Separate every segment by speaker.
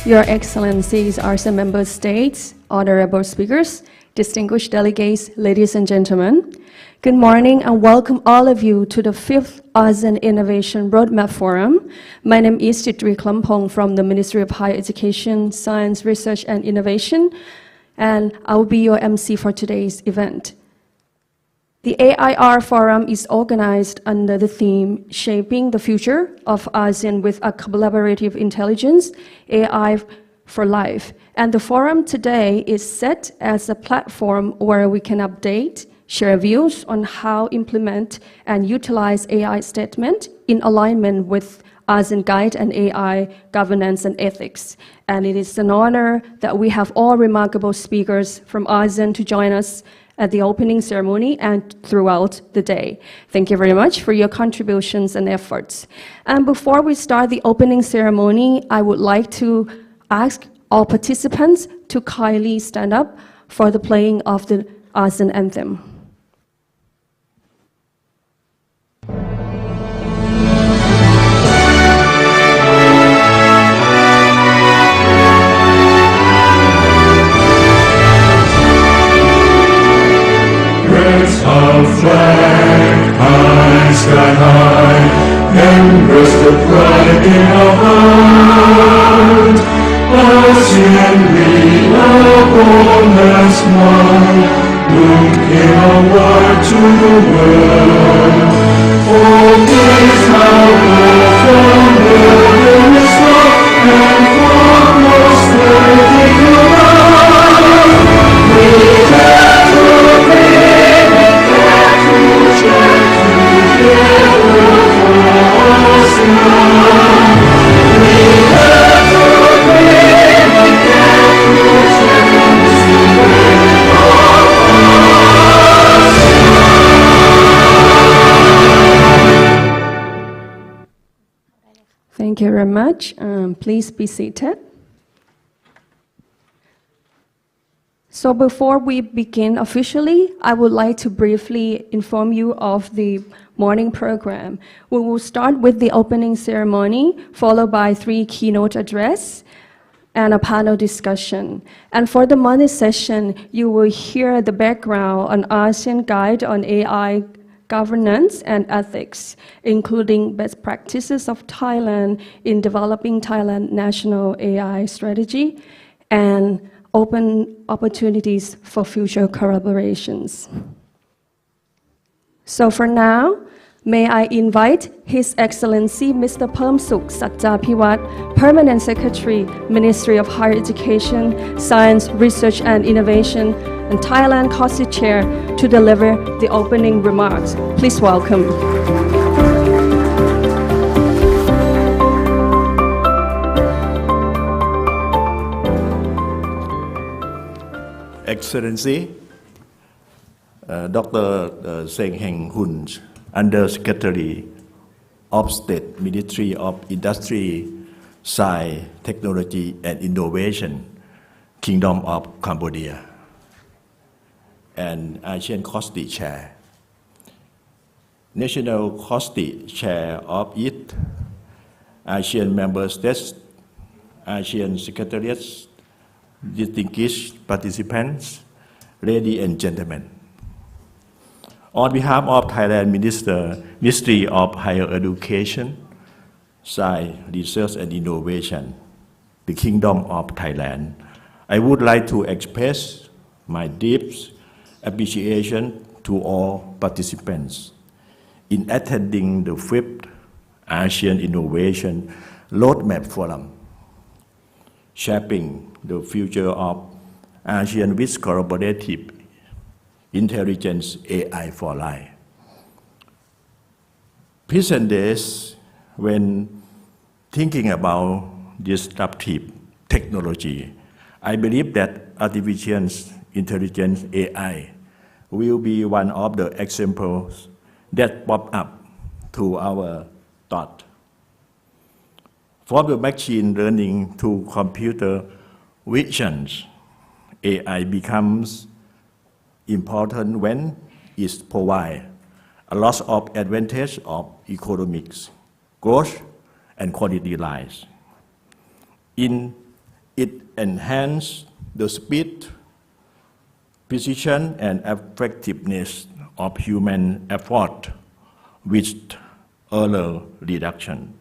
Speaker 1: Your Excellencies, ASEAN member states, honorable speakers, distinguished delegates, ladies and gentlemen, good morning and welcome all of you to the 5th ASEAN Innovation Roadmap Forum. My name is Chitri Klampong from the Ministry of Higher Education, Science, Research and Innovation, and I will be your MC for today's event. The AIR Forum is organized under the theme Shaping the Future of ASEAN with a Collaborative Intelligence, AI for Life. And the forum today is set as a platform where we can update, share views on how implement and utilize AI statement in alignment with ASEAN Guide and AI governance and ethics. And it is an honor that we have all remarkable speakers from ASEAN to join us at the opening ceremony and throughout the day. Thank you very much for your contributions and efforts. And before we start the opening ceremony, I would like to ask all participants to kindly stand up for the playing of the ASEAN anthem.
Speaker 2: Our flag, high, sky high, and rest the pride in our heart. ASEAN, we are born as one, looking outward to the world. Oh, this our love from heaven is love, and foremost worthy of love. We have to be.
Speaker 1: Thank you very much. Please be seated. So before we begin officially, I would like to briefly inform you of the morning program. We will start with the opening ceremony, followed by 3 keynote address and a panel discussion. And for the morning session, you will hear the background on ASEAN Guide on AI governance and ethics, including best practices of Thailand in developing Thailand national AI strategy and open opportunities for future collaborations. So for now, may I invite His Excellency Mr. Pamsuk Satjapiwat, Permanent Secretary, Ministry of Higher Education, Science, Research and Innovation, and Thailand COSI Chair to deliver the opening remarks. Please welcome.
Speaker 3: Excellency, Dr. Seng Heng Hun, Under Secretary of State, Ministry of Industry, Science, Technology and Innovation, Kingdom of Cambodia, and ASEAN COSTI Chair, National COSTI Chair of it, ASEAN Member States, ASEAN Secretariats, distinguished participants, ladies and gentlemen. On behalf of Thailand Ministry of Higher Education, Science, Research and Innovation, the Kingdom of Thailand, I would like to express my deep appreciation to all participants in attending the 5th ASEAN Innovation Roadmap Forum, shaping the future of ASEAN with collaborative intelligence AI for life. Present days, when thinking about disruptive technology, I believe that artificial intelligence AI will be one of the examples that pop up to our thought. From the machine learning to computer vision, AI becomes important when it provides a lot of advantage of economics, growth, and quality lives. In It enhances the speed, precision, and effectiveness of human effort with error reduction.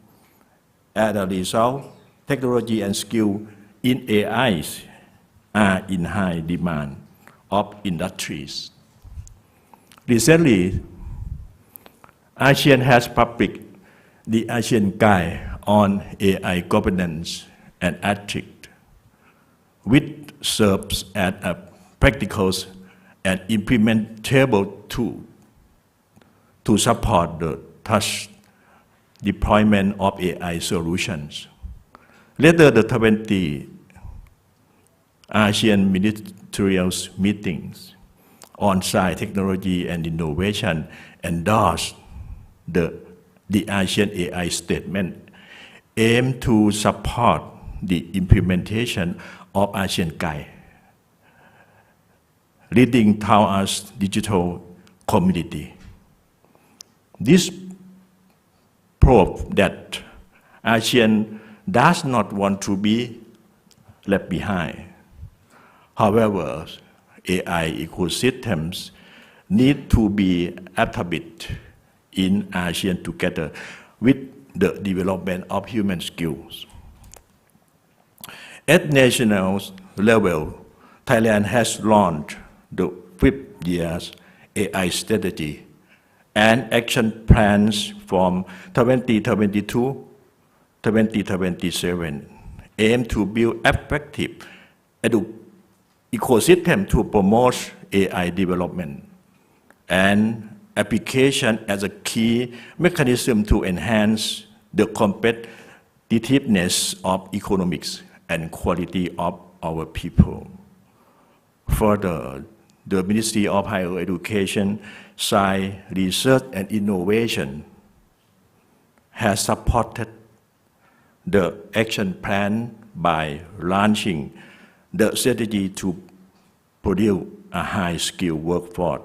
Speaker 3: As a result, technology and skill in AI are in high demand of industries. Recently, ASEAN has published the ASEAN Guide on AI governance and ethics, which serves as a practical and implementable tool to support the trust deployment of AI solutions. Later, the 20 ASEAN ministerial meetings on science, technology, and innovation endorsed the ASEAN AI statement, aimed to support the implementation of ASEAN Guide, leading towards digital community. This proves that ASEAN does not want to be left behind. However, AI ecosystems need to be established in ASEAN together with the development of human skills. At national level, Thailand has launched the 5th year's AI strategy and action plans from 2022-2027 aim to build effective ecosystem to promote AI development and application as a key mechanism to enhance the competitiveness of economics and quality of our people. Further, the Ministry of Higher Education, Science, Research and Innovation has supported the action plan by launching the strategy to produce a high-skilled workforce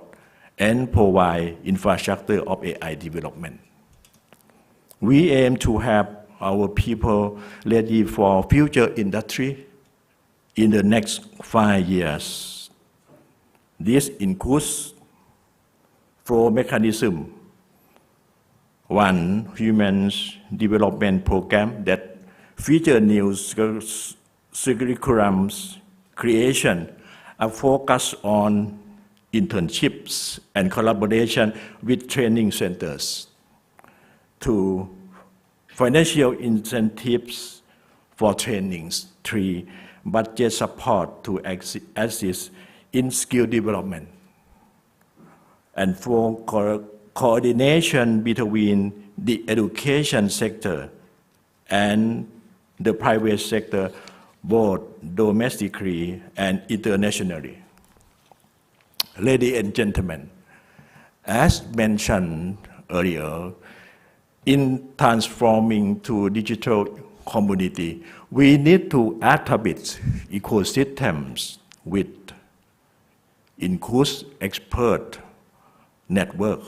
Speaker 3: and provide infrastructure of AI development. We aim to have our people ready for future industry in the next 5 years. This includes 4 mechanisms. 1, human development program that feature new curriculums creation, a focus on internships and collaboration with training centers. 2, financial incentives for trainings. 3, budget support to assist in skill development. And 4, coordination between the education sector and the private sector, both domestically and internationally. Ladies and gentlemen, as mentioned earlier, in transforming to digital community, we need to establish ecosystems with includes expert network,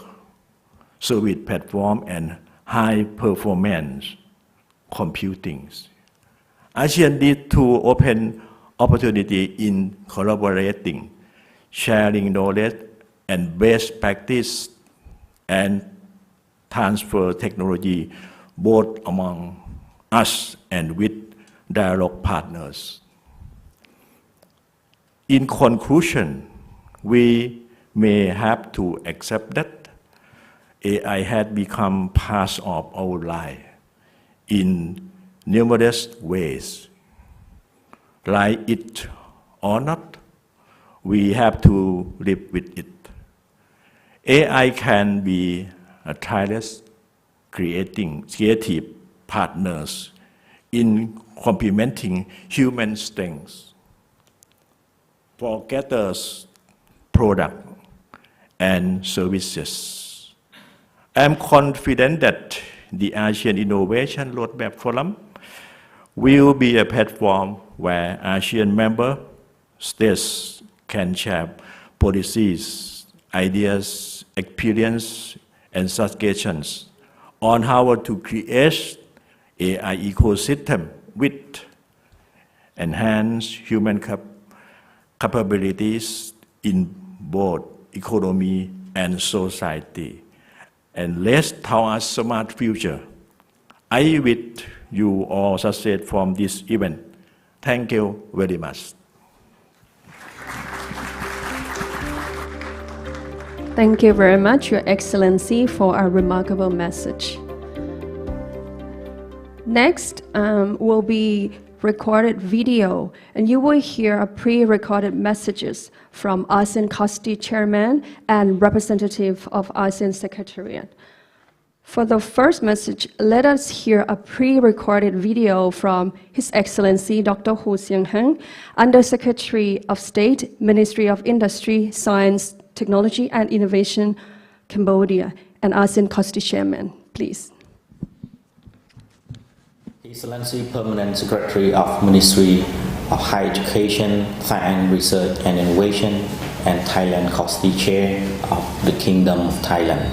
Speaker 3: service platform, and high performance computing. ASEAN needs to open opportunity in collaborating, sharing knowledge and best practice, and transfer technology both among us and with dialogue partners. In conclusion, we may have to accept that AI has become part of our life in numerous ways. Like it or not, we have to live with it. AI can be a tireless, creative partners in complementing human strengths for greater product and services. I am confident that the ASEAN Innovation Roadmap Forum will be a platform where ASEAN member states can share policies, ideas, experience, and suggestions on how to create AI ecosystem with enhance human capabilities in both economy and society, and let's towards a smart future. I wish you all success from this event. Thank you very much.
Speaker 1: Thank you very much, Your Excellency, for a remarkable message. Next will be recorded video, and you will hear a pre-recorded messages from ASEAN COSTI Chairman and representative of ASEAN Secretariat. For the first message, let us hear a pre-recorded video from His Excellency Dr. Ho Siang Heng, Under-Secretary of State, Ministry of Industry, Science, Technology and Innovation, Cambodia, and ASEAN COSTI Chairman. Please.
Speaker 4: Excellency Permanent Secretary of Ministry of Higher Education, Science, Research and Innovation, and Thailand COSTI Chair of the Kingdom of Thailand,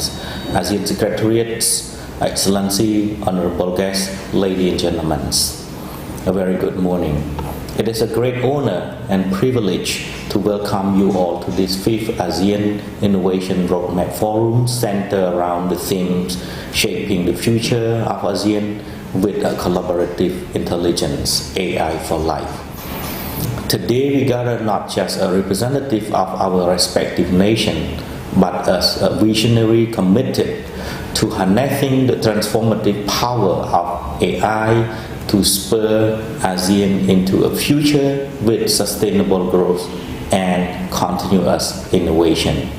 Speaker 4: ASEAN Secretariats, Excellency, Honorable guests, ladies and gentlemen, a very good morning. It is a great honor and privilege to welcome you all to this 5th ASEAN Innovation Roadmap Forum centered around the themes shaping the future of ASEAN with a collaborative intelligence, AI for life. Today we gather not just a representative of our respective nation, but as a visionary committed to harnessing the transformative power of AI to spur ASEAN into a future with sustainable growth and continuous innovation.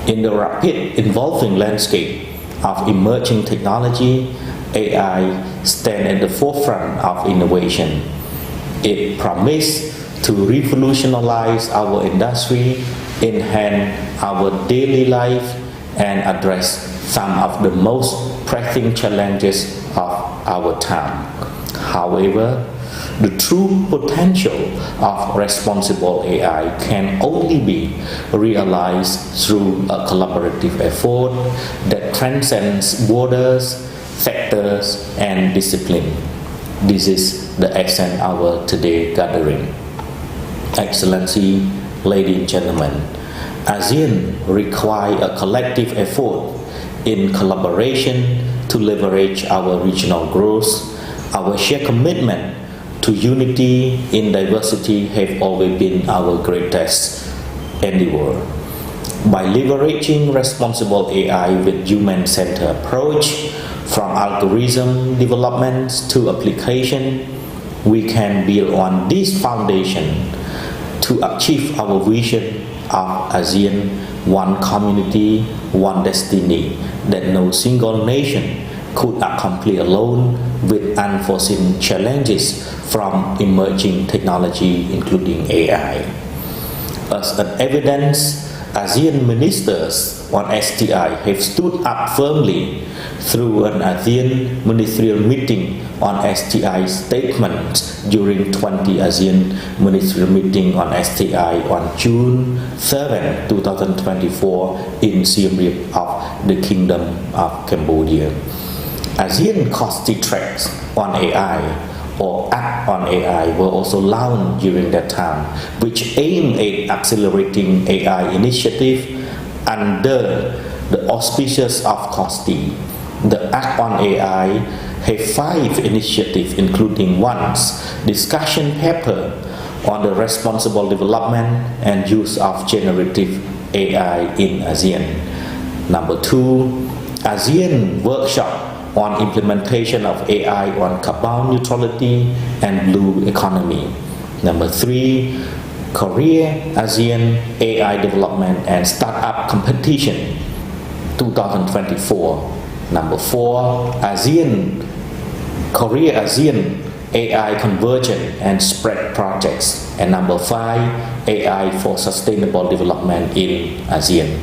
Speaker 4: In the rapid evolving landscape of emerging technology, AI stands at the forefront of innovation. It promises to revolutionize our industry, enhance our daily life, and address some of the most pressing challenges of our time. However, the true potential of responsible AI can only be realized through a collaborative effort that transcends borders, sectors, and discipline. This is the essence of our today's gathering. Excellency, ladies and gentlemen, ASEAN requires a collective effort in collaboration to leverage our regional growth. Our shared commitment to unity in diversity have always been our greatest endeavor. By leveraging responsible AI with human-centered approach, from algorithm development to application, we can build on this foundation to achieve our vision of ASEAN, one community, one destiny that no single nation could accomplish alone with unforeseen challenges from emerging technology, including AI. As an evidence, ASEAN ministers on STI have stood up firmly through an ASEAN ministerial meeting on STI statement during 20 ASEAN ministerial meeting on STI on June 7, 2024 in Siem Reap of the Kingdom of Cambodia. ASEAN COSTI tracks on AI or Act on AI were also launched during that time, which aim at accelerating AI initiative under the auspices of COSTI. The Act on AI have 5 initiatives, including 1. Discussion paper on the responsible development and use of generative AI in ASEAN. Number 2, ASEAN workshop on implementation of AI on carbon neutrality and blue economy. Number 3, Korea ASEAN AI development and startup competition 2024. Number 4, Korea ASEAN AI convergence and spread projects. And number 5, AI for sustainable development in ASEAN.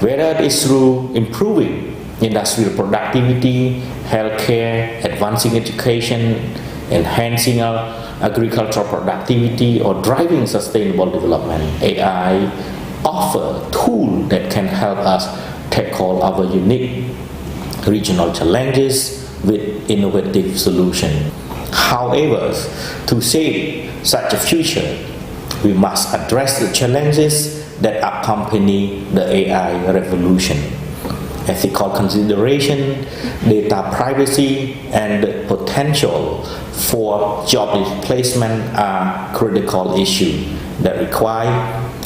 Speaker 4: Whether it is through improving industrial productivity, healthcare, advancing education, enhancing our agricultural productivity, or driving sustainable development, AI offer tools that can help us tackle our unique regional challenges with innovative solutions. However, to shape such a future, we must address the challenges that accompany the AI revolution. Ethical consideration, data privacy, and the potential for job displacement are critical issues that require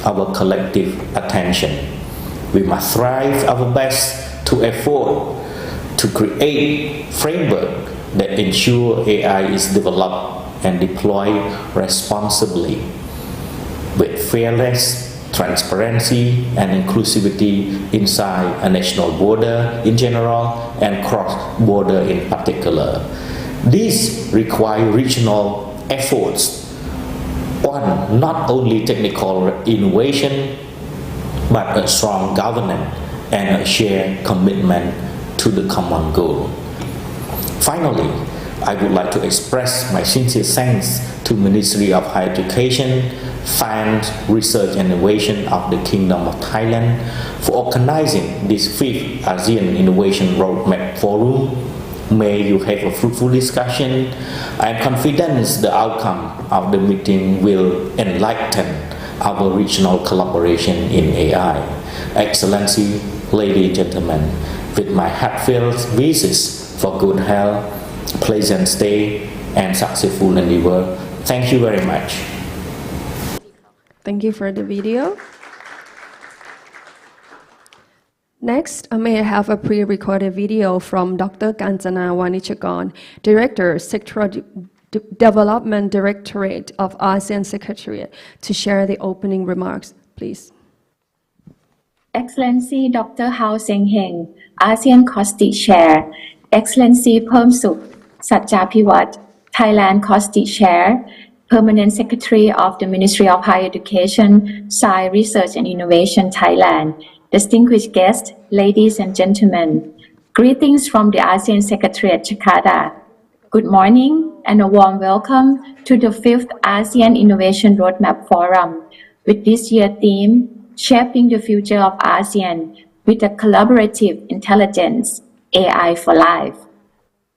Speaker 4: our collective attention. We must strive our best to afford to create framework that ensure AI is developed and deployed responsibly with fearless transparency and inclusivity inside a national border in general and cross-border in particular. These require regional efforts on not only technical innovation but a strong governance and a shared commitment to the common goal. Finally, I would like to express my sincere thanks to Ministry of Higher Education, Science, Research and Innovation of the Kingdom of Thailand for organizing this 5th ASEAN Innovation Roadmap Forum. May you have a fruitful discussion. I am confident the outcome of the meeting will enlighten our regional collaboration in AI. Excellency, ladies and gentlemen, with my heartfelt wishes for good health, pleasant stay, and successful endeavor. Thank you very much.
Speaker 1: Thank you for the video. Next, may I have a pre-recorded video from Dr. Kanchana Wanichakorn, Director, Sectoral Development Directorate of ASEAN Secretariat, to share the opening remarks, please.
Speaker 5: Excellency Dr. Hao Seng Heng, ASEAN Costi Chair, Excellency Permsuk Satchapiwat, Thailand Costi Chair, Permanent Secretary of the Ministry of Higher Education, Science, Research and Innovation, Thailand, distinguished guests, ladies and gentlemen, greetings from the ASEAN Secretariat, Jakarta. Good morning and a warm welcome to the 5th ASEAN Innovation Roadmap Forum with this year's theme, Shaping the Future of ASEAN with a Collaborative Intelligence, AI for Life.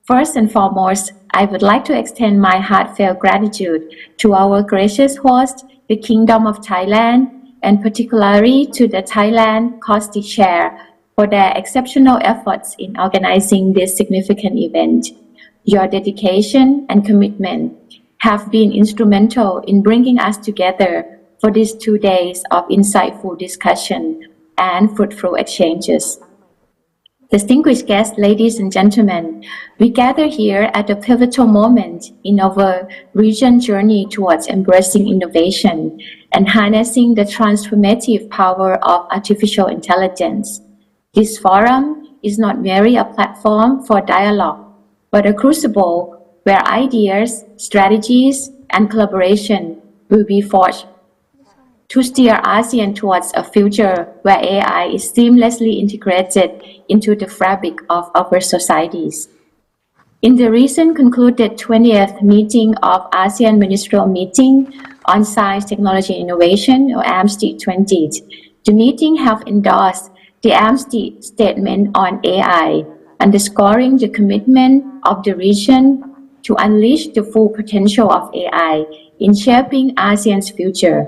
Speaker 5: First and foremost, I would like to extend my heartfelt gratitude to our gracious host, the Kingdom of Thailand, and particularly to the Thailand Costi Chair for their exceptional efforts in organizing this significant event. Your dedication and commitment have been instrumental in bringing us together for these 2 days of insightful discussion and fruitful exchanges. Distinguished guests, ladies and gentlemen, we gather here at a pivotal moment in our region's journey towards embracing innovation and harnessing the transformative power of artificial intelligence. This forum is not merely a platform for dialogue, but a crucible where ideas, strategies, and collaboration will be forged to steer ASEAN towards a future where AI is seamlessly integrated into the fabric of our societies. In the recent concluded 20th meeting of ASEAN Ministerial Meeting on Science, Technology and Innovation, or AMSTI 20, the meeting have endorsed the AMSTI statement on AI, underscoring the commitment of the region to unleash the full potential of AI in shaping ASEAN's future.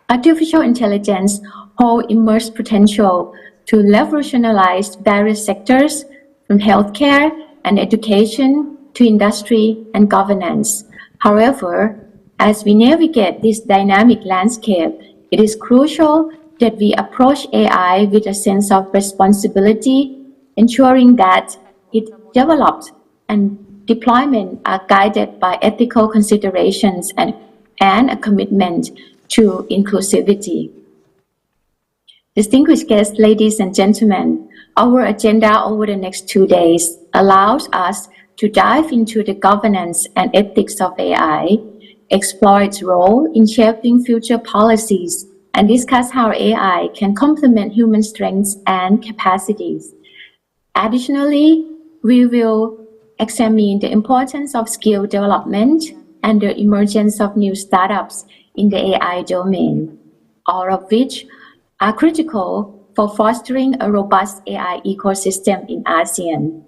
Speaker 5: Artificial intelligence holds immense potential to revolutionize various sectors from healthcare and education to industry and governance. However, as we navigate this dynamic landscape, it is crucial that we approach AI with a sense of responsibility, ensuring that its development and deployment are guided by ethical considerations and a commitment to inclusivity. Distinguished guests, ladies and gentlemen, our agenda over the next 2 days allows us to dive into the governance and ethics of AI, explore its role in shaping future policies, and discuss how AI can complement human strengths and capacities. Additionally, we will examine the importance of skill development and the emergence of new startups in the AI domain, all of which are critical for fostering a robust AI ecosystem in ASEAN.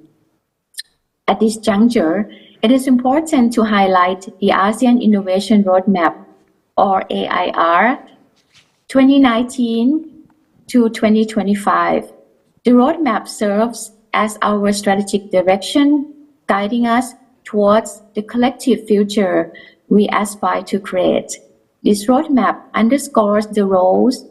Speaker 5: At this juncture, It is important to highlight the ASEAN Innovation Roadmap, or AIR, 2019 to 2025. The roadmap serves as our strategic direction, guiding us towards the collective future we aspire to create. This roadmap underscores the roles,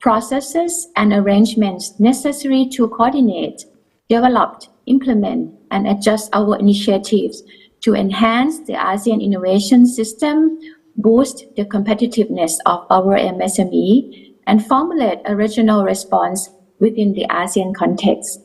Speaker 5: processes, and arrangements necessary to coordinate, develop, implement, and adjust our initiatives to enhance the ASEAN innovation system, boost the competitiveness of our MSME, and formulate a regional response within the ASEAN context.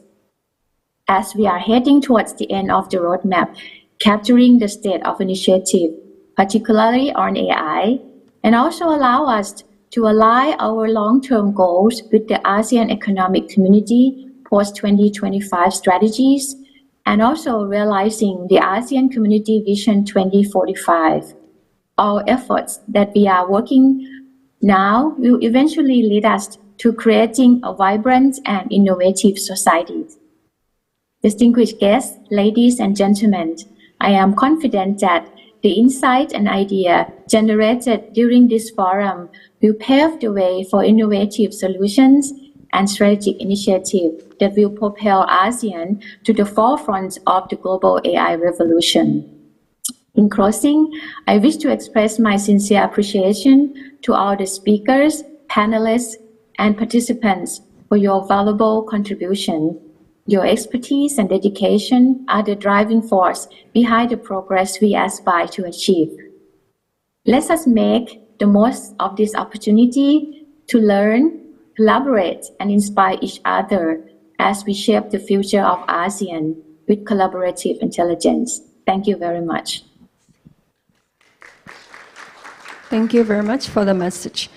Speaker 5: As we are heading towards the end of the roadmap, capturing the state of initiative, particularly on AI, and also allow us to align our long-term goals with the ASEAN Economic Community post-2025 strategies, and also realizing the ASEAN Community Vision 2045. Our efforts that we are working now will eventually lead us to creating a vibrant and innovative society. Distinguished guests, ladies and gentlemen, I am confident that the insight and idea generated during this forum will pave the way for innovative solutions and strategic initiatives that will propel ASEAN to the forefront of the global AI revolution. In closing, I wish to express my sincere appreciation to all the speakers, panelists, and participants for your valuable contribution. Your expertise and dedication are the driving force behind the progress we aspire to achieve. Let us make the most of this opportunity to learn, collaborate, and inspire each other as we shape the future of ASEAN with collaborative intelligence. Thank you very much.
Speaker 1: Thank you very much for the message.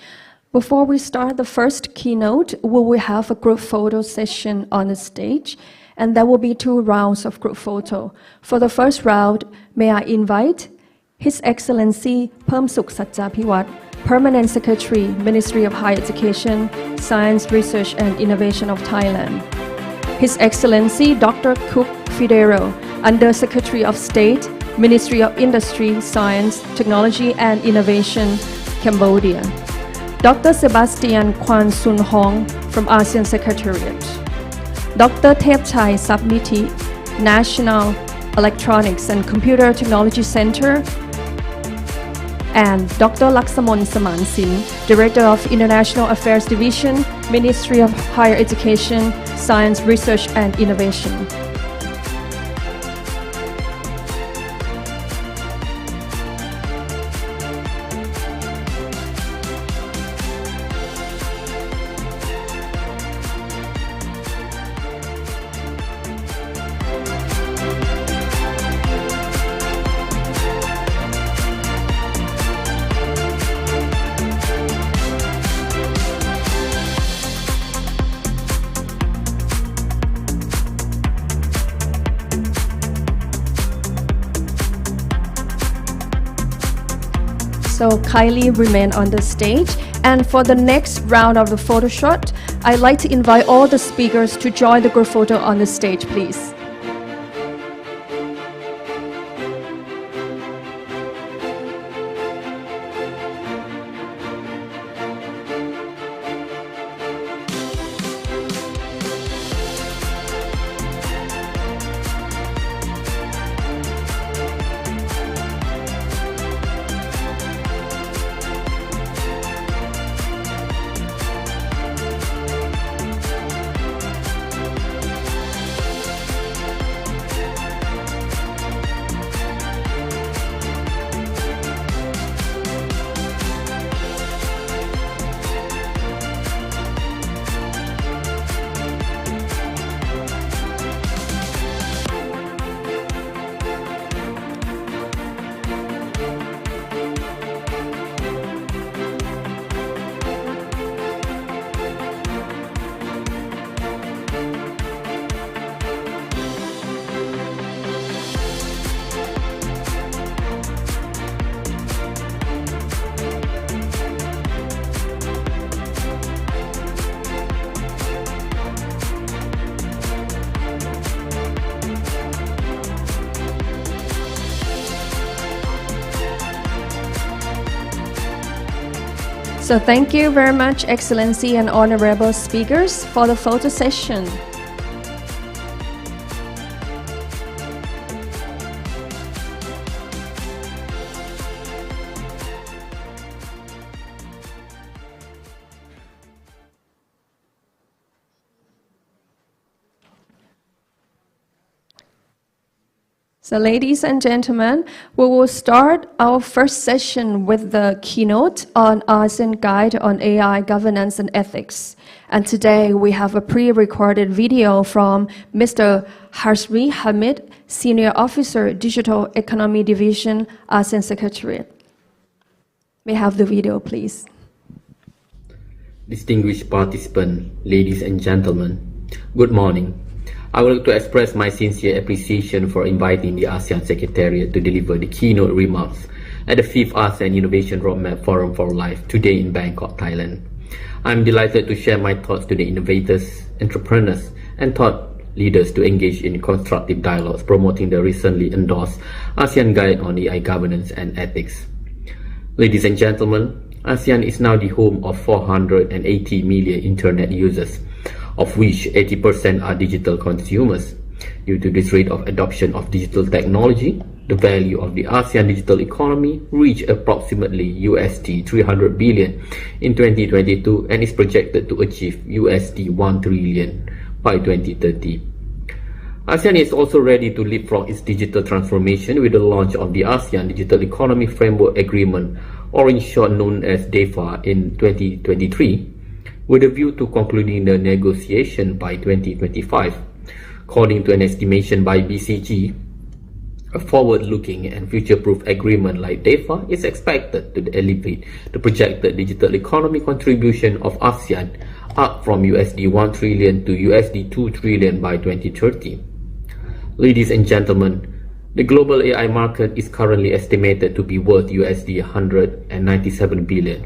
Speaker 1: Before we start the first keynote, we will have a group photo session on the stage, and there will be 2 rounds of group photo. For the first round, may I invite His Excellency Phomsuk Satchapiwat, Permanent Secretary, Ministry of Higher Education, Science, Research and Innovation of Thailand. His Excellency Dr. Cook Fidero, Under Secretary of State, Ministry of Industry, Science, Technology and Innovation, Cambodia. Dr. Sebastian Kwan Sun Hong from ASEAN Secretariat. Dr. Thepchai Sapniti, National Electronics and Computer Technology Center, and Dr. Laksamon Samansin, Director of International Affairs Division, Ministry of Higher Education, Science, Research and Innovation. So kindly remain on the stage. And for the next round of the photo shot, I'd like to invite all the speakers to join the group photo on the stage, please. So thank you very much, Excellency and honorable speakers, for the photo session. So ladies and gentlemen, we will start our first session with the keynote on ASEAN Guide on AI Governance and Ethics. And today we have a pre-recorded video from Mr. Harsmi Hamid, Senior Officer, Digital Economy Division, ASEAN Secretariat. May I have the video, please?
Speaker 6: Distinguished participants, ladies and gentlemen, good morning. I would like to express my sincere appreciation for inviting the ASEAN Secretariat to deliver the keynote remarks at the 5th ASEAN Innovation Roadmap Forum for Life today in Bangkok, Thailand. I'm delighted to share my thoughts to the innovators, entrepreneurs, and thought leaders to engage in constructive dialogues promoting the recently endorsed ASEAN Guide on AI Governance and Ethics. Ladies and gentlemen, ASEAN is now the home of 480 million internet users, of which 80% are digital consumers. Due to this rate of adoption of digital technology, the value of the ASEAN digital economy reached approximately $300 billion in 2022 and is projected to achieve $1 trillion by 2030. ASEAN is also ready to leapfrog its digital transformation with the launch of the ASEAN Digital Economy Framework Agreement, or in short known as DEFA, in 2023, with a view to concluding the negotiation by 2025. According to an estimation by BCG, a forward-looking and future-proof agreement like DEFA is expected to elevate the projected digital economy contribution of ASEAN up from $1 trillion to $2 trillion by 2030. Ladies and gentlemen, the global AI market is currently estimated to be worth $197 billion.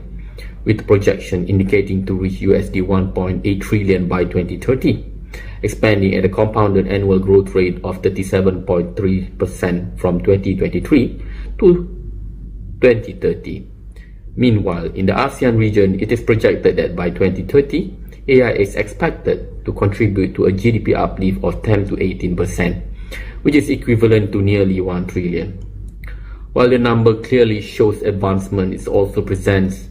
Speaker 6: with projection indicating to reach $1.8 trillion by 2030, expanding at a compounded annual growth rate of 37.3% from 2023 to 2030. Meanwhile, in the ASEAN region, it is projected that by 2030, AI is expected to contribute to a GDP uplift of 10 to 18%, which is equivalent to nearly 1 trillion. While the number clearly shows advancement, it also presents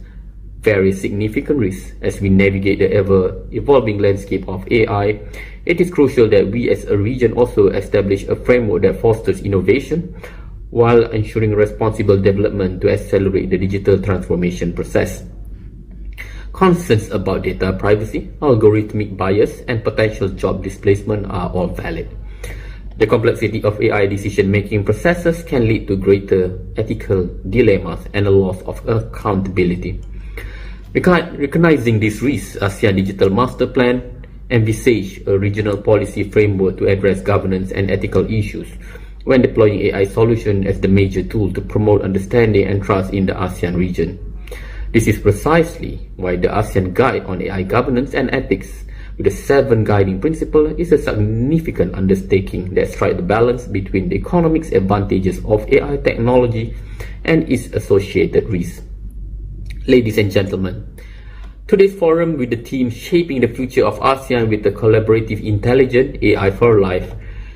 Speaker 6: very significant risks as we navigate the ever-evolving landscape of AI. It is crucial that we as a region also establish a framework that fosters innovation while ensuring responsible development to accelerate the digital transformation process. Concerns about data privacy, algorithmic bias, and potential job displacement are all valid. The complexity of AI decision-making processes can lead to greater ethical dilemmas and a loss of accountability. Recognizing these risks, ASEAN Digital Master Plan envisage a regional policy framework to address governance and ethical issues when deploying AI solutions as the major tool to promote understanding and trust in the ASEAN region. This is precisely why the ASEAN Guide on AI Governance and Ethics, with the 7 guiding principles, is a significant undertaking that strikes the balance between the economic advantages of AI technology and its associated risks. Ladies and gentlemen, today's forum with the theme Shaping the Future of ASEAN with a Collaborative Intelligent AI for Life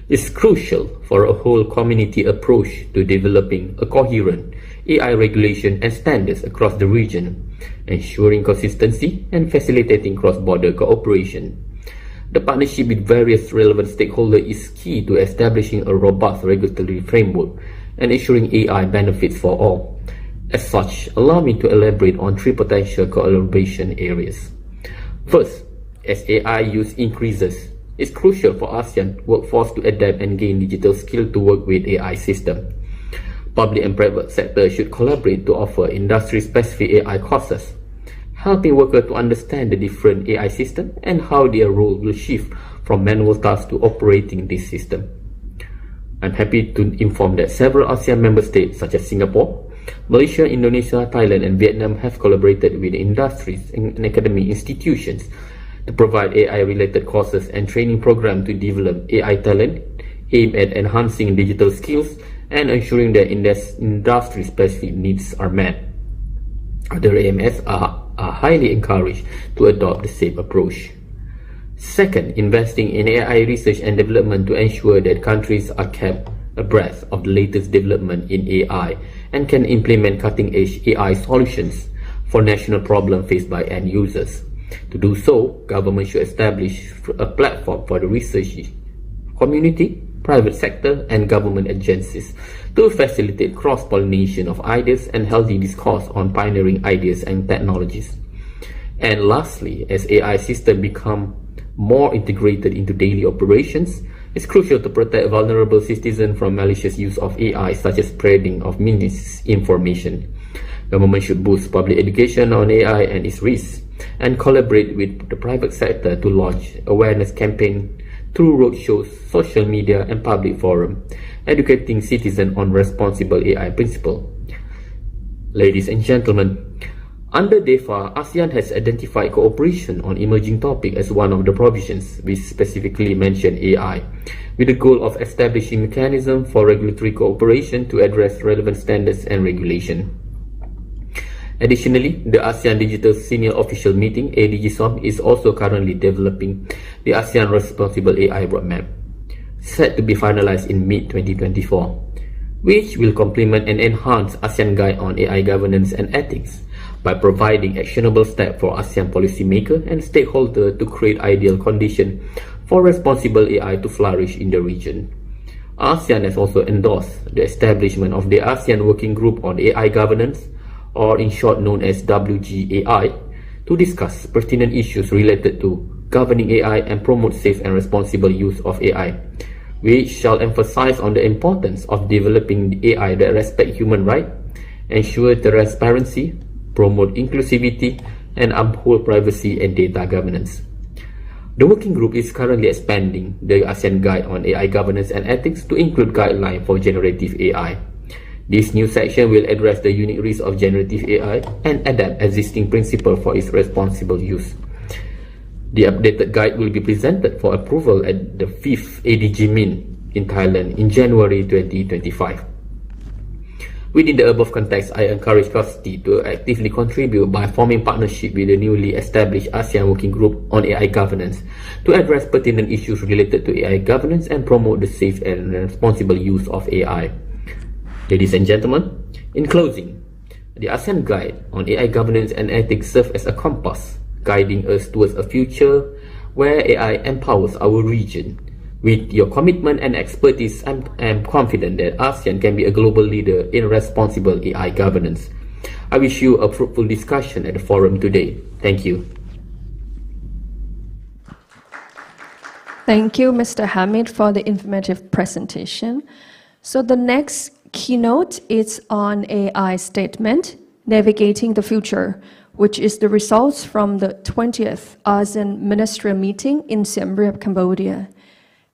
Speaker 6: is crucial for a whole community approach to developing a coherent AI regulation and standards across the region, ensuring consistency and facilitating cross-border cooperation. The partnership with various relevant stakeholders is key to establishing a robust regulatory framework and ensuring AI benefits for all. As such, allow me to elaborate on 3 potential collaboration areas. First, as AI use increases, it's crucial for ASEAN workforce to adapt and gain digital skills to work with AI systems. Public and private sector should collaborate to offer industry-specific AI courses, helping workers to understand the different AI systems and how their role will shift from manual tasks to operating this system. I'm happy to inform that several ASEAN member states such as Singapore, Malaysia, Indonesia, Thailand, and Vietnam have collaborated with industries and academic institutions to provide AI-related courses and training programs to develop AI talent aimed at enhancing digital skills and ensuring that industry-specific needs are met. Other AMS are are highly encouraged to adopt the same approach. Second, investing in AI research and development to ensure that countries are kept abreast of the latest development in AI and can implement cutting-edge AI solutions for national problems faced by end users. To do so, government should establish a platform for the research community, private sector, and government agencies to facilitate cross-pollination of ideas and healthy discourse on pioneering ideas and technologies. And lastly, as AI systems become more integrated into daily operations, it's crucial to protect vulnerable citizens from malicious use of AI, such as spreading of misinformation. Government should boost public education on AI and its risks, and collaborate with the private sector to launch awareness campaigns through roadshows, social media, and public forums, educating citizens on responsible AI principles. Ladies and gentlemen, under DEFA, ASEAN has identified cooperation on emerging topics as one of the provisions which specifically mention AI, with the goal of establishing mechanisms for regulatory cooperation to address relevant standards and regulation. Additionally, the ASEAN Digital Senior Official Meeting (ADGSOM) is also currently developing the ASEAN Responsible AI Roadmap, set to be finalized in mid-2024, which will complement and enhance ASEAN Guide on AI Governance and Ethics by providing actionable steps for ASEAN policymakers and stakeholders to create ideal conditions for responsible AI to flourish in the region. ASEAN has also endorsed the establishment of the ASEAN Working Group on AI Governance, or in short known as WGAI, to discuss pertinent issues related to governing AI and promote safe and responsible use of AI, which shall emphasize on the importance of developing AI that respect human rights, ensure transparency, promote inclusivity, and uphold privacy and data governance. The working group is currently expanding the ASEAN Guide on AI Governance and Ethics to include guidelines for generative AI. This new section will address the unique risks of generative AI and adapt existing principles for its responsible use. The updated guide will be presented for approval at the 5th ADG Min in Thailand in January 2025. Within the above context, I encourage custody to actively contribute by forming partnership with the newly established ASEAN Working Group on AI Governance to address pertinent issues related to AI governance and promote the safe and responsible use of AI. Ladies and gentlemen, in closing, the ASEAN Guide on AI Governance and Ethics serves as a compass, guiding us towards a future where AI empowers our region. With your commitment and expertise, I'm confident that ASEAN can be a global leader in responsible AI governance. I wish you a fruitful discussion at the forum today. Thank you.
Speaker 1: Thank you, Mr. Hamid, for the informative presentation. So the next keynote is on AI statement, Navigating the Future, which is the results from the 20th ASEAN Ministerial Meeting in Siem Reap, Cambodia.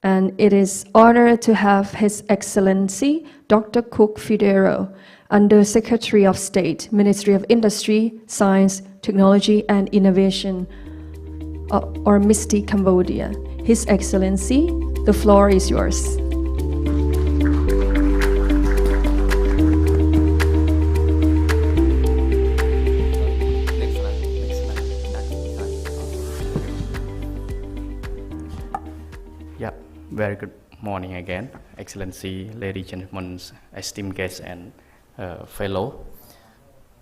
Speaker 1: And it is honored to have His Excellency Dr. Cook Fidero, Under Secretary of State, Ministry of Industry, Science, Technology and Innovation, or MISTI, Cambodia. His Excellency, the floor is yours.
Speaker 7: Very good morning again, Excellency, ladies and gentlemen, esteemed guests and fellow.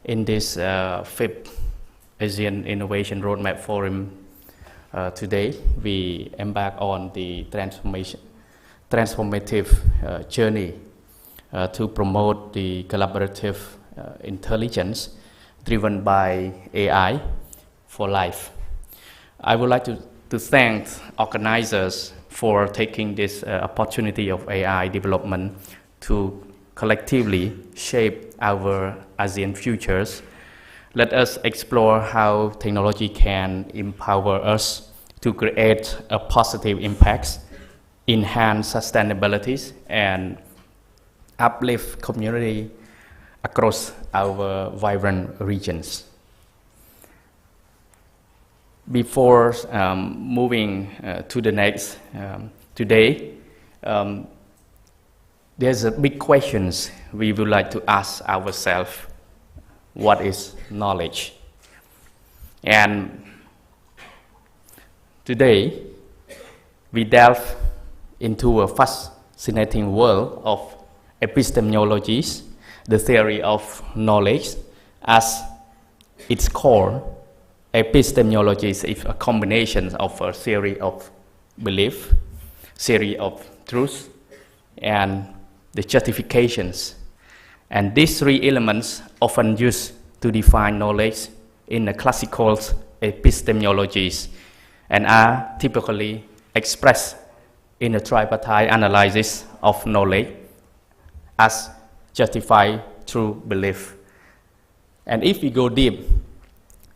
Speaker 7: In this 5th ASEAN Innovation Roadmap Forum today, we embark on the transformative journey to promote the collaborative intelligence driven by AI for life. I would like to thank organizers for taking this opportunity of AI development to collectively shape our ASEAN futures. Let us explore how technology can empower us to create a positive impact, enhance sustainability, and uplift community across our vibrant regions. Before moving to the next, today, there's a big questions we would like to ask ourselves. What is knowledge? And today, we delve into a fascinating world of epistemologies, the theory of knowledge. As its core, epistemology is a combination of a theory of belief, theory of truth, and the justifications. And these three elements often used to define knowledge in the classical epistemologies and are typically expressed in a tripartite analysis of knowledge as justified through belief. And if we go deep,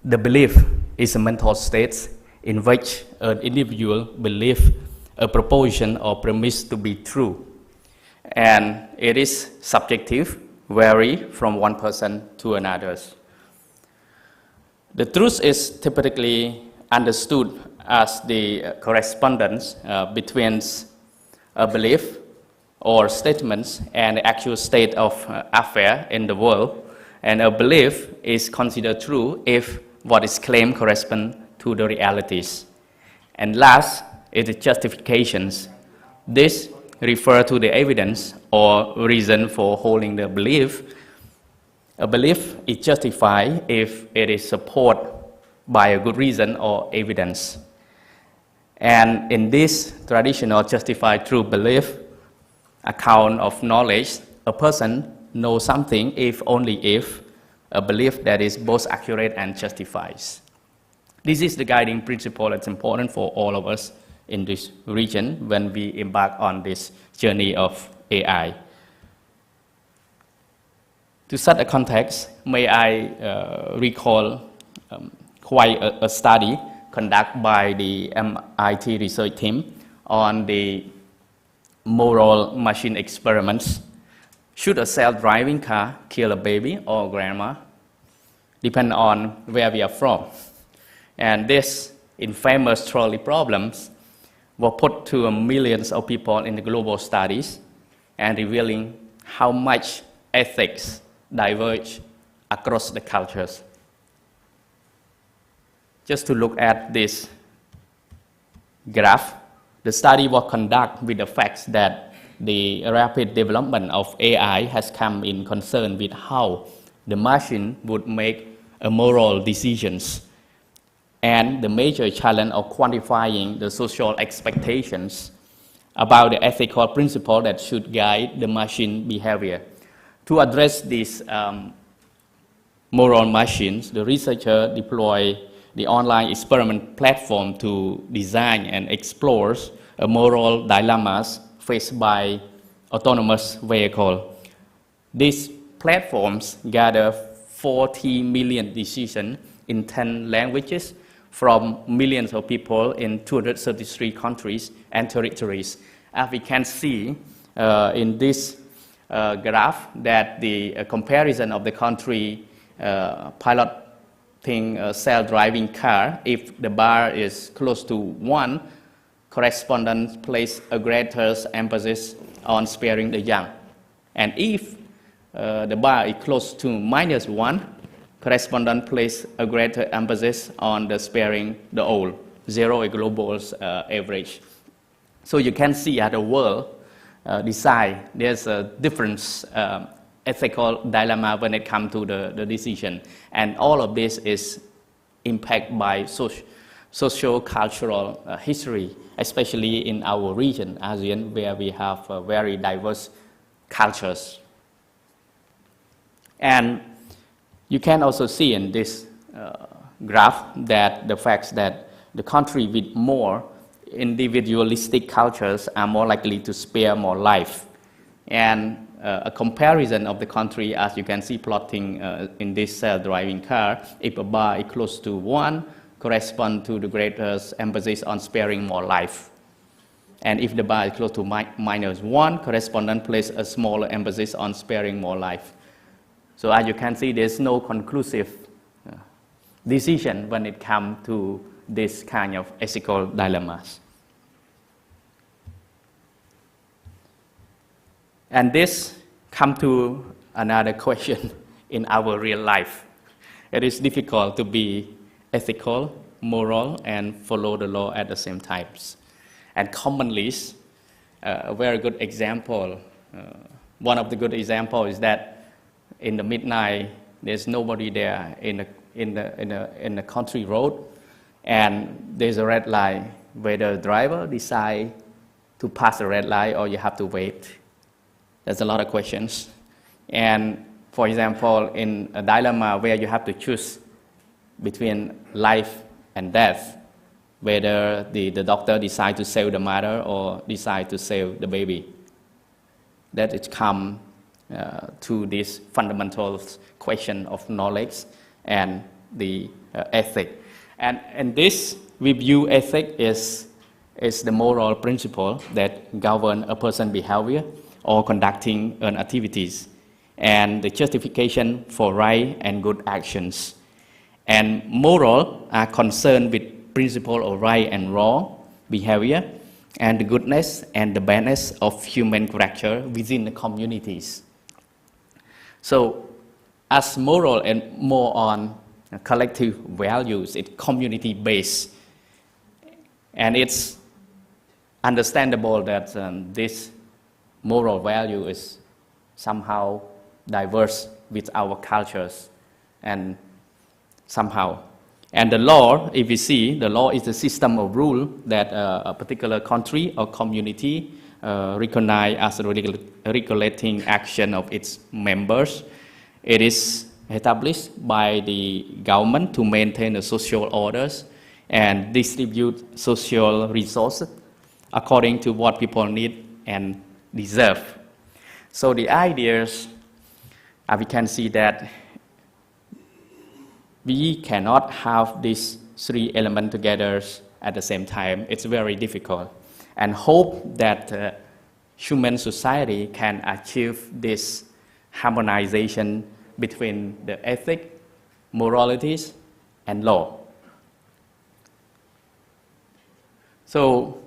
Speaker 7: the belief is a mental state in which an individual believes a proposition or premise to be true. And it is subjective, vary from one person to another. The truth is typically understood as the correspondence between a belief or statements and the actual state of affair in the world. And a belief is considered true if what is claimed corresponds to the realities. And last is the justifications. This refers to the evidence or reason for holding the belief. A belief is justified if it is supported by a good reason or evidence. And in this traditional justified true belief account of knowledge, a person knows something if only if a belief that is both accurate and justifies. This is the guiding principle that's important for all of us in this region when we embark on this journey of AI. To set a context, may I recall quite a study conducted by the MIT research team on the moral machine experiments. Should a self-driving car kill a baby or grandma? Depend on where we are from. And this infamous trolley problems were put to millions of people in the global studies and revealing how much ethics diverge across the cultures. Just to look at this graph, the study was conducted with the fact that the rapid development of AI has come in concern with how the machine would make moral decisions, and the major challenge of quantifying the social expectations about the ethical principle that should guide the machine behavior. To address these moral machines, the researcher deployed the online experiment platform to design and explore moral dilemmas faced by autonomous vehicle. These platforms gather 40 million decisions in 10 languages from millions of people in 233 countries and territories. As we can see in this graph, that the comparison of the country piloting a self-driving car, if the bar is close to 1, correspondents place a greater emphasis on sparing the young. And if the bar is close to -1, correspondent place a greater emphasis on the sparing the old. 0 is global average. So you can see at the world design, there's a different ethical dilemma when it comes to the decision. And all of this is impacted by socio-cultural history, especially in our region, ASEAN, where we have very diverse cultures. And you can also see in this graph that the fact that the country with more individualistic cultures are more likely to spare more life. And a comparison of the country, as you can see plotting in this self-driving car, if a bar is close to 1, correspond to the greatest emphasis on sparing more life. And if the bar is close to -1, correspondent place a smaller emphasis on sparing more life. So as you can see, there's no conclusive decision when it comes to this kind of ethical dilemmas. And this comes to another question in our real life. It is difficult to be ethical, moral, and follow the law at the same time. And commonly, a very good example, one of the good examples is that in the midnight, there's nobody there in the country road, and there's a red light. Whether the driver decide to pass the red light or you have to wait. There's a lot of questions. And for example, in a dilemma where you have to choose between life and death, whether the doctor decide to save the mother or decide to save the baby, that it come to this fundamental question of knowledge and the ethic. And this, we view ethic is the moral principle that govern a person's behavior or conducting an activities, and the justification for right and good actions. And moral are concerned with principle of right and wrong behavior, and the goodness and the badness of human character within the communities. So, as moral and more on collective values, it's community-based. And it's understandable that this moral value is somehow diverse with our cultures and somehow. And the law, if we see, the law is a system of rule that a particular country or community recognize as a regulating action of its members. It is established by the government to maintain the social orders and distribute social resources according to what people need and deserve. So the ideas, we can see that we cannot have these three elements together at the same time. It's very difficult. And hope that human society can achieve this harmonization between the ethic, moralities, and law. So,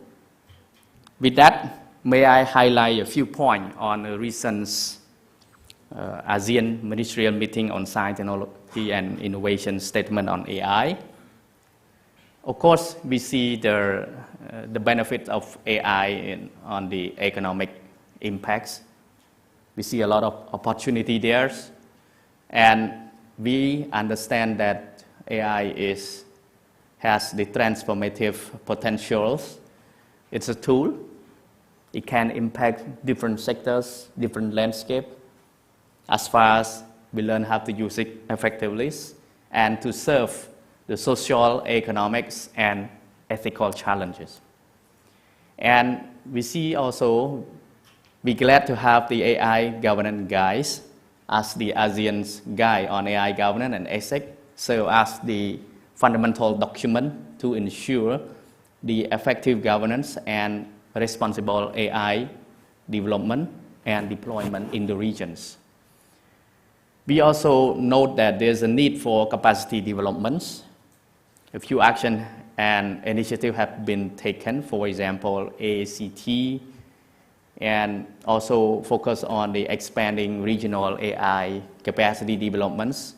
Speaker 7: with that, may I highlight a few points on a recent ASEAN ministerial meeting on science, technology, and innovation statement on AI. Of course, we see the benefit of AI on the economic impacts. We see a lot of opportunity there, and we understand that AI has the transformative potentials. It's a tool. It can impact different sectors, different landscape, as far as we learn how to use it effectively and to serve the social, economics, and ethical challenges. And we see also, we're glad to have the AI governance guides as the ASEAN's guide on AI governance and ethics, so as the fundamental document to ensure the effective governance and responsible AI development and deployment in the regions. We also note that there's a need for capacity developments. A few actions and initiatives have been taken, for example, AACT, and also focus on the expanding regional AI capacity developments.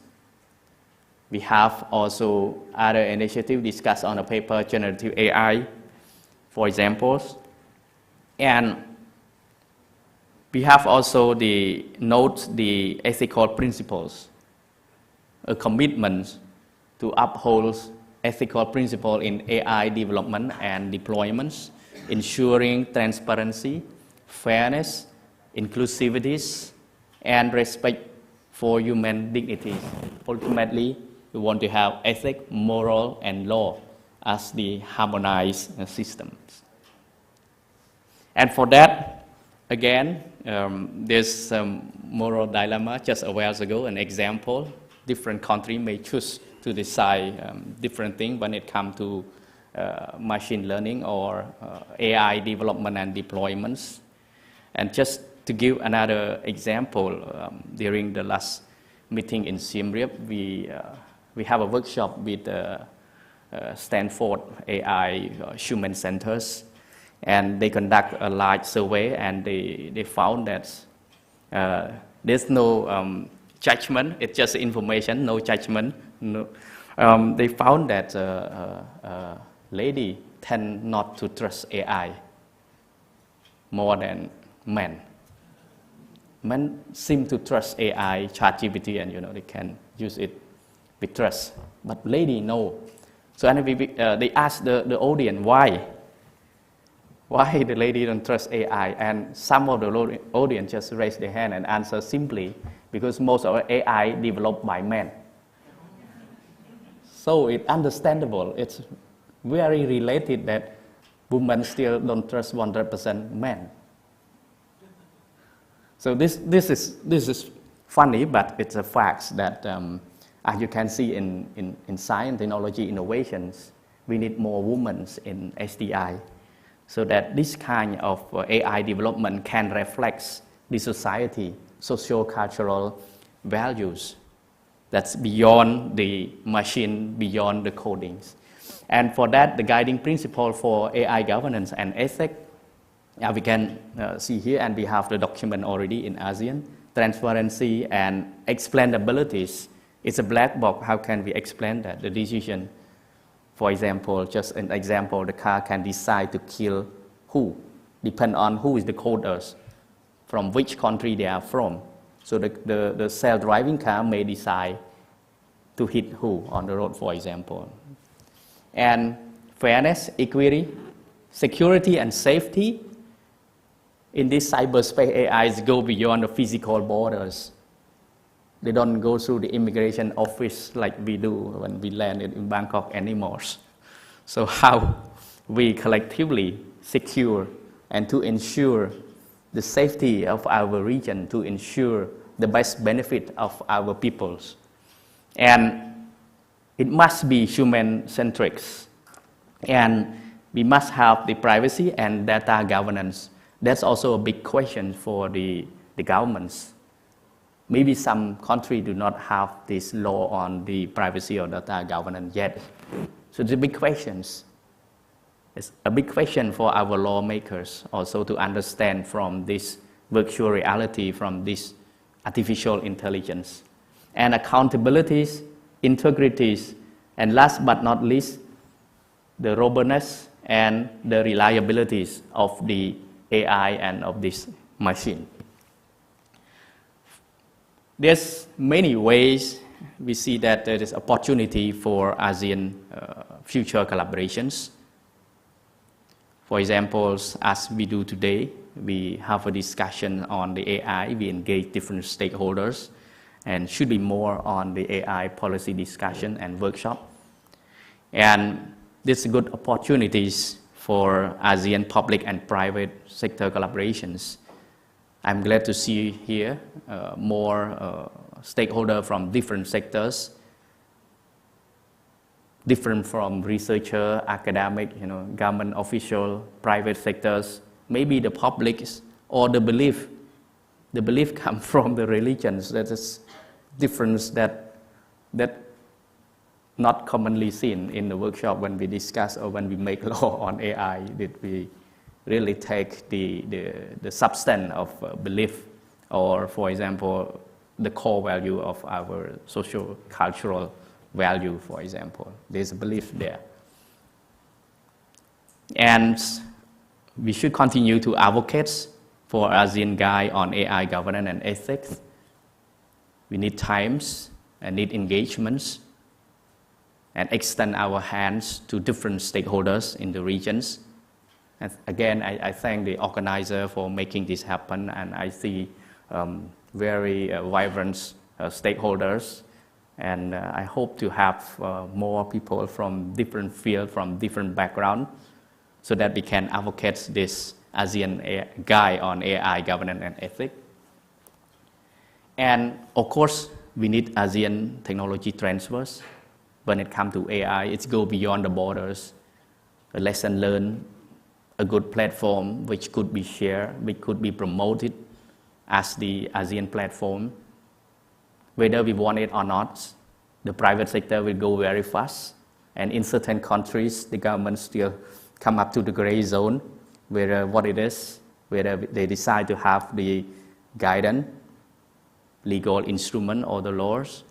Speaker 7: We have also other initiatives discussed on a paper, generative AI, for examples. And we have also the ethical principles, a commitment to uphold ethical principles in AI development and deployments, ensuring transparency, fairness, inclusivity, and respect for human dignity. Ultimately, we want to have ethics, moral, and law as the harmonized systems. And for that, again, there's some moral dilemma. Just a while ago, an example, different countries may choose to decide different things when it comes to machine learning or AI development and deployments. And just to give another example, during the last meeting in Siem Reap, we have a workshop with Stanford AI Human Centers, and they conduct a large survey, and they found that there's no judgment. It's just information, no judgment, no, They found that lady tend not to trust AI more than men. Men seem to trust AI, ChatGPT, and they can use it with trust. But lady, no. So they asked the audience why the lady don't trust AI, and some of the audience just raised their hand and answer simply because most of AI developed by men. So it's understandable. It's very related that women still don't trust 100% men. So this is funny, but it's a fact that as you can see in science, technology, innovations, we need more women in STI, so that this kind of AI development can reflect the society, socio-cultural values that's beyond the machine, beyond the codings. And for that, the guiding principle for AI governance and ethics, we can see here, and we have the document already in ASEAN, transparency and explainability. It's a black box. How can we explain that? The decision, for example, just an example, the car can decide to kill who, depend on who is the coders, from which country they are from. So the self-driving car may decide to hit who on the road, for example. And fairness, equity, security, and safety. In this cyberspace, AIs go beyond the physical borders. They don't go through the immigration office like we do when we land in Bangkok anymore. So how we collectively secure and to ensure the safety of our region, to ensure the best benefit of our peoples. And it must be human-centric. And we must have the privacy and data governance. That's also a big question for the governments. Maybe some countries do not have this law on the privacy or data governance yet. So it's a big question. It's a big question for our lawmakers also to understand from this virtual reality, from this artificial intelligence. And accountabilities, integrities, and last but not least, the robustness and the reliabilities of the AI and of this machine. There's many ways we see that there is opportunity for ASEAN future collaborations. For example, as we do today, we have a discussion on the AI, we engage different stakeholders, and should be more on the AI policy discussion and workshop. And these are good opportunities for ASEAN public and private sector collaborations. I'm glad to see here more stakeholders from different sectors, different from researcher, academic, government official, private sectors, maybe the public or the belief. The belief comes from the religions. That is difference that not commonly seen in the workshop when we discuss or when we make law on AI. Did we really take the substance of belief, or for example, the core value of our social cultural value, for example. There's a belief there. And we should continue to advocate for ASEAN guide on AI governance and ethics. We need times and need engagements and extend our hands to different stakeholders in the regions. And again, I thank the organizer for making this happen, and I see very vibrant stakeholders, and I hope to have more people from different fields, from different backgrounds, so that we can advocate this ASEAN guide on AI governance and ethics. And of course, we need ASEAN technology transfers. When it comes to AI, it goes beyond the borders. A lesson learned, a good platform which could be shared, which could be promoted as the ASEAN platform. Whether we want it or not, the private sector will go very fast. And in certain countries, the government still come up to the gray zone, where what it is, whether they decide to have the guidance, legal instrument or the laws.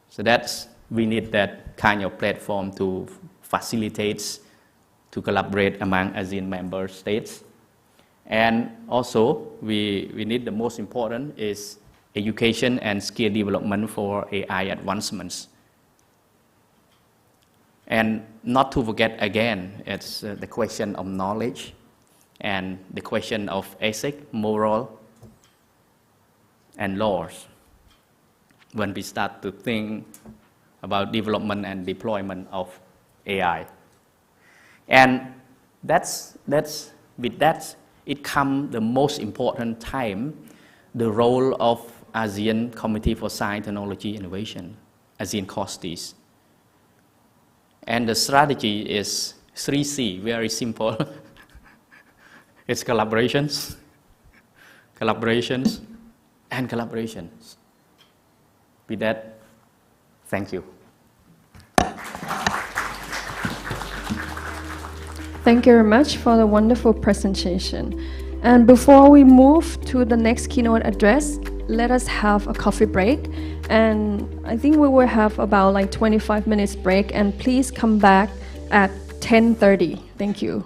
Speaker 7: So that's we need that kind of platform to facilitate, to collaborate among ASEAN member states. And also, we need the most important is education and skill development for AI advancements. And not to forget again, it's the question of knowledge and the question of ethics, moral, and laws when we start to think about development and deployment of AI. And with that, it comes the most important time, the role of ASEAN Committee for Science, Technology, Innovation, ASEAN COSTIS. And the strategy is 3C, very simple. It's collaborations, collaborations, and collaborations. With that, thank you.
Speaker 1: Thank you very much for the wonderful presentation. And before we move to the next keynote address, let us have a coffee break. And I think we will have about like 25 minutes break, and please come back at 10:30. Thank you.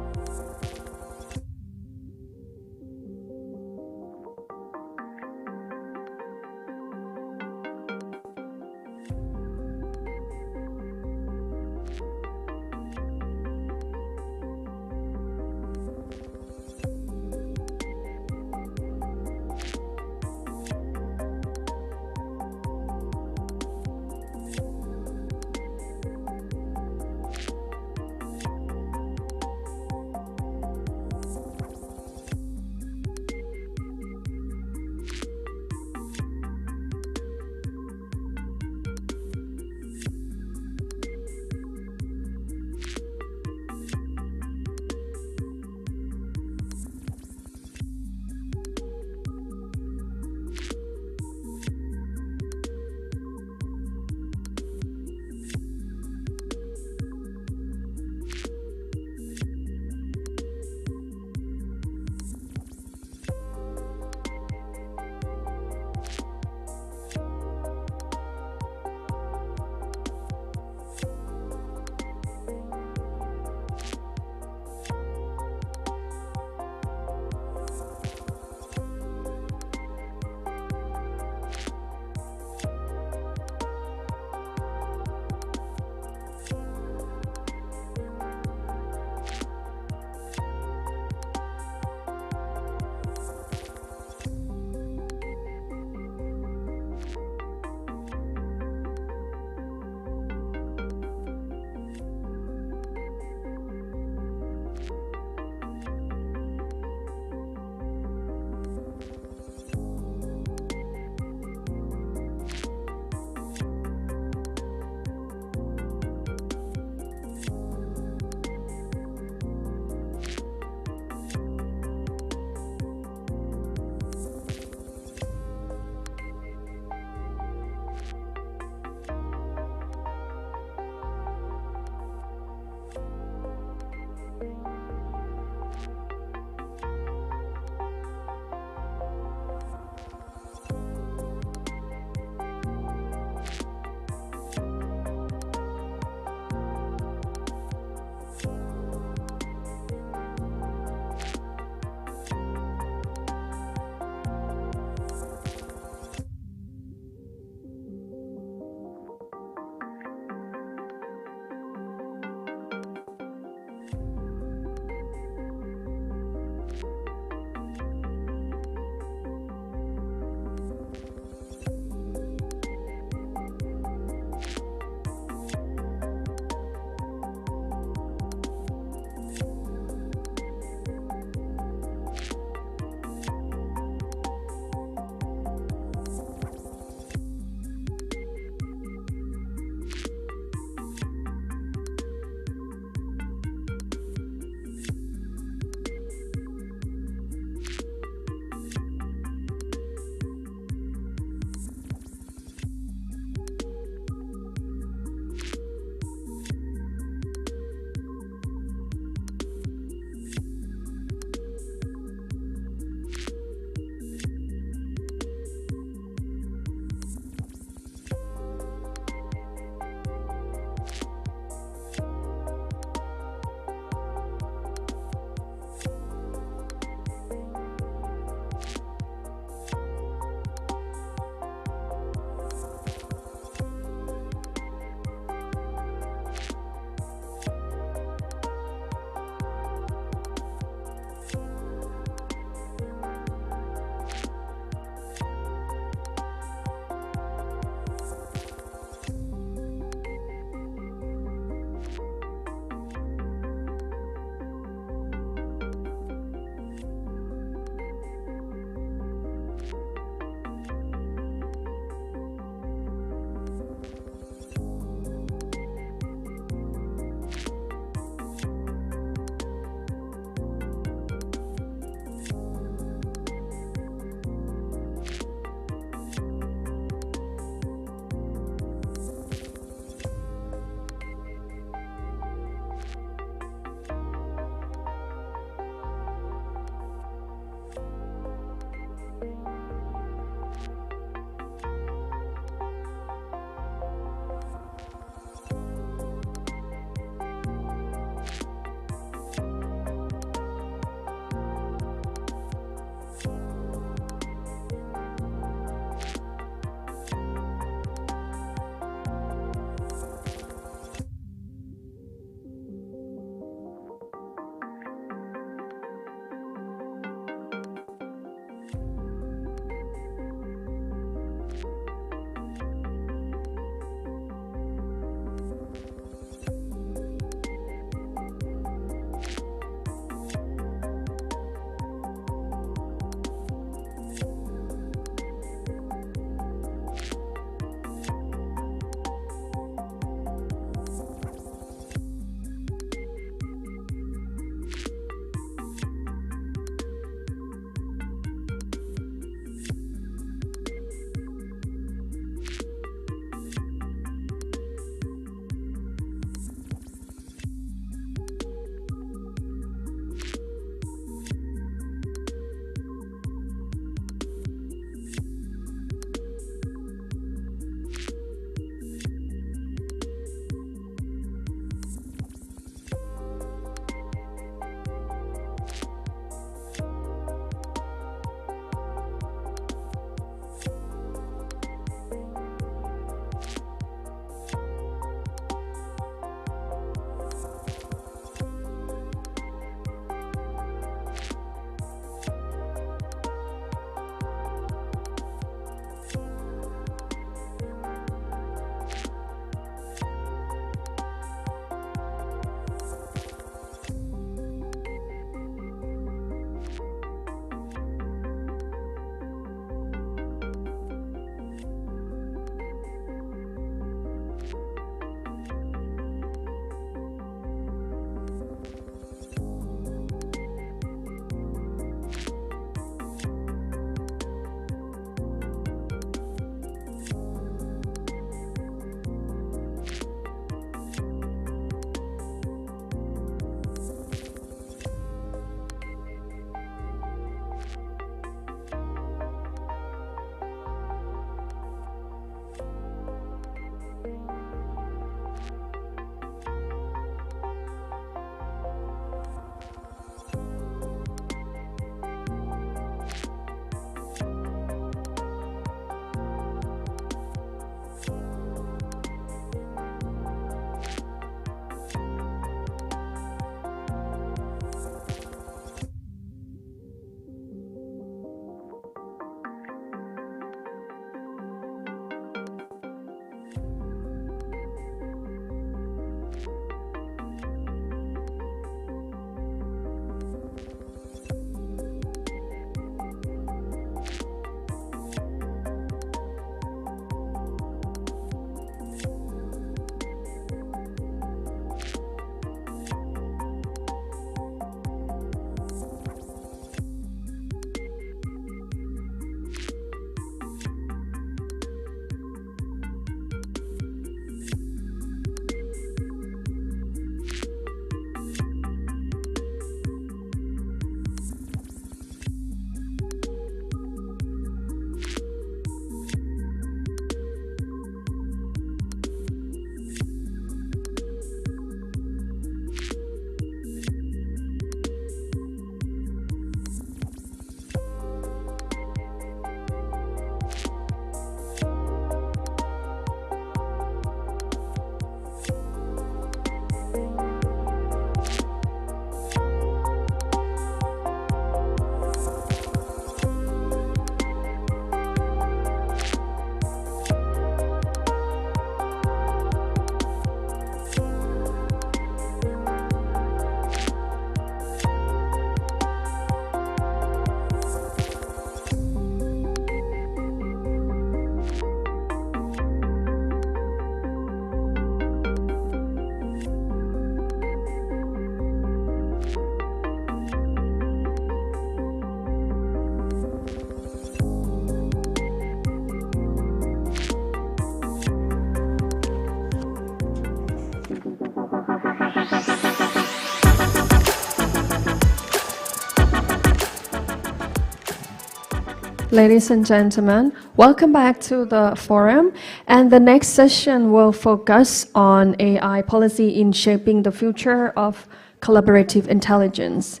Speaker 1: Ladies and gentlemen, welcome back to the forum. And the next session will focus on AI policy in shaping the future of collaborative intelligence.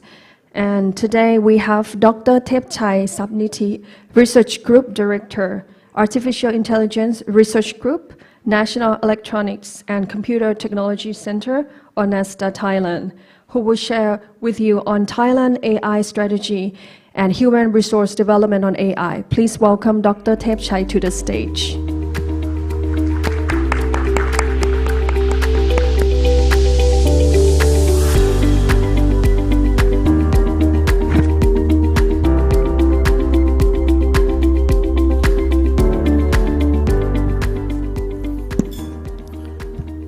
Speaker 1: And today we have Dr. Thepchai Sapniti, Research Group Director, Artificial Intelligence Research Group, National Electronics and Computer Technology Center, or NESTA, Thailand, who will share with you on Thailand AI strategy and human resource development on AI. Please welcome Dr. Thepchai to the stage.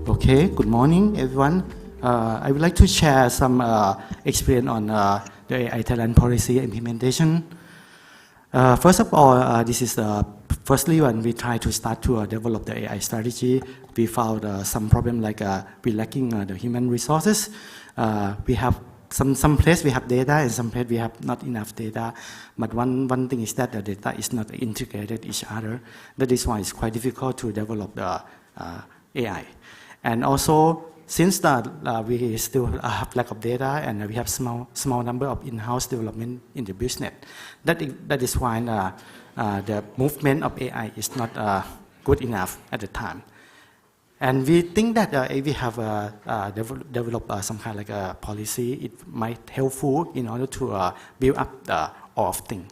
Speaker 8: Okay, good morning, everyone. I would like to share some experience on the AI Thailand policy implementation. First of all, this is firstly when we try to start to develop the AI strategy, we found some problem like we lacking the human resources. We have some place we have data and some place we have not enough data. But one thing is that the data is not integrated each other. That is why it's quite difficult to develop the AI. And also, since we still have lack of data and we have small number of in-house development in the business, that is why the movement of AI is not good enough at the time. And we think that if we have developed some kind of like a policy, it might helpful in order to build up all of things.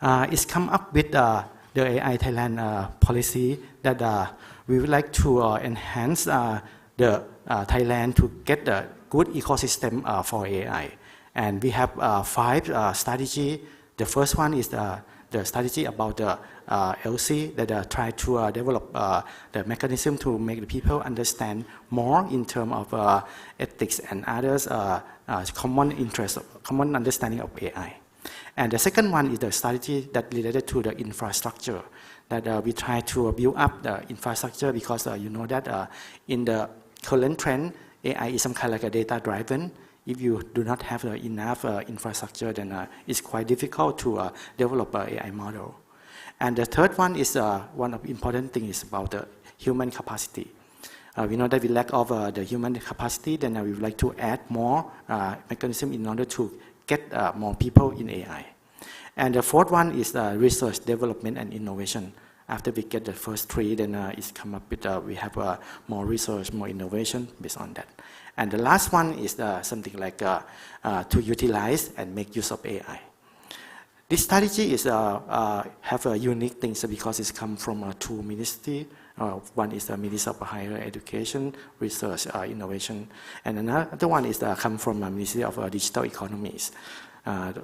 Speaker 8: It's come up with the AI Thailand policy that we would like to enhance the Thailand to get a good ecosystem for AI. And we have 5 strategies. The first one is the strategy about the LC that try to develop the mechanism to make the people understand more in terms of ethics and others common interest, common understanding of AI. And the second one is the strategy that related to the infrastructure, that we try to build up the infrastructure because you know that in the current trend, AI is some kind of like a data-driven. If you do not have enough infrastructure, then it's quite difficult to develop an AI model. And the third one is one of the important things is about the human capacity. We know that we lack of the human capacity, then we would like to add more mechanism in order to get more people in AI. And the fourth one is research, development, and innovation. After we get the first 3, then it's come up with we have more research, more innovation based on that. And the last one is something like to utilize and make use of AI. This strategy is have a unique things because it's come from 2 ministries. One is the Ministry of Higher Education, Research, Innovation, and another one is come from the Ministry of Digital Economies.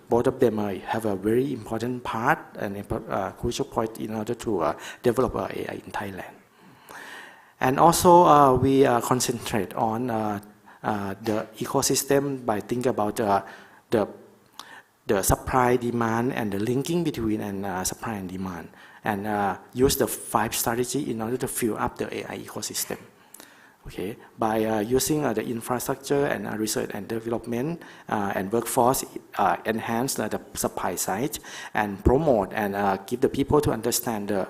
Speaker 8: Both of them have a very important part and a crucial point in order to develop AI in Thailand. And also we concentrate on the ecosystem by thinking about the supply, demand, and the linking between supply and demand, and use the 5 strategies in order to fill up the AI ecosystem. Okay, by using the infrastructure and research and development and workforce, enhance the supply side and promote and give the people to understand the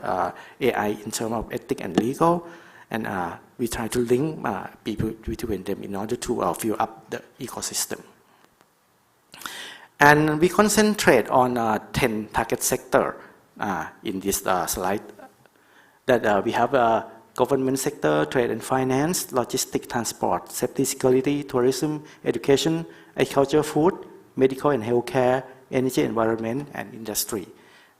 Speaker 8: AI in terms of ethics and legal, and we try to link people between them in order to fill up the ecosystem. And we concentrate on 10 target sectors in this slide. That we have government sector, trade and finance, logistics, transport, safety, security, tourism, education, agriculture, food, medical and healthcare, energy, environment, and industry.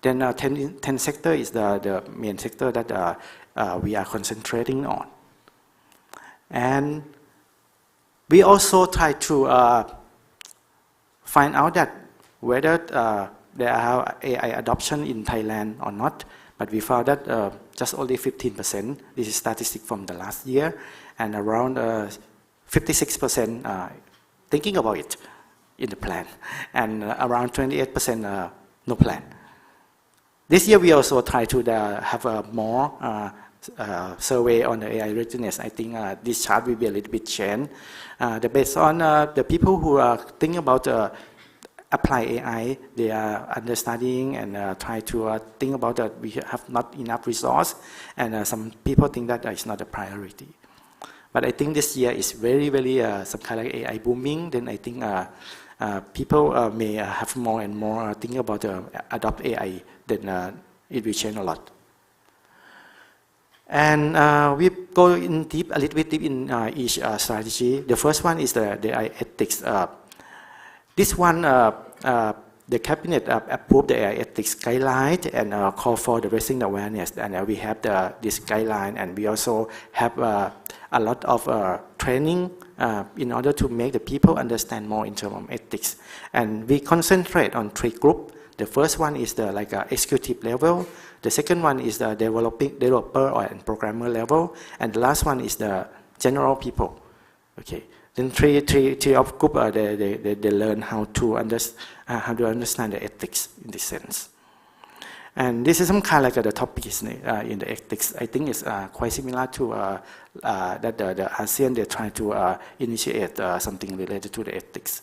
Speaker 8: Then 10 sector is the main sector that we are concentrating on. And we also try to find out that whether there are AI adoption in Thailand or not. But we found that just only 15%, this is statistic from the last year, and around 56% thinking about it in the plan, and around 28% no plan. This year we also try to have a more survey on the AI readiness. I think this chart will be a little bit changed. Based on the people who are thinking about apply AI, they are understanding and try to think about that we have not enough resource, and some people think that it's not a priority. But I think this year is very, very some kind of AI booming. Then I think people may have more and more think about adopt AI. Then it will change a lot. And we go in deep, a little bit deep in each strategy. The first one is the AI ethics. This one, the cabinet approved the AI ethics guideline and call for the raising awareness. And we have this guideline, and we also have a lot of training in order to make the people understand more in terms of ethics. And we concentrate on 3 groups. The first one is the executive level. The second one is the developer and programmer level, and the last one is the general people. Okay. Then three of group they learn how to understand the ethics in this sense. And this is some kind of the topics in the ethics. I think it's quite similar to that the ASEAN they try to initiate something related to the ethics.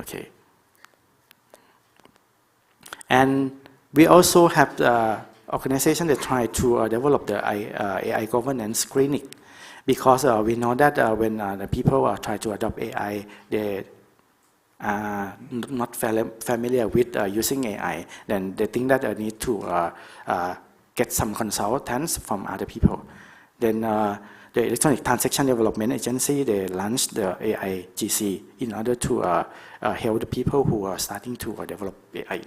Speaker 8: Okay. And we also have the organization that try to develop the AI governance screening, because we know that when the people try to adopt AI, they are not familiar with using AI, then they think that they need to get some consultants from other people. Then the Electronic Transaction Development Agency, they launched the AI GC in order to help the people who are starting to develop AI.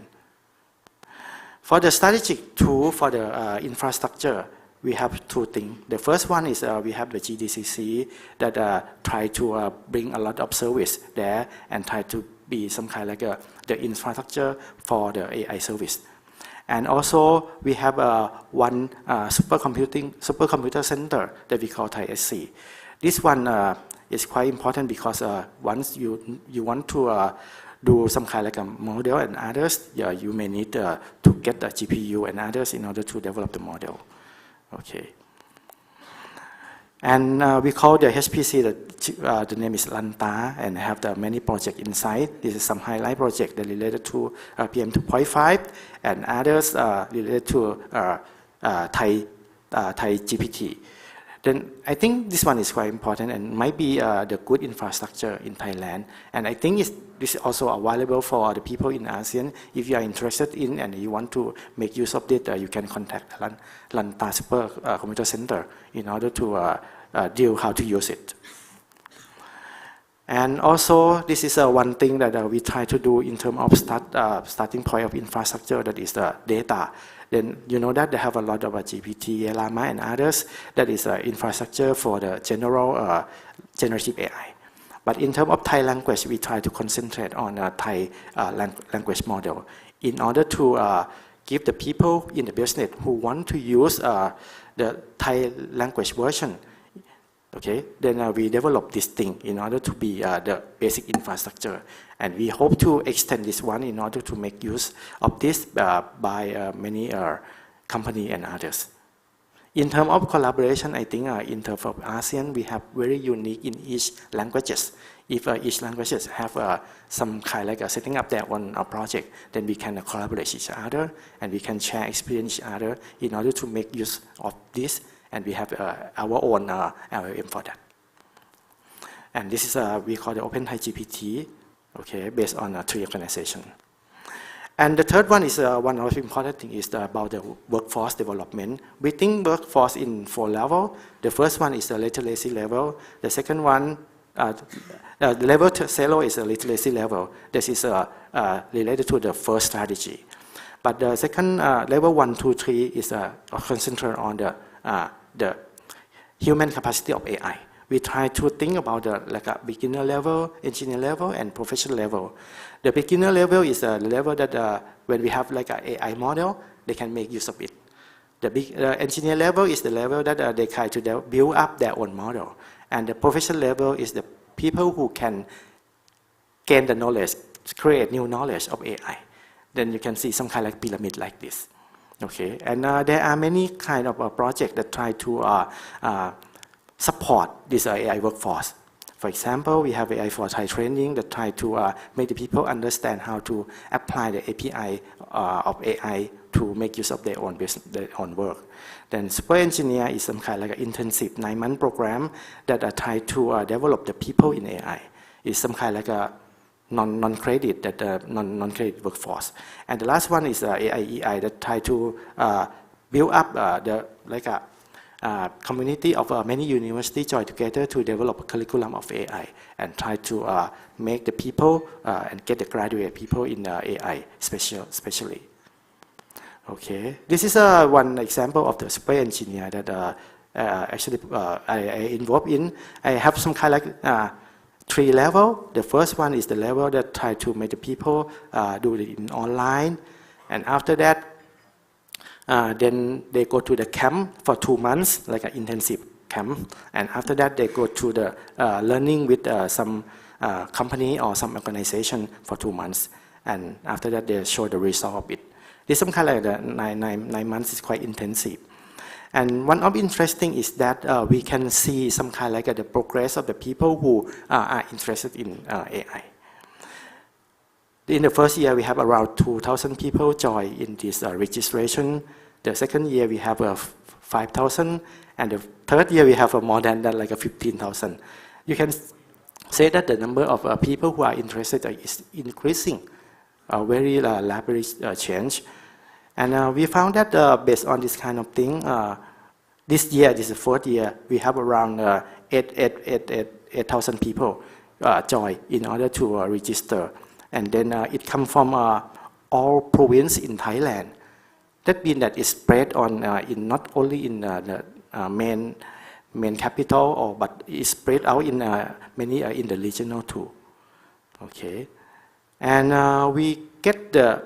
Speaker 8: For the strategic tool for the infrastructure, we have 2 things. The first one is we have the GDCC that try to bring a lot of service there and try to be some kind of the infrastructure for the AI service. And also we have one supercomputer center that we call Thai SC. This one is quite important because once you want to do some kind of a model and others, you may need to get the GPU and others in order to develop the model. Okay. And we call the HPC, the name is Ladprao, and have the many projects inside. This is some highlight project that related to PM 2.5 and others related to Thai GPT. Then I think this one is quite important and might be the good infrastructure in Thailand. And I think this is also available for the people in ASEAN. If you are interested in and you want to make use of it, you can contact Ladprao Super Computer Center in order to deal how to use it. And also, this is one thing that we try to do in terms of starting point of infrastructure, that is the data. Then you know that they have a lot of GPT, Llama, and others. That is infrastructure for the general generative AI. But in terms of Thai language, we try to concentrate on Thai language model in order to give the people in the business who want to use the Thai language version. Okay, then we develop this thing in order to be the basic infrastructure, and we hope to extend this one in order to make use of this by many companies and others. In terms of collaboration, I think in terms of ASEAN, we have very unique in each languages. If each languages have some kind like setting up their own project, then we can collaborate each other and we can share experience each other in order to make use of this. And we have our own LLM for that. And this is we call the Open Thai GPT, okay, based on 3 organizations. And the third one is one of the important things is about the workforce development. We think workforce in 4 levels. The first one is the literacy level. The second one, the level 0 is a literacy level. This is related to the first strategy. But the second level 1, 2, 3 is concentrated on the human capacity of AI. We try to think about the beginner level, engineer level, and professional level. The beginner level is the level that when we have like an AI model, they can make use of it. The engineer level is the level that they try to build up their own model. And the professional level is the people who can gain the knowledge, create new knowledge of AI. Then you can see some kind of like pyramid like this. Okay, and there are many kind of projects that try to support this AI workforce. For example, we have AI for Thai training that try to make the people understand how to apply the API of AI to make use of their own business, their own work. Then super engineer is some kind of like an intensive 9-month program that try to develop the people in AI. It's some kind of like a non-credit that non-credit workforce. And the last one is AIEI that try to build up the like a community of many universities join together to develop a curriculum of AI and try to make the people and get the graduate people in AI especially. Okay, this is one example of the super engineer that actually I involved in. I have some kind of like 3 levels. The first one is the level that try to make the people do it in online, and after that then they go to the camp for 2 months, like an intensive camp, and after that they go to the learning with some company or some organization for 2 months, and after that they show the result of it. This some kind of like the 9 months is quite intensive. And one of interesting is that we can see some kind of like the progress of the people who are interested in AI. In the first year, we have around 2,000 people join in this registration. The second year, we have 5,000, and the third year, we have more than that, like 15,000. You can say that the number of people who are interested is increasing, very rapid change. And we found that based on this kind of thing, this year, this is the 4th year, we have around 8,000 people join in order to register. And then it comes from all provinces in Thailand. That means that it's spread on in not only in the main capital, but it's spread out in many in the regional too. Okay, and we get the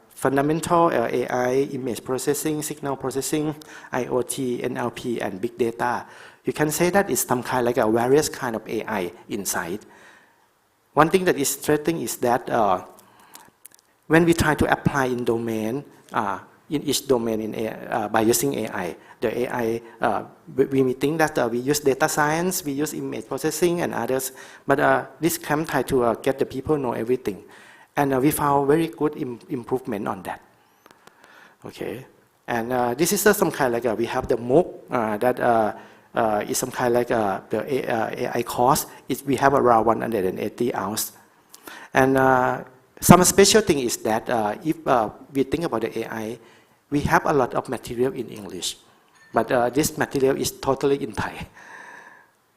Speaker 8: fundamental AI, image processing, signal processing, IoT, NLP, and big data. You can say that it's some kind like a various kind of AI inside. One thing that is interesting is that when we try to apply in domain, in each domain in AI, by using AI, the AI, we think that we use data science, we use image processing and others, but this camp try to get the people know everything. And we found very good improvement on that. Okay, and this is some kind of like we have the MOOC that is some kind of like the AI course. We have around 180 hours. And some special thing is that if we think about the AI, we have a lot of material in English, but this material is totally in Thai.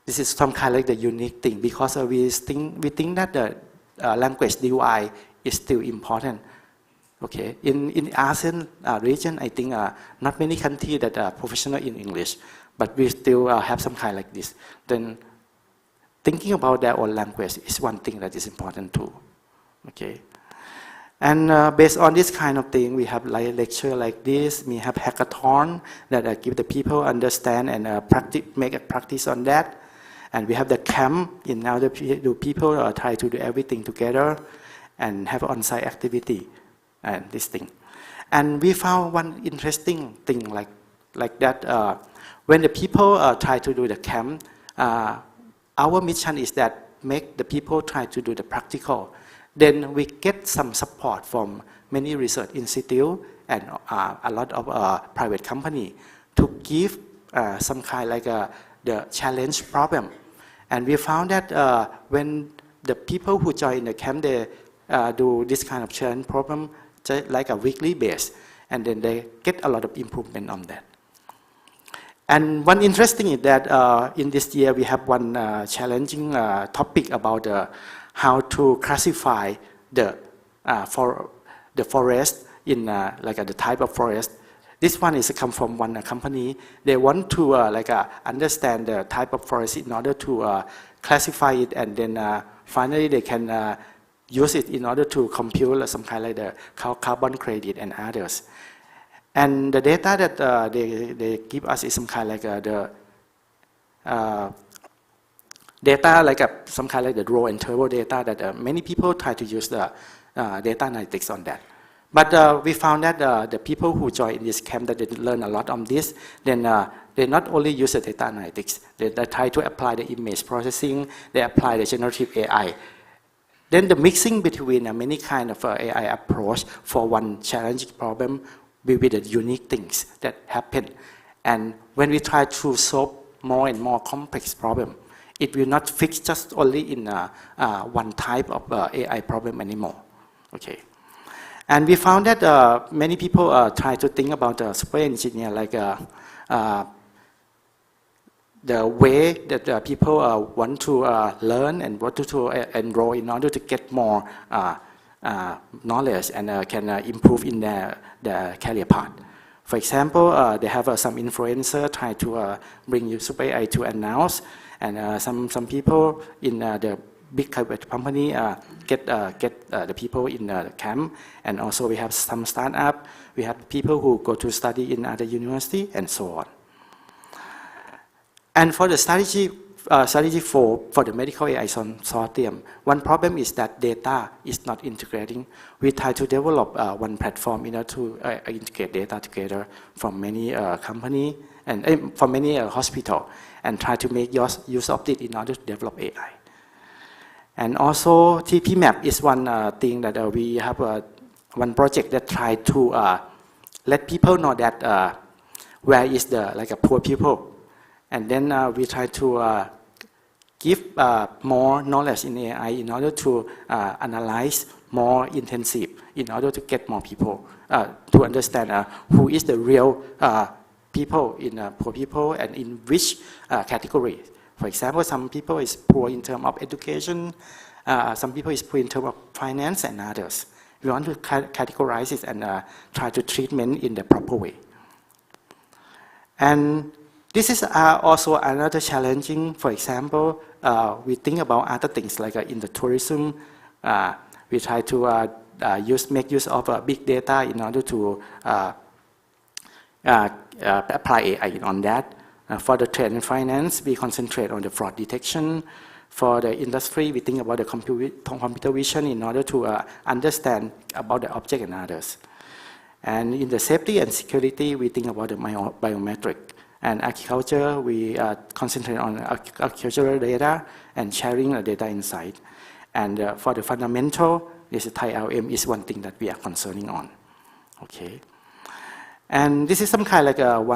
Speaker 8: This is some kind of like the unique thing because we think that the language DUI is still important. Okay, in ASEAN region, I think not many countries that are professional in English, but we still have some kind like this. Then thinking about their own language is one thing that is important too. Okay, and based on this kind of thing, we have like lecture like this. We have hackathon that give the people understand and practice, make a practice on that. And we have the camp in order to people try to do everything together and have on-site activity and this thing. And we found one interesting thing like that. When the people try to do the camp, our mission is that make the people try to do the practical. Then we get some support from many research institutes and a lot of private company to give some kind like the challenge problem. And we found that when the people who join the camp, they do this kind of challenge problem like a weekly base, and then they get a lot of improvement on that. And one interesting is that in this year we have one challenging topic about how to classify the forest in like the type of forest. This one is come from one company. They want to understand the type of forest in order to classify it, and then finally they can use it in order to compute some kind of like the carbon credit and others. And the data that they give us is some kind of like the data like some kind of like the raw and turbo data that many people try to use the data analytics on that. But we found that the people who joined in this camp, that they learn a lot on this, then they not only use the data analytics, they try to apply the image processing, they apply the generative AI. Then the mixing between many kind of AI approach for one challenging problem will be the unique things that happen. And when we try to solve more and more complex problem, it will not fix just only in one type of AI problem anymore. Okay. And we found that many people try to think about the software engineer like the way that people want to learn and want to enroll in order to get more knowledge and can improve in their career path. For example, they have some influencer try to bring you super AI to announce, and some people in the big company get the people in the camp, and also we have some startup, we have people who go to study in other university, and so on. And for the strategy 4 for the medical AI consortium, one problem is that data is not integrating. We try to develop one platform in order to integrate data together from many company and from many hospital, and try to make use of it in order to develop AI. And also TP map is one thing that we have one project that try to let people know that where is the like a poor people, and then we try to give more knowledge in AI in order to analyze more intensive in order to get more people to understand who is the real people in poor people and in which category. For example, some people is poor in terms of education, some people is poor in terms of finance, and others. We want to categorize it and try to treatment in the proper way. And this is also another challenging. For example, we think about other things like in the tourism, we try to make use of big data in order to apply AI on that. For the trade and finance, we concentrate on the fraud detection. For the industry, we think about the computer vision in order to understand about the object and others. And in the safety and security, we think about the biometric. And agriculture, we concentrate on agricultural data and sharing the data inside. And for the fundamental, this Thai LM is one thing that we are concerning on. Okay. And this is some kind of like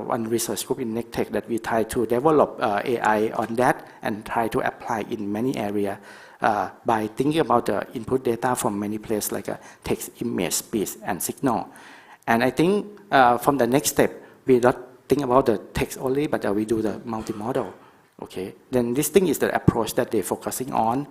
Speaker 8: one research group in NECTEC that we try to develop AI on that and try to apply in many areas by thinking about the input data from many places like text, image, speech, and signal. And I think from the next step, we don't think about the text only, but we do the multimodal. Okay. Then this thing is the approach that they're focusing on.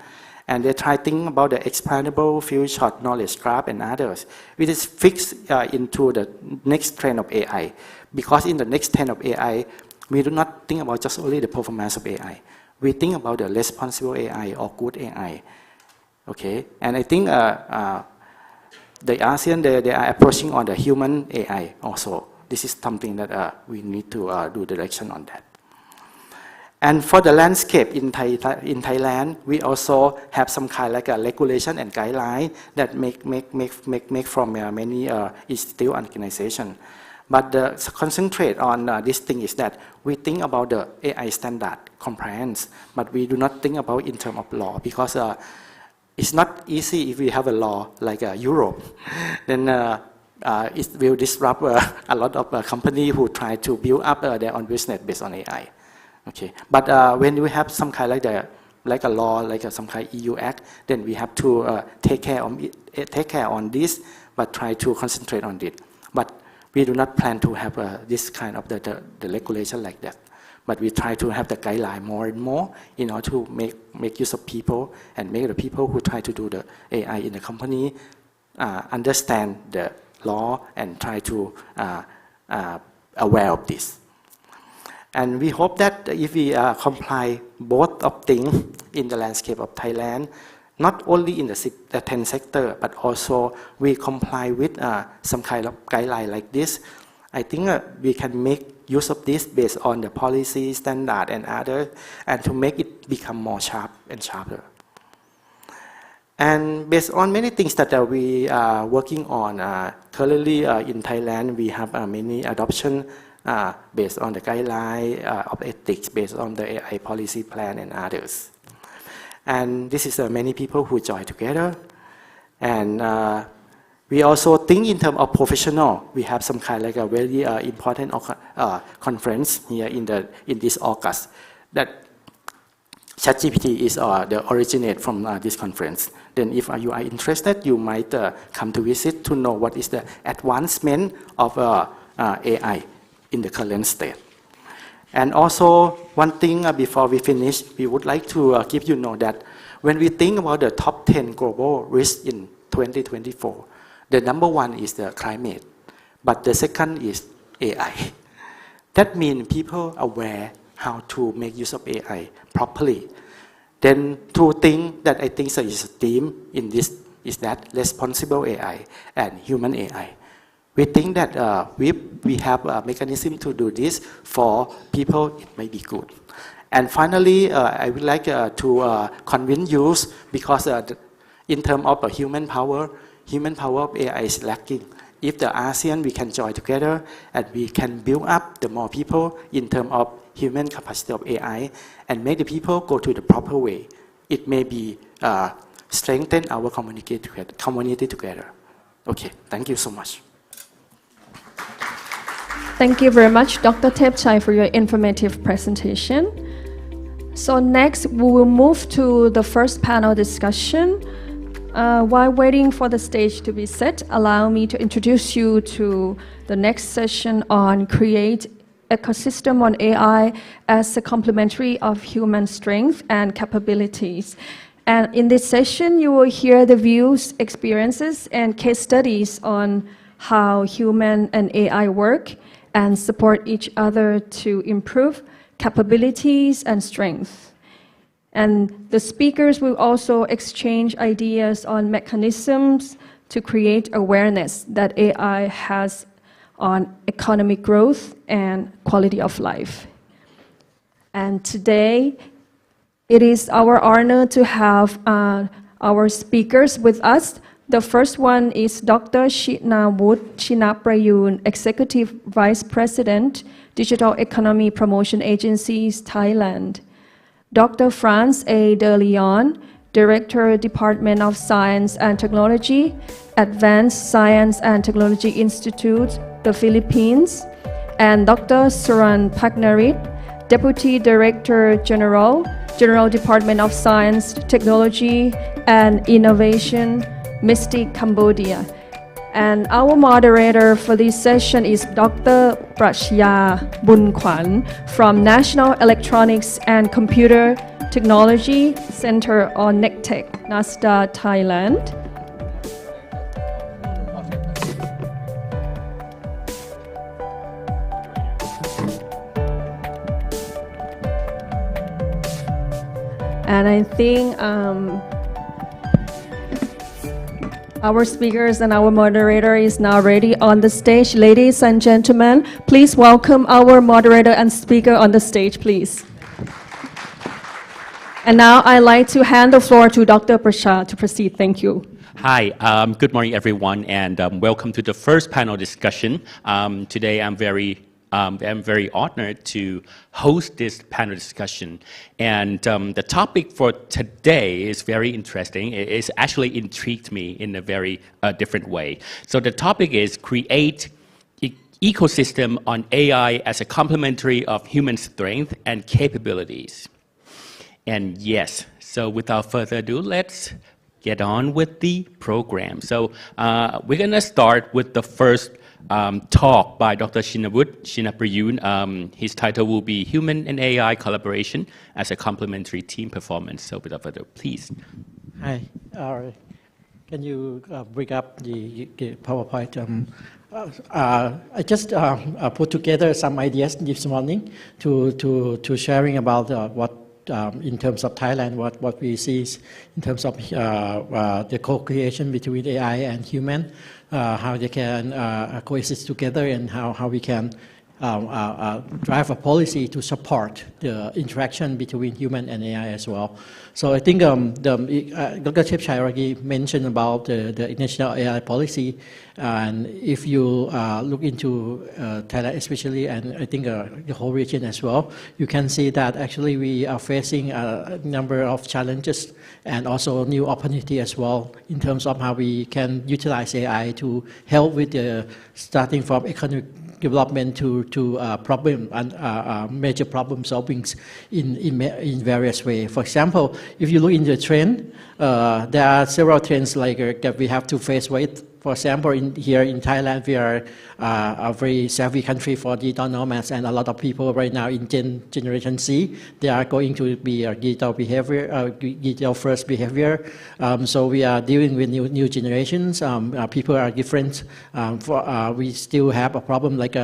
Speaker 8: And they try thinking about the expandable, few shot knowledge graph and others, which is fixed into the next trend of AI. Because in the next trend of AI, we do not think about just only the performance of AI. We think about the responsible AI or good AI. Okay, and I think the ASEAN, they are approaching on the human AI also. This is something that we need to do direction on that. And for the landscape in Thailand, we also have some kind like a regulation and guideline that make from many institute organization. But the concentrate on this thing is that we think about the AI standard compliance, but we do not think about in terms of law, because it's not easy if we have a law like Europe. Then it will disrupt a lot of companies who try to build up their own business based on AI. Okay, but when we have some kind like a law, like some kind EU act, then we have to take care on this, but try to concentrate on it. But we do not plan to have this kind of the regulation like that. But we try to have the guideline more and more in order to make use of people and make the people who try to do the AI in the company understand the law and try to aware of this. And we hope that if we comply both of things in the landscape of Thailand, not only in the 10 sector, but also we comply with some kind of guideline like this, I think we can make use of this based on the policy, standard, and others, and to make it become more sharp and sharper. And based on many things that we are working on, currently in Thailand, we have many adoption based on the guideline of ethics, based on the AI policy plan and others. And this is many people who join together. And we also think in terms of professional. We have some kind like a very important conference here in this August that ChatGPT is the originate from this conference. Then if you are interested, you might come to visit to know what is the advancement of AI in the current state. And also, one thing before we finish, we would like to give you know that when we think about the top 10 global risks in 2024, the number one is the climate, but the second is AI. That means people are aware how to make use of AI properly. Then two things that I think is a theme in this is that responsible AI and human AI. We think that we have a mechanism to do this for people, it may be good. And finally, I would like to convince you because in terms of human power of AI is lacking. If the ASEAN, we can join together and we can build up the more people in terms of human capacity of AI and make the people go to the proper way. It may be strengthen our community together. Okay, thank you so much.
Speaker 1: Thank you very much, Dr. Thepchai, for your informative presentation. So next, we will move to the first panel discussion. While waiting for the stage to be set, allow me to introduce you to the next session on create ecosystem on AI as a complementary of human strength and capabilities. And in this session, you will hear the views, experiences, and case studies on how human and AI work and support each other to improve capabilities and strength. And the speakers will also exchange ideas on mechanisms to create awareness that AI has on economic growth and quality of life. And today, it is our honor to have our speakers with us. The first one is Dr. Ladprao, Executive Vice President, Digital Economy Promotion Agencies, Thailand. Dr. Franz A. De Leon, Director, Department of Science and Technology, Advanced Science and Technology Institute, the Philippines. And Dr. Suran Paknarit, Deputy Director General, General Department of Science, Technology and Innovation, Mystic, Cambodia. And our moderator for this session is Dr. Prachya Bunkwan from National Electronics and Computer Technology Center on NECTEC, NASDA, Thailand. And I think our speakers and our moderator is now ready on the stage. Ladies and gentlemen, please welcome our moderator and speaker on the stage, please. And now I'd like to hand the floor to Dr. Prachya to proceed. Thank you.
Speaker 9: Hi, good morning, everyone, and welcome to the first panel discussion. Today, I'm very honored to host this panel discussion. And the topic for today is very interesting. It's actually intrigued me in a very different way. So the topic is create ecosystem on AI as a complementary of human strength and capabilities. And yes, so without further ado, let's get on with the program. So we're gonna start with the first talk by Dr. Ladprao. His title will be Human and AI Collaboration as a Complementary Team Performance. So without further ado, please.
Speaker 10: Hi, can you bring up the PowerPoint? I just put together some ideas this morning to sharing about what in terms of Thailand, what we see is in terms of the co-creation between AI and human, how they can coexist together, and how we can drive a policy to support the interaction between human and AI as well. So I think Dr. Chepchai already mentioned about the national AI policy, and if you look into Thailand especially, and I think the whole region as well, you can see that actually we are facing a number of challenges and also new opportunity as well in terms of how we can utilize AI to help with the starting from economic development to problem and major problem solvings in various ways. For example, if you look in the trend, there are several trends like that we have to face with. For example, here in Thailand, we are a very savvy country for digital nomads, and a lot of people right now in Generation Z, they are going to be a digital behavior, digital first behavior. So we are dealing with new generations. People are different. We still have a problem like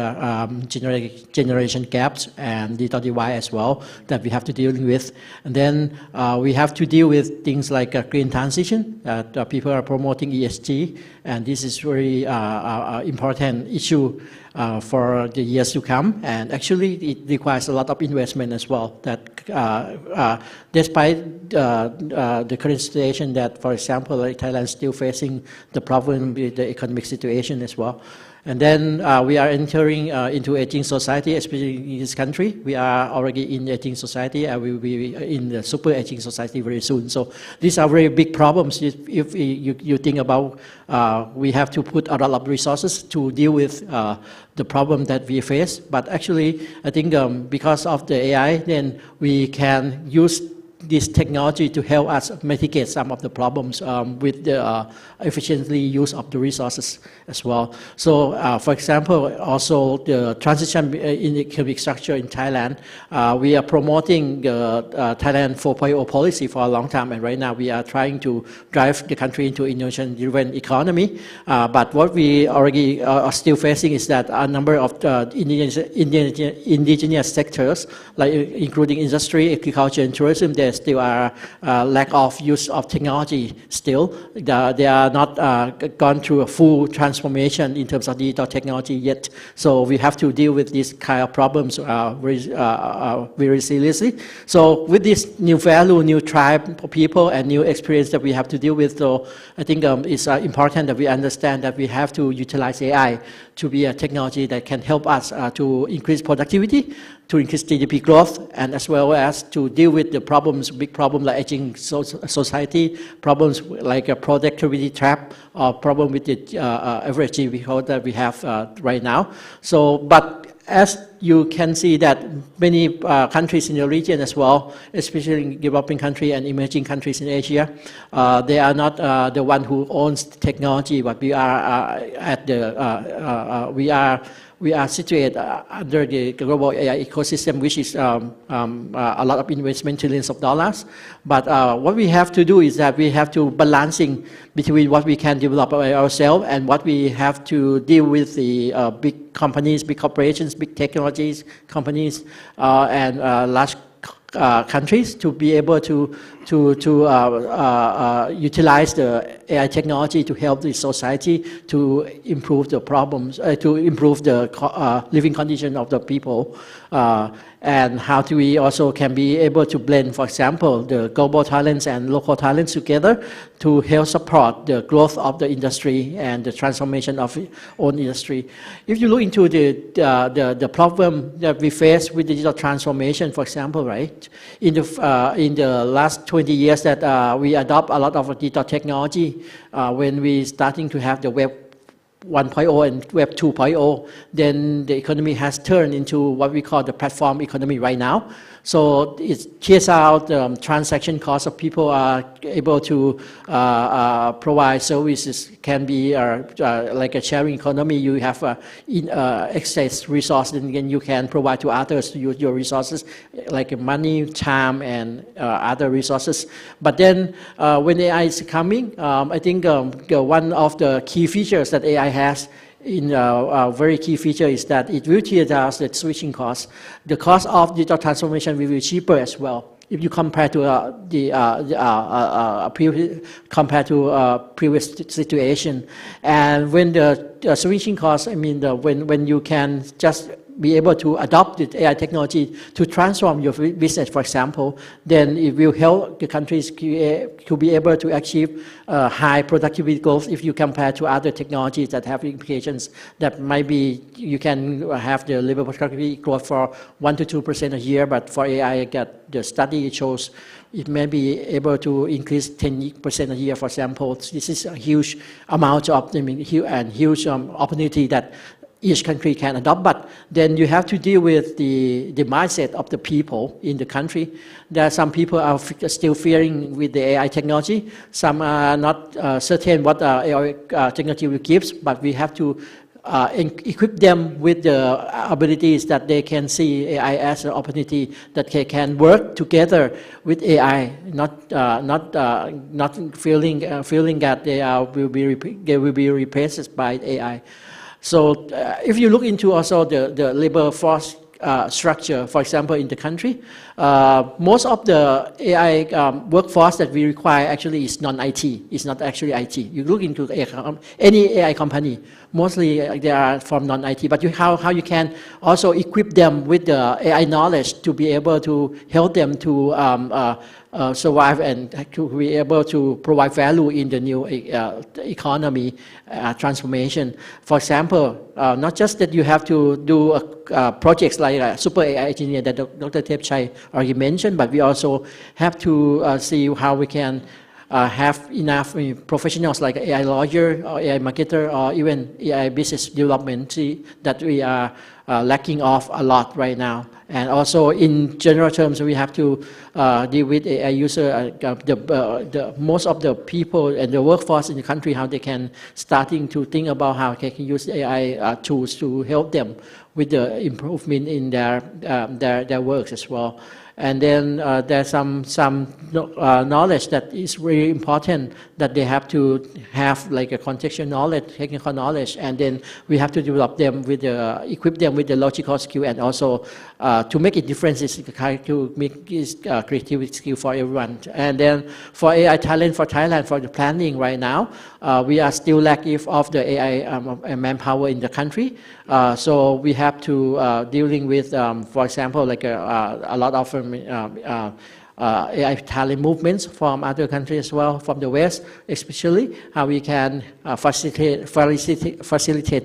Speaker 10: generation gaps and digital divide as well that we have to deal with. And then we have to deal with things like green transition. People are promoting ESG, and this is very important issue for the years to come. And actually, it requires a lot of investment as well. That despite the current situation, that for example, like Thailand is still facing the problem with the economic situation as well. And then we are entering into aging society, especially in this country. We are already in aging society, and we will be in the super aging society very soon. So these are very big problems. If you think about, we have to put a lot of resources to deal with the problem that we face. But actually, I think because of the AI, then we can use this technology to help us mitigate some of the problems with the efficiently use of the resources as well. So, for example, also the transition in the economic structure in Thailand, we are promoting the Thailand 4.0 policy for a long time, and right now we are trying to drive the country into innovation-driven economy. But what we already are still facing is that a number of indigenous sectors, like including industry, agriculture, and tourism, there still are lack of use of technology still. They are not gone through a full transformation in terms of digital technology yet. So we have to deal with these kind of problems very seriously. So with this new value, new tribe of people, and new experience that we have to deal with, so I think it's important that we understand that we have to utilize AI to be a technology that can help us to increase productivity, to increase GDP growth, and as well as to deal with the problems, big problems like aging society, problems like a productivity trap, or problem with the average GDP that we have right now. So, but as you can see that many countries in the region as well, especially in developing countries and emerging countries in Asia, they are not the one who owns technology, but we are at the we are situated under the global AI ecosystem, which is a lot of investment, trillions of dollars. But what we have to do is that we have to balancing between what we can develop ourselves and what we have to deal with the big companies, big corporations, big technologies companies, and large countries to be able to utilize the AI technology to help the society to improve the problems, to improve the living condition of the people, and how do we also can be able to blend, for example, the global talents and local talents together to help support the growth of the industry and the transformation of own industry. If you look into the problem that we face with digital transformation, for example, right, in the last 20 years that we adopt a lot of digital technology, when we starting to have the Web 1.0 and Web 2.0, then the economy has turned into what we call the platform economy right now. So it chase out transaction costs of people are able to provide services, can be like a sharing economy. You have excess resources, and then you can provide to others to use your resources like money, time, and other resources. But then when AI is coming, I think one of the key features that AI has in a very key feature is that it will reduce the switching costs. The cost of digital transformation will be cheaper as well if you compare to previous situation. And when the switching costs, I mean when you can just be able to adopt the AI technology to transform your business, for example, then it will help the countries to be able to achieve high productivity goals if you compare to other technologies that have implications that might be, you can have the labor productivity growth for 1 to 2% a year, but for AI, the study shows it may be able to increase 10% a year, for example. This is a huge amount of, huge opportunity that each country can adopt, but then you have to deal with the mindset of the people in the country. There are some people are still fearing with the AI technology. Some are not certain what AI technology will give, but we have to equip them with the abilities that they can see AI as an opportunity that they can work together with AI, not feeling that they will be replaced by AI. So if you look into also the labor force structure, for example, in the country, most of the AI workforce that we require actually is non-IT. It's not actually IT. You look into any AI company, mostly they are from non-IT, but how you can also equip them with the AI knowledge to be able to help them to survive and to be able to provide value in the new economy transformation. For example, not just that you have to do projects like a super AI engineer that Dr. Thepchai already mentioned, but we also have to see how we can have enough professionals like AI lawyer or AI marketer or even AI business development that we are lacking of a lot right now. And also in general terms, we have to deal with AI user, most of the people and the workforce in the country, how they can starting to think about how they can use AI tools to help them with the improvement in their works as well. And then there's some knowledge that is really important that they have to have, like a contextual knowledge, technical knowledge, and then we have to develop them with equip them with the logical skill, and also to make it differences, to make this creativity skill for everyone. And then for AI talent for Thailand, for the planning right now, we are still lacking of the AI manpower in the country. So we have to dealing with, for example, like a lot of AI talent movements from other countries as well, from the West especially, how we can facilitate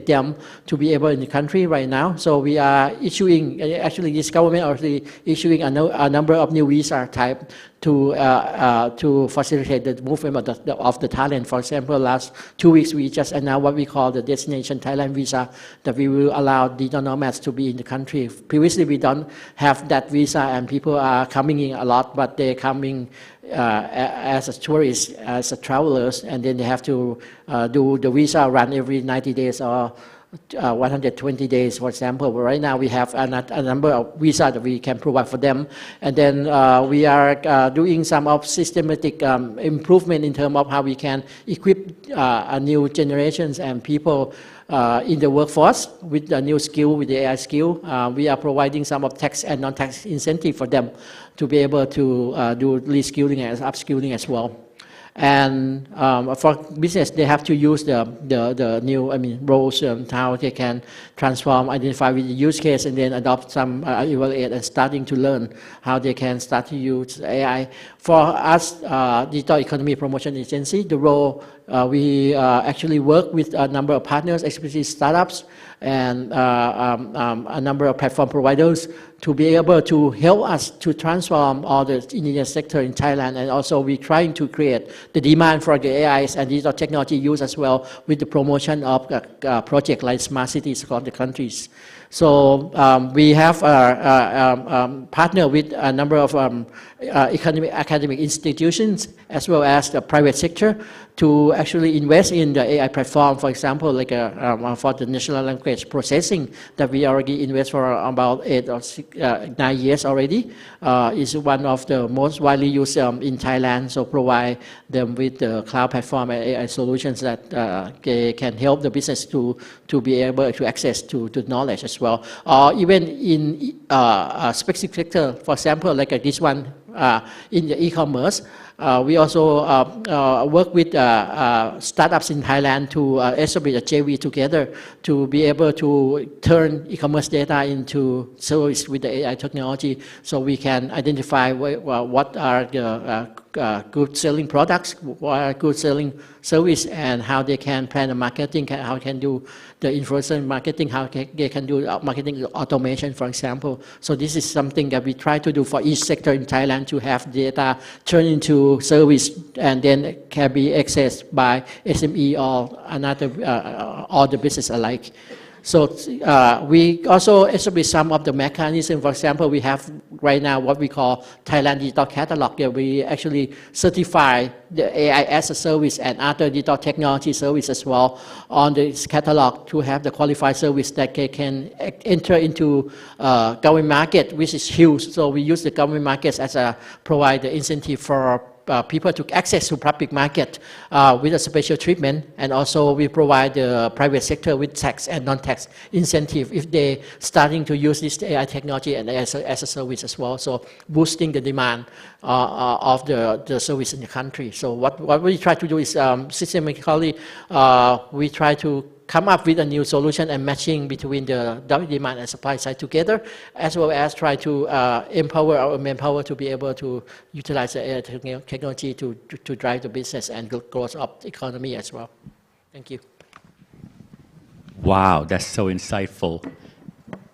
Speaker 10: them to be able in the country right now. So we are issuing, actually this government already issuing a number of new visa type to facilitate the movement of the talent. For example, last 2 weeks we just announced what we call the Destination Thailand visa, that we will allow digital nomads to be in the country. Previously we don't have that visa, and people are coming in a lot, but they're coming as a tourist, as a travelers, and then they have to do the visa run every 90 days or 120 days, for example. But right now we have a number of visas that we can provide for them, and then we are doing some of systematic improvement in terms of how we can equip new generations and people in the workforce with a new skill, with the AI skill. We are providing some of tax and non-tax incentive for them to be able to do reskilling and upskilling as well. And for business, they have to use the new roles, how they can transform, identify with the use case, and then adopt some, evaluate, and starting to learn how they can start to use AI. For us, Digital Economy Promotion Agency, the role, we actually work with a number of partners, especially startups, and a number of platform providers to be able to help us to transform all the engineering sector in Thailand. And also we're trying to create the demand for the AIs and digital technology use as well, with the promotion of projects like smart cities across the countries. So we have partnered with a number of academic institutions as well as the private sector to actually invest in the AI platform. For example, like for the natural language processing that we already invest for about 8 or 9 years already, is one of the most widely used in Thailand. So provide them with the cloud platform and AI solutions that can help the business to be able to access to knowledge as well. Or even in a specific sector, for example, like this one in the e-commerce, We also work with startups in Thailand to establish a JV together to be able to turn e-commerce data into service with the AI technology, so we can identify what are the good selling products, what are good selling service, and how they can plan the marketing, how they can do the influencer marketing, how they can do marketing automation, for example. So this is something that we try to do for each sector in Thailand, to have data turned into service and then can be accessed by SME or another, all the business alike. So we also establish some of the mechanisms. For example, we have right now what we call Thailand Digital Catalog, where we actually certify the AI as a service and other digital technology service as well on this catalog to have the qualified service that they can enter into government market, which is huge. So we use the government markets as a provide the incentive for people to access to public market with a special treatment, and also we provide the private sector with tax and non-tax incentive if they starting to use this AI technology and as a service as well. So boosting the demand of the service in the country. So what we try to do is systematically we try to come up with a new solution and matching between the demand and supply side together, as well as try to empower our manpower to be able to utilize the AI technology to drive the business and growth of the economy as well. Thank you.
Speaker 9: Wow, that's so insightful.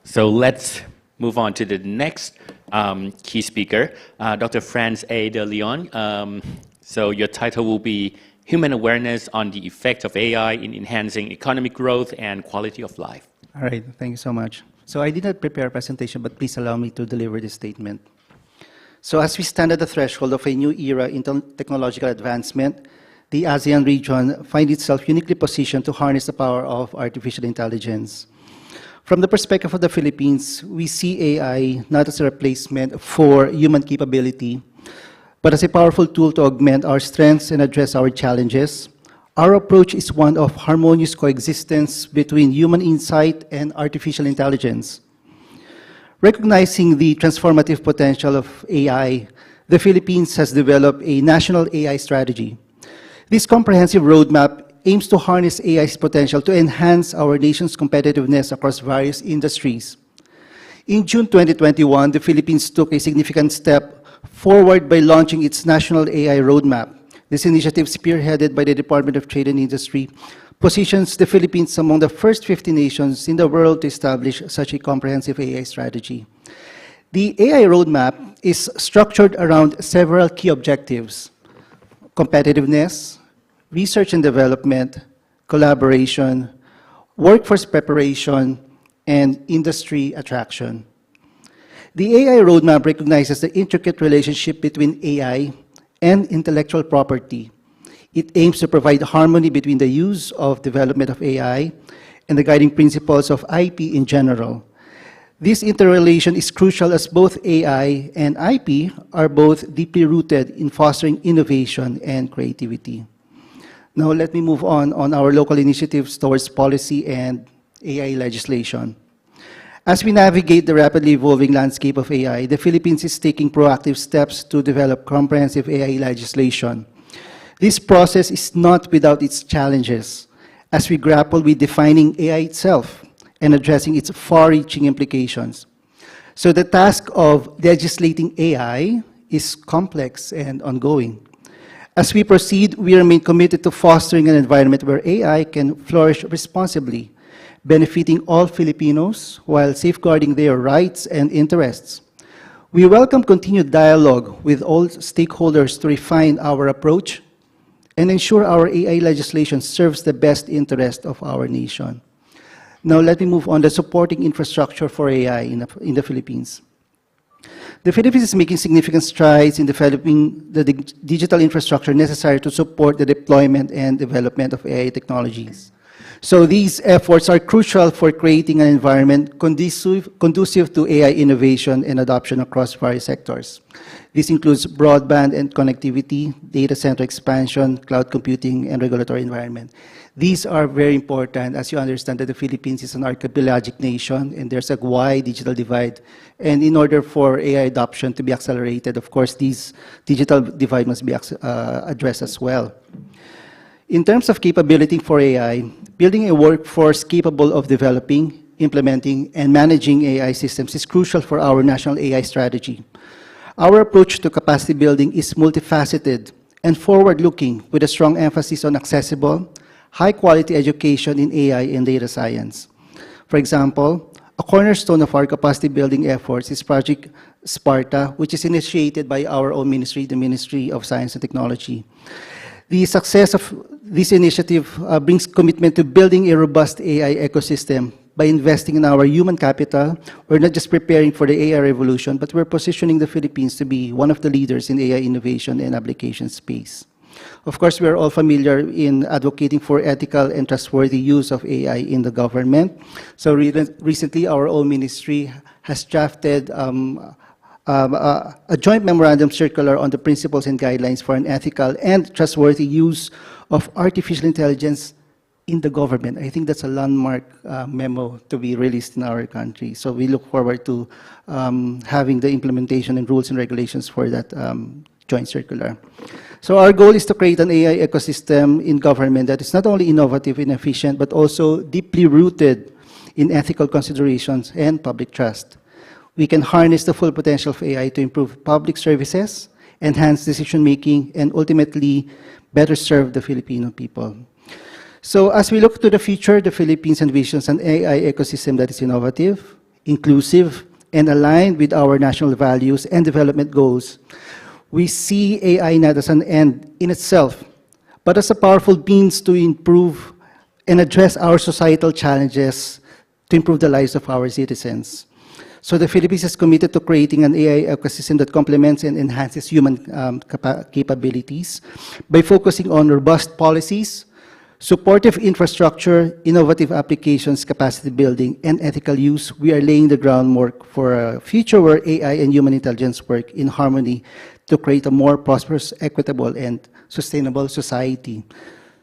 Speaker 9: So let's move on to the next key speaker, Dr. Franz A. de Leon. So your title will be Human Awareness on the Effect of AI in Enhancing Economic Growth and Quality of Life.
Speaker 11: All right, thank you so much. So I did not prepare a presentation, but please allow me to deliver this statement. So as we stand at the threshold of a new era in technological advancement, the ASEAN region finds itself uniquely positioned to harness the power of artificial intelligence. From the perspective of the Philippines, we see AI not as a replacement for human capability, but as a powerful tool to augment our strengths and address our challenges. Our approach is one of harmonious coexistence between human insight and artificial intelligence. Recognizing the transformative potential of AI, the Philippines has developed a national AI strategy. This comprehensive roadmap aims to harness AI's potential to enhance our nation's competitiveness across various industries. In June 2021, the Philippines took a significant step forward by launching its national AI roadmap. This initiative, spearheaded by the Department of Trade and Industry, positions the Philippines among the first 50 nations in the world to establish such a comprehensive AI strategy. The AI roadmap is structured around several key objectives: competitiveness, research and development, collaboration, workforce preparation, and industry attraction. The AI roadmap recognizes the intricate relationship between AI and intellectual property. It aims to provide harmony between the use of development of AI and the guiding principles of IP in general. This interrelation is crucial as both AI and IP are both deeply rooted in fostering innovation and creativity. Now let me move on our local initiatives towards policy and AI legislation. As we navigate the rapidly evolving landscape of AI, the Philippines is taking proactive steps to develop comprehensive AI legislation. This process is not without its challenges, as we grapple with defining AI itself and addressing its far-reaching implications. So the task of legislating AI is complex and ongoing. As we proceed, we remain committed to fostering an environment where AI can flourish responsibly, benefiting all Filipinos while safeguarding their rights and interests. We welcome continued dialogue with all stakeholders to refine our approach and ensure our AI legislation serves the best interest of our nation. Now let me move on to supporting infrastructure for AI in the Philippines. The Philippines is making significant strides in developing the digital infrastructure necessary to support the deployment and development of AI technologies. So these efforts are crucial for creating an environment conducive to AI innovation and adoption across various sectors. This includes broadband and connectivity, data center expansion, cloud computing, and regulatory environment. These are very important as you understand that the Philippines is an archipelagic nation and there's a wide digital divide. And in order for AI adoption to be accelerated, of course, these digital divide must be addressed as well. In terms of capability for AI, building a workforce capable of developing, implementing, and managing AI systems is crucial for our national AI strategy. Our approach to capacity building is multifaceted and forward-looking with a strong emphasis on accessible, high-quality education in AI and data science. For example, a cornerstone of our capacity building efforts is Project Sparta, which is initiated by our own ministry, the Ministry of Science and Technology. The success of this initiative brings commitment to building a robust AI ecosystem. By investing in our human capital, we're not just preparing for the AI revolution, but we're positioning the Philippines to be one of the leaders in AI innovation and application space. Of course, we are all familiar in advocating for ethical and trustworthy use of AI in the government. So recently, our own ministry has drafted a joint memorandum circular on the principles and guidelines for an ethical and trustworthy use of artificial intelligence in the government. I think that's a landmark memo to be released in our country. So we look forward to having the implementation and rules and regulations for that joint circular. So our goal is to create an AI ecosystem in government that is not only innovative and efficient, but also deeply rooted in ethical considerations and public trust. We can harness the full potential of AI to improve public services, enhance decision-making, and ultimately better serve the Filipino people. So as we look to the future, the Philippines envisions an AI ecosystem that is innovative, inclusive, and aligned with our national values and development goals. We see AI not as an end in itself, but as a powerful means to improve and address our societal challenges to improve the lives of our citizens. So the Philippines is committed to creating an AI ecosystem that complements and enhances human capabilities by focusing on robust policies, supportive infrastructure, innovative applications, capacity building, and ethical use. We are laying the groundwork for a future where AI and human intelligence work in harmony to create a more prosperous, equitable, and sustainable society.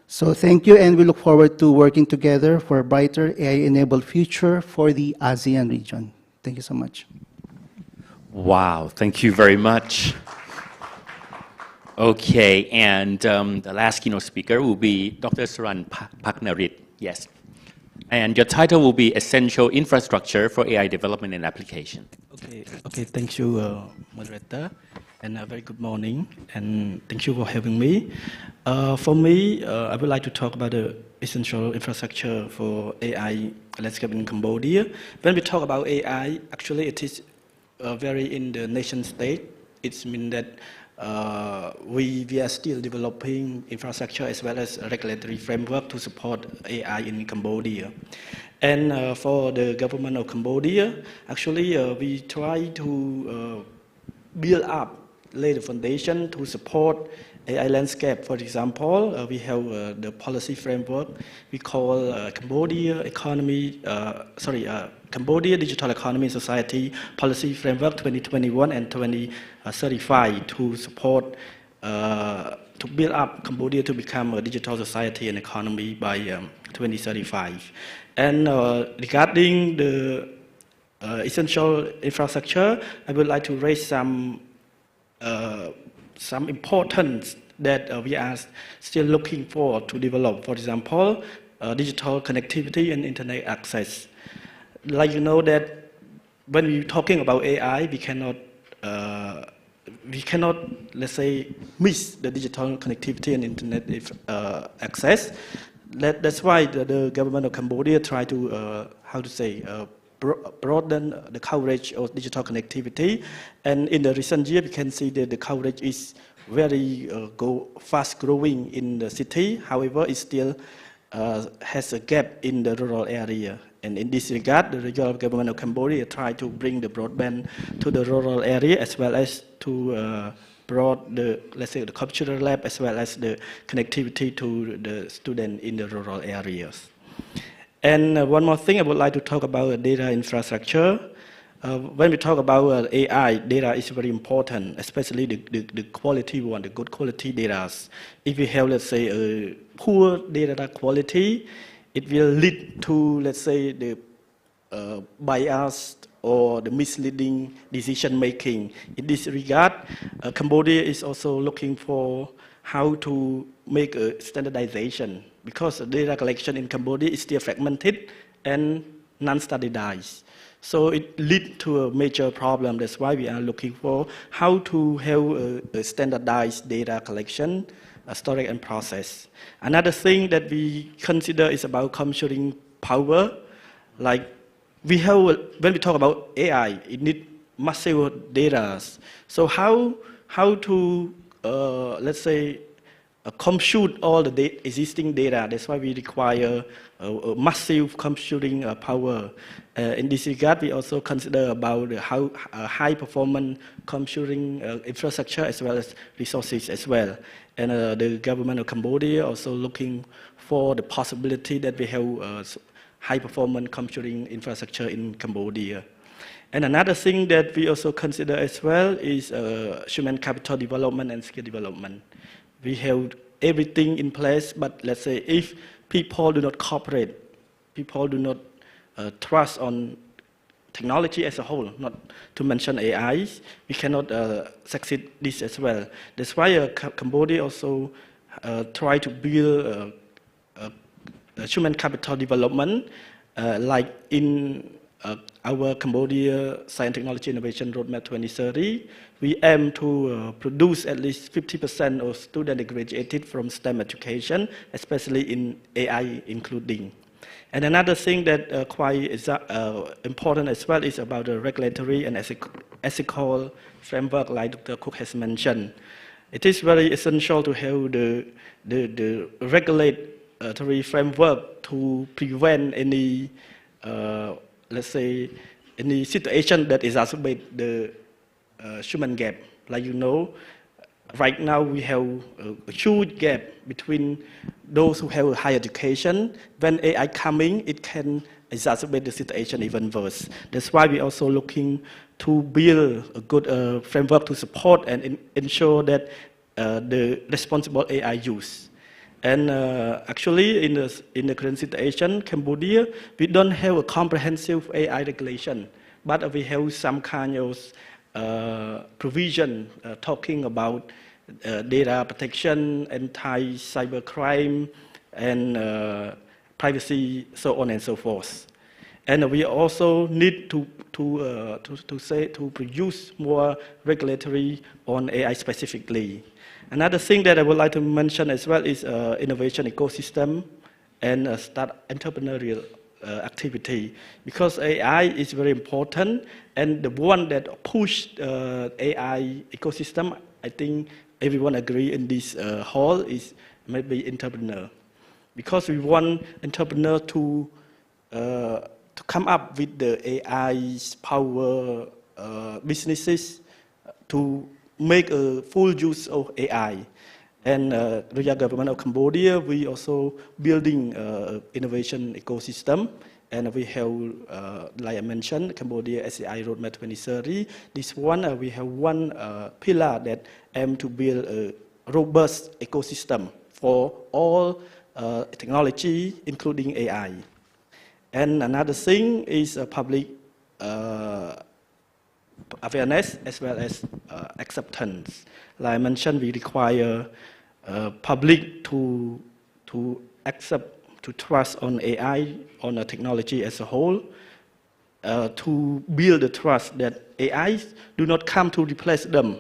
Speaker 11: So thank you, and we look forward to working together for a brighter AI-enabled future for the ASEAN region. Thank you so much.
Speaker 9: Wow, thank you very much. Okay, and the last keynote speaker will be Dr. Saran Paknarit. Yes. And your title will be Essential Infrastructure for AI Development and Application.
Speaker 12: Okay, thank you, moderator, and a very good morning, and thank you for having me. For me, I would like to talk about the essential infrastructure for AI landscape in Cambodia. When we talk about AI, actually it is very in the nation state. It means that we are still developing infrastructure as well as a regulatory framework to support AI in Cambodia. And for the government of Cambodia, actually we try to build up, lay the foundation to support AI landscape. For example, we have the policy framework we call Cambodia Digital Economy Society Policy Framework 2021 and 2035 to support, to build up Cambodia to become a digital society and economy by 2035. And regarding the essential infrastructure, I would like to raise some importance that we are still looking for to develop. For example, digital connectivity and internet access. Like you know that when we're talking about AI, we cannot, let's say, miss the digital connectivity and internet access. That's why the government of Cambodia try to, broaden the coverage of digital connectivity. And in the recent year, we can see that the coverage is very fast growing in the city. However, it still has a gap in the rural area. And in this regard, the regional government of Cambodia try to bring the broadband to the rural area as well as to brought the, let's say, the computer lab as well as the connectivity to the student in the rural areas. And one more thing I would like to talk about data infrastructure. When we talk about AI, data is very important, especially the quality one, the good quality data. If we have, let's say, poor data quality, it will lead to, let's say, the biased or the misleading decision making. In this regard, Cambodia is also looking for how to make a standardization, because data collection in Cambodia is still fragmented and non-standardized. So it leads to a major problem. That's why we are looking for how to have a standardized data collection, storage and process. Another thing that we consider is about computing power. Like we have, when we talk about AI, it needs massive data. So how to, let's say, compute all the existing data. That's why we require a massive computing power. In this regard, we also consider about how high performance computing infrastructure as well as resources as well. And the government of Cambodia also looking for the possibility that we have high performance computing infrastructure in Cambodia. And another thing that we also consider as well is human capital development and skill development. We have everything in place, but let's say if people do not cooperate, people do not trust on technology as a whole, not to mention AI, we cannot succeed this as well. That's why Cambodia also try to build human capital development, like in our Cambodia Science Technology Innovation Roadmap 2030, we aim to produce at least 50% of students graduated from STEM education, especially in AI including. And another thing that quite is important as well is about the regulatory and ethical framework, like Dr. Cook has mentioned. It is very essential to have the regulatory framework to prevent any let's say, any situation that exacerbate the human gap. Like you know, right now we have a huge gap between those who have a high education. When AI coming, it can exacerbate the situation even worse. That's why we're also looking to build a good framework to support and ensure that the responsible AI use. And actually, in the current situation, Cambodia, we don't have a comprehensive AI regulation, but we have some kind of provision talking about data protection, anti-cybercrime, and privacy, so on and so forth. And we also need to produce more regulatory on AI specifically. Another thing that I would like to mention as well is innovation ecosystem and start entrepreneurial activity, because AI is very important, and the one that pushed AI ecosystem, I think everyone agree in this hall, is maybe entrepreneur, because we want entrepreneur to come up with the AI's power businesses to make a full use of AI. And Royal Government of Cambodia, we also building innovation ecosystem, and we have, like I mentioned, Cambodia ASEAN Roadmap 2030. This one, we have one pillar that aim to build a robust ecosystem for all technology, including AI. And another thing is public awareness as well as acceptance. Like I mentioned, we require public to accept, to trust on AI, on the technology as a whole, to build the trust that AI do not come to replace them.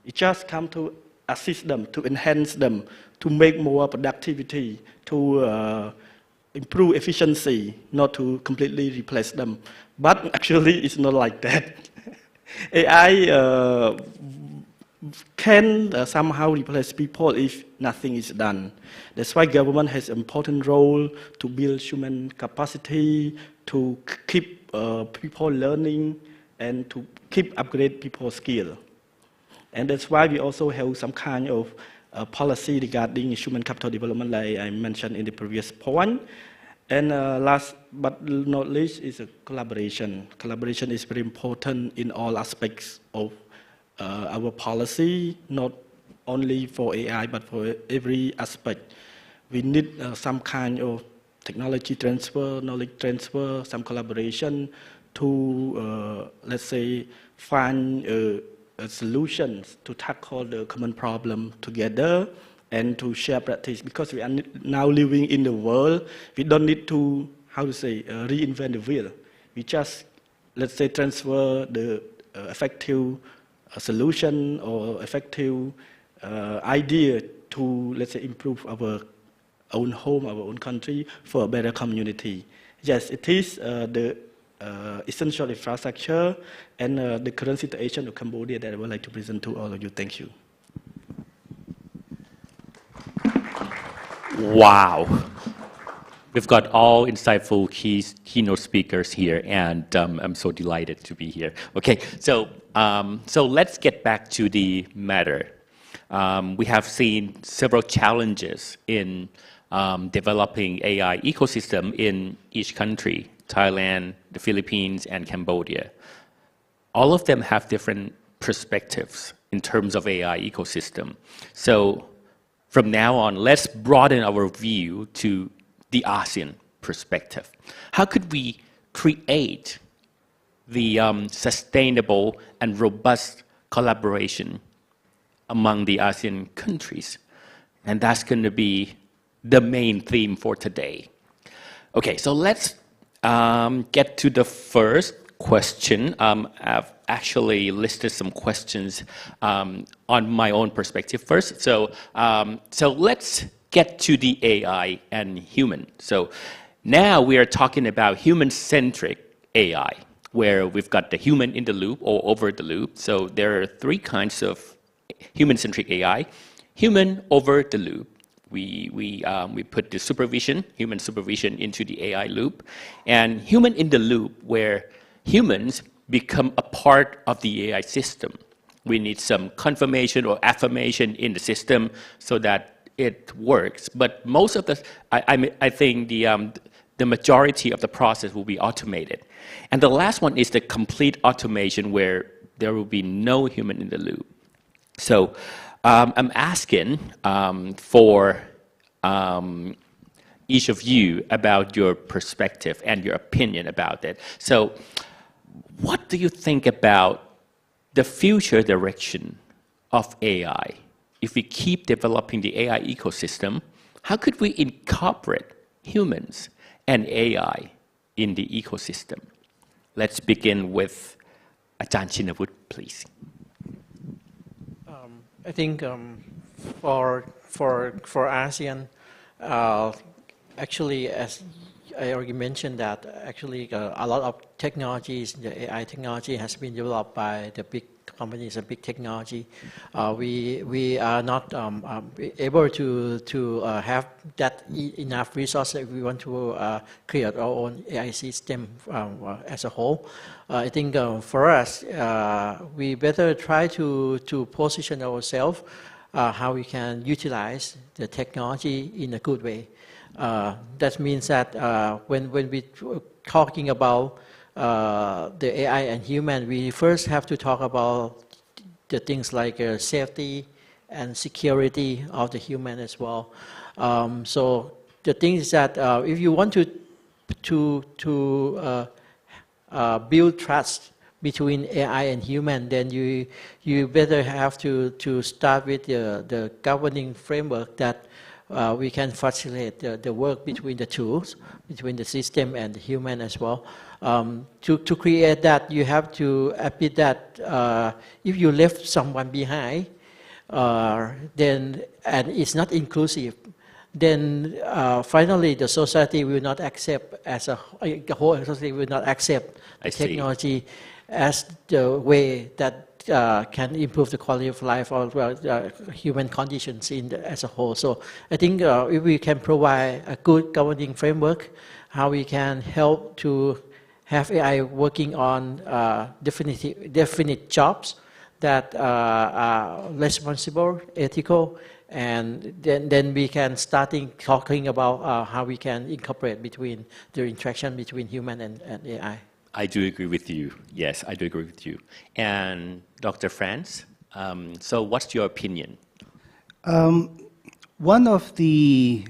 Speaker 12: It just come to assist them, to enhance them, to make more productivity, to improve efficiency, not to completely replace them. But actually, it's not like that. AI can somehow replace people if nothing is done. That's why government has an important role to build human capacity, to keep people learning, and to keep upgrade people's skill. And that's why we also have some kind of policy regarding human capital development, like I mentioned in the previous point. And last but not least is a collaboration. Collaboration is very important in all aspects of our policy, not only for AI, but for every aspect. We need some kind of technology transfer, knowledge transfer, some collaboration to, let's say, find solutions to tackle the common problem together and to share practice. Because we are now living in the world, we don't need to, how to say, reinvent the wheel. We just, let's say, transfer the effective solution or effective idea to, let's say, improve our own home, our own country for a better community. Yes, it is the essential infrastructure and the current situation of Cambodia that I would like to present to all of you. Thank you.
Speaker 9: Wow. We've got all insightful keynote speakers here, and I'm so delighted to be here. Okay, so let's get back to the matter. We have seen several challenges in developing AI ecosystem in each country, Thailand, the Philippines, and Cambodia. All of them have different perspectives in terms of AI ecosystem. So from now on, let's broaden our view to the ASEAN perspective. How could we create the sustainable and robust collaboration among the ASEAN countries? And that's going to be the main theme for today. Okay, so let's get to the first question. I've actually listed some questions on my own perspective first. So let's get to the AI and human. So now we are talking about human-centric AI, where we've got the human in the loop or over the loop. So there are three kinds of human-centric AI. Human over the loop. We put the supervision, human supervision, into the AI loop. And human in the loop, where humans become a part of the AI system. We need some confirmation or affirmation in the system so that it works. But most of the, I think the majority of the process will be automated. And the last one is the complete automation, where there will be no human in the loop. So I'm asking for each of you about your perspective and your opinion about it. So what do you think about the future direction of AI? If we keep developing the AI ecosystem, how could we incorporate humans and AI in the ecosystem? Let's begin with Ajahn Chinnawood, please.
Speaker 10: I think for ASEAN, actually, as I already mentioned, that actually a lot of technologies, the AI technology has been developed by the big companies and big technology. We are not able to have that enough resources if we want to create our own AI system as a whole. I think for us, we better try to position ourselves how we can utilize the technology in a good way. That means that when we talking about the AI and human, we first have to talk about the things like safety and security of the human as well. So the thing is that if you want to build trust between AI and human, then you better have to start with the governing framework that we can facilitate the work between the tools, between the system and the human as well. To create that, you have to admit that if you left someone behind, then and it's not inclusive, then finally the society will not accept the whole society will not accept the technology as the way that can improve the quality of life or human conditions as a whole. So I think if we can provide a good governing framework, how we can help to have AI working on definite jobs, that are responsible, ethical, and then we can talking about how we can incorporate between the interaction between human and AI.
Speaker 9: I do agree with you. Yes, I do agree with you. And Dr. Franz, so what's your opinion?
Speaker 11: One of the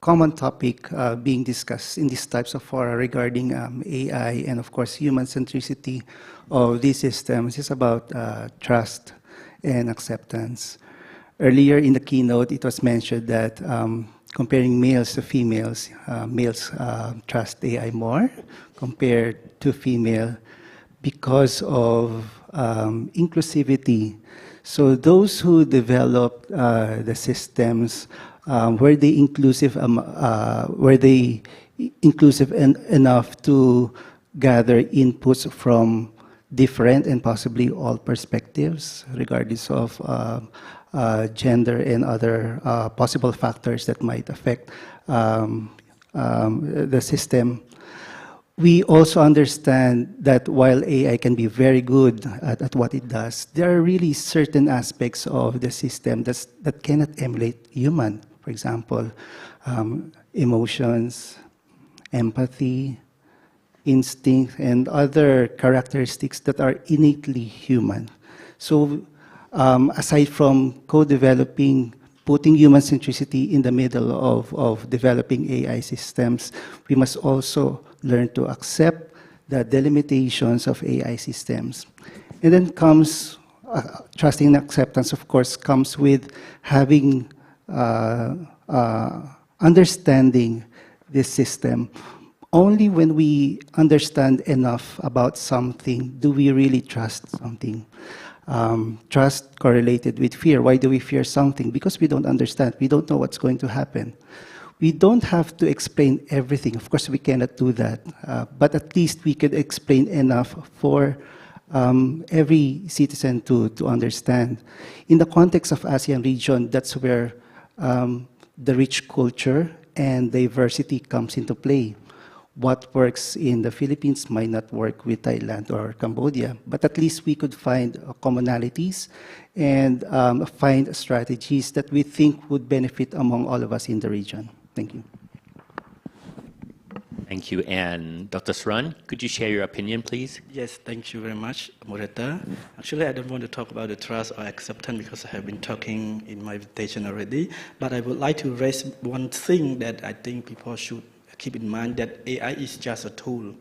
Speaker 11: common topic being discussed in these types of fora regarding AI and, of course, human centricity of these systems is about trust and acceptance. Earlier in the keynote, it was mentioned that comparing males to females, males trust AI more compared to female because of inclusivity. So those who develop the systems were they inclusive enough to gather inputs from different and possibly all perspectives, regardless of gender and other possible factors that might affect the system. We also understand that while AI can be very good at what it does, there are really certain aspects of the system that cannot emulate human. For example, emotions, empathy, instinct, and other characteristics that are innately human. So aside from co-developing, putting human centricity in the middle of developing AI systems, we must also learn to accept the delimitations of AI systems. And then comes trusting and acceptance, of course, comes with having understanding this system. Only when we understand enough about something do we really trust something. Trust correlated with fear. Why do we fear something? Because we don't understand. We don't know what's going to happen. We don't have to explain everything. Of course, we cannot do that. But at least we could explain enough for every citizen to understand. In the context of ASEAN region, that's where the rich culture and diversity comes into play. What works in the Philippines might not work with Thailand or Cambodia, but at least we could find commonalities and find strategies that we think would benefit among all of us in the region. Thank you.
Speaker 9: Thank you. And Dr. Sran, could you share your opinion, please?
Speaker 12: Yes, thank you very much, moderator. Actually, I don't want to talk about the trust or acceptance because I have been talking in my invitation already, but I would like to raise one thing that I think people should keep in mind, that AI is just a tool.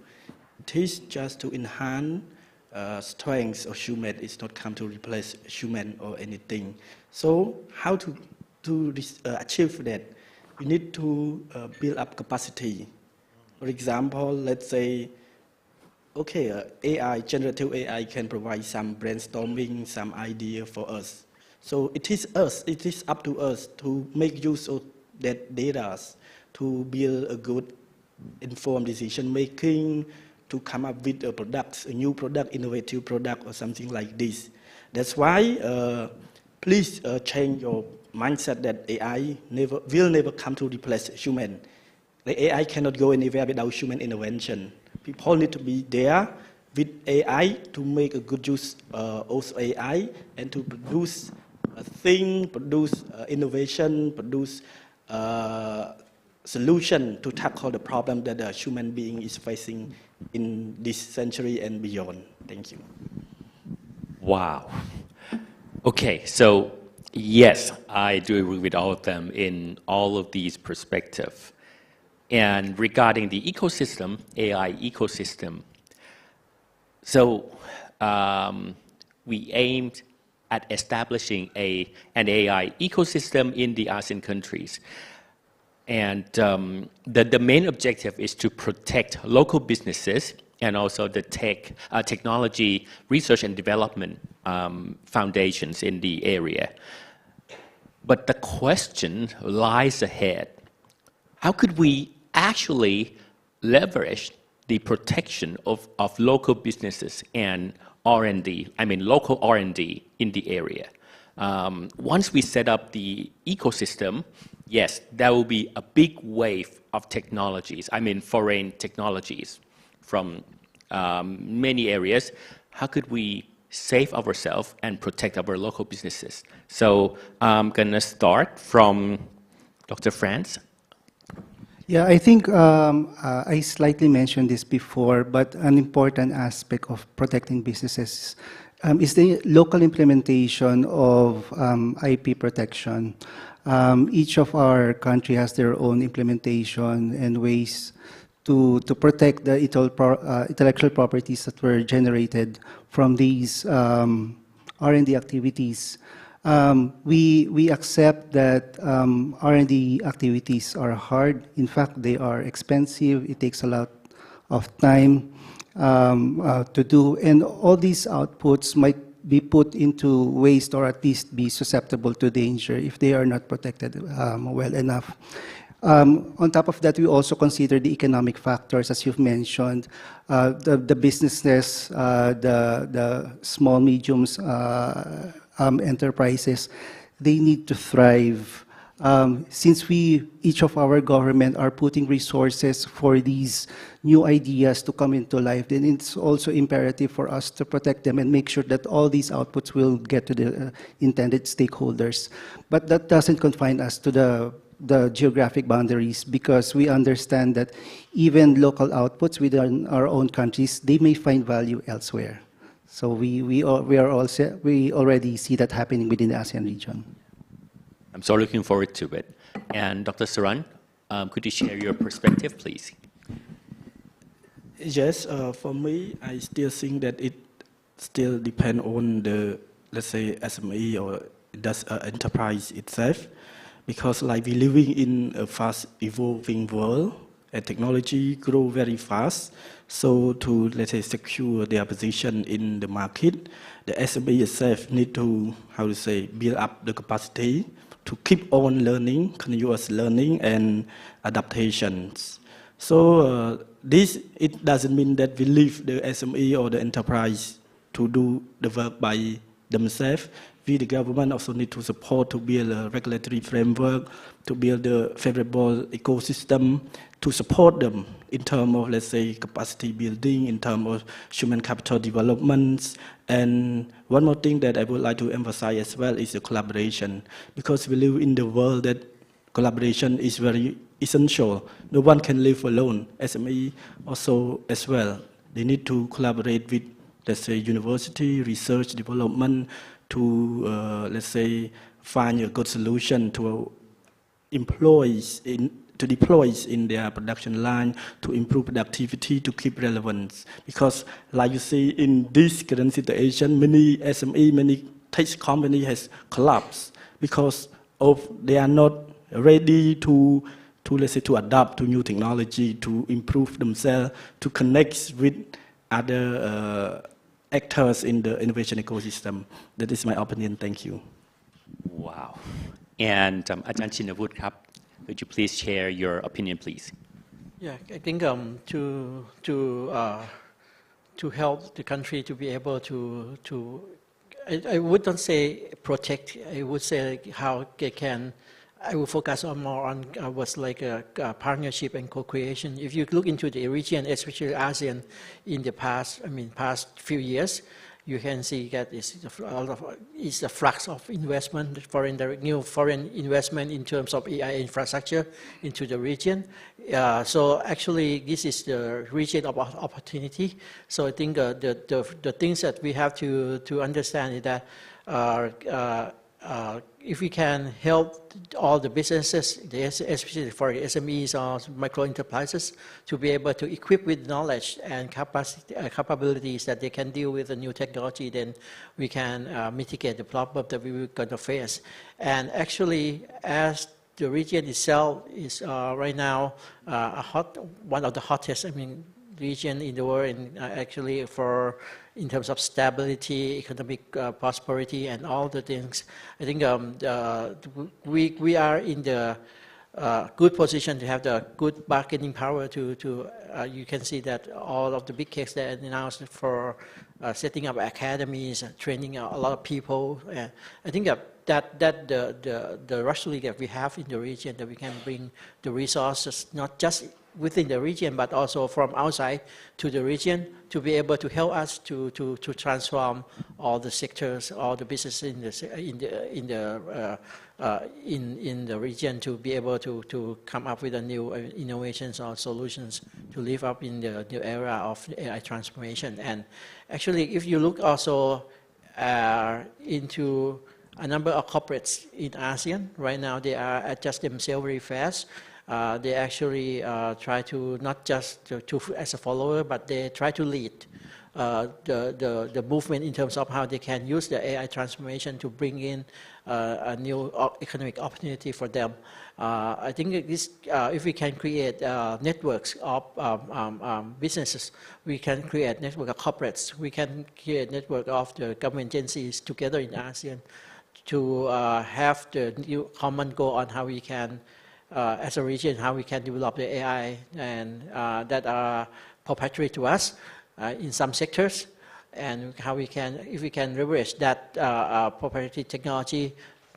Speaker 12: It is just to enhance strengths of human. It's not come to replace human or anything. So how to achieve that? We need to build up capacity. For example, let's say, okay, AI, generative AI can provide some brainstorming, some idea for us. So it is up to us to make use of that data, to build a good informed decision making, to come up with a product, a new product, innovative product, or something like this. That's why please change your mindset that AI will never come to replace human. The AI cannot go anywhere without human intervention. People need to be there with AI to make a good use of AI and to produce a thing, produce innovation, produce solution to tackle the problem that the human being is facing in this century and beyond. Thank you.
Speaker 9: Wow. Okay, so yes, I do agree with all of them in all of these perspectives. And regarding the ecosystem, AI ecosystem, so we aimed at establishing an AI ecosystem in the ASEAN countries. And the main objective is to protect local businesses and also the technology research and development foundations in the area. But the question lies ahead. How could we actually leverage the protection of local businesses and R&D, I mean local R&D in the area? Once we set up the ecosystem, yes, there will be a big wave of technologies, I mean foreign technologies from many areas. How could we save ourselves and protect our local businesses. So I'm going to start from Dr. Franz.
Speaker 11: Yeah, I think I slightly mentioned this before, but an important aspect of protecting businesses is the local implementation of IP protection. Each of our country has their own implementation and ways to protect the intellectual properties that were generated from these R&D activities. We accept that R&D activities are hard. In fact, they are expensive. It takes a lot of time to do. And all these outputs might be put into waste or at least be susceptible to danger if they are not protected well enough. On top of that, we also consider the economic factors, as you've mentioned, the businesses, the small, mediums, enterprises, they need to thrive. Since each of our government are putting resources for these new ideas to come into life, then it's also imperative for us to protect them and make sure that all these outputs will get to the intended stakeholders. But that doesn't confine us to the geographic boundaries, because we understand that even local outputs within our own countries, they may find value elsewhere. So we already see that happening within the ASEAN region.
Speaker 9: I'm so looking forward to it. And Dr. Saran, could you share your perspective, please?
Speaker 12: Yes, for me, I still think that it still depends on the, let's say, SME or enterprise itself, because like we're living in a fast evolving world, and technology grow very fast. So to, let's say, secure their position in the market, the SME itself need to, build up the capacity to keep on learning, continuous learning and adaptations. So it doesn't mean that we leave the SME or the enterprise to do the work by themselves. We, the government, also need to support to build a regulatory framework, to build a favorable ecosystem, to support them in terms of, let's say, capacity building, in terms of human capital development. And one more thing that I would like to emphasize as well is the collaboration, because we live in the world that collaboration is very essential. No one can live alone. SME also as well. They need to collaborate with, let's say, university, research, development, to, let's say, find a good solution to employees to deploy in their production line, to improve productivity, to keep relevance. Because like you see, in this current situation, many SME, many tech companies has collapsed because they are not ready to let's say, to adapt to new technology, to improve themselves, to connect with other actors in the innovation ecosystem. That is my opinion. Thank you.
Speaker 9: Wow. And Ajahn Chinnawood, could you please share your opinion, please?
Speaker 10: Yeah, I think to help the country to be able to I wouldn't say protect. I would say how they can. I will focus on more on what's like a partnership and co-creation. If you look into the region, especially ASEAN, in the past few years, you can see that it's a flux of investment, new foreign investment in terms of AI infrastructure into the region. So actually, this is the region of opportunity. So I think the things that we have to understand is that if we can help all the businesses, especially for SMEs or micro enterprises, to be able to equip with knowledge and capabilities that they can deal with the new technology, then we can mitigate the problem that we were going to face. And actually, as the region itself is right now one of the hottest, region in the world, and actually in terms of stability, economic prosperity, and all the things, I think we are in the good position to have the good bargaining power to you can see that all of the big case that announced for setting up academies, training a lot of people. I think that the luxury that we have in the region, that we can bring the resources, not just within the region, but also from outside to the region to be able to help us to transform all the sectors, all the business in the region to be able to come up with a new innovations or solutions to live up in the new era of AI transformation. And actually, if you look also into a number of corporates in ASEAN, right now they are adjust themselves very fast. They actually try to not just to as a follower, but they try to lead the movement in terms of how they can use the AI transformation to bring in a new economic opportunity for them. I think this, if we can create networks of businesses, we can create network of corporates, we can create network of the government agencies together in ASEAN to have the new common goal on how we can, as a region, how we can develop the AI and that are proprietary to us in some sectors, and how we can, if we can leverage that proprietary technology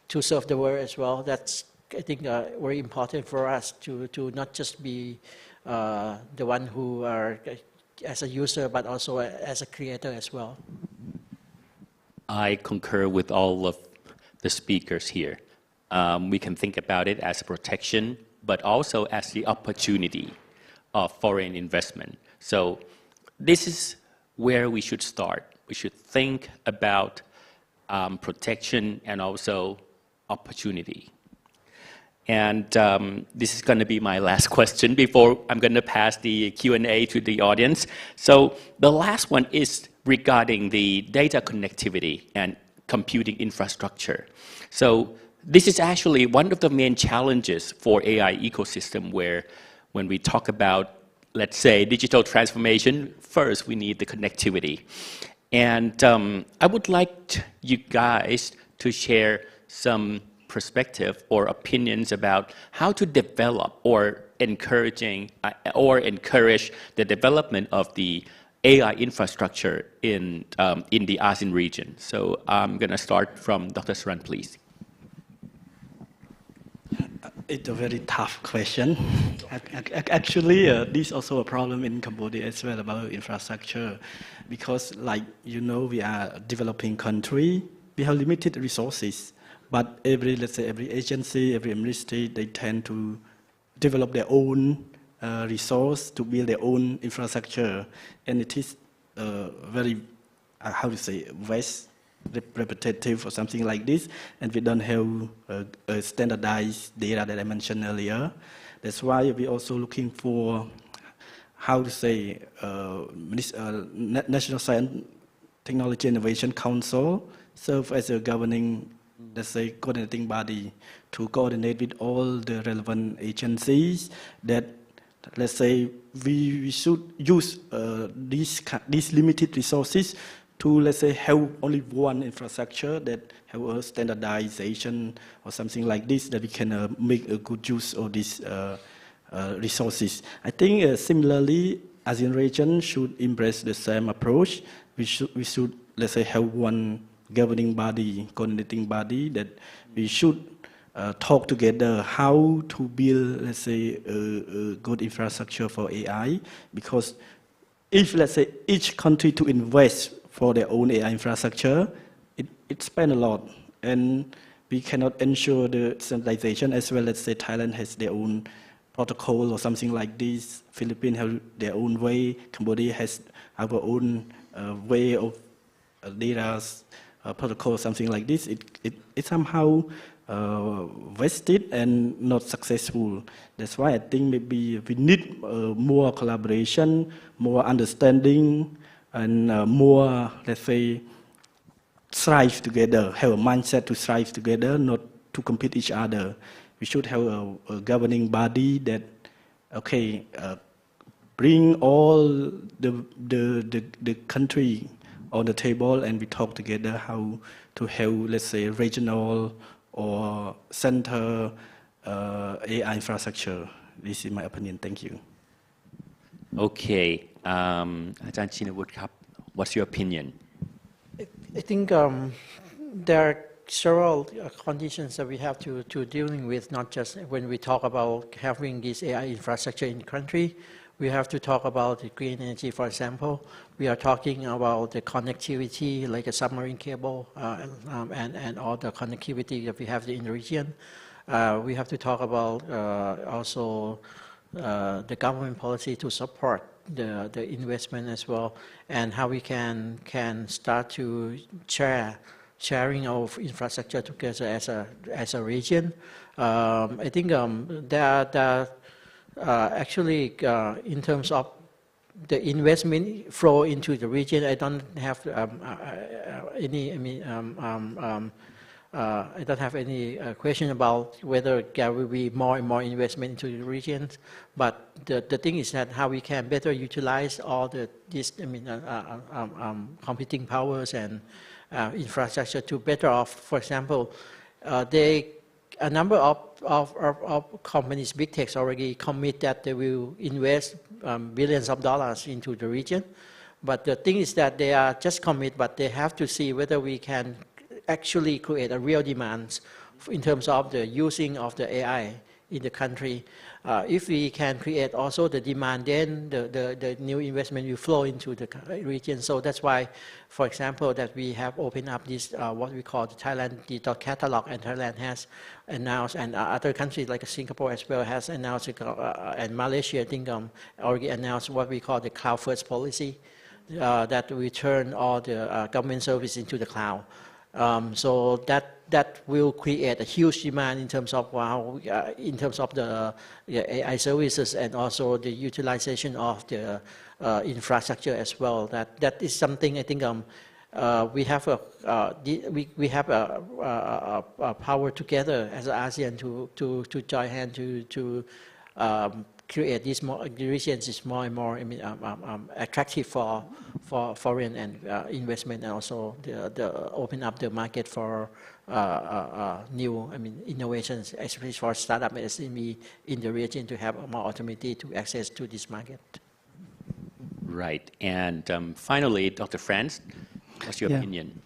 Speaker 10: to serve the world as well. That's, I think, very important for us to not just be the one who are as a user, but also as a creator as well.
Speaker 9: I concur with all of the speakers here. We can think about it as a protection, but also as the opportunity of foreign investment. So this is where we should start. We should think about protection and also opportunity. And this is going to be my last question before I'm going to pass the Q&A to the audience. So the last one is regarding the data connectivity and computing infrastructure. So this is actually one of the main challenges for AI ecosystem, where when we talk about, let's say, digital transformation, first we need the connectivity. And I would like you guys to share some perspective or opinions about how to develop or encourage the development of the AI infrastructure in the ASEAN region. So I'm going to start from Dr. Saran, please.
Speaker 12: It's a very tough question. Actually, this is also a problem in Cambodia as well about infrastructure, because, like you know, we are a developing country. We have limited resources, but let's say every agency, every ministry, they tend to develop their own resource to build their own infrastructure, and it is very, how to say, repetitive or something like this, and we don't have a standardized data that I mentioned earlier. That's why we're also looking for, how to say, National Science Technology Innovation Council serve as a governing, let's say, coordinating body to coordinate with all the relevant agencies that, let's say, we should use these limited resources to, let's say, have only one infrastructure that have a standardization or something like this, that we can make a good use of these resources. I think similarly, ASEAN region should embrace the same approach. We should, let's say, have one governing body, coordinating body, that we should talk together how to build, let's say, a good infrastructure for AI, because if, let's say, each country to invest for their own AI infrastructure, it spends a lot, and we cannot ensure the standardization as well. Let's say Thailand has their own protocol or something like this, Philippines have their own way, Cambodia has our own way of data protocol, something like this. It somehow wasted and not successful. That's why I think maybe we need more collaboration, more understanding, and more, let's say, strive together, have a mindset to strive together, not to compete each other. We should have a governing body that, okay, bring all the country on the table, and we talk together how to have, let's say, regional or center AI infrastructure. This is my opinion. Thank you.
Speaker 9: Okay. Ajahn Chinnawood, what's your opinion?
Speaker 10: I think there are several conditions that we have to dealing with, not just when we talk about having this AI infrastructure in the country. We have to talk about the green energy, for example. We are talking about the connectivity, like a submarine cable, and all the connectivity that we have in the region. We have to talk about also the government policy to support the investment as well, and how we can start to sharing of infrastructure together as a region. I think there actually in terms of the investment flow into the region, I don't have any. I mean, I don't have any question about whether there will be more and more investment into the regions. But the thing is that how we can better utilize all these computing powers and infrastructure to better off. For example, a number of companies, big techs, already commit that they will invest billions of dollars into the region. But the thing is that they are just commit, but they have to see whether we can actually create a real demand in terms of the using of the AI in the country. If we can create also the demand, then the new investment will flow into the region. So that's why, for example, that we have opened up this what we call the Thailand Digital Catalog, and Thailand has announced, and other countries like Singapore as well has announced, and Malaysia I think already announced what we call the cloud first policy, that we turn all the government service into the cloud. So that will create a huge demand in terms of in terms of the AI services, and also the utilization of the infrastructure as well. That is something I think we have a power together as ASEAN to join hands to create these more regions is more and more attractive for foreign and investment, and also the open up the market for new innovations, especially for startup and SME in the region, to have more opportunity to access to this market.
Speaker 9: Right. And finally, Dr. Franz, what's your opinion?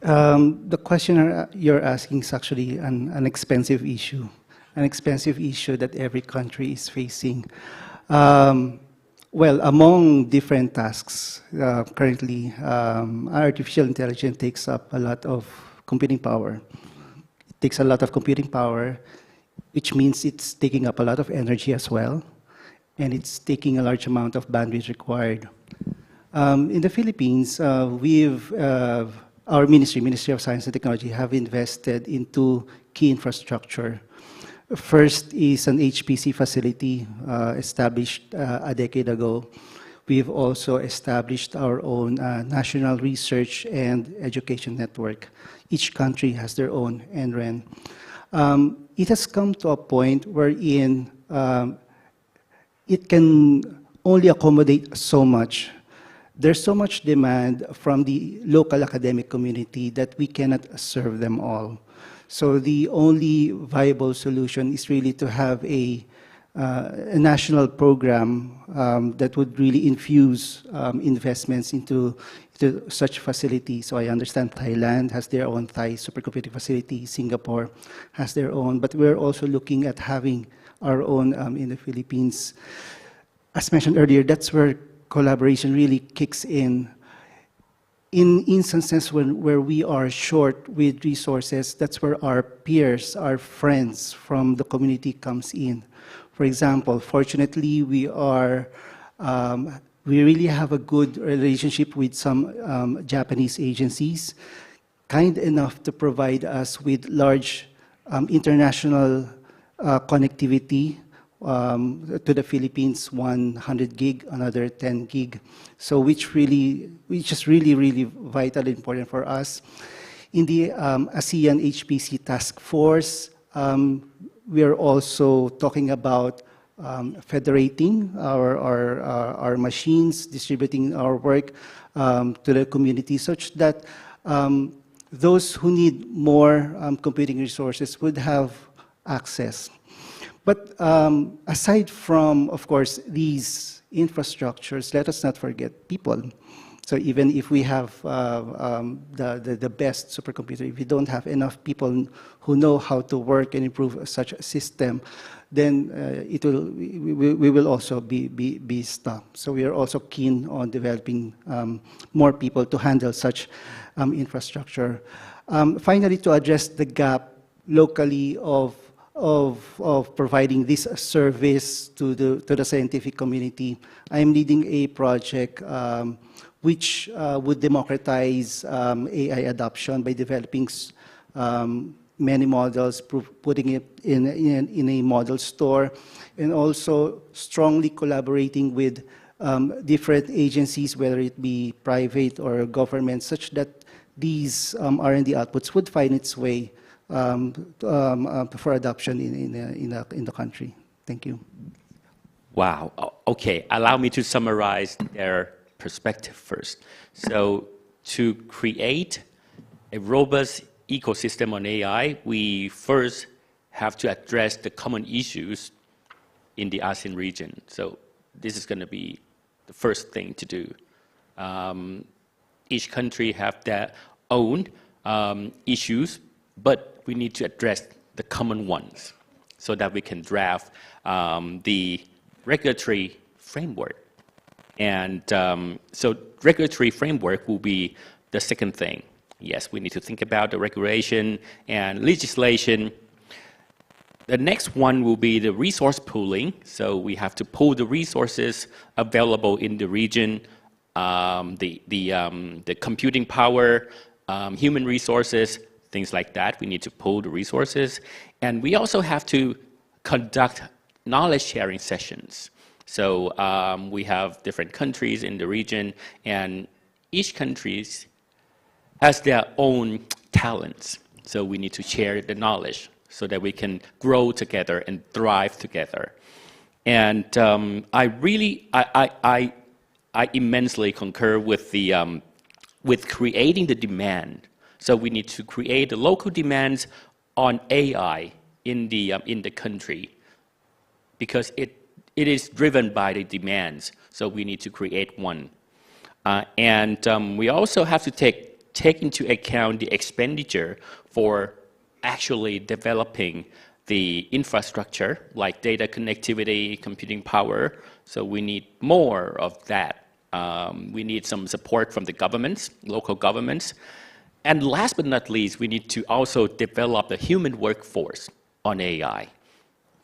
Speaker 11: The question you're asking is actually an expensive issue. An expensive issue that every country is facing. Well, among different tasks, currently, artificial intelligence takes up a lot of computing power. It takes a lot of computing power, which means it's taking up a lot of energy as well, and it's taking a large amount of bandwidth required. In the Philippines, our Ministry of Science and Technology, have invested into key infrastructure. First is an HPC facility established a decade ago. We've also established our own national research and education network. Each country has their own NREN. It has come to a point wherein it can only accommodate so much. There's so much demand from the local academic community that we cannot serve them all. So the only viable solution is really to have a national program that would really infuse investments into such facilities. So I understand Thailand has their own Thai supercomputing facility, Singapore has their own, but we're also looking at having our own in the Philippines. As mentioned earlier, that's where collaboration really kicks in. In instances where we are short with resources, that's where our peers, our friends from the community comes in. For example, fortunately, we really have a good relationship with some Japanese agencies, kind enough to provide us with large international connectivity to the Philippines, 100 gig, another 10 gig. So which is really vital and important for us. In the ASEAN HPC task force, we are also talking about federating our machines, distributing our work to the community, such that those who need more computing resources would have access. But aside from, of course, these infrastructures, let us not forget people. So even if we have the best supercomputer, if we don't have enough people who know how to work and improve such a system, then we will also be stuck. So we are also keen on developing more people to handle such infrastructure. Finally, to address the gap locally of providing this service to the scientific community, I am leading a project which would democratize AI adoption by developing many models, putting it in a model store, and also strongly collaborating with different agencies, whether it be private or government, such that these R&D outputs would find its way for adoption in the country. Thank you.
Speaker 9: Wow. Okay. Allow me to summarize their perspective first. So to create a robust ecosystem on AI, we first have to address the common issues in the ASEAN region. So this is going to be the first thing to do. Each country have their own issues, but we need to address the common ones so that we can draft the regulatory framework. And so regulatory framework will be the second thing. Yes, we need to think about the regulation and legislation. The next one will be the resource pooling. So we have to pool the resources available in the region, the computing power, human resources, things like that. We need to pool the resources. And we also have to conduct knowledge sharing sessions. So we have different countries in the region, and each country has their own talents. So we need to share the knowledge so that we can grow together and thrive together. And I immensely concur with with creating the demand. So we need to create the local demands on AI in the country, because it is driven by the demands. So we need to create one. And we also have to take into account the expenditure for actually developing the infrastructure, like data connectivity, computing power. So we need more of that. We need some support from the governments, local governments. And last but not least, we need to also develop the human workforce on AI.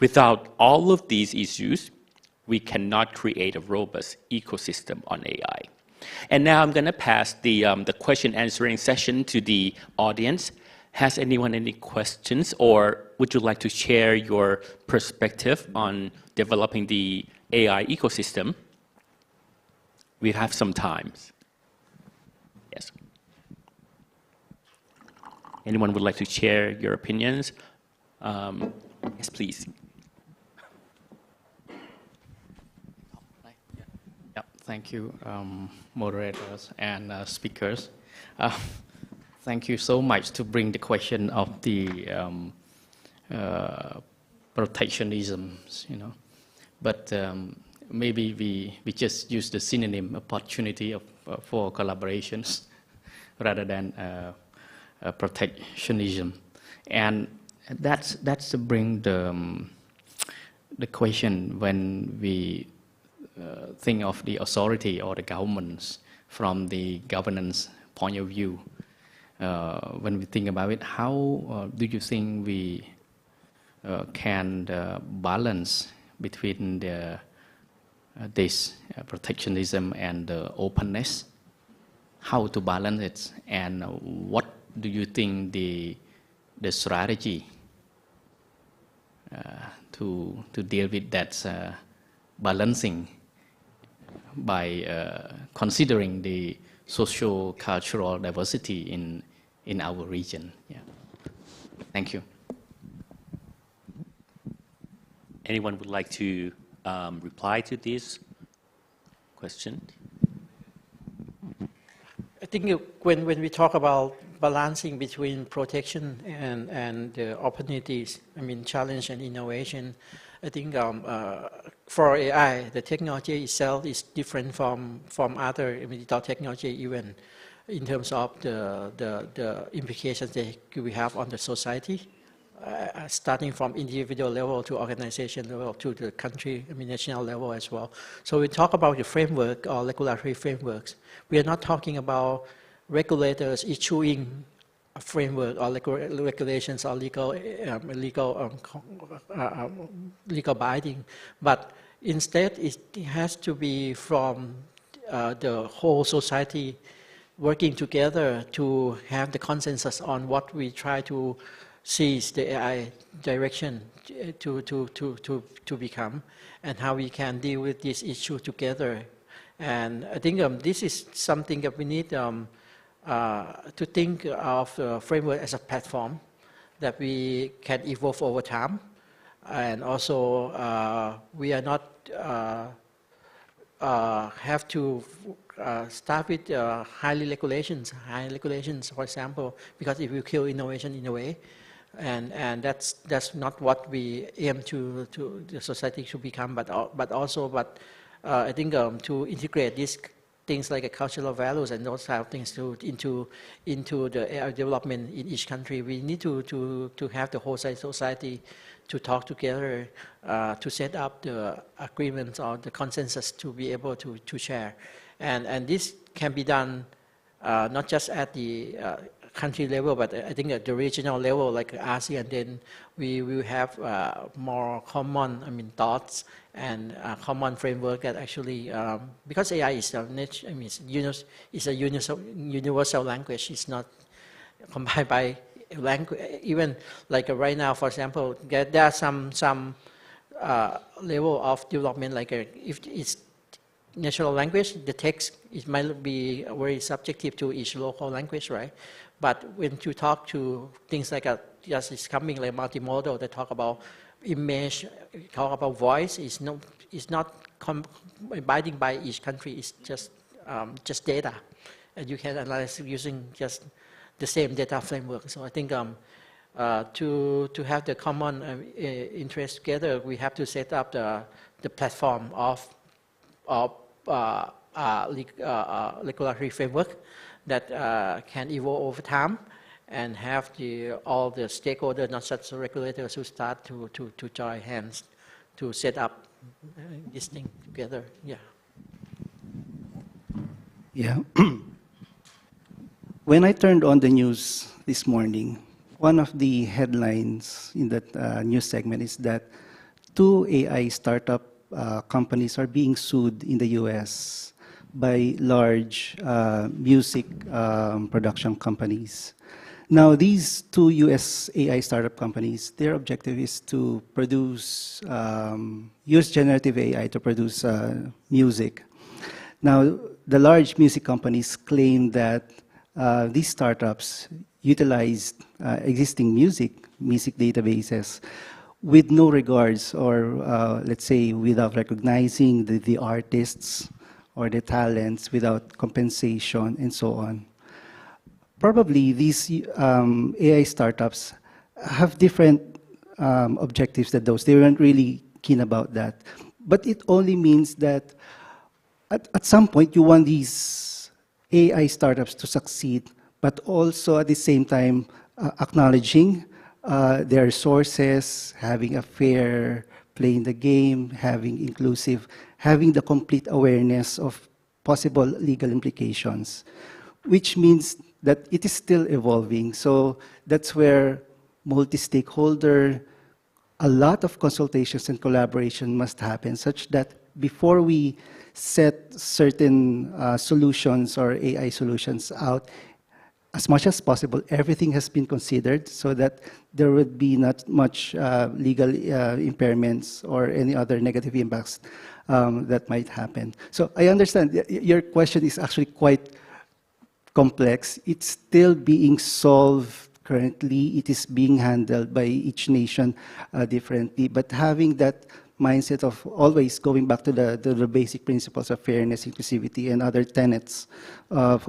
Speaker 9: Without all of these issues, we cannot create a robust ecosystem on AI. And now I'm going to pass the question answering session to the audience. Has anyone any questions, or would you like to share your perspective on developing the AI ecosystem? We have some time. Yes. Anyone would like to share your opinions? Yes, please.
Speaker 7: Thank you, moderators and speakers. Thank you so much to bring the question of the protectionism, But maybe we just use the synonym opportunity for collaborations rather than protectionism, and that's to bring the question when we think of the authority or the governments from the governance point of view. When we think about it, how do you think we can balance between this protectionism and the openness? How to balance it, and what do you think the strategy to deal with that balancing by considering the socio-cultural diversity in our region? Yeah. Thank you.
Speaker 9: Anyone would like to reply to this question?
Speaker 10: I think when we talk about balancing between protection and opportunities, challenge and innovation, I think for AI, the technology itself is different from other digital technology, even in terms of the implications that we have on the society, starting from individual level to organization level to the country, national level as well. So we talk about the framework or regulatory frameworks. We are not talking about regulators issuing a framework or regulations or legal binding, but instead it has to be from the whole society working together to have the consensus on what we try to seize the AI direction to become, and how we can deal with this issue together. And I think this is something that we need to think of the framework as a platform that we can evolve over time. And also we are not have to start with high regulations, for example, because it will kill innovation in a way. And that's not what we aim to the society to become, but I think to integrate these things like cultural values and those type of things into the AI development in each country, we need to have the whole society to talk together to set up the agreements or the consensus to be able to share, and this can be done not just at the country level, but I think at the regional level, like ASEAN, then we will have more common, thoughts and common framework that actually, because AI is it's a universal language. It's not combined by language. Even like right now, for example, there are some level of development, like if it's natural language, the text, it might be very subjective to each local language, right? But when you talk to things like just it's coming like multimodal, they talk about image, talk about voice, it's not abiding by each country. It's just data, and you can analyze using just the same data framework. So I think to have the common interest together, we have to set up the platform of regulatory framework that can evolve over time, and have all the stakeholders, not just the regulators, who start to join hands to set up this thing together. Yeah.
Speaker 11: Yeah. When I turned on the news this morning, one of the headlines in that news segment is that 2 AI startup companies are being sued in the US by large music production companies. Now, these 2 US AI startup companies, their objective is to produce, use generative AI to produce music. Now, the large music companies claim that these startups utilized existing music databases with no regards, or let's say without recognizing the artists or the talents, without compensation, and so on. Probably these AI startups have different objectives than those. They weren't really keen about that. But it only means that at some point you want these AI startups to succeed, but also at the same time acknowledging their sources, having a fair play in the game, having inclusive, having the complete awareness of possible legal implications, which means that it is still evolving. So that's where multi-stakeholder, a lot of consultations and collaboration must happen, such that before we set certain solutions or AI solutions out, as much as possible, everything has been considered so that there would be not much legal impairments or any other negative impacts that might happen. So I understand your question is actually quite complex. It's still being solved currently. It is being handled by each nation differently. But having that mindset of always going back to the basic principles of fairness, inclusivity, and other tenets of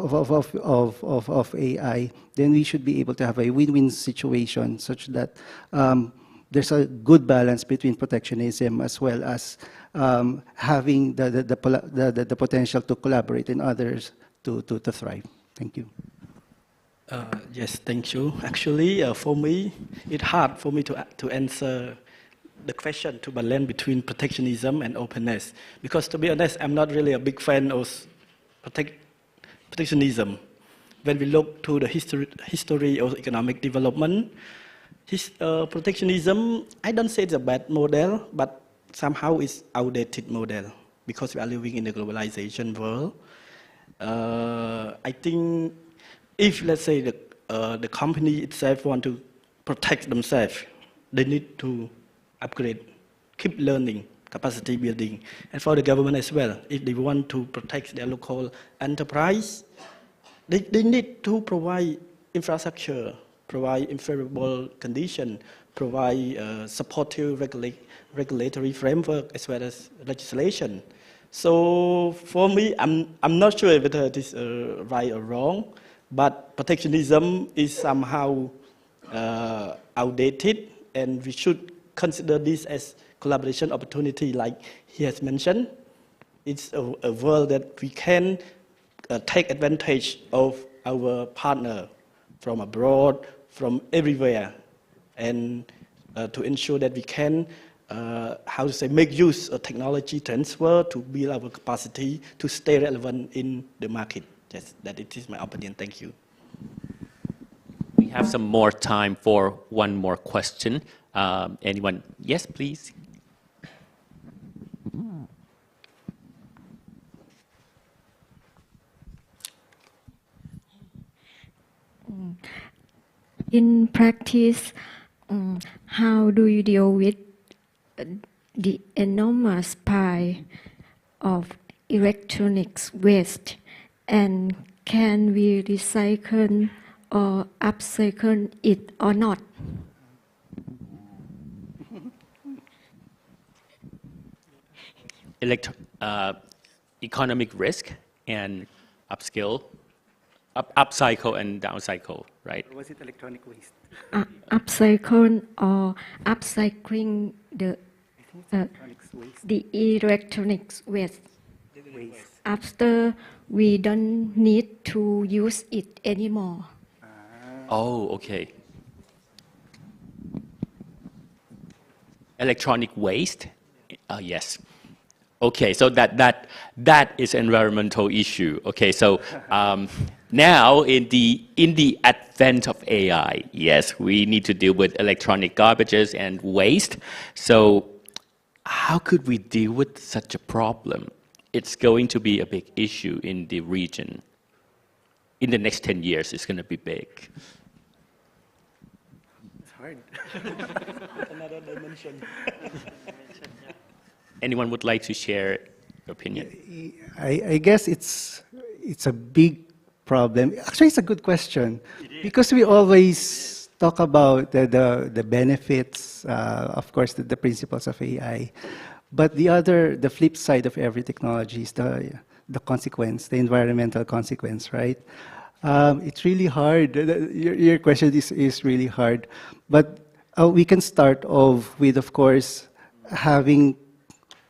Speaker 11: AI, then we should be able to have a win-win situation such that there's a good balance between protectionism as well as having the potential to collaborate in others to thrive. Thank you.
Speaker 12: Yes, thank you. Actually, for me, it's hard for me to answer the question to balance between protectionism and openness. Because to be honest, I'm not really a big fan of protectionism. When we look to the history of economic development, protectionism, I don't say it's a bad model, but somehow it's outdated model because we are living in a globalization world. I think if, let's say, the company itself want to protect themselves, they need to upgrade, keep learning, capacity building. And for the government as well, if they want to protect their local enterprise, they need to provide infrastructure, provide favorable condition, provide supportive regulatory framework as well as legislation. So for me, I'm not sure whether it is right or wrong, but protectionism is somehow outdated, and we should consider this as collaboration opportunity, like he has mentioned. It's a world that we can take advantage of our partner from abroad, from everywhere, and to ensure that we can, make use of technology transfer to build our capacity to stay relevant in the market. Yes, that it is my opinion. Thank you.
Speaker 9: We have some more time for one more question. Anyone? Yes, please.
Speaker 13: In practice, how do you deal with the enormous pile of electronics waste, and can we recycle or upcycle it or not?
Speaker 9: Economic risk and upcycle and downcycle, right?
Speaker 11: Or was it electronic waste?
Speaker 13: Upcycle or upcycling the electronics waste. After we don't need to use it anymore.
Speaker 9: Oh, okay. Electronic waste? Yes. Okay, so that is an environmental issue. Okay, so now in the advent of AI, yes, we need to deal with electronic garbages and waste. So how could we deal with such a problem? It's going to be a big issue in the region. In the next 10 years, it's going to be big.
Speaker 11: It's hard.
Speaker 12: Another dimension.
Speaker 9: Anyone would like to share opinion?
Speaker 11: I guess it's a big problem. Actually, it's a good question because we always talk about the benefits, of course, the principles of AI. But the flip side of every technology is the consequence, the environmental consequence, right? It's really hard. Your question is really hard. But we can start off with, of course, having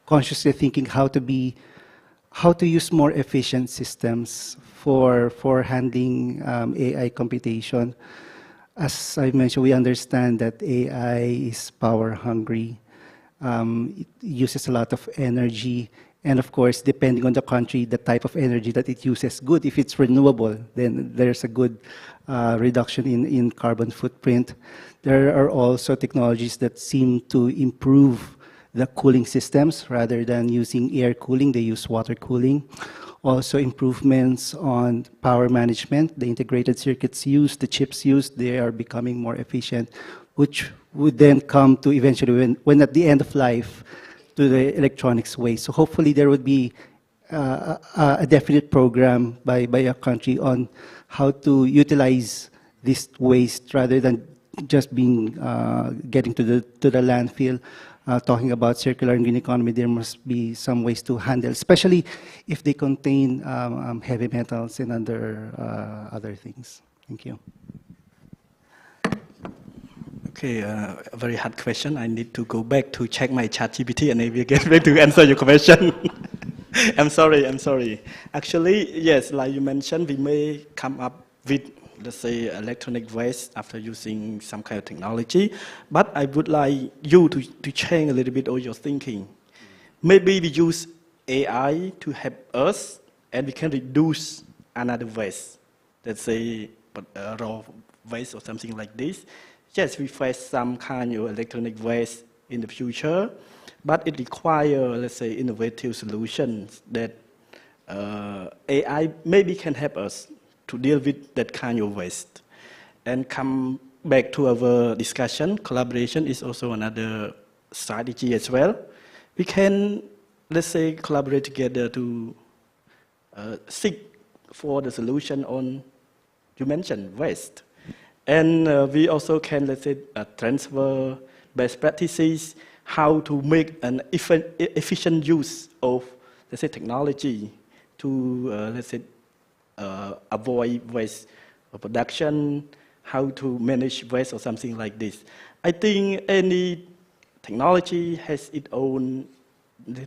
Speaker 11: consciously thinking how to use more efficient systems for handling AI computation. As I mentioned, we understand that AI is power hungry. It uses a lot of energy. And of course, depending on the country, the type of energy that it uses, good. If it's renewable, then there's a good reduction in carbon footprint. There are also technologies that seem to improve the cooling systems. Rather than using air cooling, they use water cooling. Also improvements on power management. The integrated circuits used, the chips used, they are becoming more efficient, which would then come to eventually, when at the end of life, to the electronics waste. So hopefully there would be a definite program by a country on how to utilize this waste rather than just getting to the landfill. Talking about circular and green economy, there must be some ways to handle, especially if they contain heavy metals and other things. Thank you.
Speaker 12: Okay, a very hard question. I need to go back to check my chat GPT and maybe get back to answer your question. I'm sorry. Actually, yes, like you mentioned, we may come up with, let's say, electronic waste after using some kind of technology. But I would like you to change a little bit of your thinking. Maybe we use AI to help us and we can reduce another waste. Let's say raw waste or something like this. Yes, we face some kind of electronic waste in the future, but it requires, let's say, innovative solutions that AI maybe can help us to deal with that kind of waste. And come back to our discussion, collaboration is also another strategy as well. We can, let's say, collaborate together to seek for the solution on, you mentioned, waste. And we also can, let's say, transfer best practices, how to make an efficient use of, let's say, technology to, let's say, avoid waste production, how to manage waste or something like this. I think any technology has its own,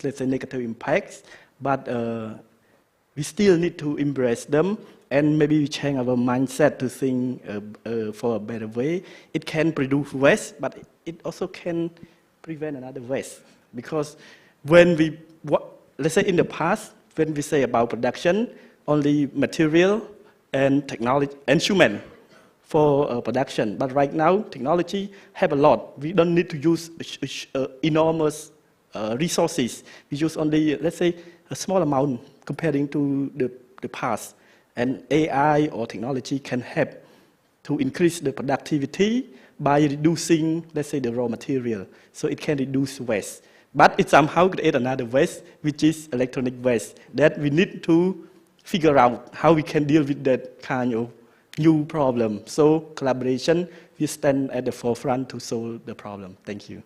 Speaker 12: let's say, negative impacts, but we still need to embrace them. And maybe we change our mindset to think for a better way. It can produce waste, but it also can prevent another waste. Because when we, let's say in the past, when we say about production, only material and technology and human for production. But right now, technology have a lot. We don't need to use enormous resources. We use only, let's say, a small amount comparing to the past. And AI or technology can help to increase the productivity by reducing, let's say, the raw material. So it can reduce waste. But it somehow creates another waste, which is electronic waste, that we need to figure out how we can deal with that kind of new problem. So collaboration, we stand at the forefront to solve the problem. Thank you.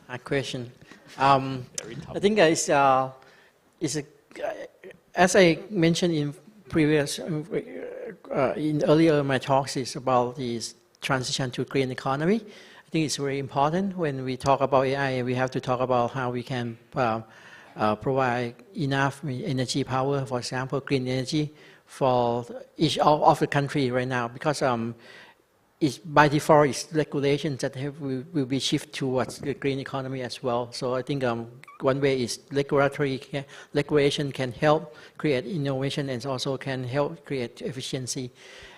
Speaker 10: A question. I think it's a as I mentioned in previous, in earlier my talks is about this transition to green economy. I think it's very important when we talk about AI, we have to talk about how we can provide enough energy power, for example, green energy for each of the country right now, because it's by default, it's regulations that will be shift towards the green economy as well. So I think one way is regulation can help create innovation and also can help create efficiency.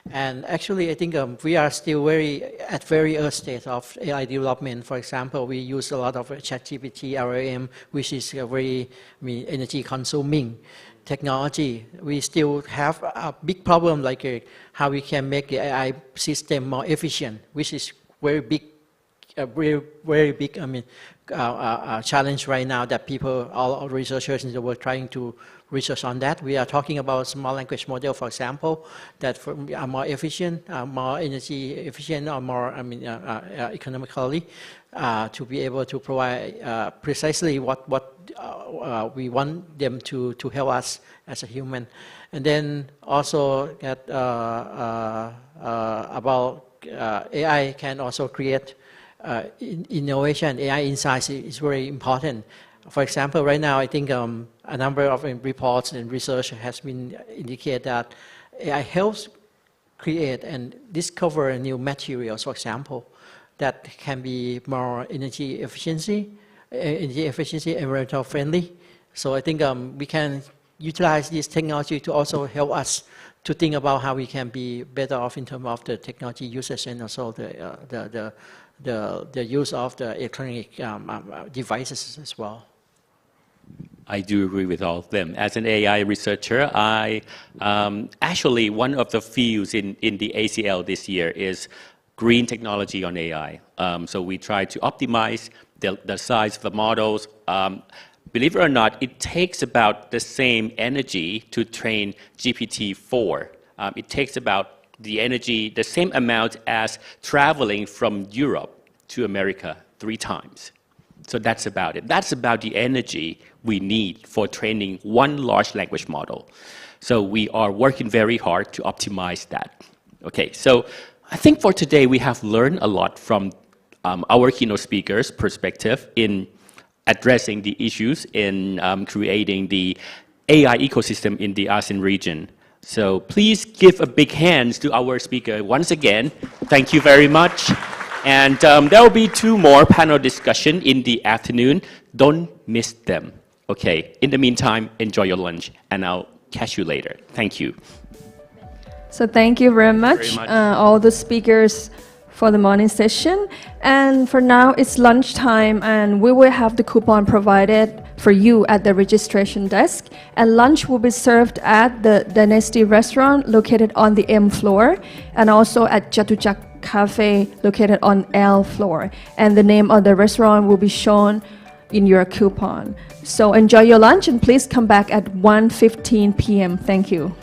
Speaker 10: And actually, I think we are still at very early stage of AI development. For example, we use a lot of ChatGPT, LLM, which is a very energy consuming technology. We still have a big problem like how we can make the AI system more efficient, which is very big, very big challenge right now that people, all researchers in the world trying to research on that. We are talking about small language model, for example, that are more efficient, more energy efficient, or more economically to be able to provide precisely what we want them to help us as a human. And then also that about AI can also create innovation. AI insights is very important. For example, right now I think a number of reports and research has been indicated that AI helps create and discover new materials, for example, that can be more energy efficiency, environmental friendly. So I think we can utilize this technology to also help us to think about how we can be better off in terms of the technology usage and also the use of the electronic devices as well.
Speaker 9: I do agree with all of them. As an AI researcher, actually one of the fields in the ACL this year is green technology on AI. So we try to optimize the size of the models. Believe it or not, it takes about the same energy to train GPT-4. It takes about the energy, the same amount as traveling from Europe to America 3 times. So that's about it. That's about the energy we need for training one large language model. So we are working very hard to optimize that. Okay, so I think for today we have learned a lot from our keynote speakers' perspective in addressing the issues in creating the AI ecosystem in the ASEAN region. So please give a big hand to our speaker once again. Thank you very much. And there will be 2 more panel discussion in the afternoon. Don't miss them. Okay, in the meantime, enjoy your lunch and I'll catch you later. Thank you.
Speaker 1: So thank you very much, all the speakers for the morning session. And for now, it's lunchtime and we will have the coupon provided for you at the registration desk. And lunch will be served at the Dynasty restaurant located on the M floor and also at Jatujak Cafe located on L floor. And the name of the restaurant will be shown in your coupon. So enjoy your lunch and please come back at 1:15 p.m. Thank you.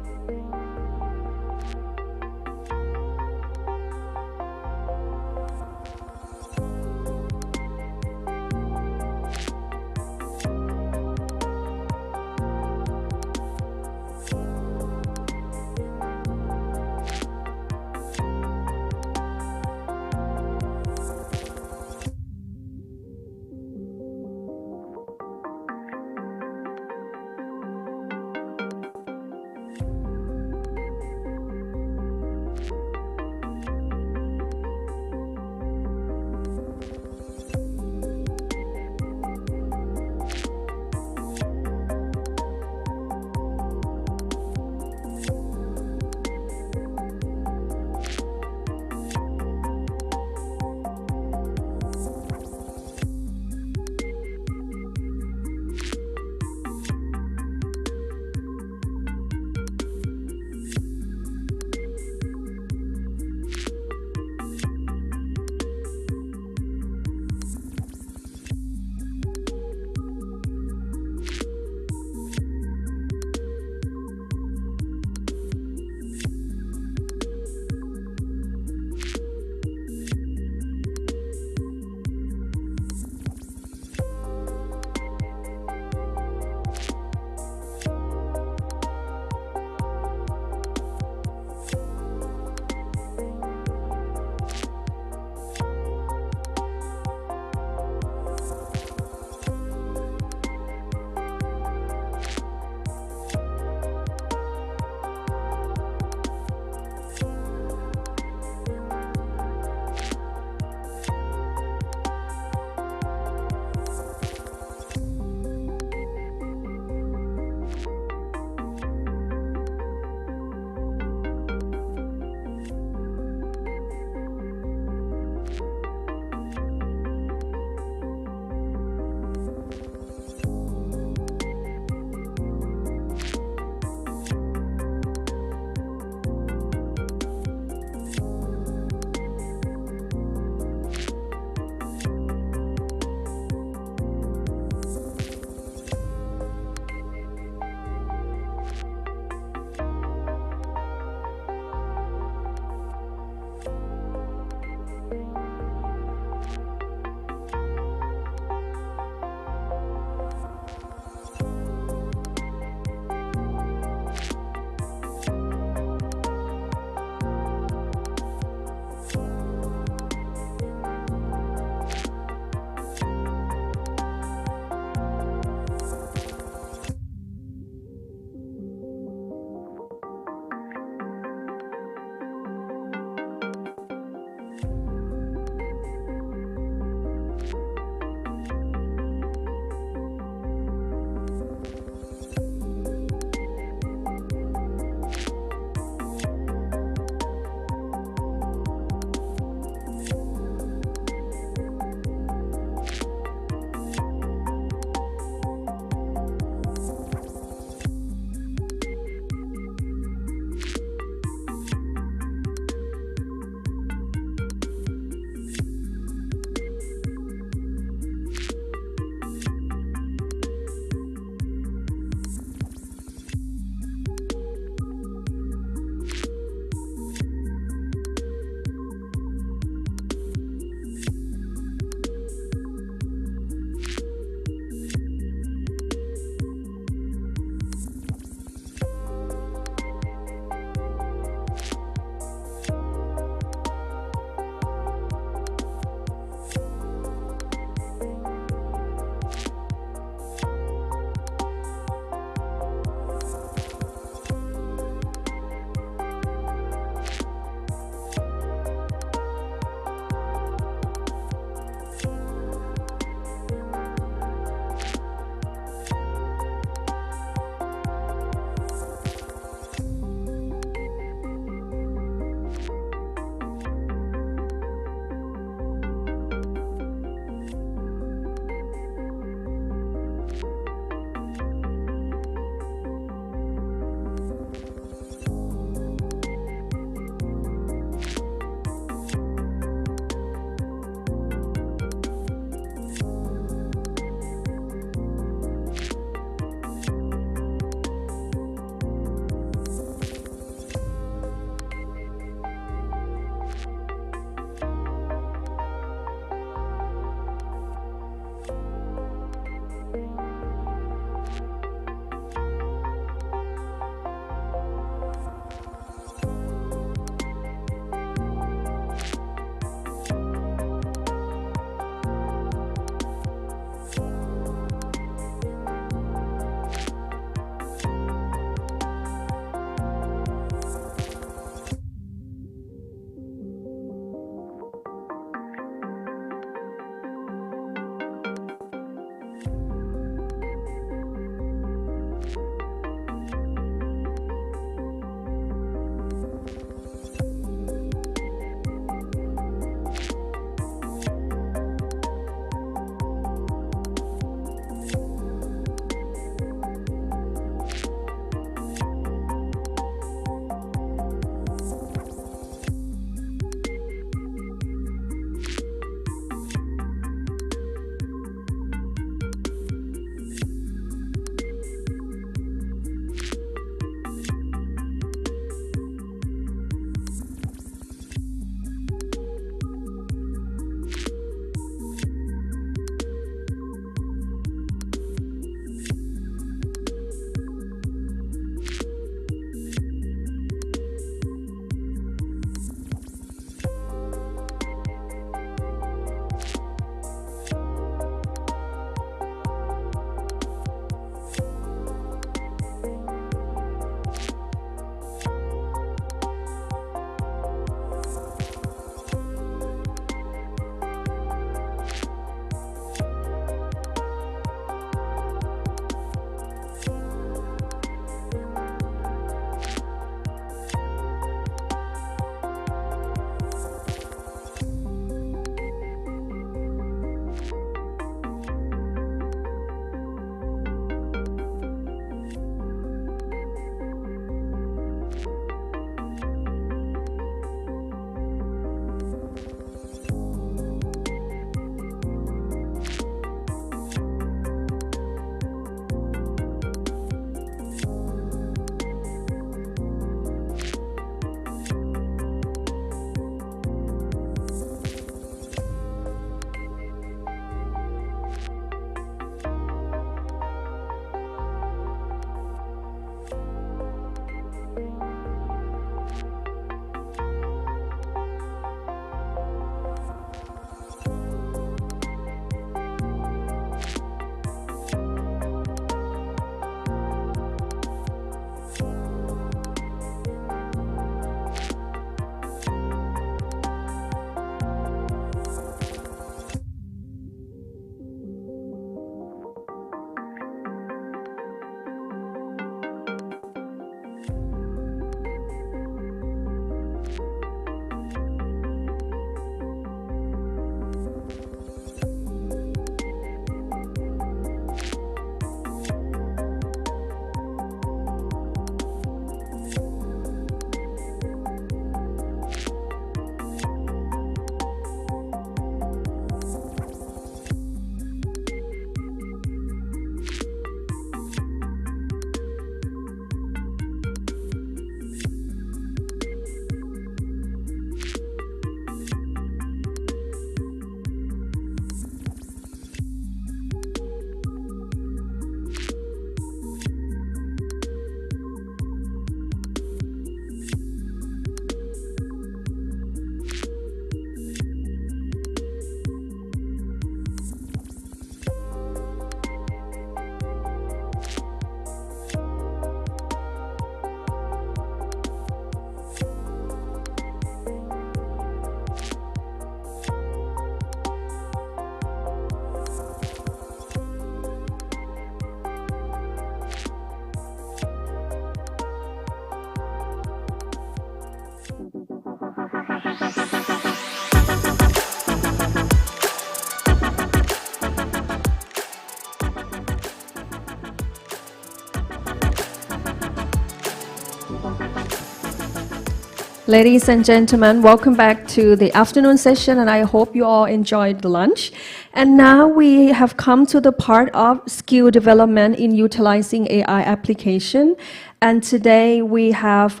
Speaker 1: Ladies and gentlemen, welcome back to the afternoon session, and I hope you all enjoyed the lunch. And now we have come to the part of skill development in utilizing AI application. And today we have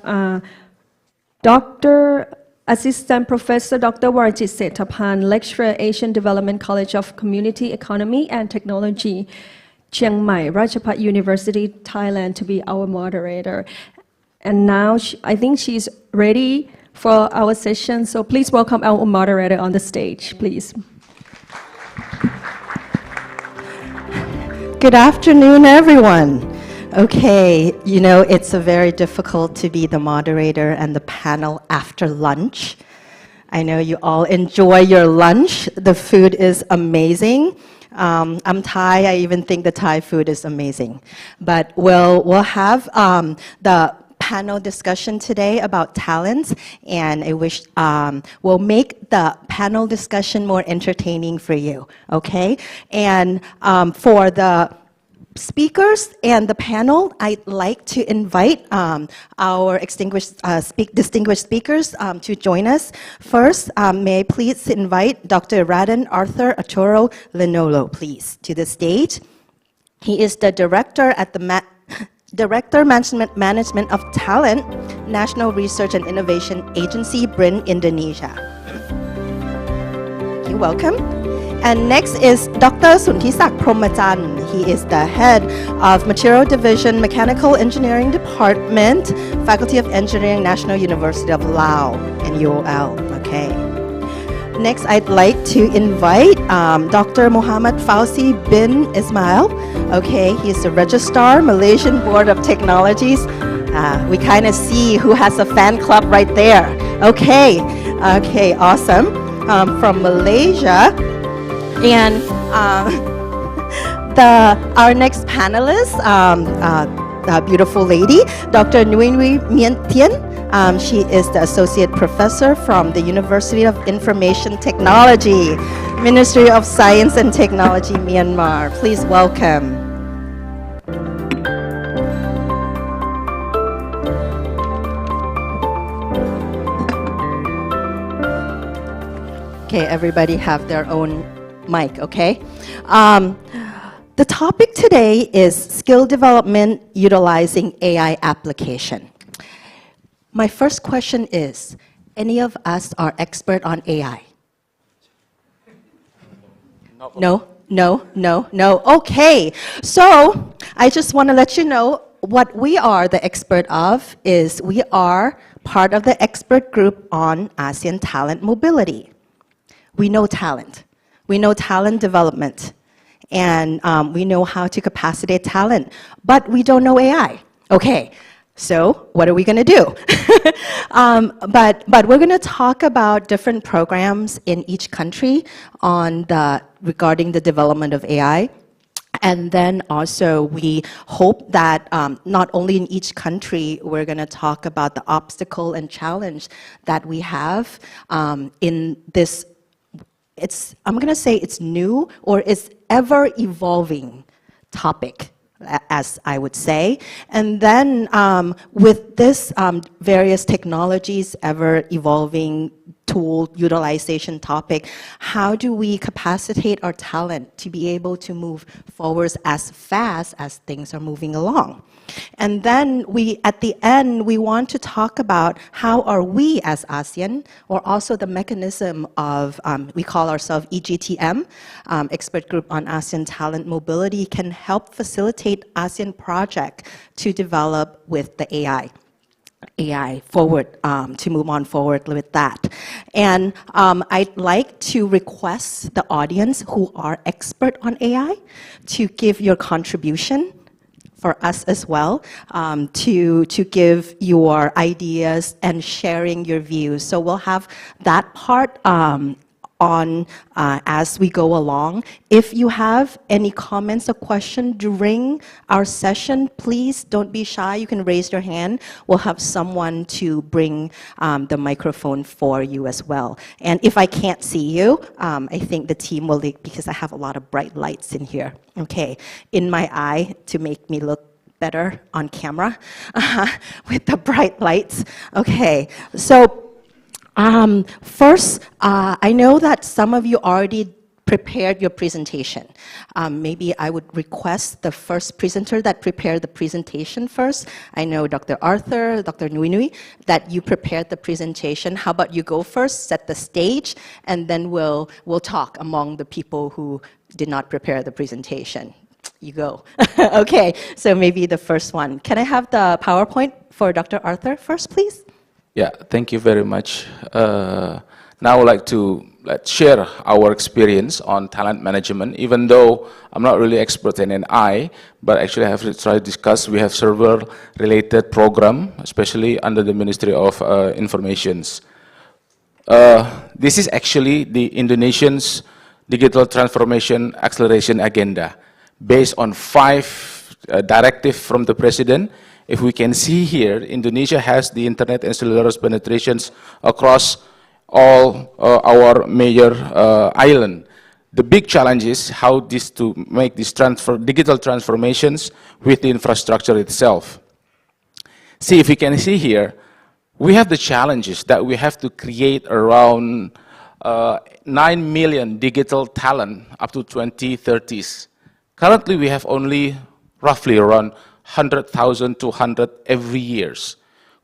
Speaker 1: Dr. Assistant Professor Dr. Warajit Setapan, Lecturer, Asian Development College of Community Economy and Technology, Chiang Mai, Ratchapat University, Thailand, to be our moderator. And now I think she's ready for our session, so please welcome our moderator on the stage, please.
Speaker 14: Good afternoon, everyone. Okay, you know, it's very difficult to be the moderator and the panel after lunch. I know you all enjoy your lunch. The food is amazing. I'm Thai. I even think the Thai food is amazing. But we'll have the panel discussion today about talents, and I wish we'll make the panel discussion more entertaining for you, okay? And for the speakers and the panel, I'd like to invite our distinguished speakers to join us. First, may I please invite Dr. Radhan Arthur Atoro Lenolo, please, to the stage. He is the director at the Director Management of Talent, National Research and Innovation Agency, BRIN, Indonesia. You're welcome. And next is Dr. Suntisak Promachan. He is the head of Material Division, Mechanical Engineering Department, Faculty of Engineering, National University of Laos, and UOL. Okay. Next, I'd like to invite Dr. Muhammad Fauzi bin Ismail. Okay, he's the Registrar, Malaysian Board of Technologies. We kind of see who has a fan club right there. Okay, awesome. From Malaysia. And our next panelist, a beautiful lady, Dr. Nguyen Mien Thien. She is the Associate Professor from the University of Information Technology, Ministry of Science and Technology, Myanmar. Please welcome. Okay, everybody have their own mic, okay? The topic today is skill development utilizing AI application. My first question is, any of us are expert on AI? No. Okay, so I just want to let you know what we are the expert of is we are part of the expert group on ASEAN talent mobility. We know talent. We know talent development. And we know how to capacitate talent. But we don't know AI. Okay, so what are we going to do? But we're going to talk about different programs in each country regarding the development of AI. And then also we hope that not only in each country, we're going to talk about the obstacle and challenge that we have in this. I'm going to say it's new or it's ever evolving topic, as I would say. And then with this various technologies, ever evolving tool utilization topic, how do we capacitate our talent to be able to move forwards as fast as things are moving along? And then at the end, we want to talk about how are we as ASEAN, or also the mechanism of, we call ourselves EGTM, Expert Group on ASEAN Talent Mobility, can help facilitate ASEAN project to develop with the AI forward, to move on forward with that. And I'd like to request the audience who are expert on AI to give your contribution for us as well, to give your ideas and sharing your views. So we'll have that part on as we go along. If you have any comments or questions during our session, please don't be shy. You can raise your hand. We'll have someone to bring the microphone for you as well. And if I can't see you, I think the team will, because I have a lot of bright lights in here, okay, in my eye to make me look better on camera with the bright lights. Okay, so first, I know that some of you already prepared your presentation. Maybe I would request the first presenter that prepared the presentation first. I know Dr. Arthur, Dr. Nui Nui, that you prepared the presentation. How about you go first, set the stage, and then we'll talk among the people who did not prepare the presentation. You go. Okay, so maybe the first one. Can I have the PowerPoint for Dr. Arthur first, please?
Speaker 15: Yeah, thank you very much. Now I would like to share our experience on talent management, even though I'm not really expert in AI, but actually I have to try to discuss. We have several related program, especially under the Ministry of Informations. This is actually the Indonesian's digital transformation acceleration agenda, based on 5 directives from the President. If we can see here, Indonesia has the internet and cellular penetrations across all our major island. The big challenge is how to make these digital transformations with the infrastructure itself. See, if you can see here, we have the challenges that we have to create around 9 million digital talent up to 2030s. Currently, we have only roughly around 100,000 to 100 every year.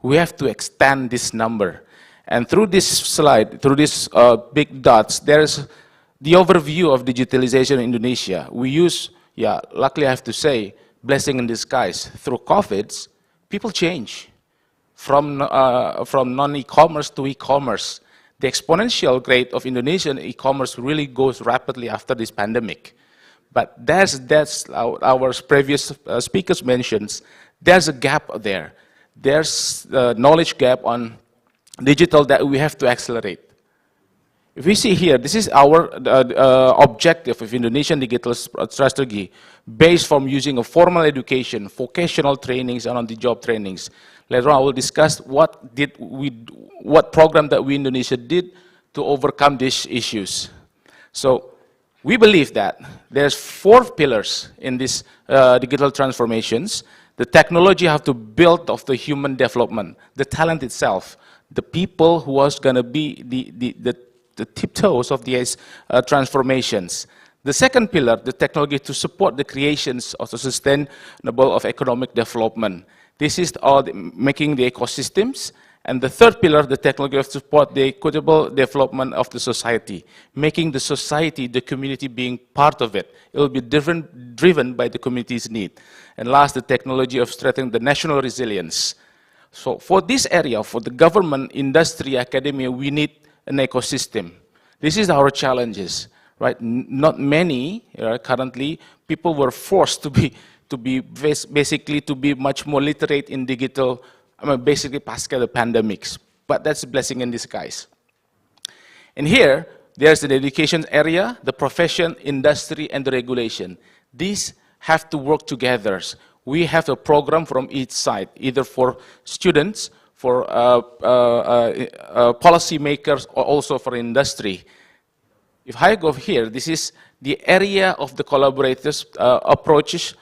Speaker 15: We have to extend this number. And through this slide, through these big dots, there's the overview of digitalization in Indonesia. We use, luckily I have to say, blessing in disguise. Through COVID, people change from non-e-commerce to e-commerce. The exponential rate of Indonesian e-commerce really goes rapidly after this pandemic. But that's our previous speakers mentioned. There's a gap there. There's a knowledge gap on digital that we have to accelerate. If we see here, this is our objective of Indonesian digital strategy, based from using a formal education, vocational trainings, and on-the-job trainings. Later on, I will discuss what program that we Indonesia did to overcome these issues. So we believe that there's 4 pillars in these digital transformations. The technology have to build of the human development, the talent itself, the people who was going to be the tiptoes of these transformations. The second pillar, the technology to support the creations of the sustainable of economic development. This is all making the ecosystems. And the third pillar, the technology to support the equitable development of the society, making the society, the community being part of it. It will be driven by the community's need. And last, the technology of strengthening the national resilience. So for this area, for the government, industry, academia, we need an ecosystem. This is our challenges, right? Not many, currently, people were forced to be basically to be much more literate in digital, basically past the pandemics. But that's a blessing in disguise. And here, there's the education area, the profession, industry, and the regulation. These have to work together. We have a program from each side, either for students, for policy makers, or also for industry. If I go here, this is the area of the collaborators approaches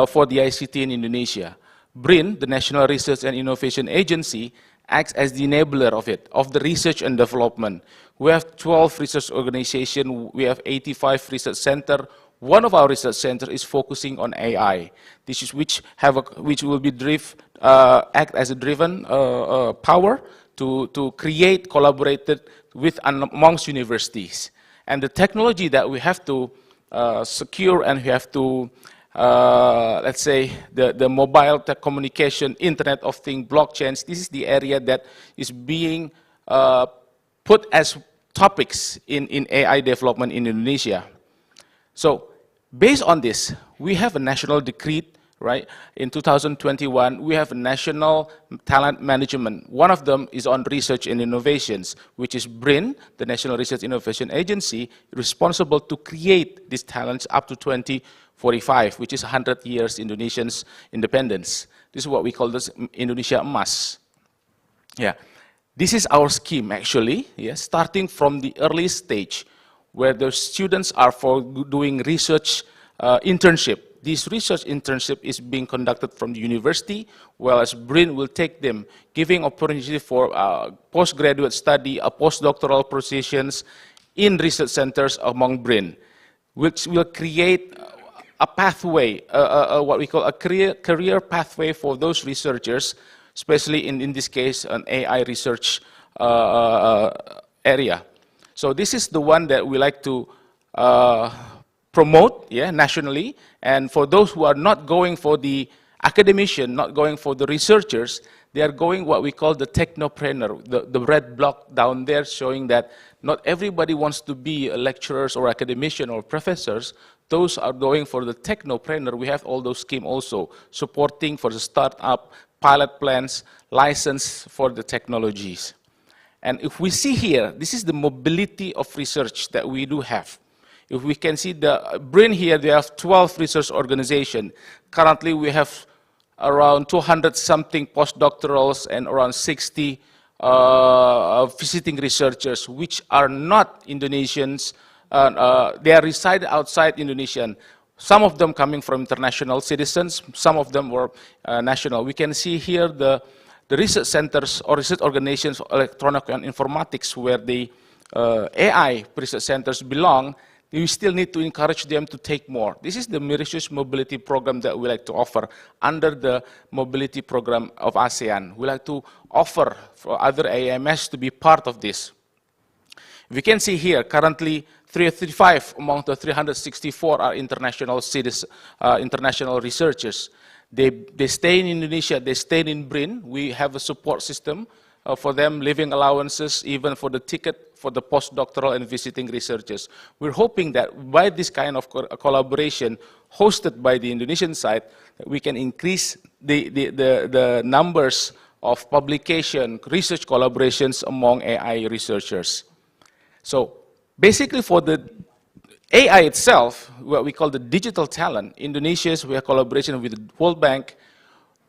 Speaker 15: for the ICT in Indonesia. BRIN, the National Research and Innovation Agency, acts as the enabler of it, of the research and development. We have 12 research organizations, we have 85 research centers. One of our research centers is focusing on AI. This is which will be act as a driven power to create collaborated with amongst universities. And the technology that we have to secure, and we have to let's say the mobile communication, Internet of Things, blockchains. This is the area that is being put as topics in AI development in Indonesia. So based on this, we have a national decree, right? In 2021, we have a national talent management. One of them is on research and innovations, which is BRIN, the National Research Innovation Agency, responsible to create these talents up to 2045, which is 100 years Indonesians' independence. This is what we call this Indonesia Emas. Yeah, this is our scheme actually, starting from the early stage, where the students are for doing research internship. this research internship is being conducted from the university, whereas BRIN will take them, giving opportunity for postgraduate study, postdoctoral positions in research centers among BRIN, which will create a pathway, what we call a career pathway for those researchers, especially in this case, an AI research area. So this is the one that we like to promote, nationally. And for those who are not going for the academician, not going for the researchers, they are going what we call the technopreneur, the red block down there showing that not everybody wants to be lecturers or academician or professors. Those are going for the technopreneur. We have all those schemes also, supporting for the startup, pilot plans, license for the technologies. And if we see here, this is the mobility of research that we do have. If we can see the BRIN here, they have 12 research organizations. Currently, we have around 200-something postdoctorals and around 60 visiting researchers, which are not Indonesians. They are reside outside Indonesia. Some of them coming from international citizens, some of them were national. We can see here the research centers or research organizations of electronic and informatics where the AI research centers belong. We still need to encourage them to take more. This is the Mauritius Mobility Program that we like to offer under the Mobility Program of ASEAN. We like to offer for other AMS to be part of this. We can see here, currently 335 among the 364 are international international researchers. They stay in Indonesia, they stay in BRIN. We have a support system for them, living allowances, even for the ticket for the postdoctoral and visiting researchers. We're hoping that by this kind of collaboration hosted by the Indonesian side, we can increase the numbers of publication, research collaborations among AI researchers. So basically for the AI itself, what we call the digital talent, Indonesia, we have collaboration with the World Bank.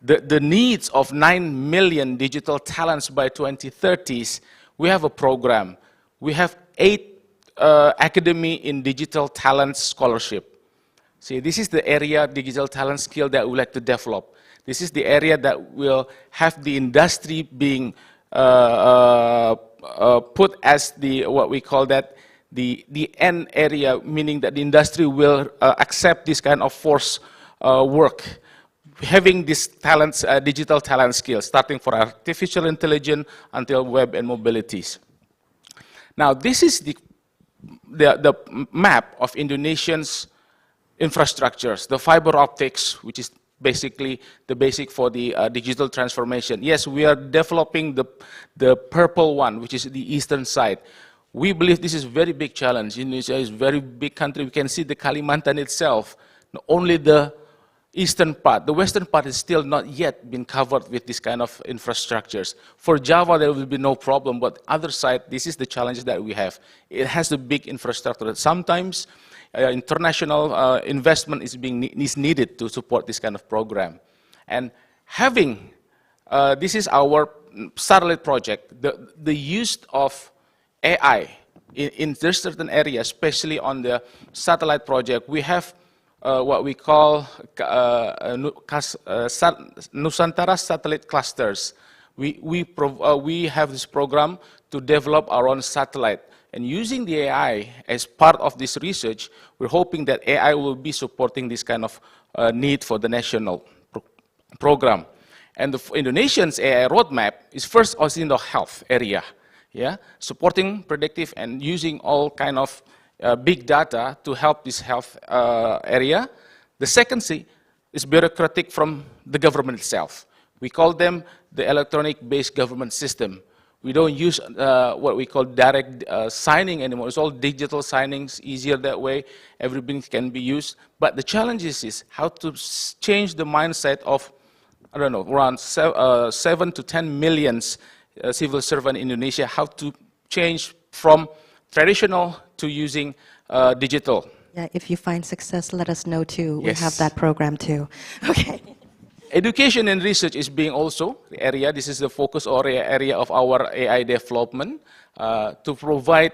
Speaker 15: The needs of 9 million digital talents by 2030s, we have a program. We have 8 Academy in Digital Talent Scholarship. See, this is the area, digital talent skill that we like to develop. This is the area that will have the industry being put as the, what we call that, the end area, meaning that the industry will accept this kind of force work, having these talents, digital talent skills, starting for artificial intelligence until web and mobilities. Now, this is the map of Indonesia's infrastructures, the fiber optics, which is basically the basic for the digital transformation. Yes, we are developing the purple one, which is the eastern side. We believe this is a very big challenge. Indonesia is a very big country. We can see the Kalimantan itself, not only the eastern part. The western part is still not yet been covered with this kind of infrastructures. For Java, there will be no problem, but other side, this is the challenge that we have. It has a big infrastructure. Sometimes international investment is needed to support this kind of program. And having, this is our satellite project, the use of AI in certain areas, especially on the satellite project, we have what we call Nusantara satellite clusters. We have this program to develop our own satellite. And using the AI as part of this research, we're hoping that AI will be supporting this kind of need for the national program. And the Indonesian's AI roadmap is first also in the health area, supporting predictive and using all kind of big data to help this health area. The second is bureaucratic from the government itself. We call them the electronic-based government system. We don't use what we call direct signing anymore. It's all digital signings, easier that way. Everything can be used. But the challenge is how to change the mindset of, I don't know, around 7 to 10 million civil servants in Indonesia, how to change from traditional to using digital.
Speaker 14: Yeah, if you find success, let us know too.
Speaker 15: Yes.
Speaker 14: We have that program too. Okay.
Speaker 15: Education and research is being also the area. This is the focus area of our AI development to provide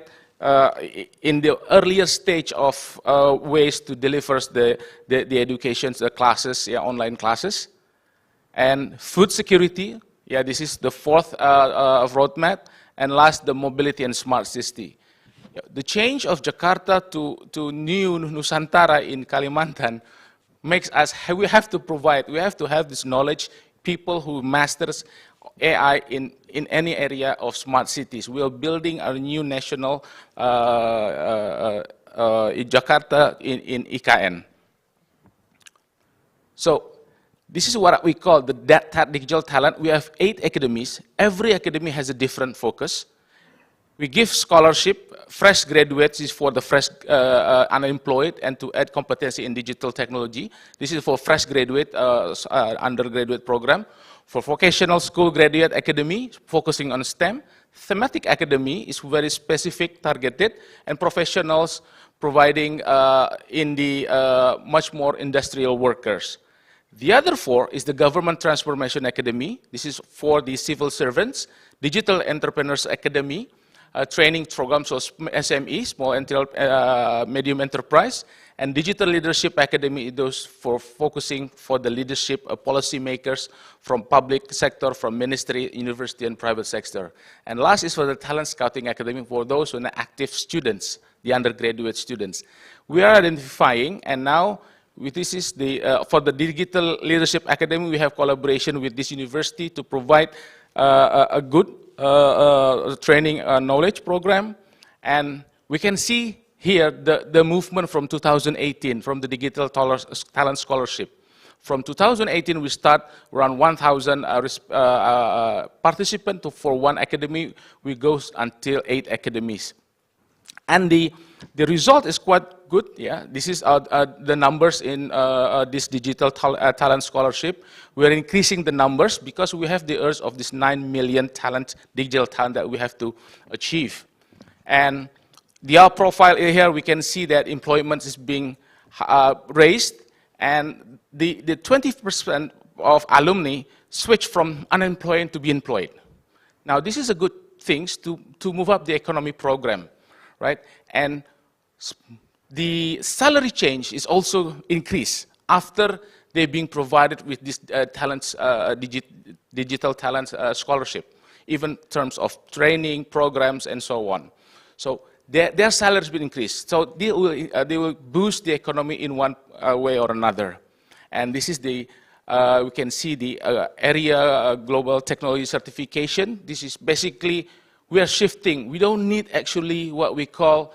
Speaker 15: in the earlier stage of ways to deliver the education, the classes, yeah, online classes. And food security, yeah, this is the fourth roadmap. And last, the mobility and smart city. The change of Jakarta to new Nusantara in Kalimantan makes us, we have to have this knowledge, people who masters AI in any area of smart cities. We are building a new national in Jakarta in IKN. So this is what we call the digital talent. We have 8 academies. Every academy has a different focus. We give scholarship, fresh graduates is for the fresh unemployed and to add competency in digital technology. This is for fresh graduate, undergraduate program. For vocational school graduate academy, focusing on STEM. Thematic academy is very specific, targeted, and professionals providing in the much more industrial workers. The other 4 is the Government Transformation Academy. This is for the civil servants, Digital Entrepreneurs Academy, training programs for SME, small and medium enterprise, and Digital Leadership Academy, those for focusing for the leadership of policymakers from public sector, from ministry, university, and private sector. And last is for the Talent Scouting Academy for those who are active students, the undergraduate students. We are identifying, and now this is the for the Digital Leadership Academy, we have collaboration with this university to provide a good training knowledge program. And we can see here the movement from 2018, from the Digital Talent Scholarship. From 2018, we start around 1,000 participants for one academy. We go until 8 academies. And the result is quite good. Yeah, this is the numbers in this digital talent scholarship. We are increasing the numbers because we have the urge of this 9 million digital talent that we have to achieve. And the profile here, we can see that employment is being raised, and the 20% of alumni switch from unemployed to be employed. Now, this is a good thing to move up the economy program. Right? And the salary change is also increased after they're being provided with this digital talent scholarship, even in terms of training programs and so on. So their salaries will increase. So they will boost the economy in one way or another. And this is the we can see the area global technology certification. This is basically, we are shifting. We don't need actually what we call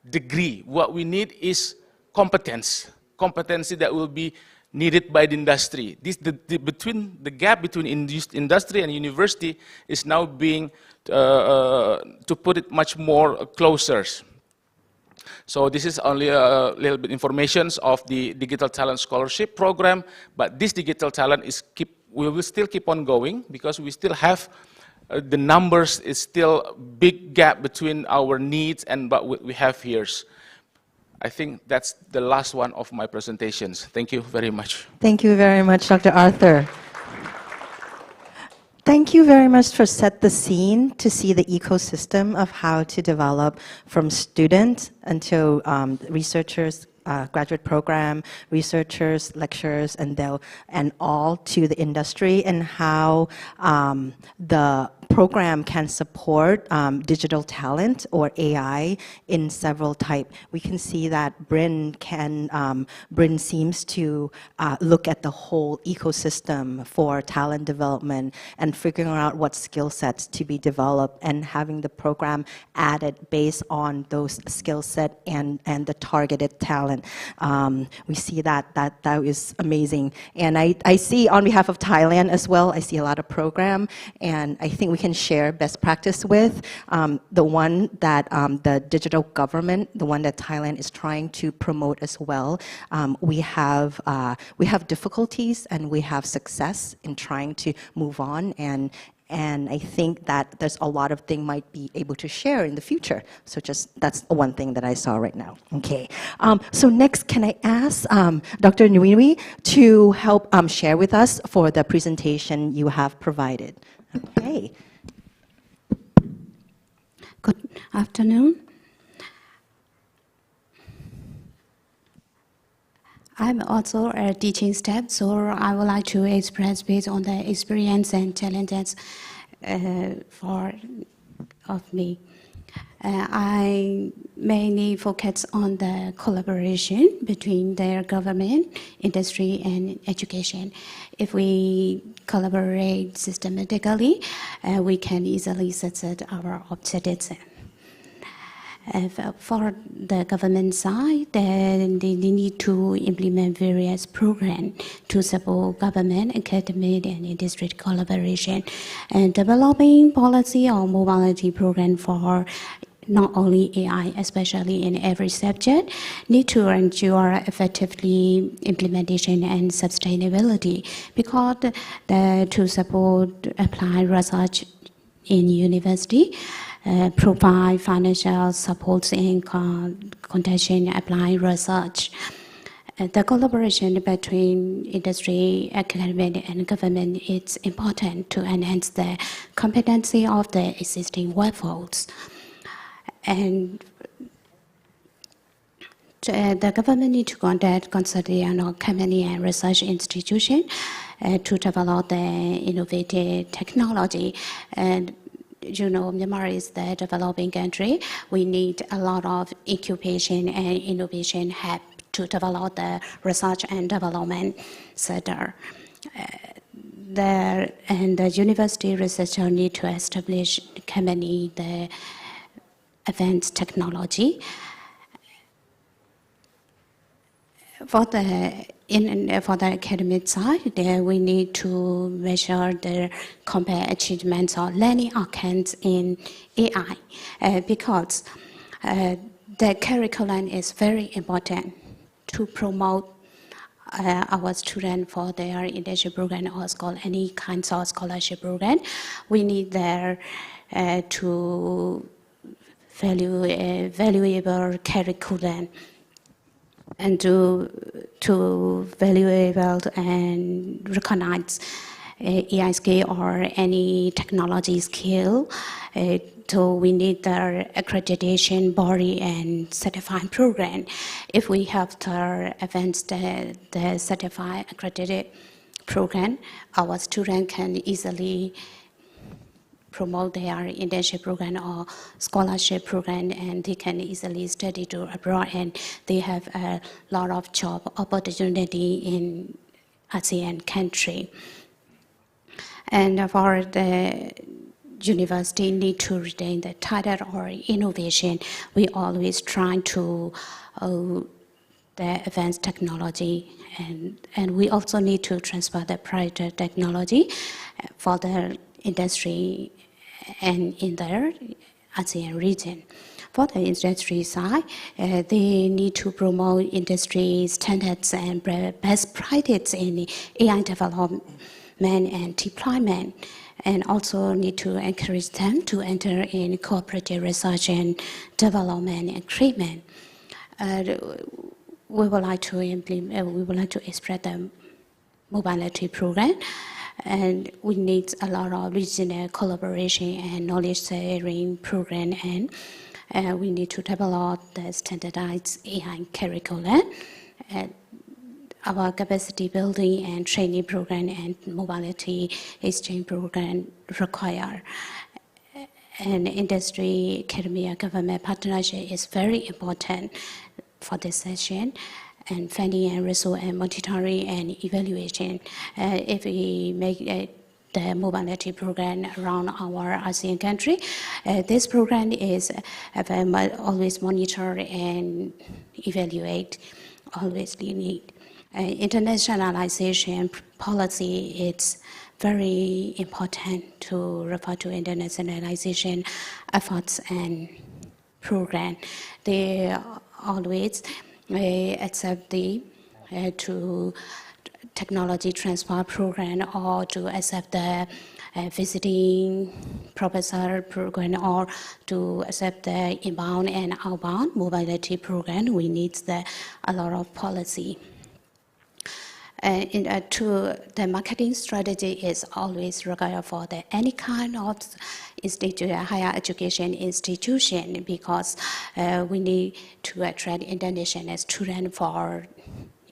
Speaker 15: degree. What we need is competence. Competency that will be needed by the industry. The gap between industry and university is now being, to put it much more closer. So this is only a little bit information of the Digital Talent Scholarship Program, but this digital talent we will still keep on going because we still have the numbers is still a big gap between our needs and what we have here. I think that's the last one of my presentations. Thank you very much.
Speaker 14: Thank you very much, Dr. Arthur. Thank you very much for set the scene to see the ecosystem of how to develop from students until researchers, graduate program, researchers, lecturers, and all to the industry, and how the program can support digital talent or AI in several types. We can see that Bryn seems to look at the whole ecosystem for talent development and figuring out what skill sets to be developed and having the program added based on those skill set and the targeted talent. We see that is amazing. And I see on behalf of Thailand as well, I see a lot of program, and I think we can share best practice with the one that the digital government, the one that Thailand is trying to promote as well. We have difficulties and we have success in trying to move on, and I think that there's a lot of things might be able to share in the future. So that's one thing that I saw right now. Okay. So next, can I ask Dr. Nui to help share with us for the presentation you have provided? Okay.
Speaker 16: Good afternoon. I'm also a teaching staff, so I would like to express based on the experience and challenges of me. I mainly focus on the collaboration between their government, industry, and education. If we collaborate systematically, we can easily set our objectives. For the government side, then they need to implement various programs to support government, academic, and industry collaboration, and developing policy or mobility program for not only AI, especially in every subject, need to ensure effectively implementation and sustainability, because to support applied research in university, provide financial support in conducting applied research. The collaboration between industry, academic, and government is important to enhance the competency of the existing workforce. And the government needs to conduct consultation on company and research institutions to develop the innovative technology. And you know, Myanmar is the developing country. We need a lot of incubation and innovation hub to develop the research and development sector. The university researcher need to establish company the advanced technology. For the academic side, there we need to measure the compare achievements or learning outcomes in AI, because the curriculum is very important to promote our students for their internship program or any kinds of scholarship program. We need there to value a valuable curriculum and to valuable and recognize AI skill or any technology skill. So we need the accreditation body and certifying program. If we have the advanced the certified accredited program, our students can easily promote their internship program or scholarship program, and they can easily study to abroad, and they have a lot of job opportunity in ASEAN country. And for the university need to retain the title or innovation, we always try to the advanced technology, and we also need to transfer the proprietary technology for the industry and in the ASEAN region. For the industry side, they need to promote industry standards and best practices in AI development and deployment, and also need to encourage them to enter in cooperative research and development agreement. We would like to implement. We would like to express the mobility program. And we need a lot of regional collaboration and knowledge sharing program, and we need to develop the standardized AI curriculum, our capacity building and training program and mobility exchange program require. And industry, academia, government partnership is very important for this session. And funding and resource and monitoring and evaluation. If we make the mobility program around our ASEAN country, this program is always monitor and evaluate, always need. Internationalization policy is very important to refer to internationalization efforts and program. They always accept the to technology transfer program, or to accept the visiting professor program, or to accept the inbound and outbound mobility program. We need a lot of policy. The marketing strategy is always required for any kind of higher education institution, because we need to attract international students for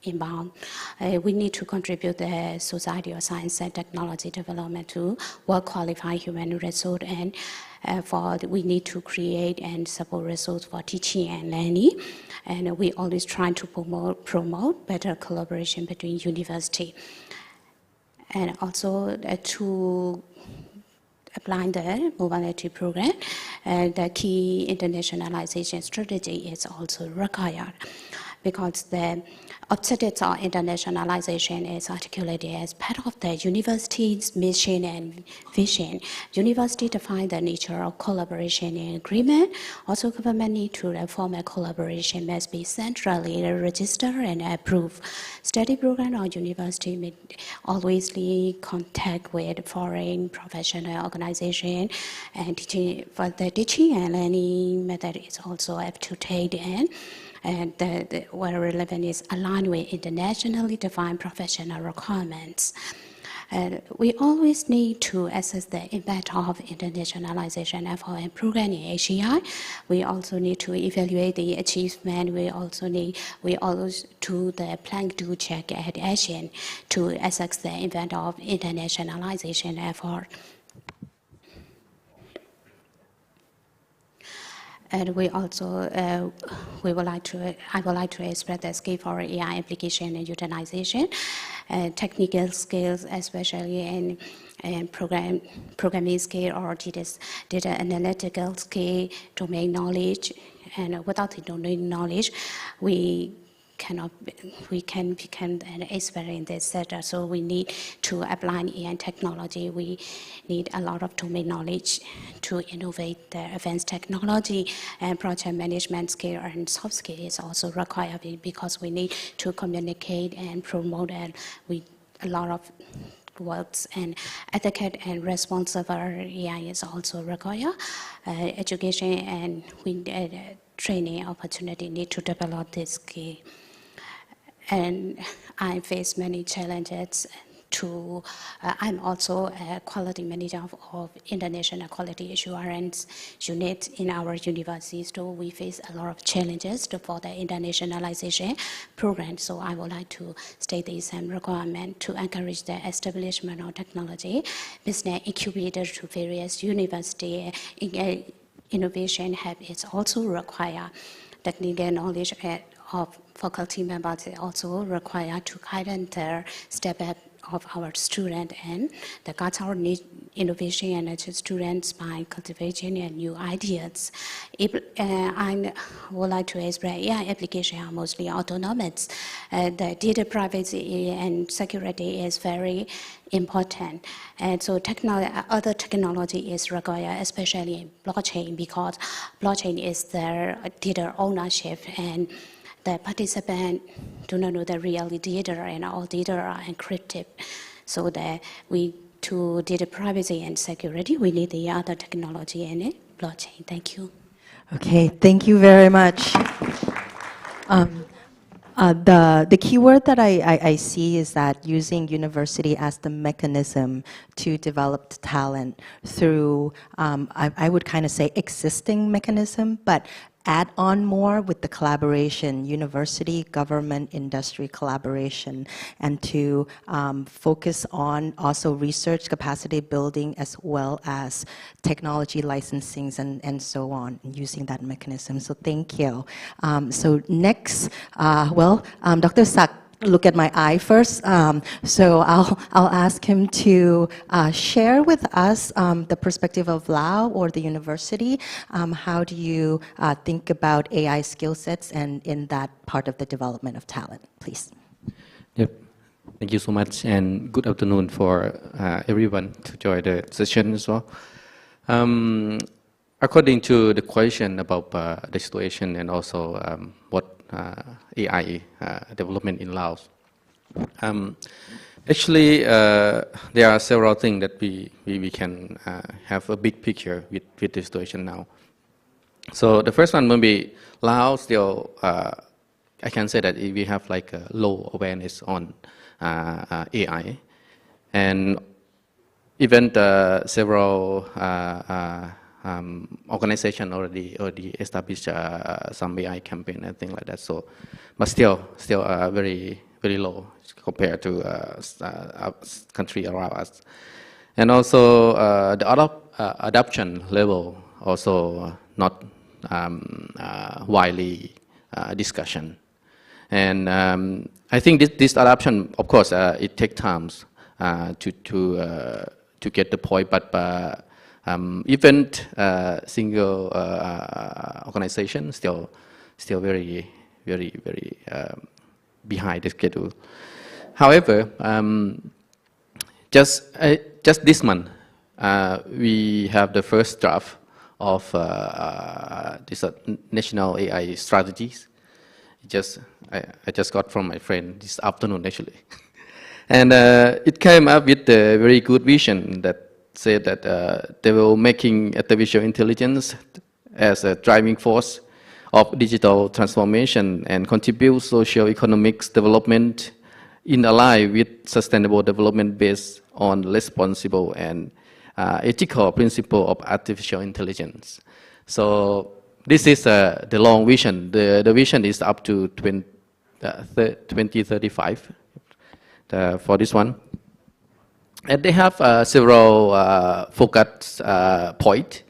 Speaker 16: inbound. We need to contribute the society of science and technology development to well-qualified human resource, and we need to create and support resources for teaching and learning. And we always try to promote better collaboration between university. And also to apply the mobility program, the key internationalization strategy is also required, because the objectives of internationalization is articulated as part of the university's mission and vision. University define the nature of collaboration and agreement. Also, government need to reform a collaboration must be centrally registered and approved. Study program or university may always need contact with foreign professional organization, and teaching for the teaching and learning method is also up to date, and where relevant is aligned with internationally defined professional requirements. We always need to assess the impact of internationalization effort and program in ASEAN. We also need to evaluate the achievement. We always do the plan to check at ASEAN to assess the impact of internationalization effort. And we also, I would like to express the skill for AI application and utilization, technical skills, especially in programming skill or data analytical skill, domain knowledge. And without the domain knowledge, we can become an expert in this sector. So we need to apply AI technology. We need a lot of domain knowledge to innovate the advanced technology, and project management skill and soft skill is also required, because we need to communicate and promote, and a lot of works, and ethical and responsible AI is also required. Education and training opportunity need to develop this skill. And I face many challenges I'm also a quality manager of international quality assurance unit in our university, so we face a lot of challenges for the internationalization program. So I would like to state the same requirement to encourage the establishment of technology business incubator to various university. Innovation hub is also required. Technical knowledge of faculty members is also required to guide their step up of our students, and the cultural innovation and students by cultivating new ideas. I would like to express AI applications are mostly autonomous. The data privacy and security is very important, and so other technology is required, especially in blockchain, because blockchain is their data ownership, and the participants do not know the real data, and all data are encrypted. So that to data privacy and security, we need the other technology in it, blockchain. Thank you.
Speaker 14: Okay, thank you very much. The keyword that I see is that using university as the mechanism to develop talent through, I would kind of say existing mechanism, but add on more with the collaboration, university, government, industry collaboration, and to focus on also research capacity building as well as technology licensings and so on, using that mechanism. So thank you. So next, Dr. Sak, look at my eye first. So I'll ask him to share with us the perspective of Lao or the university. How do you think about AI skill sets and in that part of the development of talent, please?
Speaker 6: Yep. Thank you so much, and good afternoon for everyone to join the session as well. According to the question about the situation and also what AI development in Laos. Actually, there are several things that we can have a big picture with the situation now. So the first one will be Laos still, I can say that we have like a low awareness on AI, and even several organization already established some AI campaign and things like that. So, but still very
Speaker 17: very low compared to country around us. And also the adoption level also not widely discussion. And I think this adoption, of course, it takes time to get the point, but even single organization still very behind the schedule. However, just this month, we have the first draft of this national AI strategies. I just got from my friend this afternoon actually, and it came up with a very good vision that said that they were making artificial intelligence as a driving force of digital transformation and contribute socio-economic development in line with sustainable development based on responsible and ethical principle of artificial intelligence. So this is the long vision. The vision is up to 2035 for this one. And they have several focus points.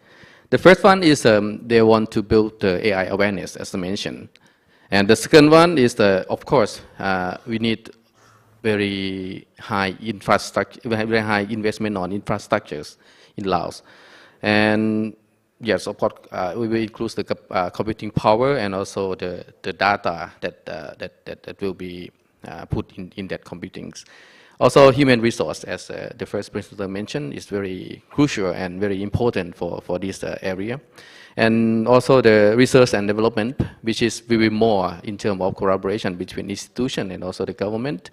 Speaker 17: The first one is they want to build the AI awareness, as I mentioned. And the second one is, of course, we need very high infrastructure, very high investment on infrastructures in Laos. And yes, of course, we will include the computing power and also the data that will be put in that computing. Also, human resource, as the first principal mentioned, is very crucial and very important for this area. And also the research and development, which is very more in terms of collaboration between institutions and also the government,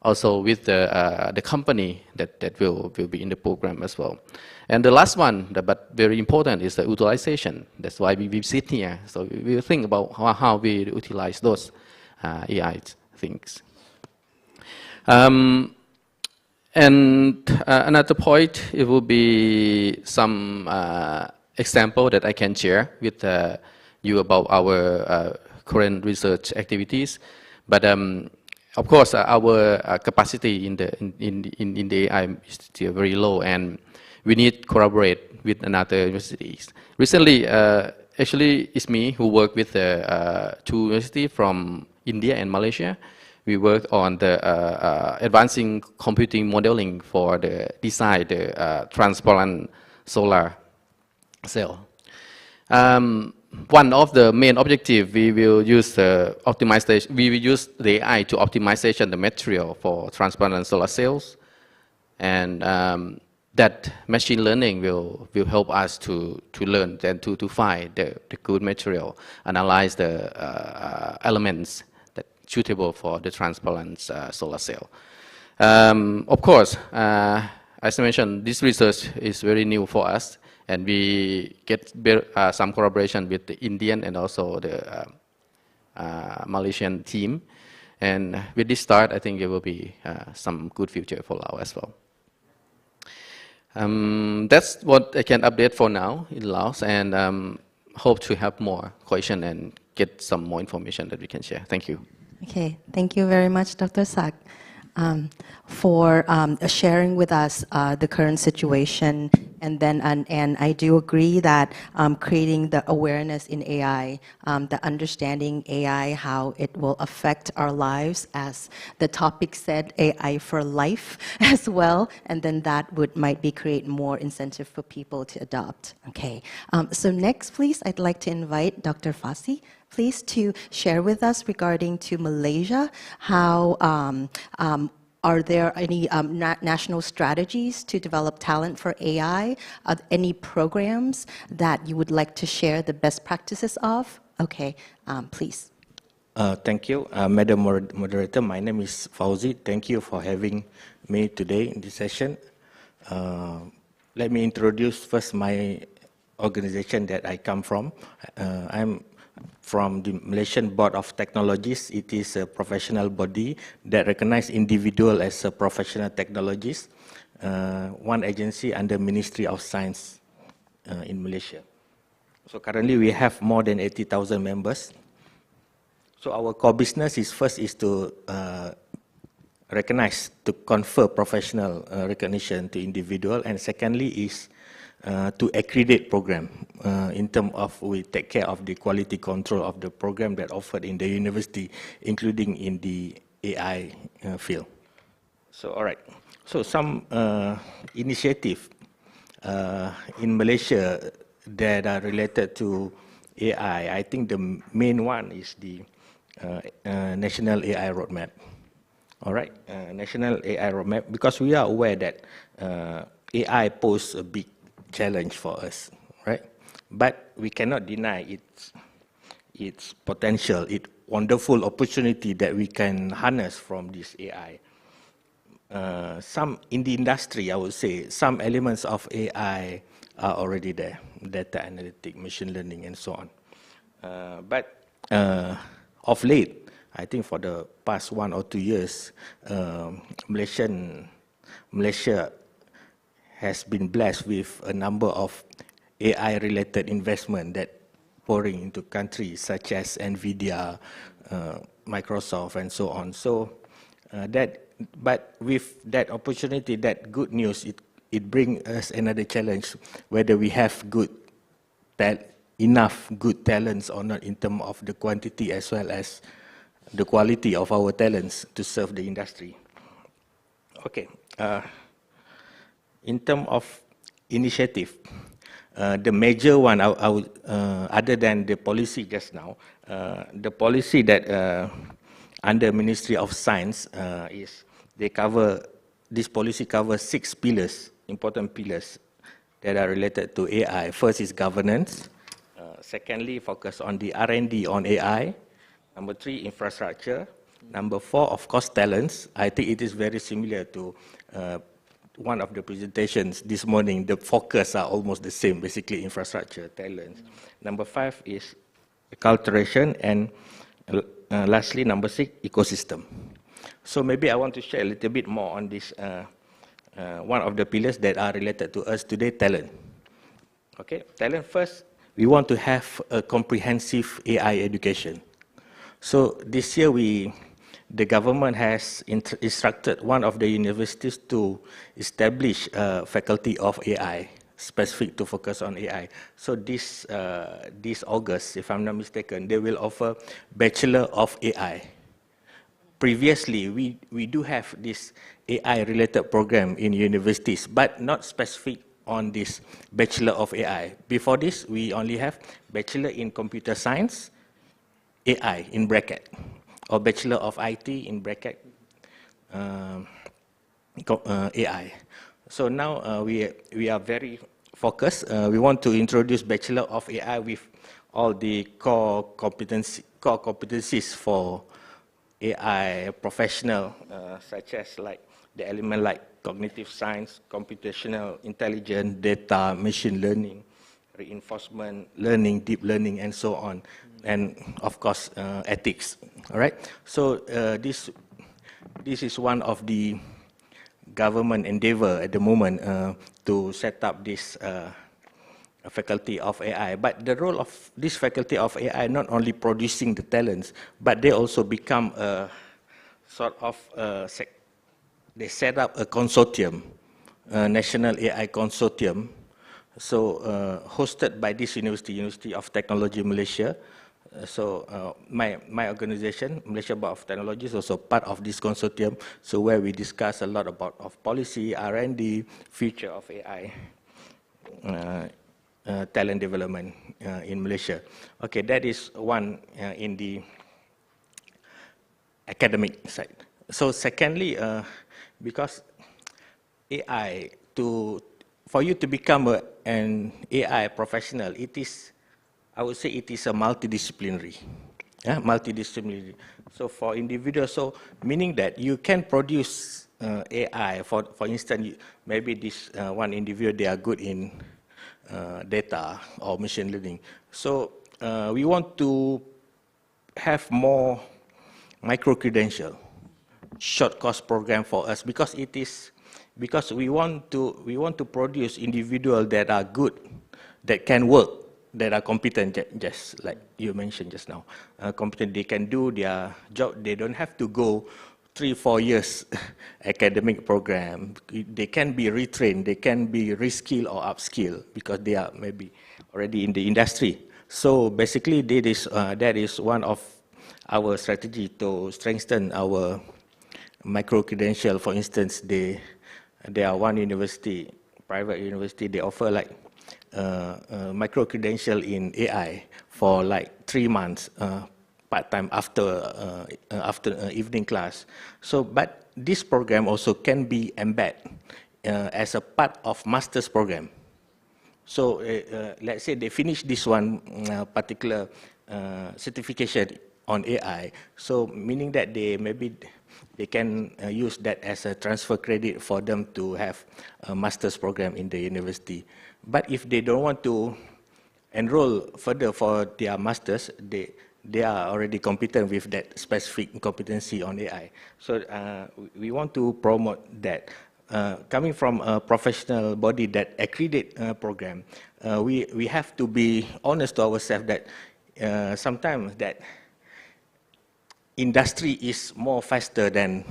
Speaker 17: also with the company that will be in the program as well. And the last one, but very important, is the utilization. That's why we sit here. So we will think about how we utilize those AI things. And another point, it will be some example that I can share with you about our current research activities. But of course, our capacity in the AI is still very low, and we need to collaborate with another universities. Recently, actually, it's me who work with two universities from India and Malaysia. We work on the advancing computing modeling for the design the transparent solar cell. One of the main objectives, we will use optimization. We will use the AI to optimization the material for transparent solar cells, and that machine learning will help us to learn and to find the good material, analyze the elements that suitable for the transparent solar cell. Of course, as I mentioned, this research is very new for us, and we get some collaboration with the Indian and also the Malaysian team. And with this start, I think it will be some good future for Laos as well. That's what I can update for now in Laos, and hope to have more questions and get some more information that we can share. Thank you.
Speaker 14: Okay, thank you very much, Dr. Sak, for sharing with us the current situation. And then, and I do agree that creating the awareness in AI, the understanding AI, how it will affect our lives, as the topic said, AI for life as well. And then that might be create more incentive for people to adopt. Okay, so next, please, I'd like to invite Dr. Fasi, please, to share with us regarding to Malaysia, how are there any national strategies to develop talent for AI? Any programs that you would like to share the best practices of? Okay, please.
Speaker 18: Thank you, Madam Moderator. My name is Fauzi. Thank you for having me today in this session. Let me introduce first my organization that I come from. I'm from the Malaysian Board of Technologies. It is a professional body that recognizes individuals as a professional technologist, one agency under Ministry of Science in Malaysia. So currently we have more than 80,000 members. So our core business is first is to recognized to confer professional recognition to individual, and secondly is to accredit program in terms of we take care of the quality control of the program that offered in the university, including in the AI field. So all right, so some initiative in Malaysia that are related to AI. I think the main one is the National AI Roadmap. All right, National AI Roadmap, because we are aware that AI poses a big challenge for us, right? But we cannot deny its potential, its wonderful opportunity that we can harness from this AI. Some in the industry, I would say, some elements of AI are already there, data analytics, machine learning, and so on. But of late, I think for the past 1 or 2 years, Malaysia has been blessed with a number of AI-related investment that pouring into countries such as NVIDIA, Microsoft, and so on. So but with that opportunity, that good news, it brings us another challenge, whether we have enough good talents or not in terms of the quantity as well as the quality of our talents to serve the industry. Okay, in terms of initiative, the major one, I would, other than the policy just now, the policy that under Ministry of Science is this policy covers 6 pillars, important pillars that are related to AI. First is governance. Secondly, focus on the R&D on AI. Number 3, infrastructure. Number 4, of course, talents. I think it is very similar to one of the presentations this morning. The focus are almost the same, basically infrastructure, talents. Number 5 is acculturation, and lastly, number 6, ecosystem. So maybe I want to share a little bit more on this, one of the pillars that are related to us today, talent. Okay, talent first, we want to have a comprehensive AI education. So this year, the government has instructed one of the universities to establish a faculty of AI, specific to focus on AI. So this August, if I'm not mistaken, they will offer Bachelor of AI. Previously, we do have this AI-related program in universities, but not specific on this Bachelor of AI. Before this, we only have Bachelor in Computer Science, AI in bracket, or Bachelor of IT in bracket, AI. So now we are very focused. We want to introduce Bachelor of AI with all the core competencies for AI professional, such as like the element like cognitive science, computational intelligence, data, machine learning, reinforcement learning, deep learning, and so on, and of course ethics. All right. So this is one of the government endeavor at the moment to set up this faculty of AI. But the role of this faculty of AI not only producing the talents, but they also become a sort of they set up a consortium, National AI Consortium, so hosted by this University of Technology Malaysia. So my organization, Malaysia Board of Technology, is also part of this consortium. So where we discuss a lot about policy, R&D, future of AI, talent development in Malaysia. Okay, that is one in the academic side. So secondly, because AI, for you to become an AI professional, I would say it is a multidisciplinary. Multidisciplinary. So for individuals, so meaning that you can produce AI. For instance, maybe this one individual, they are good in data or machine learning. So we want to have more micro-credential, short course program for us, because we want to produce individuals that are good, that can work, that are competent, just like you mentioned just now. Competent, they can do their job. They don't have to go 3-4 years academic program. They can be retrained, they can be reskilled or upskilled because they are maybe already in the industry. So basically, that is one of our strategy to strengthen our micro-credential. For instance, there are one university, private university, they offer like micro-credential in AI for like 3 months, part-time after evening class. So, but this program also can be embedded as a part of master's program. So let's say they finish this one particular certification on AI, so meaning that they can use that as a transfer credit for them to have a master's program in the university. But if they don't want to enroll further for their masters, they are already competent with that specific competency on AI. So we want to promote that. Coming from a professional body that accredit program, we have to be honest to ourselves that sometimes that industry is more faster than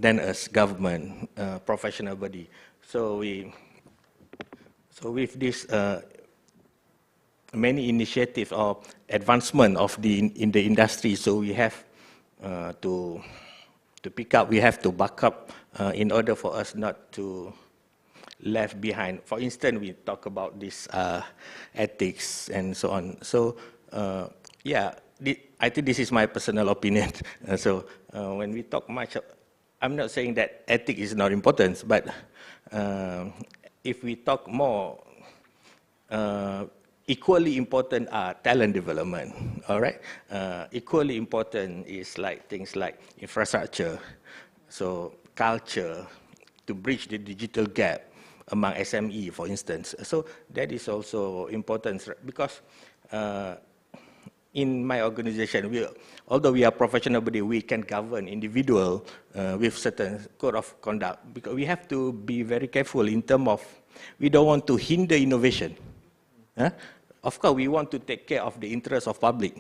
Speaker 18: us, government, professional body. So with this many initiatives or advancement of in the industry, so we have to pick up, we have to back up in order for us not to left behind. For instance, we talk about this ethics and so on. So yeah, I think this is my personal opinion. So when we talk much, I'm not saying that ethics is not important, but if we talk more, equally important are talent development, all right? Equally important is like things like infrastructure, so culture, to bridge the digital gap among SME, for instance. So that is also important because in my organization, although we are professional body, we can govern individual with certain code of conduct, because we have to be very careful in terms of, we don't want to hinder innovation. Of course, we want to take care of the interests of public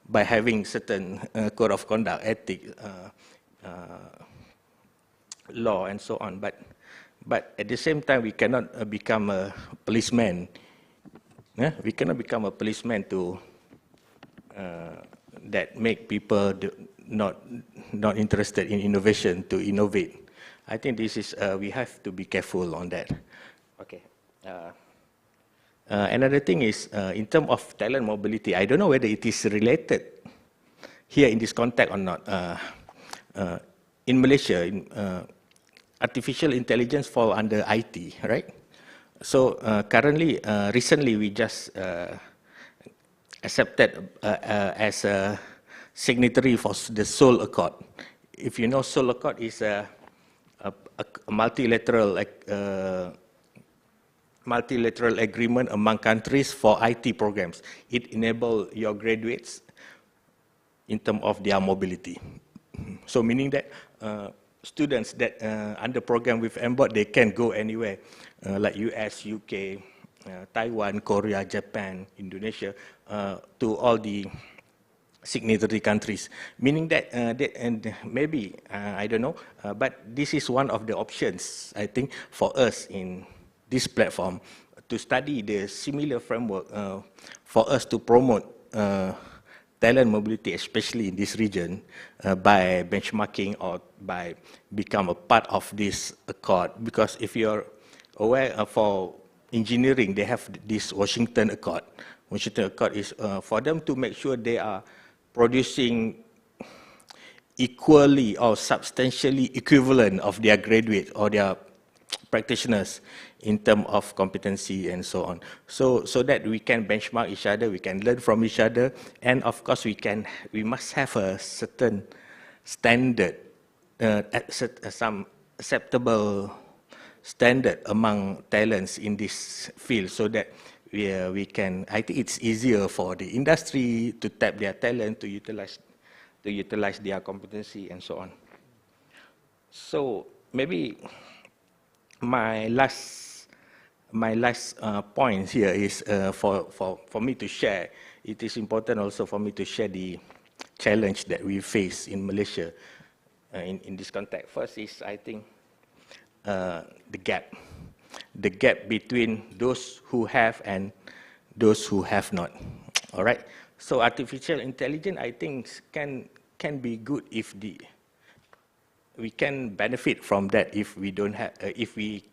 Speaker 18: by having certain code of conduct, ethics, law, and so on. But at the same time, we cannot become a policeman. We cannot become a policeman to that make people not interested in innovation to innovate. I think this is we have to be careful on that. Okay. Another thing is in terms of talent mobility. I don't know whether it is related here in this context or not. In Malaysia, artificial intelligence fall under IT, right? So currently, recently we just accepted as a signatory for the Seoul Accord. If you know, Seoul Accord is a multilateral agreement among countries for IT programs. It enables your graduates in terms of their mobility. So meaning that students that under program with MBOT, they can go anywhere, like US, UK, Taiwan, Korea, Japan, Indonesia, to all the signatory countries. Meaning that, and maybe, I don't know, but this is one of the options, I think, for us in this platform, to study the similar framework for us to promote talent mobility, especially in this region, by benchmarking or by become a part of this accord. Because if you're aware, for engineering, they have this Washington Accord. Washington Accord is for them to make sure they are producing equally or substantially equivalent of their graduates or their practitioners in terms of competency and so on. So that we can benchmark each other, we can learn from each other, and of course we must have a certain standard, some acceptable standard among talents in this field, so that we can, I think it's easier for the industry to tap their talent, to utilize their competency and so on. So maybe my last point here is for me to share. It is important also for me to share the challenge that we face in Malaysia. in this context. First is, I think, the gap between those who have and those who have not. All right. So artificial intelligence, I think, can be good if we can benefit from that if we don't have if we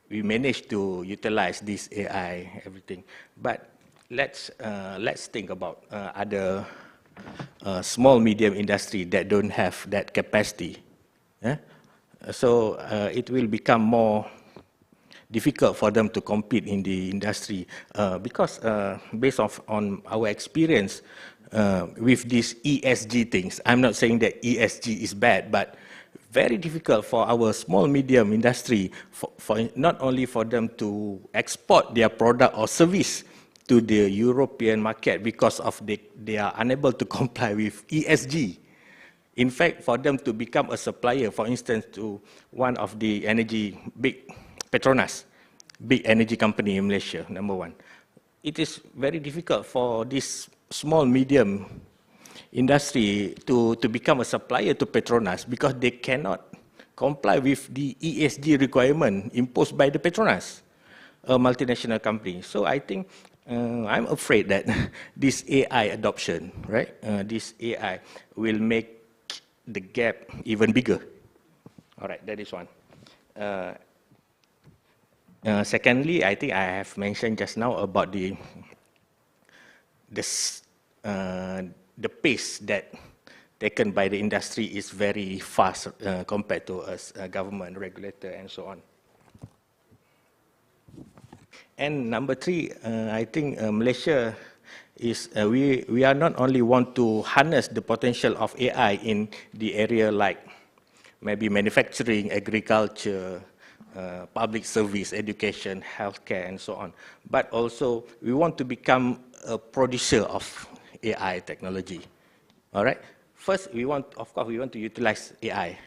Speaker 18: manage to utilize this AI everything. But let's think about other small medium industry that don't have that capacity. So it will become more difficult for them to compete in the industry because based on our experience with these ESG things, I'm not saying that ESG is bad, but very difficult for our small medium industry for not only for them to export their product or service to the European market because of they are unable to comply with ESG. In fact, for them to become a supplier, for instance, to one of the energy big Petronas, big energy company in Malaysia, number one. It is very difficult for this small, medium industry to become a supplier to Petronas because they cannot comply with the ESG requirement imposed by the Petronas, a multinational company. So I think I'm afraid that this AI adoption, right, this AI will make the gap even bigger. All right, that is one. Secondly, I think I have mentioned just now about the pace that taken by the industry is very fast compared to us, government, regulator, and so on. And number three, I think Malaysia is we are not only want to harness the potential of AI in the area like maybe manufacturing, agriculture, public service, education, healthcare, and so on. But also, we want to become a producer of AI technology. All right. First, of course, we want to utilize AI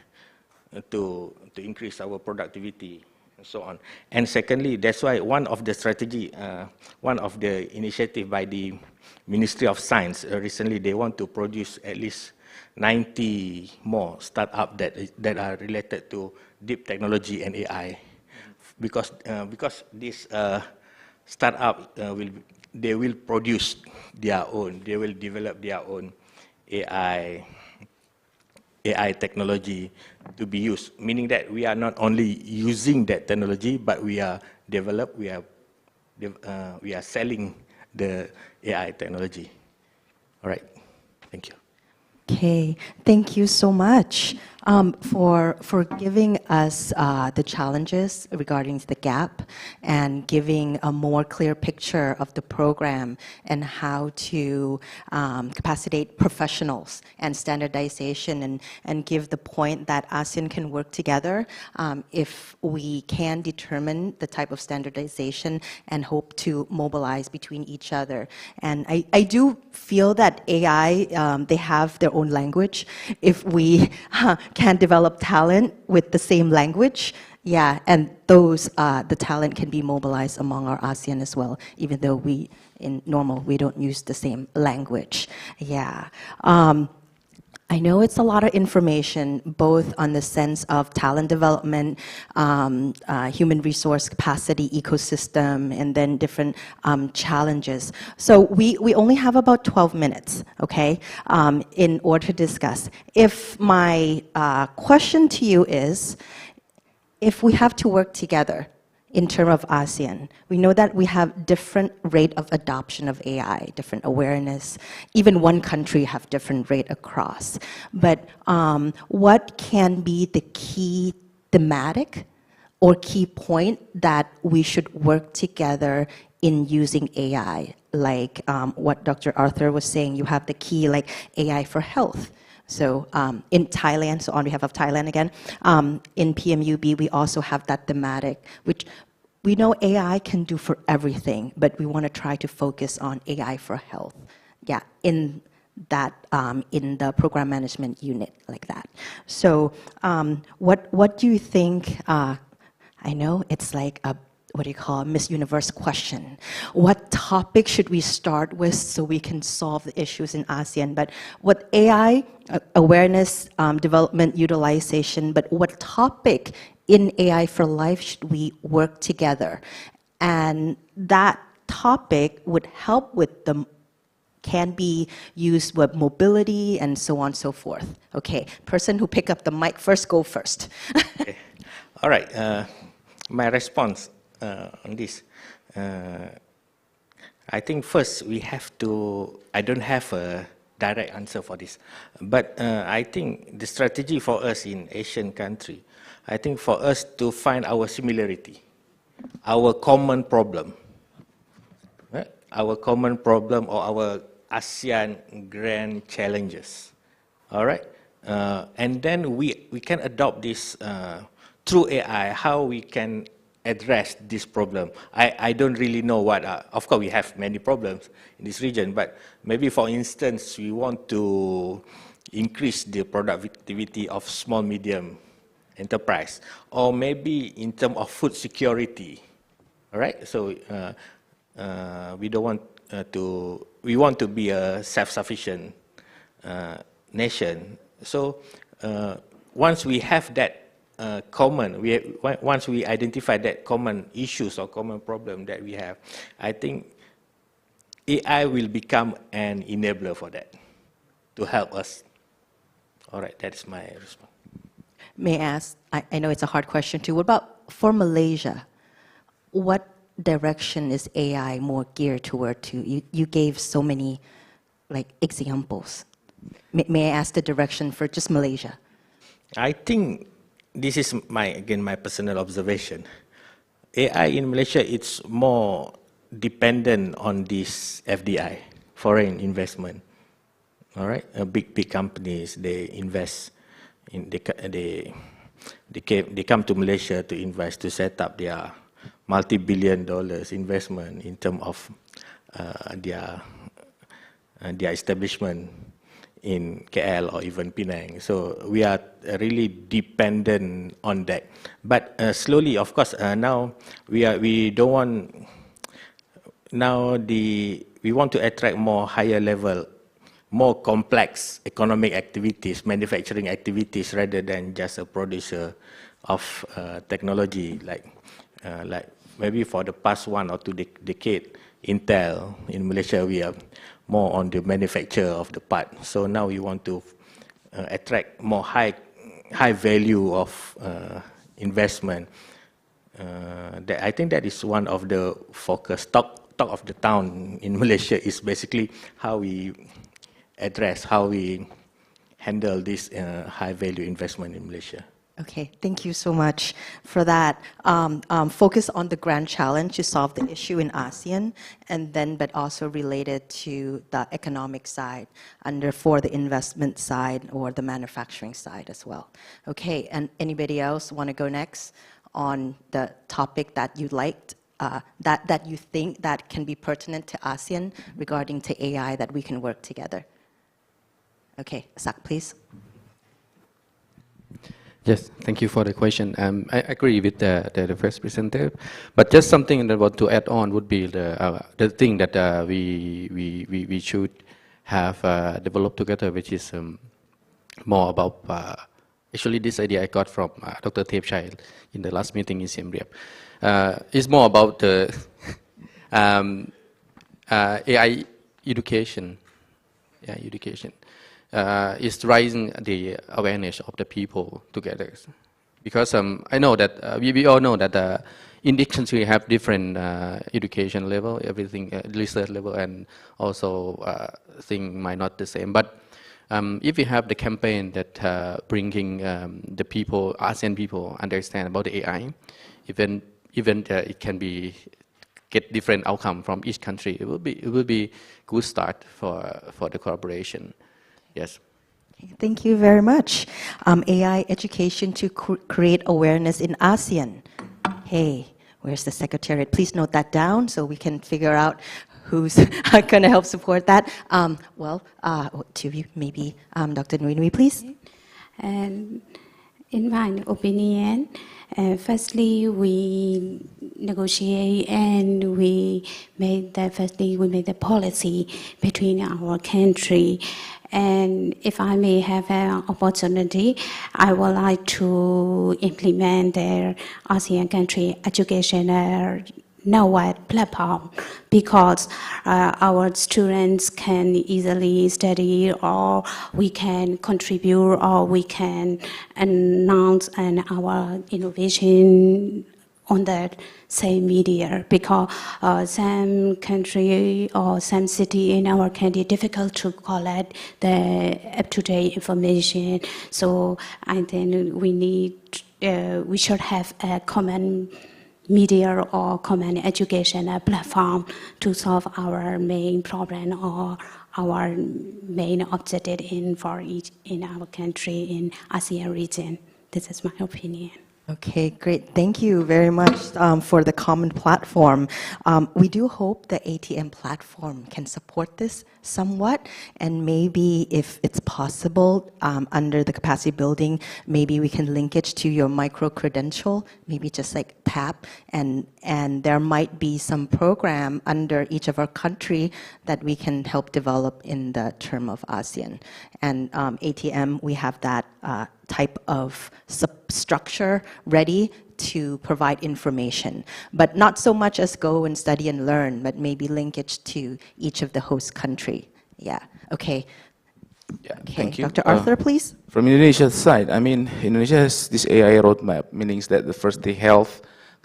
Speaker 18: to increase our productivity and so on. And secondly, that's why one of the strategy, one of the initiative by the Ministry of Science recently, they want to produce at least 90 more startups that are related to deep technology and AI, because this startup they will produce their own, they will develop their own AI technology to be used. Meaning that we are not only using that technology, but we are selling the AI technology. All right, thank you.
Speaker 14: Okay, thank you so much for giving us the challenges regarding the gap and giving a more clear picture of the program and how to capacitate professionals and standardization and give the point that ASEAN can work together if we can determine the type of standardization and hope to mobilize between each other. And I do feel that AI, they have their own language. If we can develop talent with the same language, yeah, and those, the talent can be mobilized among our ASEAN as well, even though we don't use the same language. Yeah. I know it's a lot of information, both on the sense of talent development, human resource capacity, ecosystem, and then different challenges. So we only have about 12 minutes, okay, in order to discuss. If my question to you is, if we have to work together in terms of ASEAN, we know that we have different rate of adoption of AI, different awareness. Even one country have different rate across. But what can be the key thematic or key point that we should work together in using AI? Like what Dr. Arthur was saying, you have the key like AI for health. So in Thailand, so on behalf of Thailand again, in PMUB, we also have that thematic, which we know AI can do for everything, but we want to try to focus on AI for health. Yeah, in that, in the program management unit like that. So what do you think, I know it's like what do you call it, Miss Universe question. What topic should we start with so we can solve the issues in ASEAN? But what AI, awareness, development, utilization, but what topic in AI for life should we work together? And that topic would help with the can be used with mobility and so on and so forth. Okay, person who pick up the mic first, go first.
Speaker 18: Okay. All right, my response on this. I think first we have to, I don't have a direct answer for this, but I think the strategy for us in Asian country, I think for us to find our similarity, our common problem, right? Our common problem or our ASEAN grand challenges, all right? And then we can adopt this through AI, how we can address this problem. I don't really know what, of course we have many problems in this region, but maybe for instance, we want to increase the productivity of small, medium enterprise, or maybe in terms of food security, all right? So we don't want we want to be a self-sufficient nation. So once we have that once we identify that common issues or common problem that we have, I think AI will become an enabler for that, to help us. All right, that's my response.
Speaker 14: May I ask, I know it's a hard question too, what about for Malaysia? What direction is AI more geared toward to? You gave so many examples. May I ask the direction for just Malaysia?
Speaker 18: I think this is my personal observation. AI in Malaysia, it's more dependent on this FDI, foreign investment. All right, big companies, they invest in they come to Malaysia to invest, to set up their multi-billion dollars investment in terms of their establishment in KL or even Penang. So we are really dependent on that. But slowly, of course, now we want to attract more higher level, more complex economic activities, manufacturing activities, rather than just a producer of technology. Like maybe for the past 1 or 2 decades, Intel in Malaysia, we are more on the manufacture of the part. So now we want to attract more high value of investment. I think that is one of the focus. Talk of the town in Malaysia is basically how we address, how we handle this high value investment in Malaysia.
Speaker 14: Okay, thank you so much for that. Focus on the grand challenge to solve the issue in ASEAN, and then but also related to the economic side, for the investment side or the manufacturing side as well. Okay, and anybody else want to go next on the topic that you liked, that you think that can be pertinent to ASEAN regarding to AI that we can work together? Okay, Sak, please.
Speaker 17: Yes, thank you for the question. I agree with the first presenter, but just something that I want to add on would be the thing that we should have developed together, which is more about actually this idea I got from Dr. Thepchai in the last meeting in Siem Reap. It's more about the AI education. Yeah, education. Is raising the awareness of the people together, because I know that we all know that in this country have different education level, everything research level, and also thing might not the same. But if we have the campaign that bringing the people, ASEAN people, understand about the AI, even it can be get different outcome from each country, it will be good start for the collaboration. Yes.
Speaker 14: Thank you very much. AI education to create awareness in ASEAN. Hey, where's the secretariat? Please note that down so we can figure out who's going to help support that. Two of you, maybe Dr. Nui, please.
Speaker 16: And In my opinion, firstly, we negotiate and we made the policy between our country. And if I may have an opportunity, I would like to implement the ASEAN country educational knowledge platform, because our students can easily study, or we can contribute, or we can announce our innovation on the same media, because some country or some city in our country difficult to collect the up-to-date information. So I think we should have a common media or common education platform to solve our main problem or our main objective in our country in ASEAN region. This is my opinion.
Speaker 14: Okay, great. Thank you very much for the common platform. We do hope the ATM platform can support this somewhat, and maybe if it's possible, under the capacity building, maybe we can link it to your micro-credential, maybe just like tap, and there might be some program under each of our country that we can help develop in the term of ASEAN. And ATM, we have that type of structure ready to provide information, but not so much as go and study and learn, but maybe linkage to each of the host country. Yeah, okay.
Speaker 15: Yeah,
Speaker 14: Okay,
Speaker 15: thank you.
Speaker 14: Dr. Arthur, please.
Speaker 15: From Indonesia's side, I mean, Indonesia has this AI roadmap, meaning that the first the health,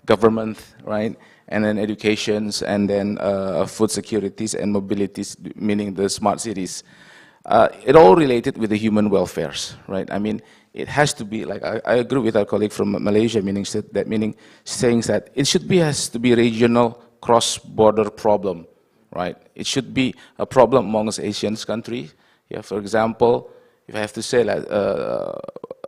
Speaker 15: government, right, and then educations, and then food securities and mobilities, meaning the smart cities. It all related with the human welfares, right? I mean, it has to be like I agree with our colleague from Malaysia, meaning saying that it has to be regional, cross-border problem, right? It should be a problem amongst Asian countries. Yeah, for example, if I have to say that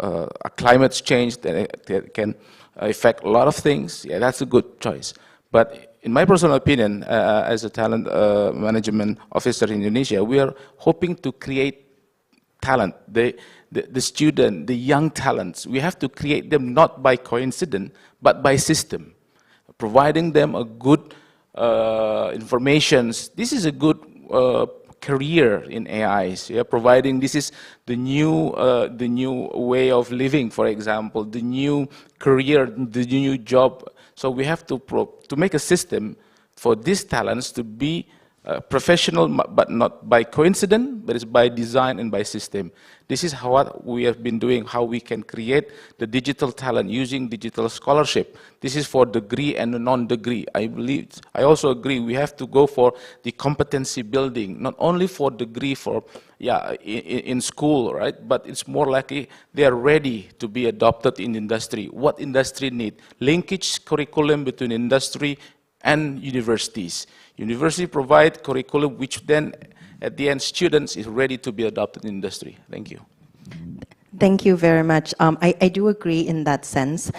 Speaker 15: a climate change that can affect a lot of things, yeah, that's a good choice. But in my personal opinion, as a talent management officer in Indonesia, we are hoping to create talent, the student, the young talents. We have to create them not by coincidence, but by system, providing them a good information. This is a good career in AIs, yeah, providing this is the new way of living, for example, the new career, the new job. So we have to make a system for these talents to be professional, but not by coincidence, but it's by design and by system. This is what we have been doing, how we can create the digital talent using digital scholarship. This is for degree and non-degree. I also agree we have to go for the competency building, not only for degree in school, right? But it's more likely they are ready to be adopted in industry. What industry need? Linkage curriculum between industry and universities. University provide curriculum which then at the end students is ready to be adopted in industry. Thank you.
Speaker 14: Thank you very much. I do agree in that sense.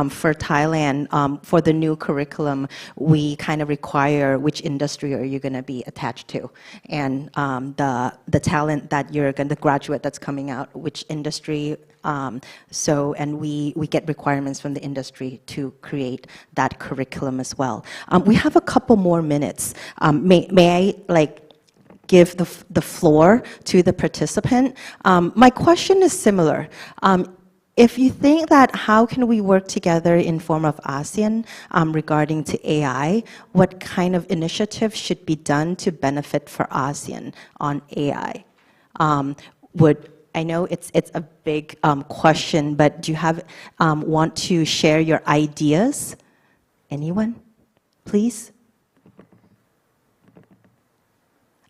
Speaker 14: For Thailand, for the new curriculum, we kind of require which industry are you going to be attached to, and the talent that you're going to graduate that's coming out, which industry. And we get requirements from the industry to create that curriculum as well. We have a couple more minutes. May I give the floor to the participant? My question is similar. If you think that how can we work together in form of ASEAN regarding to AI, what kind of initiative should be done to benefit for ASEAN on AI? I know it's a big question, but do you want to share your ideas? Anyone, please?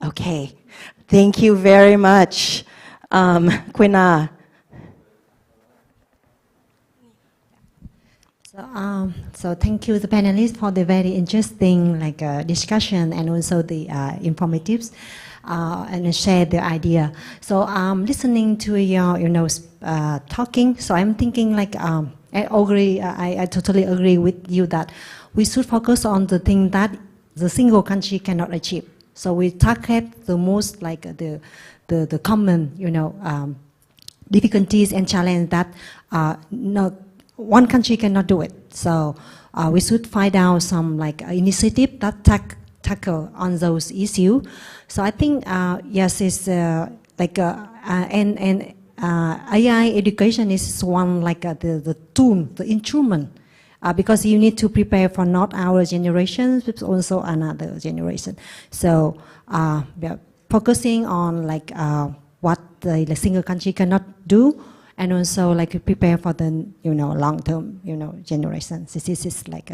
Speaker 14: Okay, thank you very much. Quina.
Speaker 19: So thank you, the panelists, for the very interesting discussion and also the informatives and share the idea. So listening to your talking, so I'm thinking I agree. I totally agree with you that we should focus on the thing that the single country cannot achieve. So we target the most the common difficulties and challenges that no, one country cannot do it. So we should find out some like initiative that tackle on those issues. So I think yes, it's like AI education is one like the tool, the instrument, because you need to prepare for not our generation, but also another generation. So we are focusing on like what the single country cannot do, and also like prepare for the long-term generations. This is like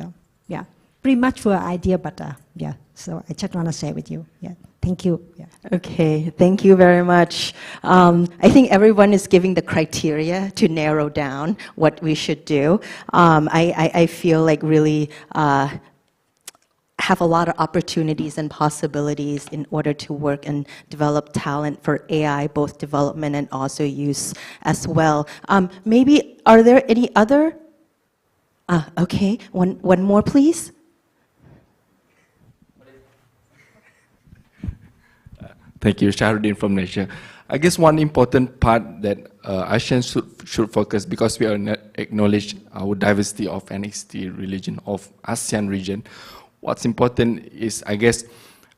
Speaker 19: yeah, pretty much for idea, but yeah. So I just want to share with you. Yeah. Thank you. Yeah.
Speaker 14: Okay, thank you very much. I think everyone is giving the criteria to narrow down what we should do. I feel like really have a lot of opportunities and possibilities in order to work and develop talent for AI, both development and also use as well. Maybe, are there any other? Okay, one more, please.
Speaker 20: Thank you, Shahruddin from Malaysia. I guess one important part that ASEAN should focus, because we acknowledge our diversity of ethnicity, religion of ASEAN region. What's important is, I guess,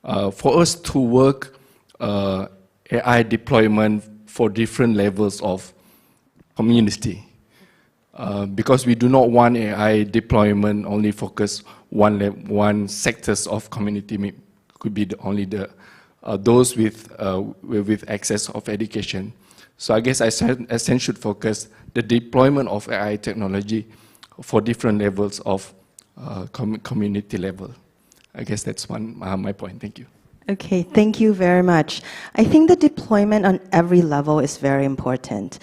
Speaker 20: for us to work AI deployment for different levels of community. Because we do not want AI deployment only focus one sectors of community, could be only those with access of education. So I guess ASEAN should focus the deployment of AI technology for different levels of community level. I guess that's my point. Thank you.
Speaker 14: Okay, thank you very much. I think the deployment on every level is very important.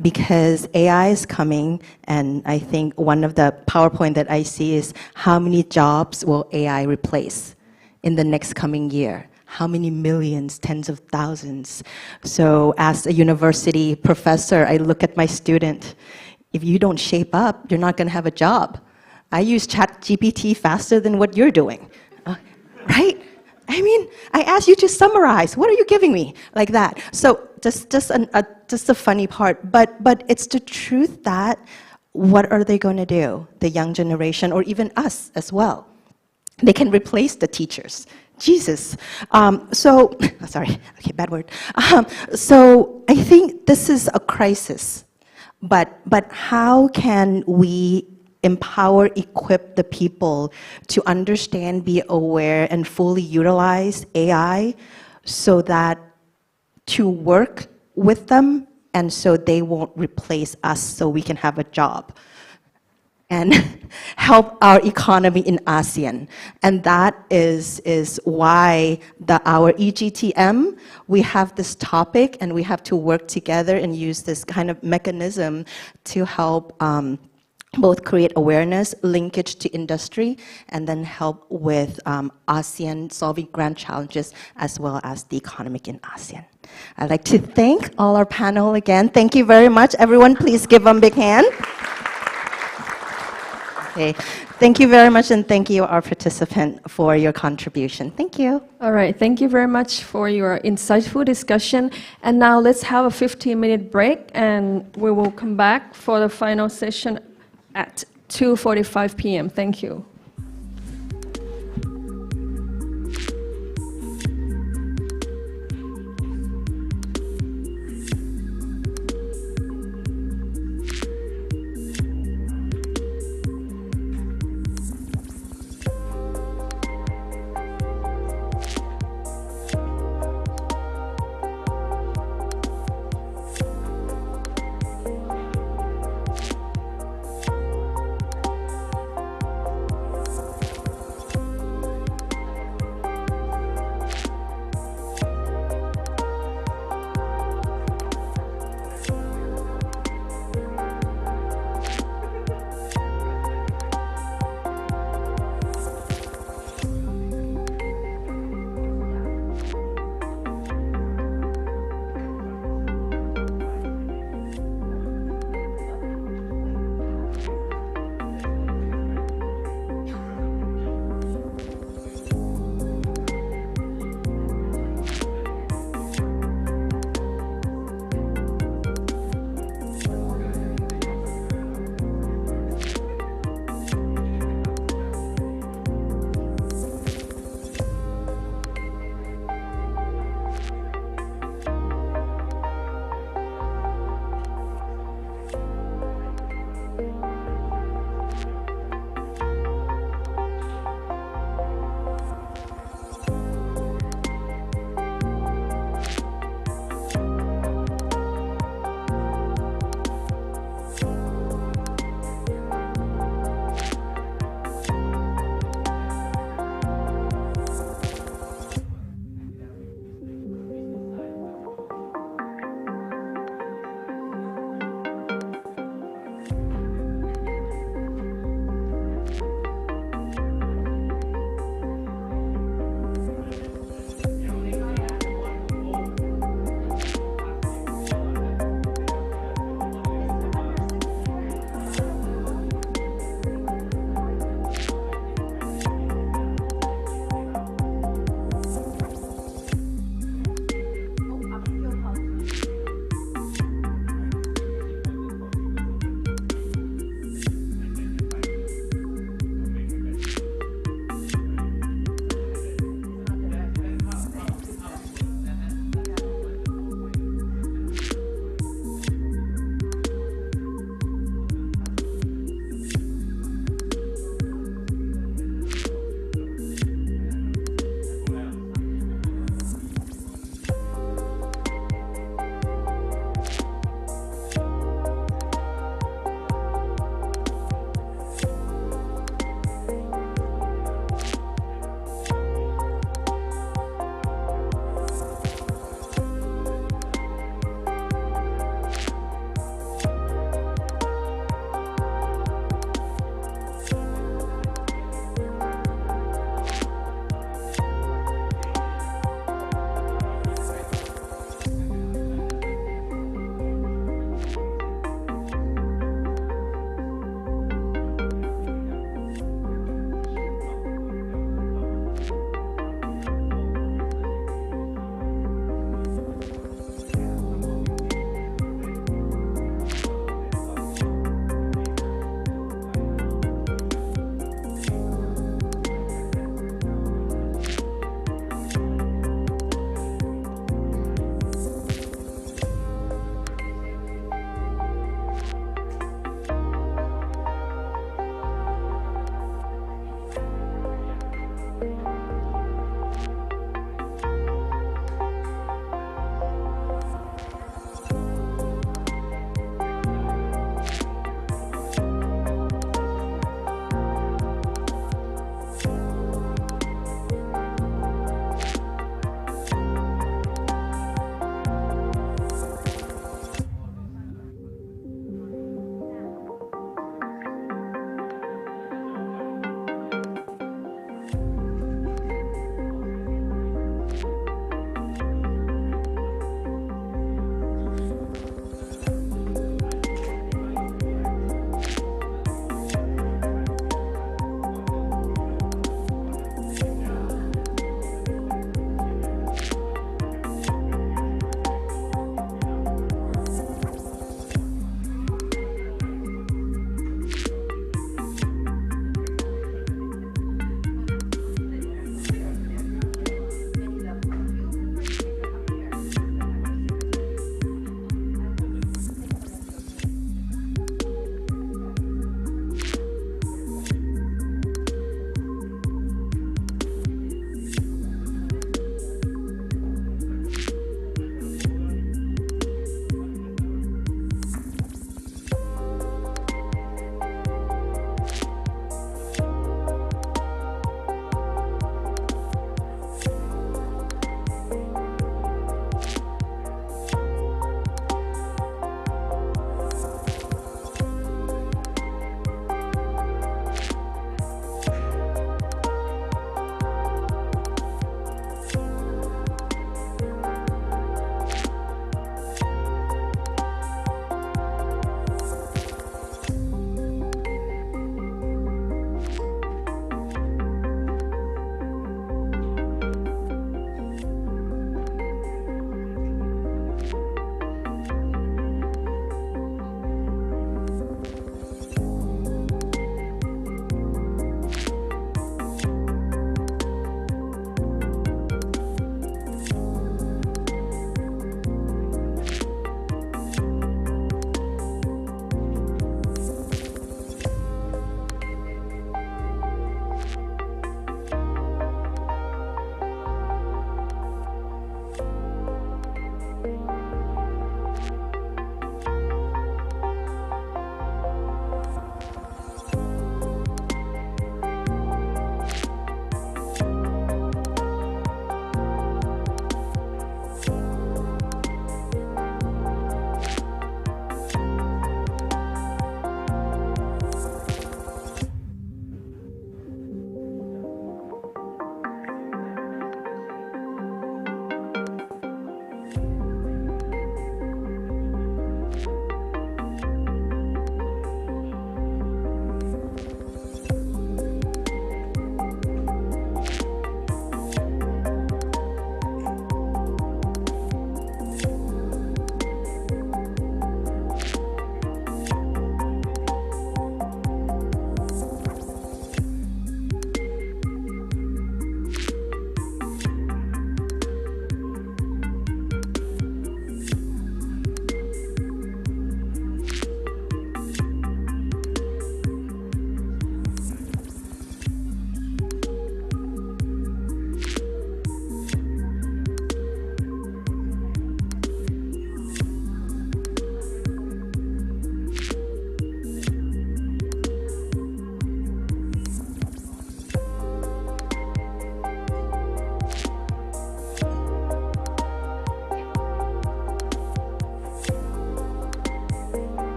Speaker 14: Because AI is coming, and I think one of the PowerPoint that I see is how many jobs will AI replace in the next coming year? How many millions, tens of thousands? So as a university professor, I look at my student. If you don't shape up, you're not going to have a job. I use ChatGPT faster than what you're doing, right? I mean, I asked you to summarize. What are you giving me? Like that. So just a funny part, but it's the truth that what are they going to do? The young generation, or even us as well. They can replace the teachers. Jesus. Sorry, okay, bad word. So I think this is a crisis, but how can we empower, equip the people to understand, be aware, and fully utilize AI so that to work with them and so they won't replace us so we can have a job and help our economy in ASEAN. And that is why our EGTM, we have this topic and we have to work together and use this kind of mechanism to help both create awareness, linkage to industry, and then help with ASEAN solving grand challenges as well as the economic in ASEAN. I'd like to thank all our panel again. Thank you very much. Everyone, please give them a big hand. Okay. Thank you very much, and thank you, our participant, for your contribution. Thank you.
Speaker 1: All right, thank you very much for your insightful discussion. And now let's have a 15-minute break, and we will come back for the final session at 2:45 p.m. Thank you.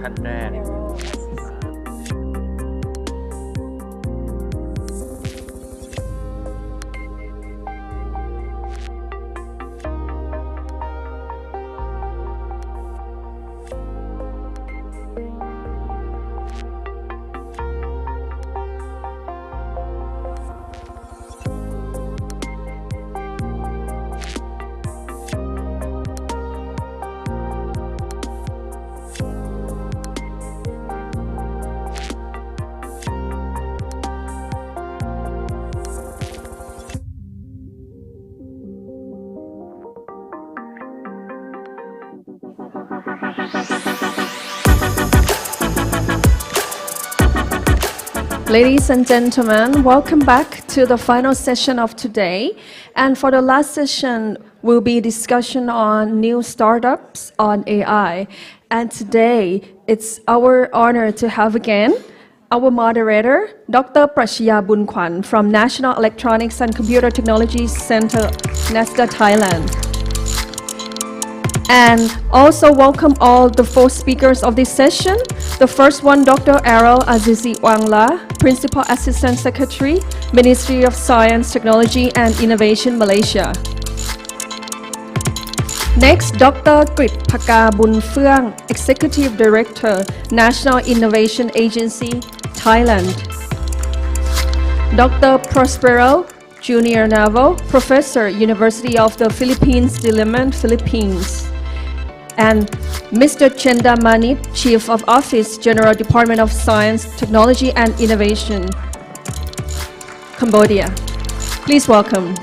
Speaker 6: ท่านแรก
Speaker 1: Ladies and gentlemen, welcome back to the final session of today. And for the last session, will be discussion on new startups on AI. And today, it's our honor to have again our moderator, Dr. Prashya Bunkwan from National Electronics and Computer Technology Center, NESTA, Thailand. And also welcome all the four speakers of this session. The first one, Dr. Errol Azizi Wangla, Principal Assistant Secretary, Ministry of Science, Technology and Innovation, Malaysia. Next, Dr. Krit Phaka Bunfeung, Executive Director, National Innovation Agency, Thailand. Dr. Prospero Junior Navo, Professor, University of the Philippines, Diliman, Philippines. And Mr. Chenda Manit, Chief of Office, General Department of Science, Technology and Innovation, Cambodia. Please welcome.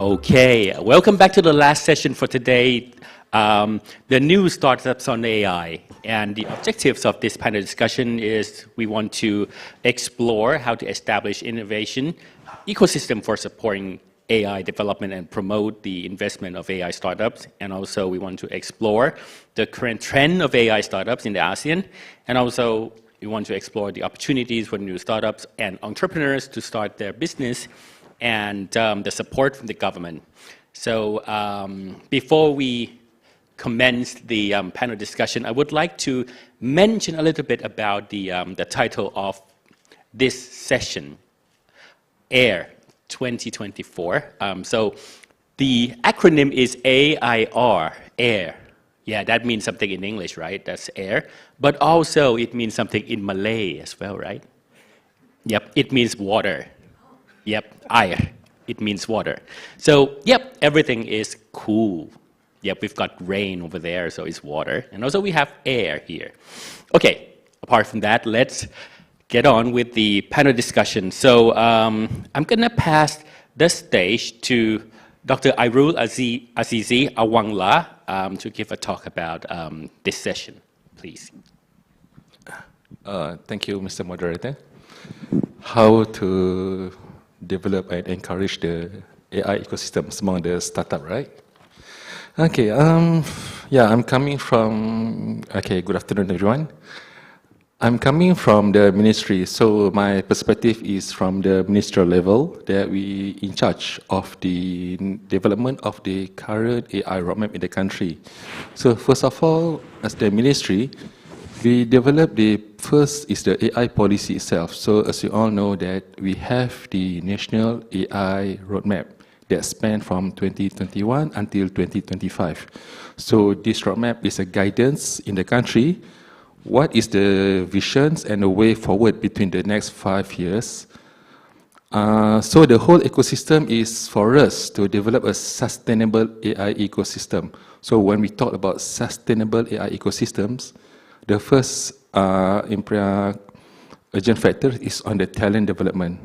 Speaker 9: Okay, welcome back to the last session for today, the new startups on AI. And the objectives of this panel discussion is we want to explore how to establish innovation ecosystem for supporting AI development and promote the investment of AI startups. And also we want to explore the current trend of AI startups in the ASEAN. And also we want to explore the opportunities for new startups and entrepreneurs to start their business and the support from the government. So before we commence the panel discussion, I would like to mention a little bit about the title of this session, AIR 2024. So the acronym is AIR, AIR. Yeah, that means something in English, right? That's air. But also it means something in Malay as well, right? Yep, it means water. Yep, air, it means water. So, yep, everything is cool. Yep, we've got rain over there, so it's water. And also we have air here. Okay, apart from that, let's get on with the panel discussion. So I'm going to pass the stage to Dr. Airul Azizi Awangla to give a talk about this session, please.
Speaker 20: Thank you, Mr. Moderator. How to develop and encourage the AI ecosystems among the startup, right? Okay, yeah, I'm coming from, okay, good afternoon, everyone. I'm coming from the ministry, so my perspective is from the ministerial level that we in charge of the development of the current AI roadmap in the country. So first of all, as the ministry, we developed the first is the AI policy itself. So as you all know that we have the national AI roadmap that spans from 2021 until 2025. So this roadmap is a guidance in the country. What is the visions and the way forward between the next 5 years? So the whole ecosystem is for us to develop a sustainable AI ecosystem. So when we talk about sustainable AI ecosystems, the first urgent factor is on the talent development.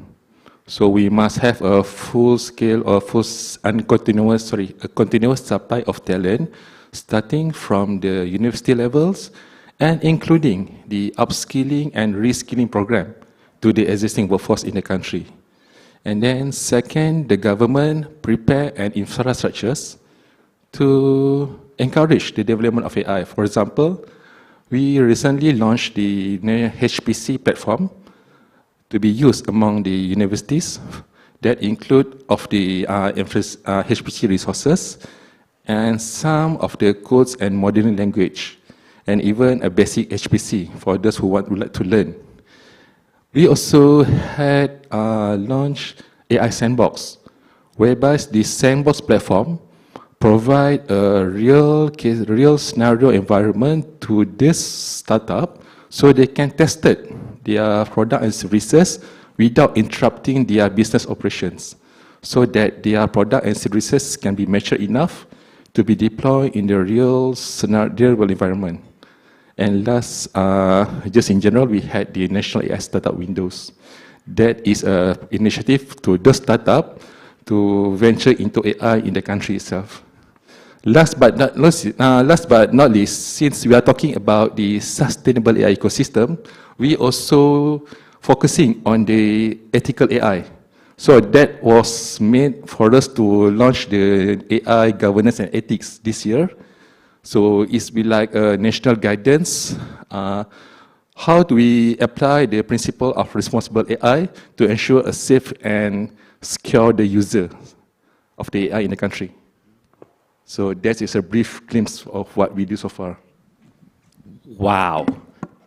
Speaker 20: So we must have a full scale or continuous supply of talent, starting from the university levels and including the upskilling and reskilling program to the existing workforce in the country. And then second, the government prepare an infrastructures to encourage the development of AI. For example, we recently launched the HPC platform to be used among the universities that include of the HPC resources and some of the codes and modeling language, and even a basic HPC for those who would like to learn. We also had launched AI Sandbox, whereby the Sandbox platform provide a real scenario environment to this startup so they can test it, their product and services without interrupting their business operations, so that their product and services can be mature enough to be deployed in the real world environment. And last, just in general, we had the National AI Startup Windows. That is an initiative to the startup to venture into AI in the country itself. Last but not least, since we are talking about the sustainable AI ecosystem, we also focusing on the ethical AI. So that was made for us to launch the AI governance and ethics this year. So it's be like a national guidance. How do we apply the principle of responsible AI to ensure a safe and secure the user of the AI in the country? So that is a brief glimpse of what we do so far.
Speaker 9: Wow,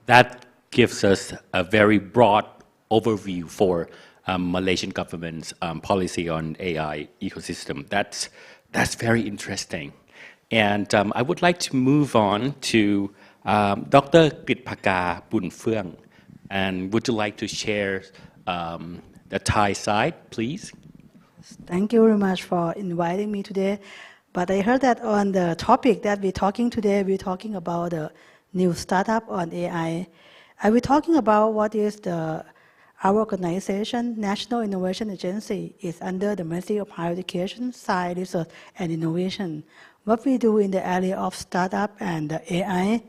Speaker 9: that gives us a very broad overview for Malaysian government's policy on AI ecosystem. That's very interesting. And I would like to move on to Dr. Kritphaka Bunfeung. And would you like to share the Thai side, please?
Speaker 21: Thank you very much for inviting me today. But I heard that on the topic that we're talking today, we're talking about a new startup on AI. I will talking about what is our organization, National Innovation Agency, is under the Ministry of Higher Education, Science, Research and Innovation. What we do in the area of startup and AI.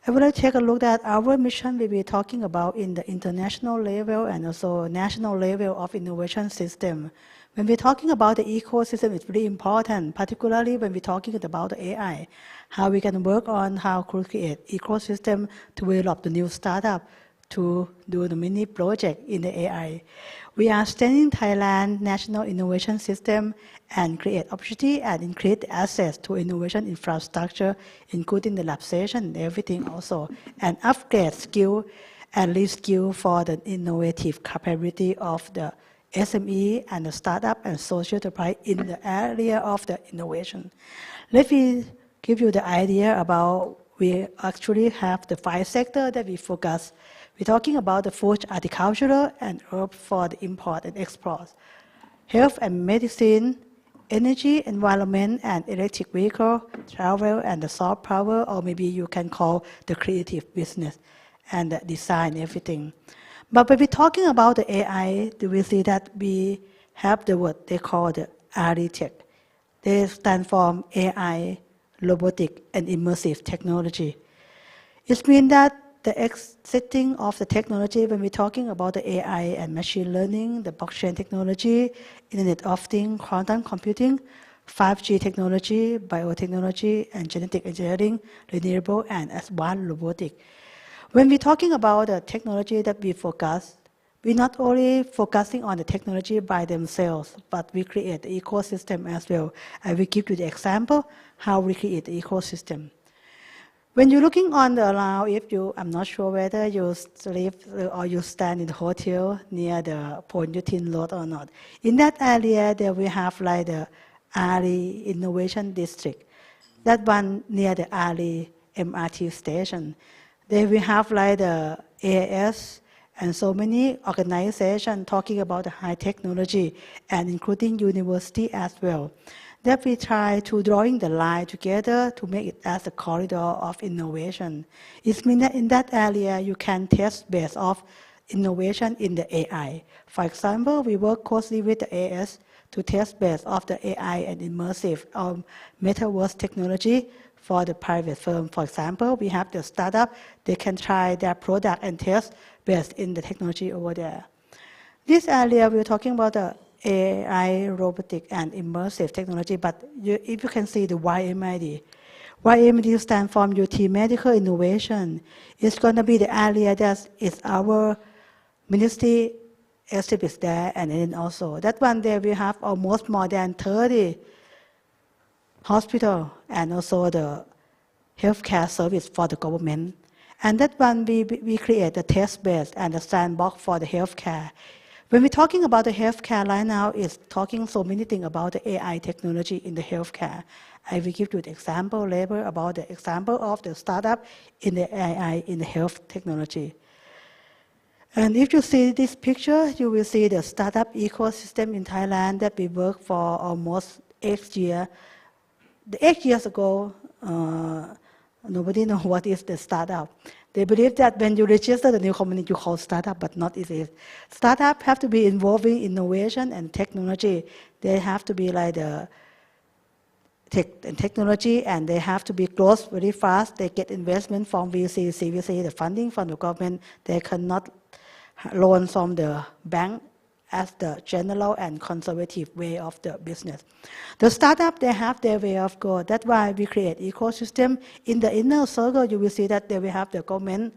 Speaker 21: I would like to take a look at our mission we will be talking about in the international level and also national level of innovation system. When we're talking about the ecosystem, it's really important, particularly when we're talking about the AI, how we can work on how to create ecosystem to develop the new startup, to do the mini project in the AI. We are strengthening Thailand national innovation system and create opportunity and increase access to innovation infrastructure, including the lab station and everything also, and upgrade skill and reskill for the innovative capability of the SME and the startup and social enterprise in the area of the innovation. Let me give you the idea about we actually have the 5 sectors that we focus. We're talking about the food, agricultural, and herb for the import and export, health and medicine, energy, environment, and electric vehicle, travel, and the soft power, or maybe you can call the creative business and the design, everything. But when we're talking about the AI, we see that we have the word they call the RE-tech. They stand for AI, robotic, and immersive technology. It means that the existing of the technology, when we're talking about the AI and machine learning, the blockchain technology, Internet of Things, quantum computing, 5G technology, biotechnology, and genetic engineering, renewable and advanced robotics. When we're talking about the technology that we focus, we're not only focusing on the technology by themselves, but we create the ecosystem as well. I will give you the example how we create the ecosystem. When you're looking on the around, I'm not sure whether you live or you stand in the hotel near the Ponyutin Road or not. In that area, there we have like the Ali Innovation District. That one near the Ali MRT station. There we have like the AS and so many organizations talking about the high technology and including university as well. That we try to drawing the line together to make it as a corridor of innovation. It means that in that area you can test based off innovation in the AI. For example, we work closely with the AS to test based off the AI and immersive metaverse technology for the private firm. For example, we have the startup, they can try their product and test based in the technology over there. This area, we're talking about the AI, robotic, and immersive technology, but if you can see the YMID. YMID stands for UT Medical Innovation. It's going to be the area that is our ministry established there, and then also that one there we have almost more than 30 hospitals and also the healthcare service for the government. And that one we create the test base and the sandbox for the healthcare. When we're talking about the healthcare right now, it's talking so many things about the AI technology in the healthcare. I will give you the example later about the example of the startup in the AI in the health technology. And if you see this picture, you will see the startup ecosystem in Thailand that we worked for almost 8 years. 8 years ago, nobody knows what is the startup. They believe that when you register the new company, you call startup, but not it is. Startup have to be involving innovation and technology. They have to be like the technology, and they have to be growth very fast. They get investment from VC, CVC, the funding from the government. They cannot loan from the bank as the general and conservative way of the business. The startup, they have their way of go. That's why we create ecosystem. In the inner circle, you will see that they will have the government.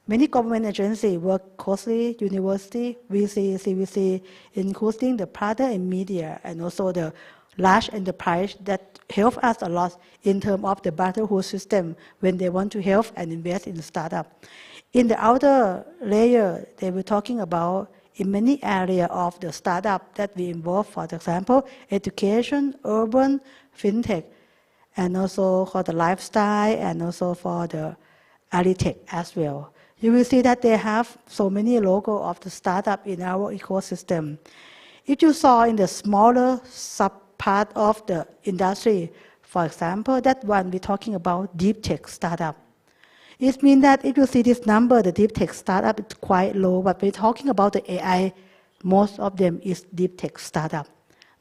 Speaker 21: Many government agencies work closely, university, VC, CVC, including the partner in media and also the large enterprise that help us a lot in terms of the brotherhood system when they want to help and invest in the startup. In the outer layer, they were talking about in many areas of the startup that we involve, for example, education, urban, fintech, and also for the lifestyle, and also for the agri-tech as well. You will see that they have so many logos of the startup in our ecosystem. If you saw in the smaller sub-part of the industry, for example, that one we're talking about deep tech startup. It means that if you see this number, the deep tech startup is quite low, but we're talking about the AI, most of them is deep tech startup.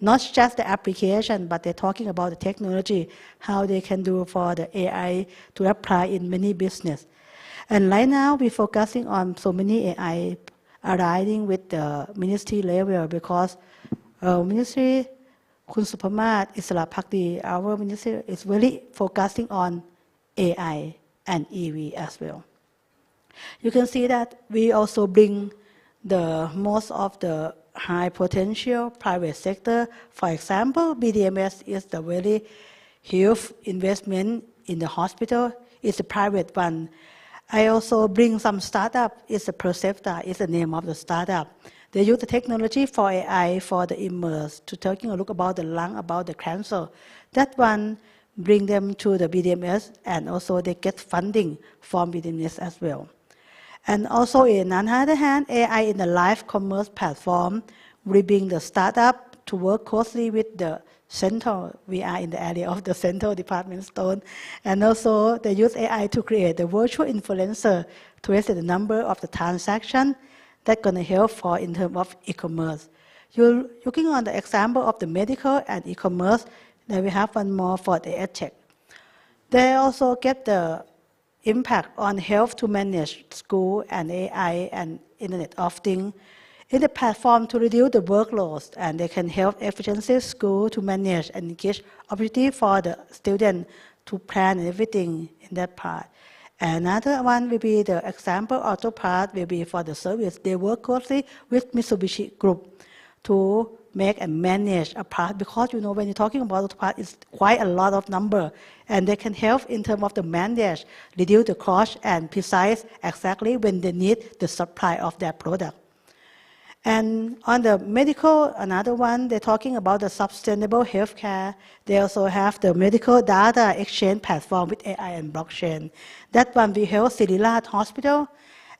Speaker 21: Not just the application, but they're talking about the technology, how they can do for the AI to apply in many business. And right now, we're focusing on so many AI aligning with the ministry level because ministry, Kun Supamat, Isra Pakdi, our ministry is really focusing on AI and EV as well. You can see that we also bring the most of the high potential private sector. For example, BDMS is the very huge investment in the hospital. It's a private one. I also bring some startup. It's a Percepta, is the name of the startup. They use the technology for AI, for the immerse, to taking a look about the lung, about the cancer. That one bring them to the BDMS, and also they get funding from BDMS as well. And also in another hand, AI in the live commerce platform, we bring the startup to work closely with the Centara. We are in the area of the Central Department Store. And also they use AI to create the virtual influencer to raise the number of the transactions that's going to help for in terms of e-commerce. You're looking on the example of the medical and e-commerce. Then we have one more for the EdTech. They also get the impact on health to manage school and AI and Internet of Things in the platform to reduce the workloads, and they can help efficiency school to manage and engage opportunity for the student to plan everything in that part. Another one will be the example auto part will be for the service. They work closely with Mitsubishi Group to make and manage a part, because you know when you're talking about the part, it's quite a lot of number, and they can help in terms of the manage, reduce the cost, and precise exactly when they need the supply of their product. And on the medical, another one, they're talking about the sustainable healthcare. They also have the medical data exchange platform with AI and blockchain. That one we help Siriraj Hospital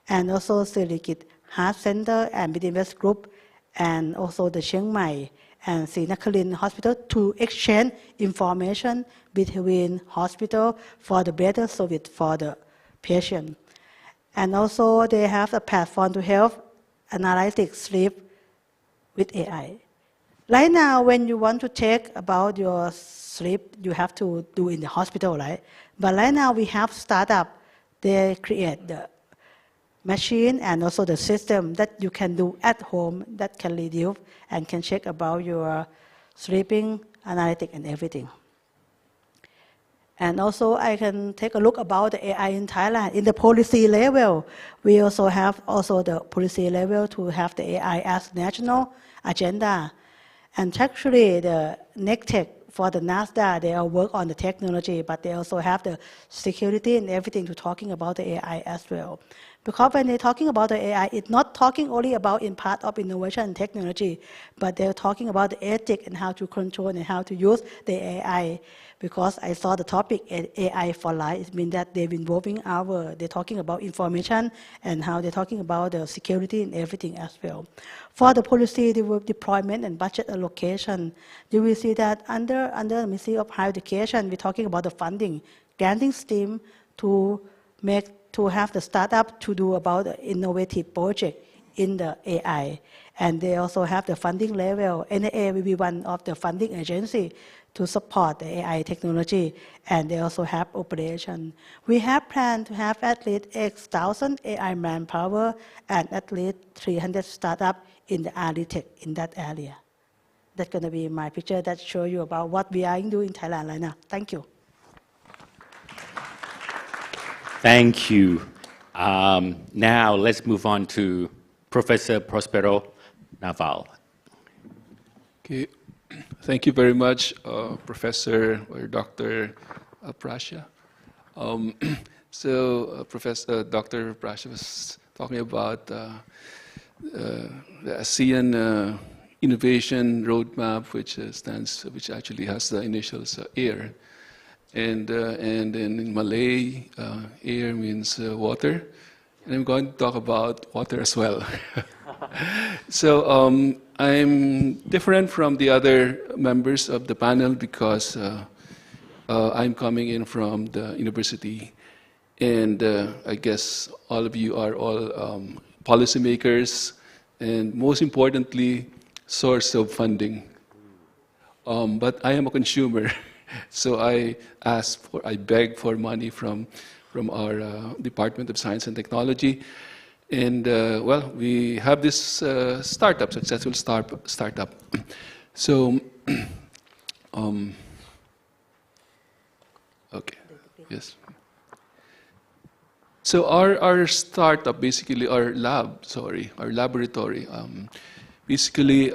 Speaker 21: and also Sirikit Heart Center and BDMS Group and also the Chiang Mai and Srinakarin Hospital to exchange information between hospital for the better service for the patient. And also they have a platform to help analytics sleep with AI. Right now, when you want to check about your sleep, you have to do in the hospital, right? But right now we have startup. They create the machine and also the system that you can do at home that can reduce and can check about your sleeping, analytic, and everything. And also, I can take a look about the AI in Thailand. In the policy level, we also have the policy level to have the AI as national agenda. And actually, the NECTEC for the NASDAQ, they all work on the technology, but they also have the security and everything to talking about the AI as well. Because when they're talking about the AI, it's not talking only about in part of innovation and technology, but they're talking about the ethics and how to control and how to use the AI. Because I saw the topic AI for life, it means that they're involving they're talking about information and how they're talking about the security and everything as well. For the policy deployment and budget allocation, you will see that under the Ministry of Higher Education, we're talking about the funding, granting scheme to have the startup to do about the innovative project in the AI. And they also have the funding level. NAA will be one of the funding agency to support the AI technology, and they also have operation. We have planned to have at least X thousand AI manpower and at least 300 startups in the R&D tech in that area. That's going to be my picture that show you about what we are doing in Thailand right now. Thank you.
Speaker 9: Thank you. Now let's move on to Professor Prospero Naval.
Speaker 2: Okay. Thank you very much, Professor or Dr. Prasha. Professor Dr. Prasha was talking about the ASEAN Innovation Roadmap, which actually has the initials AIR, and in Malay, AIR means water, and I'm going to talk about water as well. So I'm different from the other members of the panel because I'm coming in from the university, and I guess all of you are all policymakers, and most importantly, source of funding. But I am a consumer, so I beg for money from our Department of Science and Technology. And well, we have this successful startup. So, okay, yes. So our startup, basically our laboratory, basically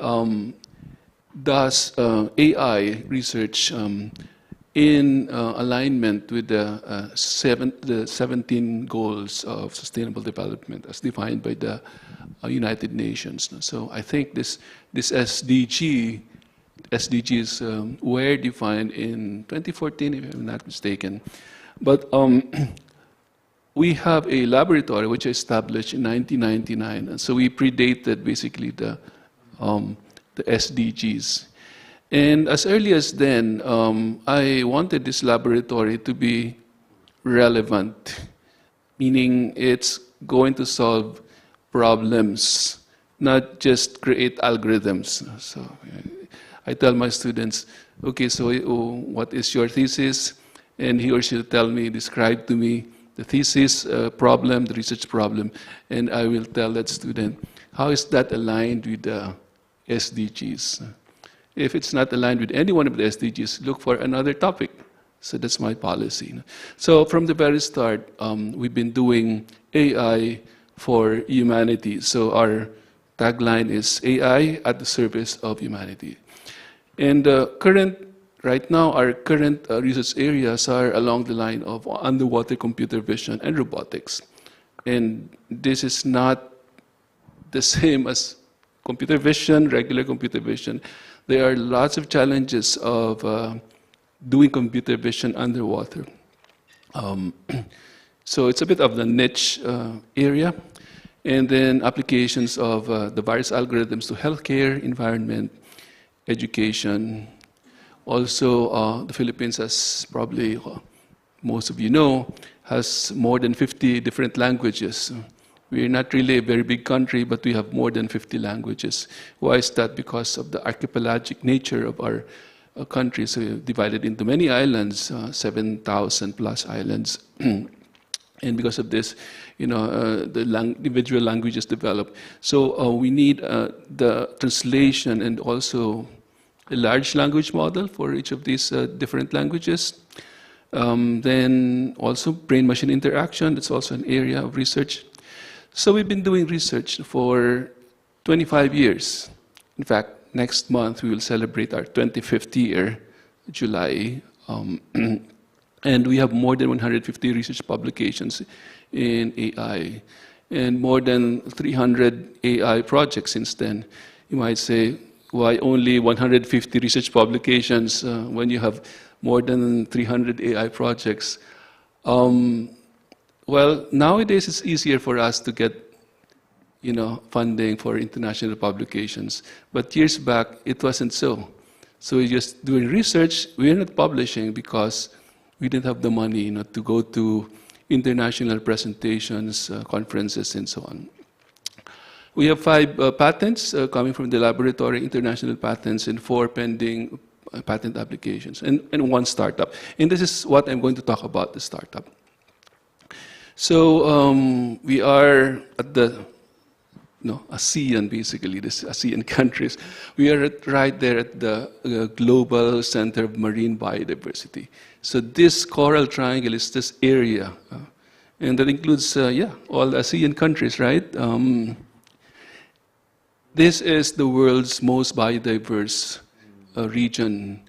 Speaker 2: does AI research in alignment with the 17 goals of sustainable development as defined by the United Nations. So I think this SDGs were defined in 2014, if I'm not mistaken. But we have a laboratory which was established in 1999, and so we predated basically the SDGs. And as early as then, I wanted this laboratory to be relevant, meaning it's going to solve problems, not just create algorithms. So I tell my students, okay, so what is your thesis? And he or she will tell me, describe to me the thesis problem, the research problem, and I will tell that student, how is that aligned with the SDGs? If it's not aligned with any one of the SDGs, look for another topic. So that's my policy. So from the very start, we've been doing AI for humanity. So our tagline is AI at the service of humanity. And right now, our current research areas are along the line of underwater computer vision and robotics. And this is not the same as computer vision, regular computer vision. There are lots of challenges of doing computer vision underwater. So it's a bit of the niche area. And then applications of the various algorithms to healthcare, environment, education. Also, the Philippines, as probably most of you know, has more than 50 different languages. We're not really a very big country, but we have more than 50 languages. Why is that? Because of the archipelagic nature of our country. So we're divided into many islands, 7,000 plus islands. And because of this, the individual languages develop. So we need the translation and also a large language model for each of these different languages. Then also brain-machine interaction, that's also an area of research. So we've been doing research for 25 years. In fact, next month we will celebrate our 25th year, July. And we have more than 150 research publications in AI and more than 300 AI projects since then. You might say, why only 150 research publications when you have more than 300 AI projects? Well, nowadays it's easier for us to get funding for international publications. But years back, it wasn't so. So we're just doing research. We're not publishing because we didn't have the money to go to international presentations, conferences, and so on. We have 5 patents coming from the laboratory, international patents, and 4 pending patent applications, and 1 startup. And this is what I'm going to talk about, the startup. So we are at the ASEAN, basically, this ASEAN countries. We are right there at the Global Center of Marine Biodiversity. So this coral triangle is this area, and that includes, all ASEAN countries, right? This is the world's most biodiverse region.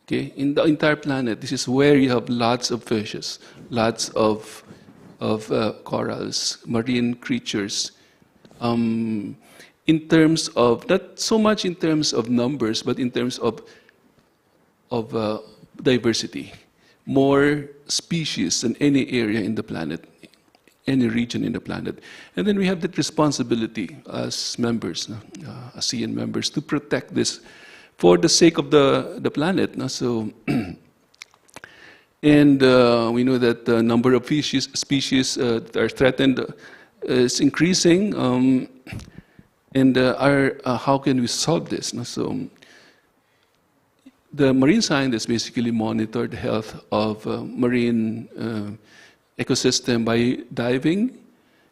Speaker 2: Okay, in the entire planet, this is where you have lots of fishes, lots of corals, marine creatures. In terms of, not so much in terms of numbers, but in terms of diversity. More species than any area in the planet, any region in the planet. And then we have that responsibility as members, ASEAN members, to protect this for the sake of the planet. So, and we know that the number of species that are threatened is increasing, and how can we solve this? So, the marine scientists basically monitor the health of marine ecosystem by diving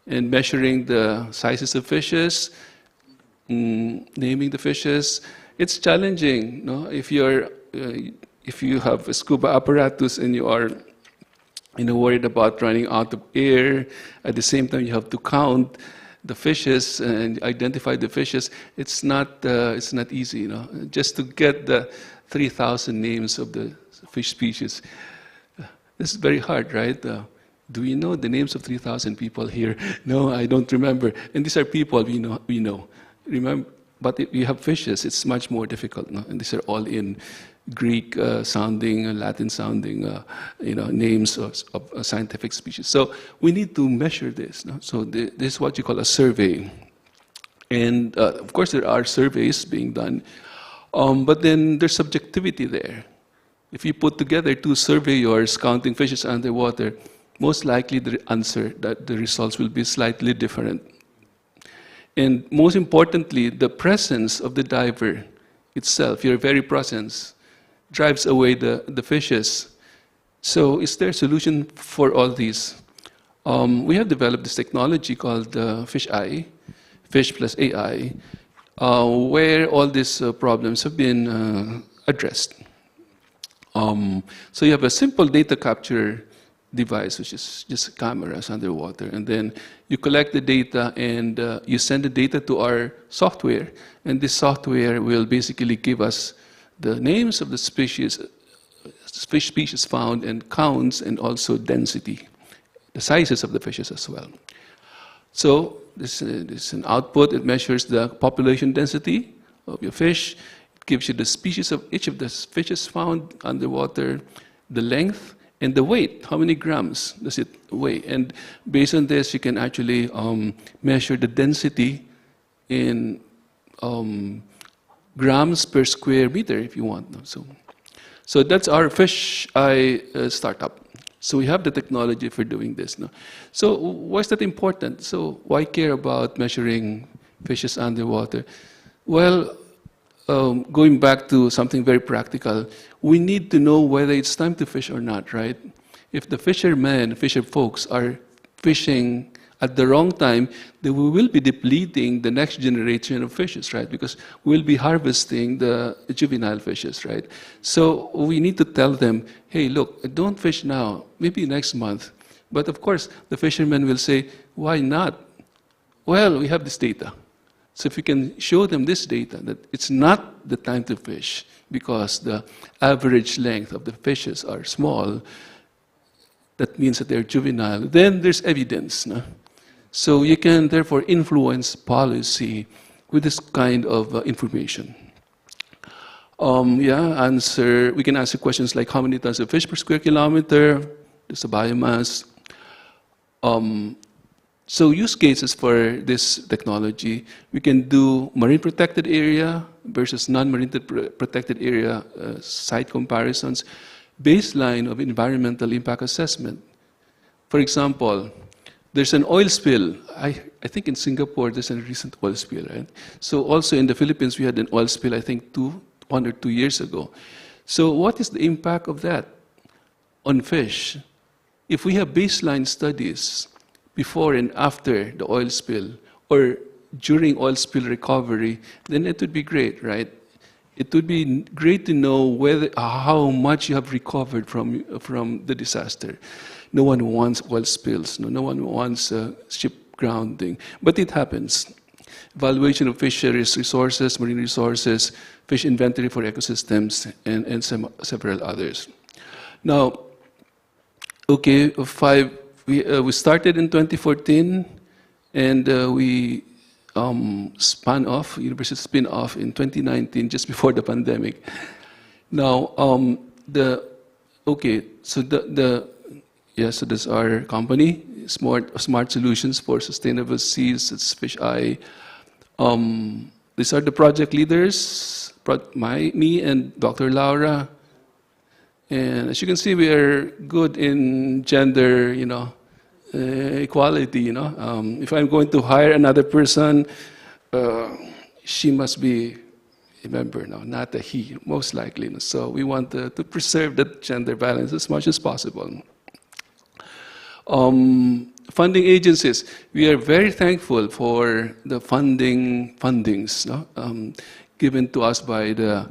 Speaker 2: and measuring the sizes of fishes, naming the fishes. It's challenging, if you have a scuba apparatus and you are worried about running out of air. At the same time, you have to count the fishes and identify the fishes. It's not easy, just to get the 3,000 names of the fish species. This is very hard, right? Do we know the names of 3,000 people here? No, I don't remember. And these are people we know. Remember, but if you have fishes, it's much more difficult. And these are all in Greek sounding, Latin sounding, names of scientific species. So we need to measure this. So this is what you call a survey. And of course, there are surveys being done. But then there's subjectivity there. If you put together 2 surveyors counting fishes underwater, most likely the results will be slightly different. And most importantly, the presence of the diver itself, your very presence, drives away the fishes. So is there a solution for all these? We have developed this technology called Fish Eye, Fish plus AI, where all these problems have been addressed. So you have a simple data capture device, which is just cameras underwater, and then you collect the data and you send the data to our software, and this software will basically give us the names of the species, fish species found, and counts, and also density, the sizes of the fishes as well. So this is an output. It measures the population density of your fish. It gives you the species of each of the fishes found underwater, the length, and the weight. How many grams does it weigh? And based on this, you can actually measure the density in grams per square meter if you want. So that's our Fish Eye startup. So we have the technology for doing this. No? So why is that important? So why care about measuring fishes underwater? Well, going back to something very practical, we need to know whether it's time to fish or not, right? If the fisher folks are fishing at the wrong time, then we will be depleting the next generation of fishes, right? Because we'll be harvesting the juvenile fishes, right? So we need to tell them, hey, look, don't fish now, maybe next month. But of course, the fishermen will say, why not? Well, we have this data. So if we can show them this data, that it's not the time to fish because the average length of the fishes are small, that means that they're juvenile, then there's evidence. No? So you can therefore influence policy with this kind of information. We can answer questions like how many tons of fish per square kilometer, there's a biomass. So use cases for this technology, we can do marine protected area versus non-marine protected area site comparisons, baseline of environmental impact assessment. For example, there's an oil spill. I think in Singapore there's a recent oil spill, right? So also in the Philippines we had an oil spill, I think 1 or 2 years ago. So what is the impact of that on fish? If we have baseline studies before and after the oil spill, or during oil spill recovery, then it would be great, right? It would be great to know how much you have recovered from the disaster. No one wants oil spills. No one wants ship grounding. But it happens. Evaluation of fisheries resources, marine resources, fish inventory for ecosystems, and several others. Now, okay, we started in 2014, and we spun off, university spin off in 2019, just before the pandemic. Now, so that's our company, Smart Solutions for Sustainable Seas. It's Fish Eye. These are the project leaders, me and Dr. Laura. And as you can see, we are good in gender, equality. If I'm going to hire another person, she must be a member, not a he, most likely. So we want to preserve that gender balance as much as possible. Funding agencies, we are very thankful for the fundings given to us by the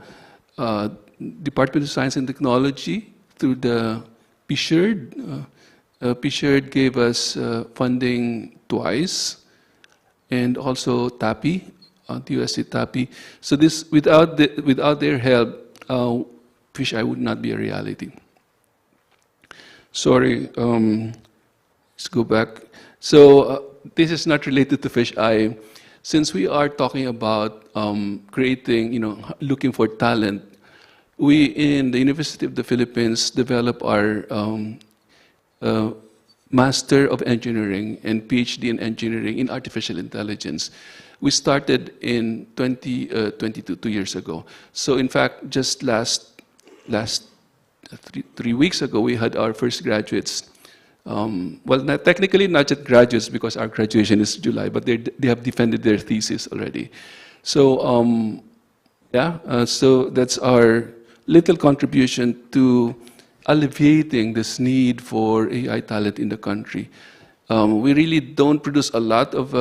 Speaker 2: Department of Science and Technology through the PSHERD. PSHERD gave us funding twice, and also TAPI, the USC TAPI. So this, without their help, Fish Eye would not be a reality. Sorry, let's go back. So this is not related to Fish Eye. Since we are talking about creating, looking for talent, we in the University of the Philippines develop our Master of Engineering and PhD in Engineering in Artificial Intelligence. We started in 2022, 2 years ago. So in fact, just last 3 weeks ago, we had our first graduates. Well, technically not just graduates because our graduation is July, but they have defended their thesis already. So so that's our little contribution to alleviating this need for AI talent in the country. We really don't produce a lot of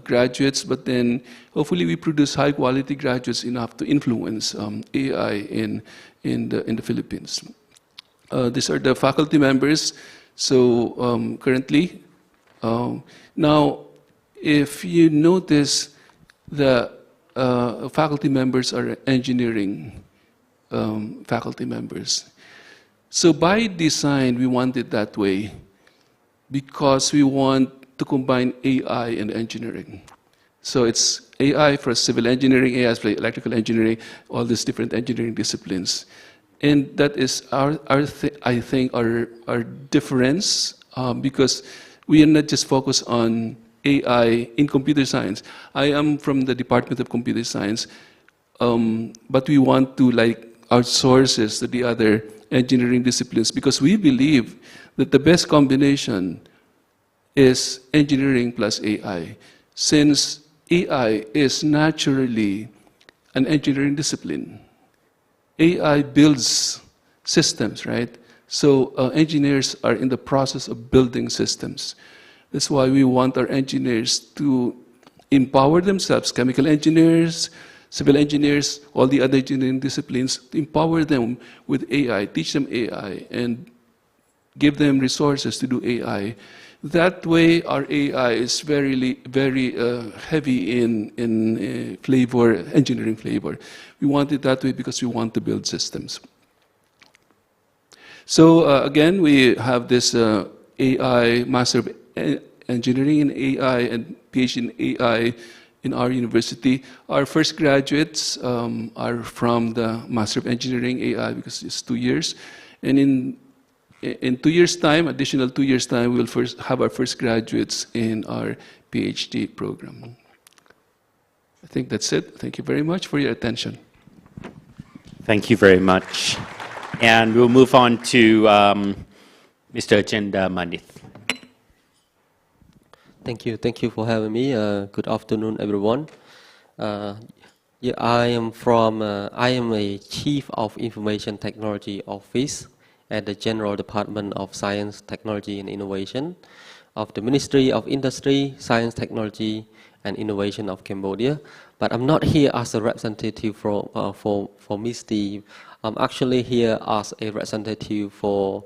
Speaker 2: graduates, but then hopefully we produce high quality graduates enough to influence AI in the Philippines. These are the faculty members. So currently, now if you notice, the faculty members are engineering faculty members. So by design, we want it that way because we want to combine AI and engineering. So it's AI for civil engineering, AI for electrical engineering, all these different engineering disciplines. And that is I think our difference because we are not just focused on AI in computer science. I am from the Department of Computer Science, but we want to outsources to the other engineering disciplines, because we believe that the best combination is engineering plus AI, since AI is naturally an engineering discipline. AI builds systems, right? So engineers are in the process of building systems. That's why we want our engineers to empower themselves, chemical engineers, civil engineers, all the other engineering disciplines, to empower them with AI, teach them AI, and give them resources to do AI. That way, our AI is very heavy in flavor, engineering flavor. We want it that way because we want to build systems. So again, we have this AI Master of Engineering in AI and PhD in AI in our university. Our first graduates are from the Master of Engineering AI because it's 2 years. And in 2 years' time, additional 2 years' time, we'll first have our first graduates in our PhD program. I think that's it. Thank you very much for your attention.
Speaker 9: Thank you very much. And we'll move on to Mr. Agenda Manith.
Speaker 3: Thank you. Thank you for having me. Good afternoon, everyone. Yeah, I am a Chief of Information Technology Office at the General Department of Science, Technology and Innovation of the Ministry of Industry, Science, Technology and Innovation of Cambodia. But I'm not here as a representative for MISTI. I'm actually here as a representative for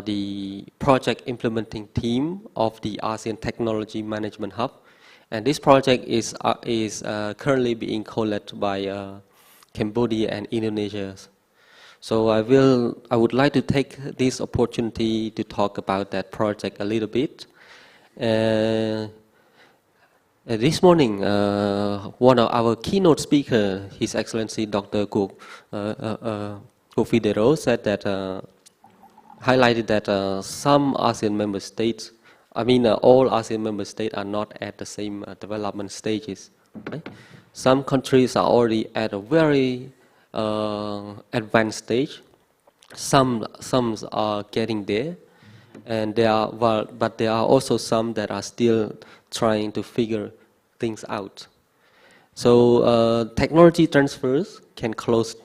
Speaker 3: the project implementing team of the ASEAN Technology Management Hub. And this project is currently being co-led by Cambodia and Indonesia. So I would like to take this opportunity to talk about that project a little bit. This morning, one of our keynote speakers, His Excellency Dr. Kofidero, said that highlighted that some ASEAN member states, all ASEAN member states are not at the same development stages. Right? Some countries are already at a very advanced stage. Some are getting there, and but there are also some that are still trying to figure things out. So technology transfers can close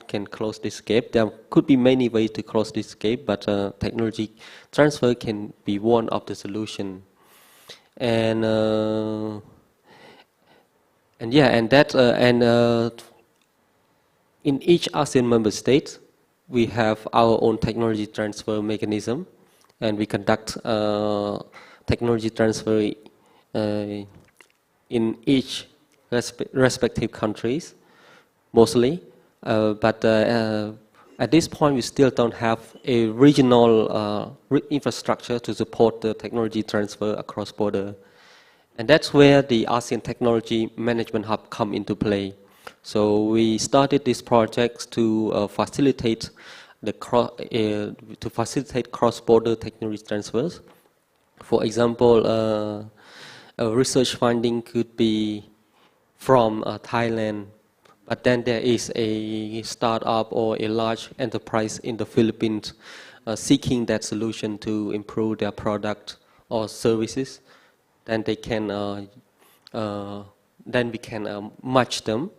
Speaker 3: this gap. There could be many ways to close this gap, but technology transfer can be one of the solutions. And in each ASEAN member state, we have our own technology transfer mechanism, and we conduct technology transfer in each respective countries, mostly. But at this point, we still don't have a regional infrastructure to support the technology transfer across border. And that's where the ASEAN Technology Management Hub come into play. So we started this project to facilitate cross-border technology transfers. For example, a research finding could be from Thailand, but then there is a startup or a large enterprise in the Philippines seeking that solution to improve their product or services. Then they can, then we can match them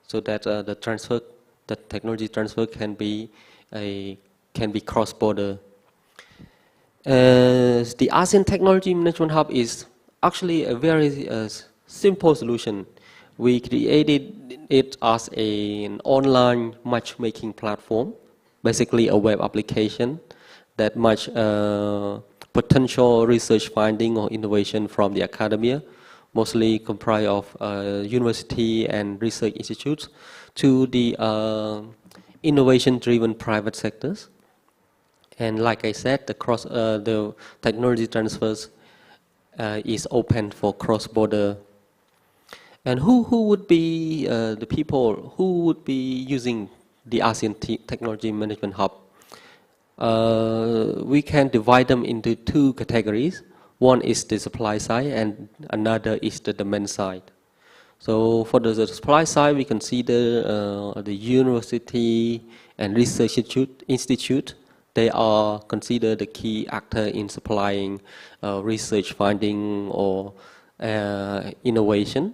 Speaker 3: so that the technology transfer can be cross-border. The ASEAN Technology Management Hub is actually a very simple solution. We created it as an online matchmaking platform, basically a web application that match potential research finding or innovation from the academia, mostly comprised of university and research institutes, to the innovation-driven private sectors. And like I said, the technology transfers is open for cross-border. And who would be the people who would be using the ASEAN Technology Management Hub? We can divide them into two categories. One is the supply side and another is the demand side. So for the supply side, we consider the university and research institute. They are considered the key actor in supplying research finding or innovation.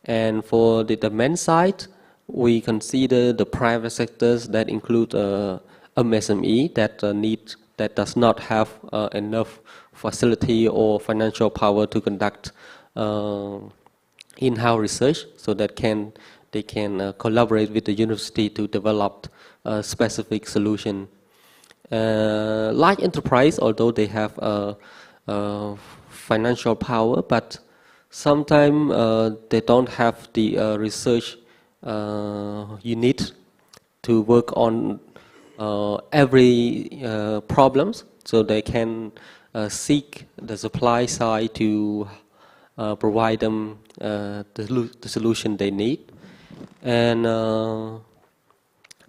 Speaker 3: And for the demand side, we consider the private sectors that include MSME that does not have enough facility or financial power to conduct in-house research, so that they can collaborate with the university to develop a specific solution. Large enterprise, although they have financial power, but sometimes they don't have the research unit to work on every problems, so they can seek the supply side to provide them the solution they need. And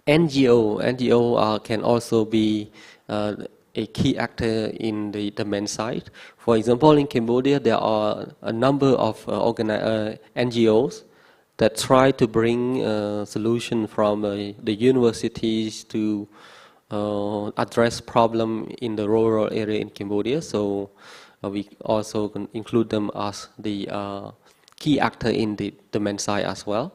Speaker 3: NGO can also be a key actor in the demand side. For example, in Cambodia, there are a number of NGOs that try to bring solution from the universities to address problem in the rural area in Cambodia. So we also can include them as the key actor in the demand side as well.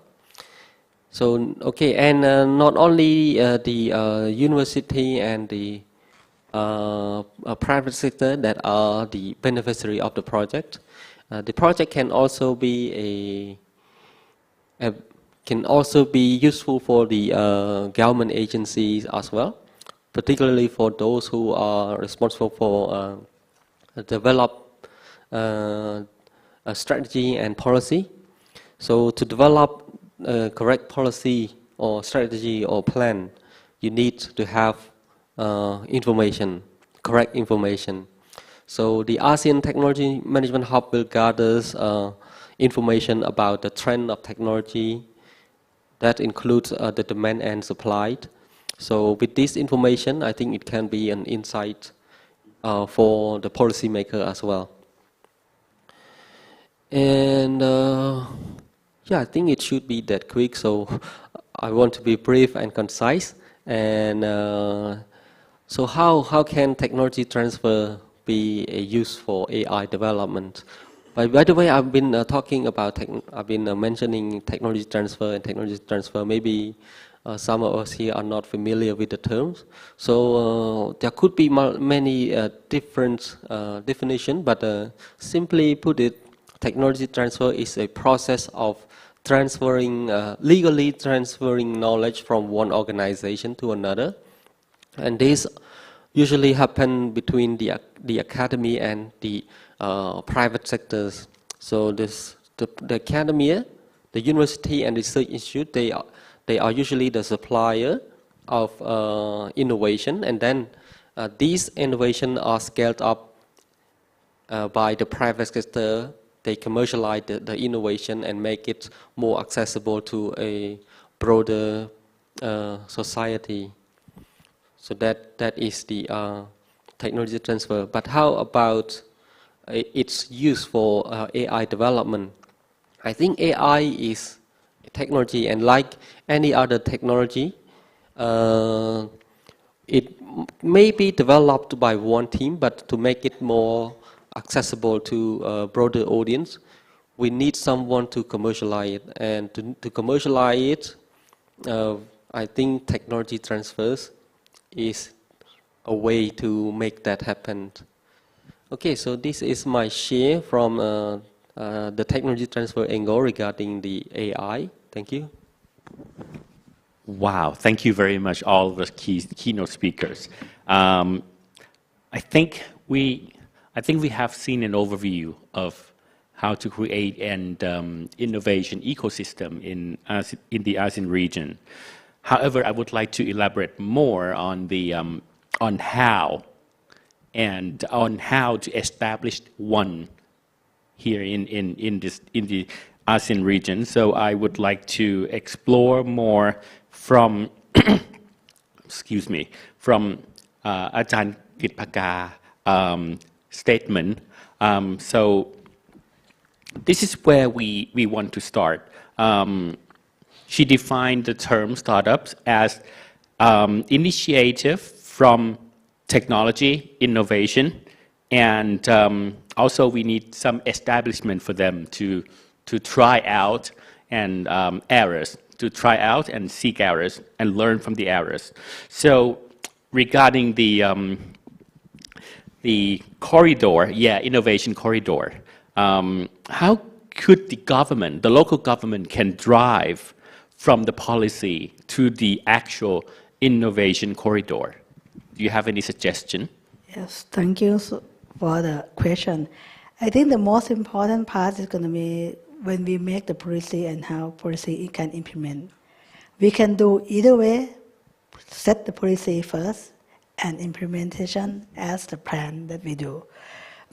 Speaker 3: So, okay, and not only the university and the private sector that are the beneficiary of the project. The project can also be useful for the government agencies as well, particularly for those who are responsible for develop a strategy and policy. So to develop correct policy or strategy or plan, you need to have information, correct information. So the ASEAN Technology Management Hub will gather information about the trend of technology that includes the demand and supply. So with this information, I think it can be an insight for the policymaker as well. And yeah, I think it should be that quick. So I want to be brief and concise. And so how can technology transfer be a use for AI development? By the way, I've been talking about, mentioning technology transfer and technology transfer. Maybe some of us here are not familiar with the terms. So there could be many different definitions, but simply put it, technology transfer is a process of legally transferring knowledge from one organization to another. And this usually happen between the academy and the private sectors. So the academia, the university and research institute, they are usually the supplier of innovation, and then these innovations are scaled up by the private sector. They commercialize the innovation and make it more accessible to a broader society. So that is the technology transfer. But how about its use for AI development? I think AI is technology, and like any other technology, it may be developed by one team, but to make it more accessible to a broader audience, we need someone to commercialize it. And to commercialize it, I think technology transfers is a way to make that happen. Okay, so this is my share from the technology transfer angle regarding the AI. Thank you.
Speaker 9: Wow, thank you very much, all the keynote speakers. I think we have seen an overview of how to create an innovation ecosystem in the ASEAN region. However, I would like to elaborate more on the on how to establish one here in the ASEAN region. So I would like to explore more from excuse me, from Ajahn Kitpaka statement. So this is where we want to start. She defined the term startups as initiative from technology, innovation, and also we need some establishment for them to try out and errors, to try out and seek errors and learn from the errors. So regarding the corridor, innovation corridor, how could the government, the local government can drive from the policy to the actual innovation corridor? Do you have any suggestion?
Speaker 21: Yes, thank you for the question. I think the most important part is going to be when we make the policy and how policy can implement. We can do either way, set the policy first and implementation as the plan that we do.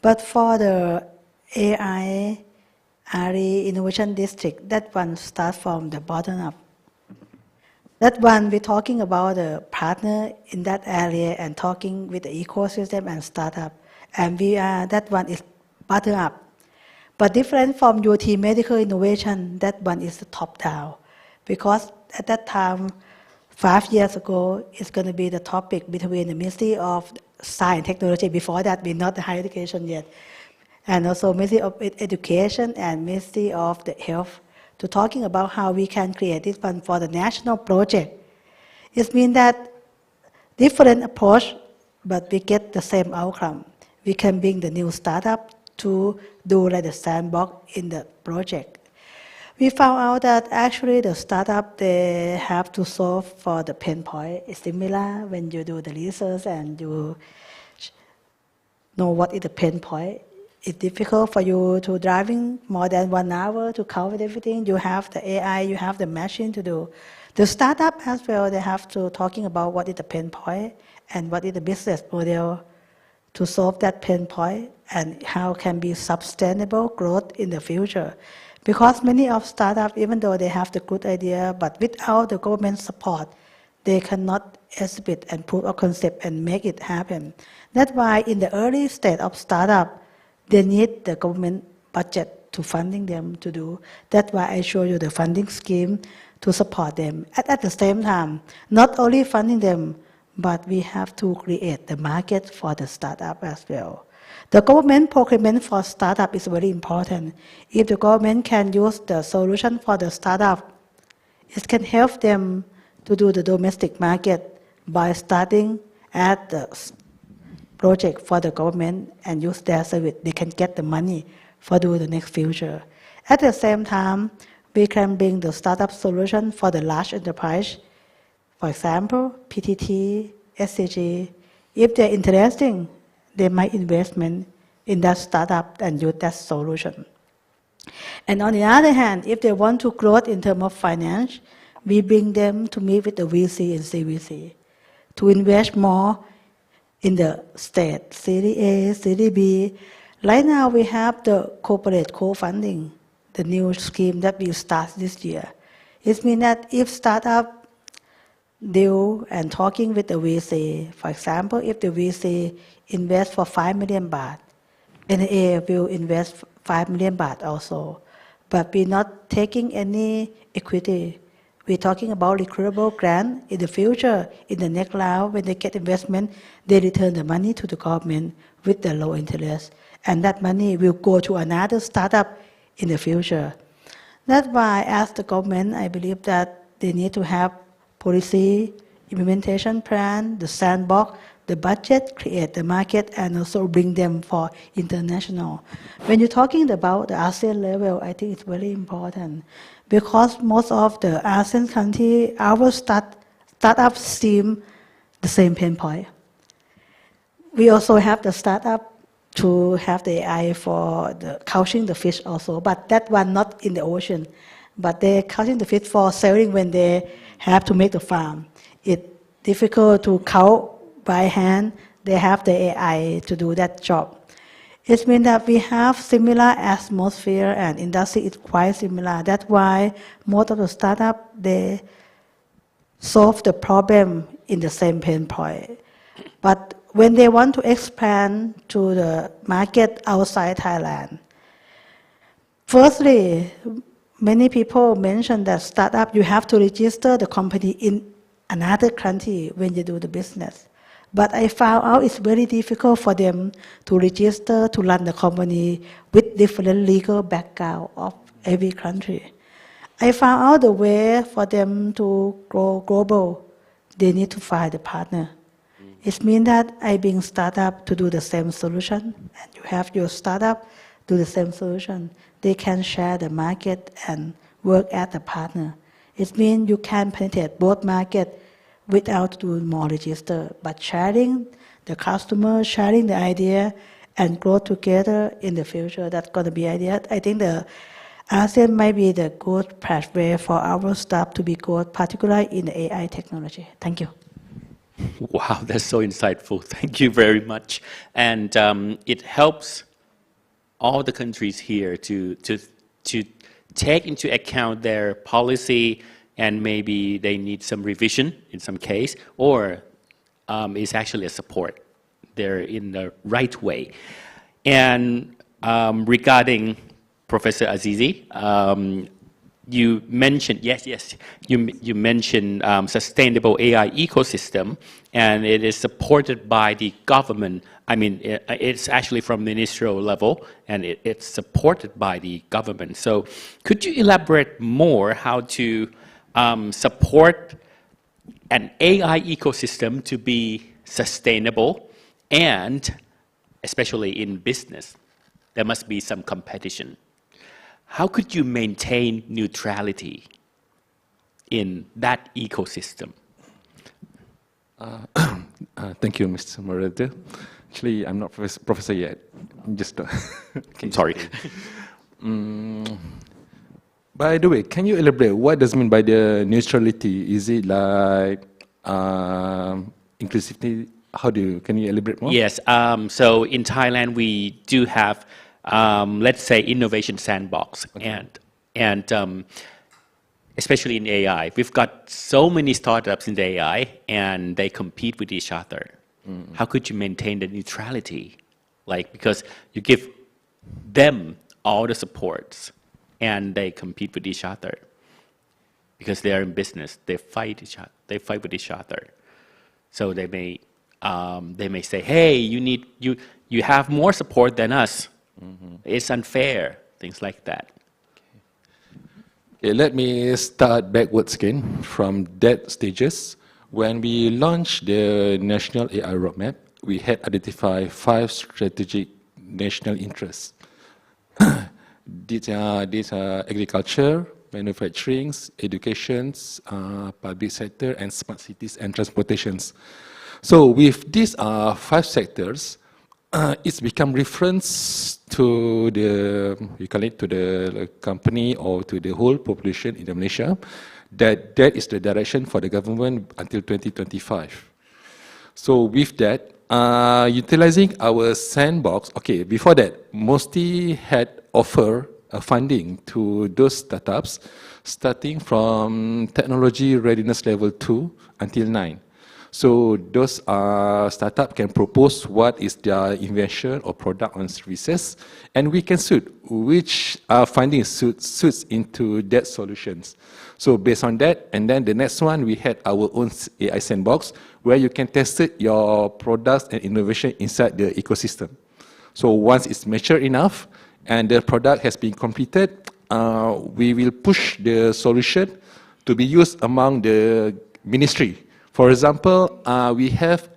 Speaker 21: But for the AI RE Innovation District, that one starts from the bottom up. That one, we're talking about the partner in that area and talking with the ecosystem and startup. And that one is bottom up. But different from UT Medical Innovation, that one is the top down. Because at that time, 5 years ago, it's going to be the topic between the Ministry of Science and Technology. Before that, we're not the higher education yet. And also Ministry of Education and Ministry of the Health, to talking about how we can create this fund for the national project. It means that different approach, but we get the same outcome. We can bring the new startup to do like the sandbox in the project. We found out that actually the startup, they have to solve for the pain point. It's similar when you do the research and you know what is the pain point. It's difficult for you to driving more than 1 hour to cover everything. You have the AI, you have the machine to do. The startup as well, they have to talking about what is the pain point and what is the business model to solve that pain point and how can be sustainable growth in the future. Because many of startups, even though they have the good idea, but without the government support, they cannot exhibit and prove a concept and make it happen. That's why in the early stage of startup, they need the government budget to funding them to do. That's why I show you the funding scheme to support them. At the same time, not only funding them, but we have to create the market for the startup as well. The government procurement for startup is very important. If the government can use the solution for the startup, it can help them to do the domestic market by starting at the project for the government and use their service. They can get the money for do the next future. At the same time, we can bring the startup solution for the large enterprise. For example, PTT, SCG. If they're interested, they might investment in that startup and use that solution. And on the other hand, if they want to grow in terms of finance, we bring them to meet with the VC and CVC to invest more in the state, Series A, Series B. Right now we have the corporate co-funding, the new scheme that we start this year. It means that if startup deal and talking with the VC, for example, if the VC invest for 5 million baht, NA will invest 5 million baht also. But we're not taking any equity. We're talking about recruitable grant in the future. In the next round, when they get investment, they return the money to the government with the low interest. And that money will go to another startup in the future. That's why, as the government, I believe that they need to have policy, implementation plan, the sandbox, the budget, create the market, and also bring them for international. When you're talking about the ASEAN level, I think it's very important. Because most of the ASEAN countries, our startups seem the same pain point. We also have the startup to have the AI for the catching the fish also, but that one not in the ocean. But they're catching the fish for selling when they have to make the farm. It's difficult to count by hand. They have the AI to do that job. It means that we have similar atmosphere and industry is quite similar. That's why most of the startups, they solve the problem in the same pain point. But when they want to expand to the market outside Thailand, Firstly, many people mention that startup, you have to register the company in another country when you do the business. But I found out it's very difficult for them to register to run the company with different legal background of every country. I found out the way for them to grow global. They need to find a partner. It means that I bring startup to do the same solution, and you have your startup do the same solution. They can share the market and work as a partner. It means you can penetrate both markets without doing more register, but sharing the customer, sharing the idea, and grow together in the future. That's going to be idea. I think the ASEAN might be the good pathway for our staff to be good, particularly in the AI technology. Thank you.
Speaker 9: Wow, that's so insightful. Thank you very much. And it helps all the countries here to take into account their policy, and maybe they need some revision in some case, or it's actually a support. They're in the right way. And regarding Professor Azizi, you mentioned, you mentioned sustainable AI ecosystem, and it is supported by the government. I mean, it's actually from ministerial level, and it's supported by the government. So could you elaborate more how to support an AI ecosystem to be sustainable, and especially in business, there must be some competition. How could you maintain neutrality in that ecosystem?
Speaker 20: Thank you, Mr. Moderator. Actually, I'm not professor yet. I'm just.
Speaker 9: I'm sorry.
Speaker 20: By the way, can you elaborate what does it mean by the neutrality? Is it like inclusivity? Can you elaborate more?
Speaker 9: Yes. So in Thailand, we do have, let's say, innovation sandbox,
Speaker 20: Okay.
Speaker 9: and especially in AI, we've got so many startups in the AI, and they compete with each other. How could you maintain the neutrality? Like, because you give them all the supports, and they compete with each other because they are in business. They fight each other. They fight with each other. So they may say, "Hey, you have more support than us. It's unfair." Things like that.
Speaker 20: Okay, let me start backwards again from that stages. When we launched the National AI Roadmap, we had identified 5 strategic national interests. These are agriculture, manufacturing, education, public sector, and smart cities and transportations. So with these 5 sectors, it's become reference to the company or to the whole population in Indonesia, that is the direction for the government until 2025. So with that, utilizing our sandbox, okay, before that, Mosti had offered funding to those startups starting from technology readiness level 2 until 9. So those startups can propose what is their invention or product and services, and we can suit which funding suits into that solutions. So based on that, and then the next one, we had our own AI sandbox where you can test your products and innovation inside the ecosystem. So once it's mature enough and the product has been completed, we will push the solution to be used among the ministry. For example, we have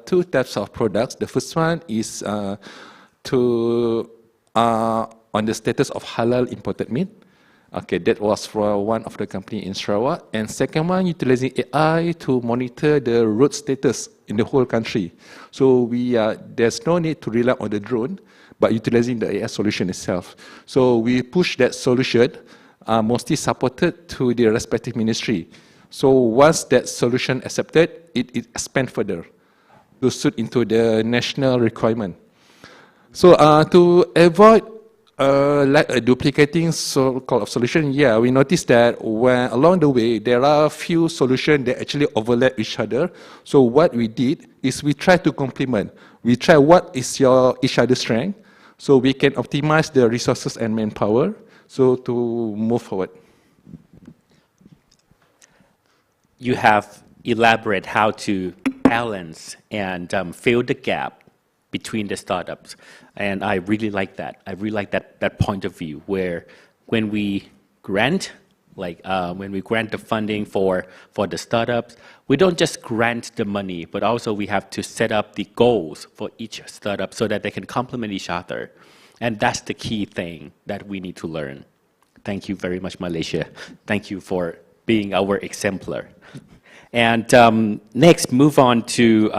Speaker 20: 2 types of products. The first one is on the status of halal imported meat. Okay, that was for one of the company in Sarawak. And second one, utilizing AI to monitor the road status in the whole country. So there's no need to rely on the drone, but utilizing the AI solution itself. So we push that solution, mostly supported to the respective ministry. So once that solution accepted, it expand further to suit into the national requirement. So to avoid like a duplicating so-called solution, we noticed that when along the way there are a few solutions that actually overlap each other. So what we did is we try to complement. We try what is each other's strength, so we can optimize the resources and manpower
Speaker 4: so to move forward.
Speaker 9: You have elaborated how to balance and fill the gap between the startups. And I really like that. I really like that point of view where when we grant, when we grant the funding for the startups, we don't just grant the money, but also we have to set up the goals for each startup so that they can complement each other. And that's the key thing that we need to learn. Thank you very much, Malaysia. Thank you for being our exemplar. And next, move on to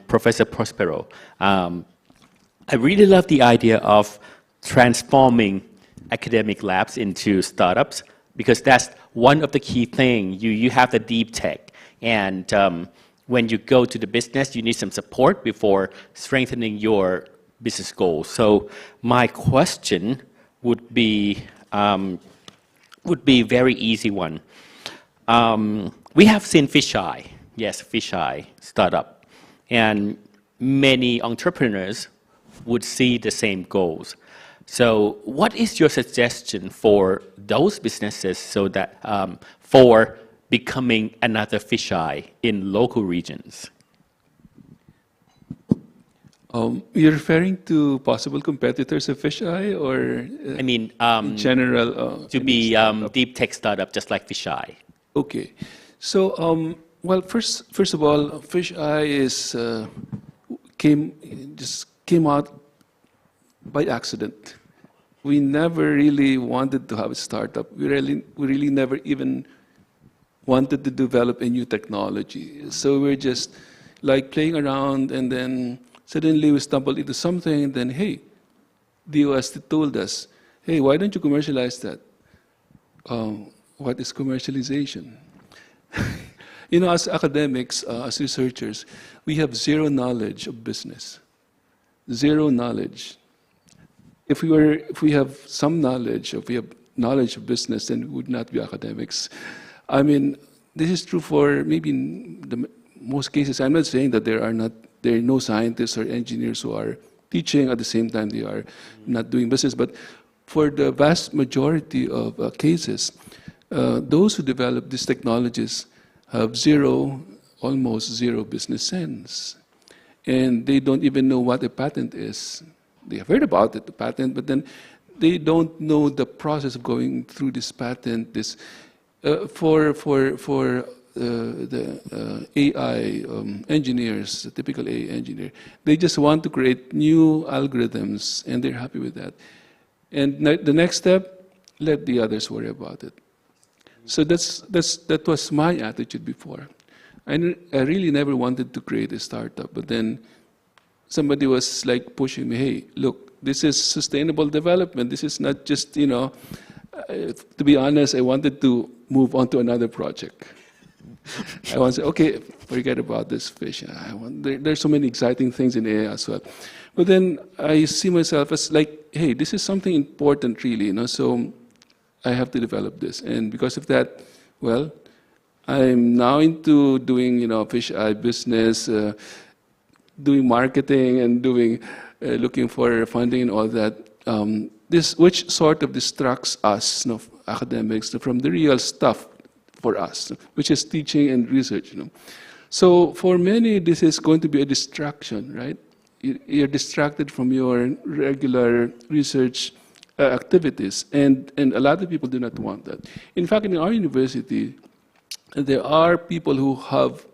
Speaker 9: Professor Prospero. I really love the idea of transforming academic labs into startups, because that's one of the key things. You have the deep tech, and when you go to the business, you need some support before strengthening your business goals. So my question would be very easy one. We have seen Fisheye, yes, Fisheye startup, and many entrepreneurs would see the same goals. So what is your suggestion for those businesses so that for becoming another Fisheye in local regions?
Speaker 2: You're referring to possible competitors of Fisheye, or
Speaker 9: I mean,
Speaker 2: in general?
Speaker 9: To be deep tech startup just like Fisheye.
Speaker 2: Okay, so well, first of all, Fisheye came out by accident. We never really wanted to have a startup. We really never even wanted to develop a new technology. So we're just like playing around, and then suddenly we stumbled into something, and then, hey, the US told us, hey, why don't you commercialize that? What is commercialization? You know, as academics, as researchers, we have zero knowledge of business. Zero knowledge. If we have some knowledge, if we have knowledge of business, then we would not be academics. I mean, this is true for maybe in most cases. I'm not saying that there are no scientists or engineers who are teaching at the same time they are not doing business, but for the vast majority of cases, those who develop these technologies have almost zero business sense. And they don't even know what a patent is. They have heard about it, the patent, but then they don't know the process of going through this patent. For the AI engineers, the typical AI engineer, they just want to create new algorithms, and they're happy with that. And the next step, let the others worry about it. So that was my attitude before. I really never wanted to create a startup, but then somebody was like pushing me, hey, look, this is sustainable development. This is not just, to be honest, I wanted to move on to another project. I want to say, okay, forget about this fish. There's so many exciting things in AI as well. But then I see myself as like, hey, this is something important really, so I have to develop this. And because of that, well, I'm now into doing, fish eye business, doing marketing and looking for funding and all that. Which sort of distracts us, academics, from the real stuff for us, which is teaching and research. So for many, this is going to be a distraction, right? You're distracted from your regular research activities, and a lot of people do not want that. In fact, in our university, there are people who have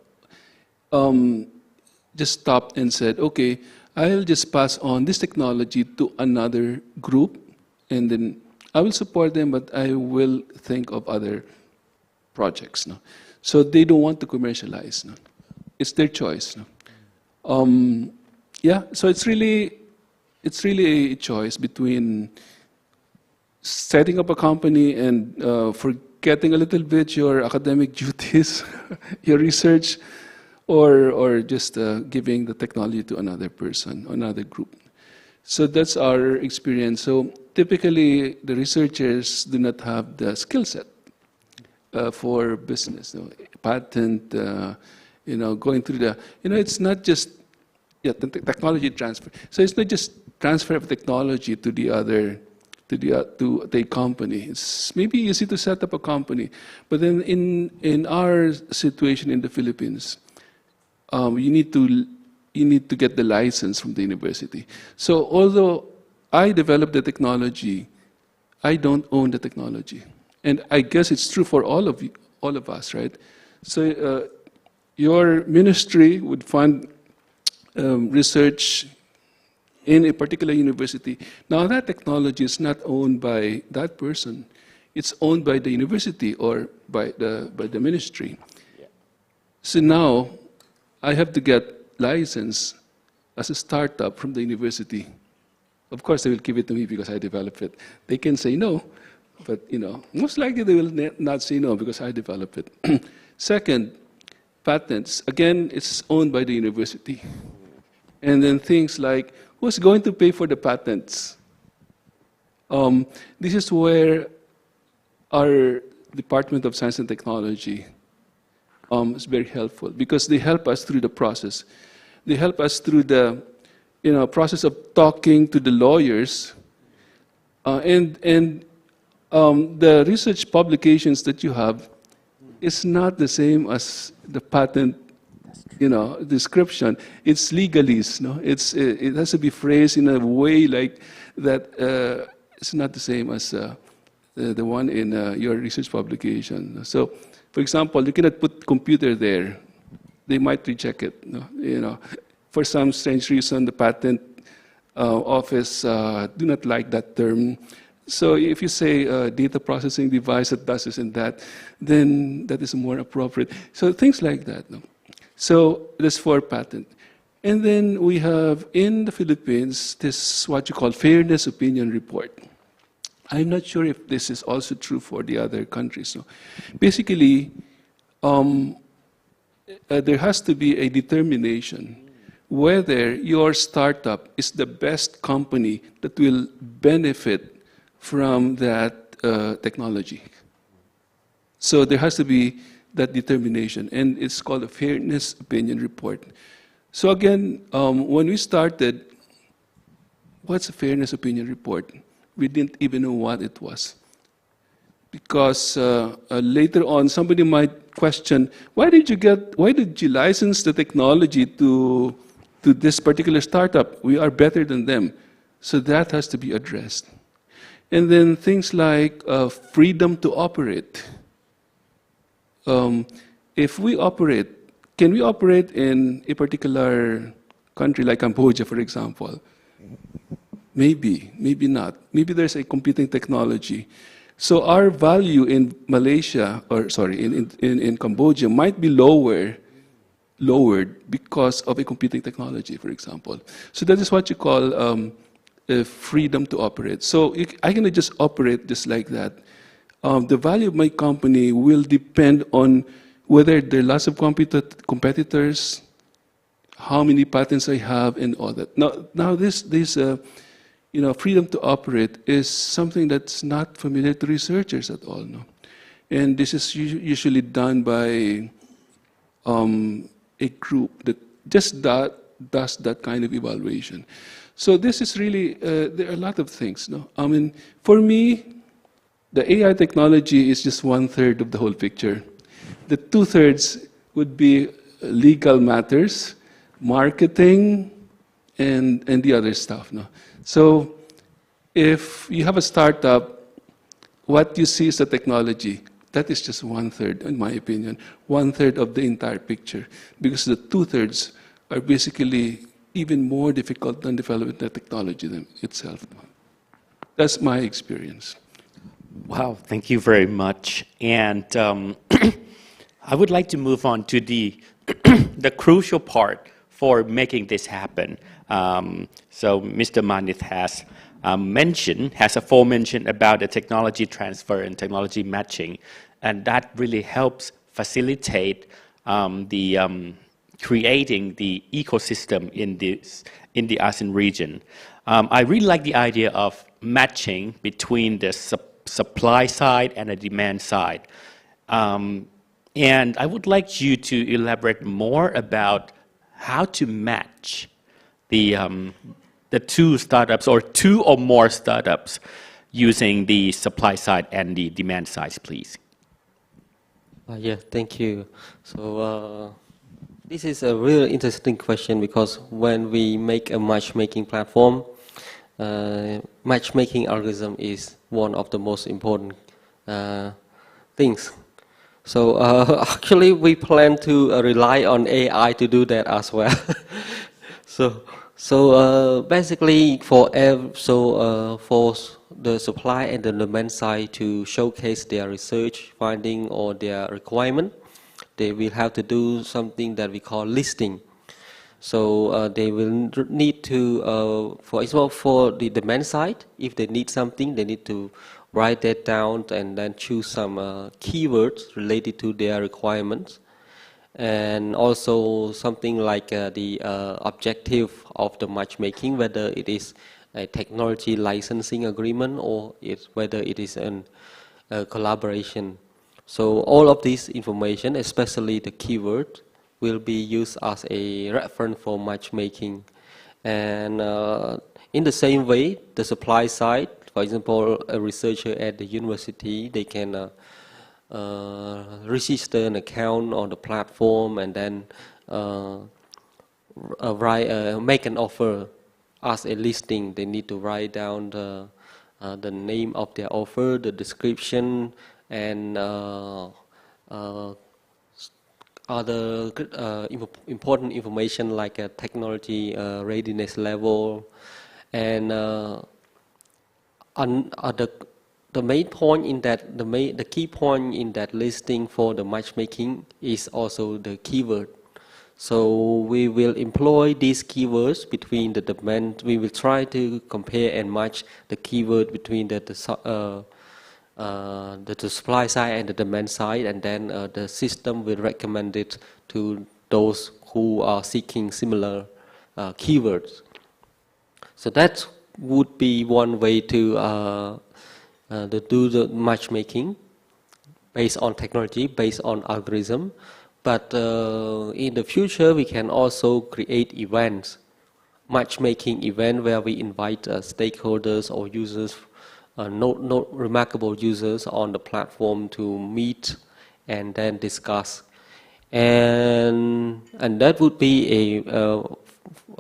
Speaker 2: just stopped and said, okay, I'll just pass on this technology to another group, and then I will support them, but I will think of other projects. So they don't want to commercialize. It's their choice. Yeah, so it's really a choice between setting up a company and forgetting a little bit your academic duties, your research, or just giving the technology to another person, another group. So that's our experience. So typically, the researchers do not have the skill set for business. Patent, going through the, it's not just the technology transfer. So it's not just transfer of technology to the other to a company. It's maybe easy to set up a company, but then in our situation in the Philippines, you need to get the license from the university. So although I developed the technology, I don't own the technology, and I guess it's true for all of us, right? So your ministry would fund research in a particular university. Now that technology is not owned by that person; it's owned by the university or by the ministry. So now I have to get license as a startup from the university. Of course, they will give it to me because I developed it. They can say no, but most likely they will not say no because I developed it. Second, patents. Again, it's owned by the university. And then things like, who's going to pay for the patents? This is where our Department of Science and Technology is very helpful because they help us through the process. They help us through the process of talking to the lawyers, and the research publications that you have is not the same as the patent description. It's legalese. No, it has to be phrased in a way like that. It's not the same as the one in your research publication. So, for example, you cannot put computer there. They might reject it. For some strange reason, the patent office do not like that term. So if you say data processing device that does this and that, then that is more appropriate. So things like that. No? So that's for patent. And then we have in the Philippines this what you call fairness opinion report. I'm not sure if this is also true for the other countries. So basically, there has to be a determination whether your startup is the best company that will benefit from that technology. So there has to be that determination, and it's called a fairness opinion report. So again, when we started, what's a fairness opinion report? We didn't even know what it was. Because later on, somebody might question, why did you license the technology to this particular startup? We are better than them. So that has to be addressed. And then things like freedom to operate. If we operate, can we operate in a particular country like Cambodia, for example? Maybe, maybe not. Maybe there's a competing technology. So our value in Malaysia, or sorry, in Cambodia might be lowered because of a competing technology, for example. So that is what you call freedom to operate. So I cannot just operate just like that. The value of my company will depend on whether there are lots of competitors, how many patents I have, and all that. Now this freedom to operate is something that's not familiar to researchers at all. No? And this is usually done by a group that just does that kind of evaluation. So this is really, there are a lot of things. No? I mean, for me, the AI technology is just 1/3 of the whole picture. The 2/3 would be legal matters, marketing, and the other stuff. No? So if you have a startup, what you see is the technology. That is just 1/3, in my opinion, 1/3 of the entire picture, because the 2/3 are basically even more difficult than developing the technology itself. That's my experience.
Speaker 9: Wow, thank you very much. And I would like to move on to the crucial part for making this happen. So Mr. Manith has aforementioned about the technology transfer and technology matching, and that really helps facilitate creating the ecosystem in the ASEAN region. I really like the idea of matching between the supply side and the demand side. And I would like you to elaborate more about how to match the two startups or two or more startups using the supply side and the demand side, please?
Speaker 3: Yeah, thank you. So this is a really interesting question because when we make a matchmaking platform, matchmaking algorithm is one of the most important things. So actually, we plan to rely on AI to do that as well. So basically, for the supply and the demand side to showcase their research finding or their requirement, they will have to do something that we call listing. So they will need to, for example, for the demand side, if they need something, they need to write that down and then choose some keywords related to their requirements. And also something like the objective of the matchmaking, whether it is a technology licensing agreement or whether it is a collaboration. So all of this information, especially the keyword, will be used as a reference for matchmaking. And in the same way, the supply side, for example, a researcher at the university, they can register an account on the platform and then make an offer as a listing. They need to write down the name of their offer, the description, and other important information like technology readiness level. And the main point in that, the key point in that listing for the matchmaking is also the keyword. So we will employ these keywords between the demand. We will try to compare and match the keyword between the supply side and the demand side, and then the system will recommend it to those who are seeking similar keywords. So that would be one way to do the matchmaking based on technology, based on algorithm. But in the future, we can also create events, matchmaking event where we invite stakeholders or users, remarkable users on the platform to meet and then discuss. And that would be a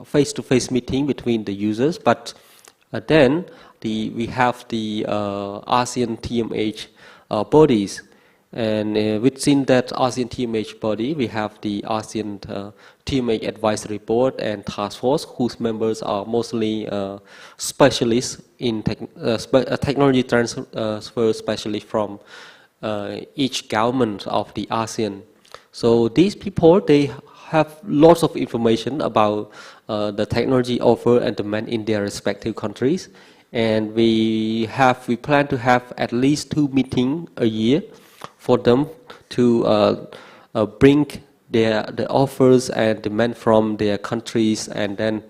Speaker 3: face-to-face meeting between the users. But then we have the ASEAN TMH bodies. And within that ASEAN TMH body, we have the ASEAN TMH Advisory Board and Task Force, whose members are mostly specialists in technology transfer specialists from each government of the ASEAN. So these people, they have lots of information about the technology offer and demand in their respective countries. And we plan to have at least 2 meetings a year for them to bring the offers and demand from their countries and then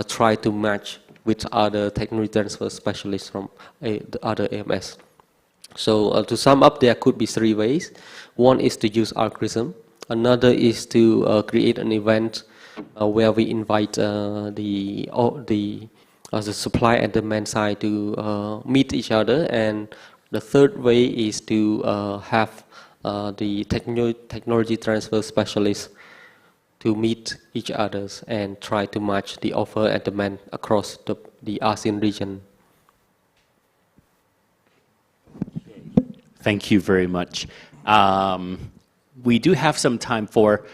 Speaker 3: try to match with other technology transfer specialists from the other AMS. So to sum up, there could be 3 ways. One is to use algorithm. Another is to create an event where we invite the supply and demand side to meet each other. And the third way is to have the technology transfer specialists to meet each other and try to match the offer and demand across the ASEAN region.
Speaker 9: Thank you very much. We do have some time for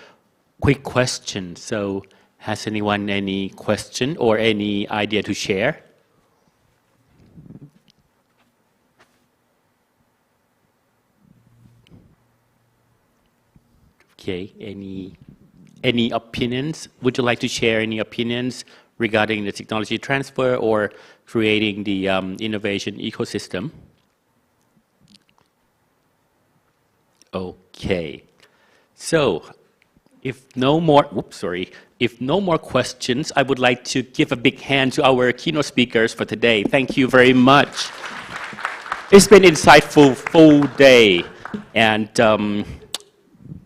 Speaker 9: quick questions. So has anyone any question or any idea to share? Okay, any opinions? Would you like to share any opinions regarding the technology transfer or creating the innovation ecosystem? Okay, so if no more questions, I would like to give a big hand to our keynote speakers for today. Thank you very much. It's been an insightful full day, and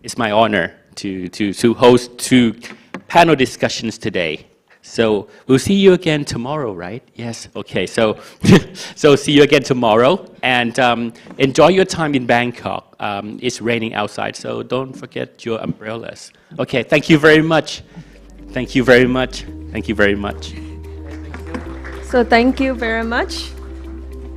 Speaker 9: it's my honor to host 2 panel discussions today. So we'll see you again tomorrow, right? Yes. Okay. So, so see you again tomorrow, and enjoy your time in Bangkok. It's raining outside, so don't forget your umbrellas. Okay. Thank you very much. Thank you very much. Thank you very much.
Speaker 1: So thank you very much.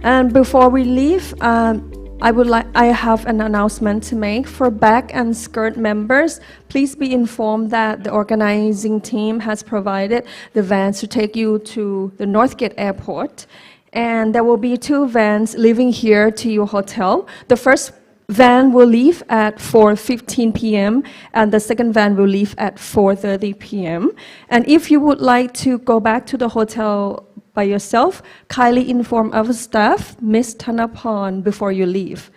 Speaker 1: And before we leave, I have an announcement to make for back and skirt members. Please be informed that the organizing team has provided the vans to take you to the Northgate Airport, and there will be 2 vans leaving here to your hotel. The first van will leave at 4:15 p.m. and the second van will leave at 4:30 p.m. And if you would like to go back to the hotel by yourself, kindly inform our staff, Ms. Thanaporn, before you leave.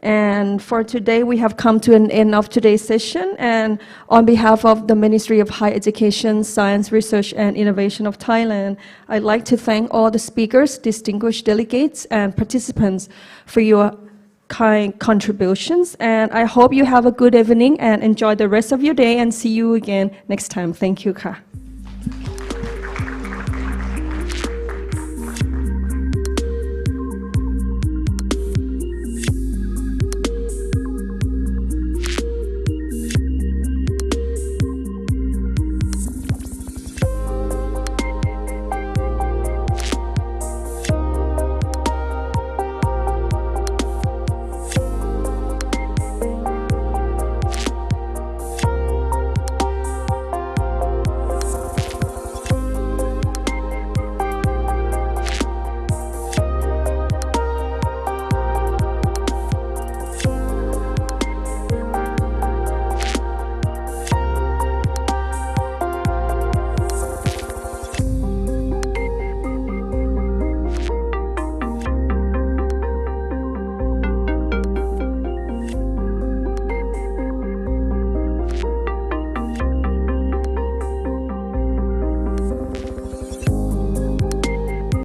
Speaker 1: And for today, we have come to an end of today's session. And on behalf of the Ministry of Higher Education, Science, Research and Innovation of Thailand, I'd like to thank all the speakers, distinguished delegates, and participants for your kind contributions. And I hope you have a good evening and enjoy the rest of your day, and see you again next time. Thank you, Ka.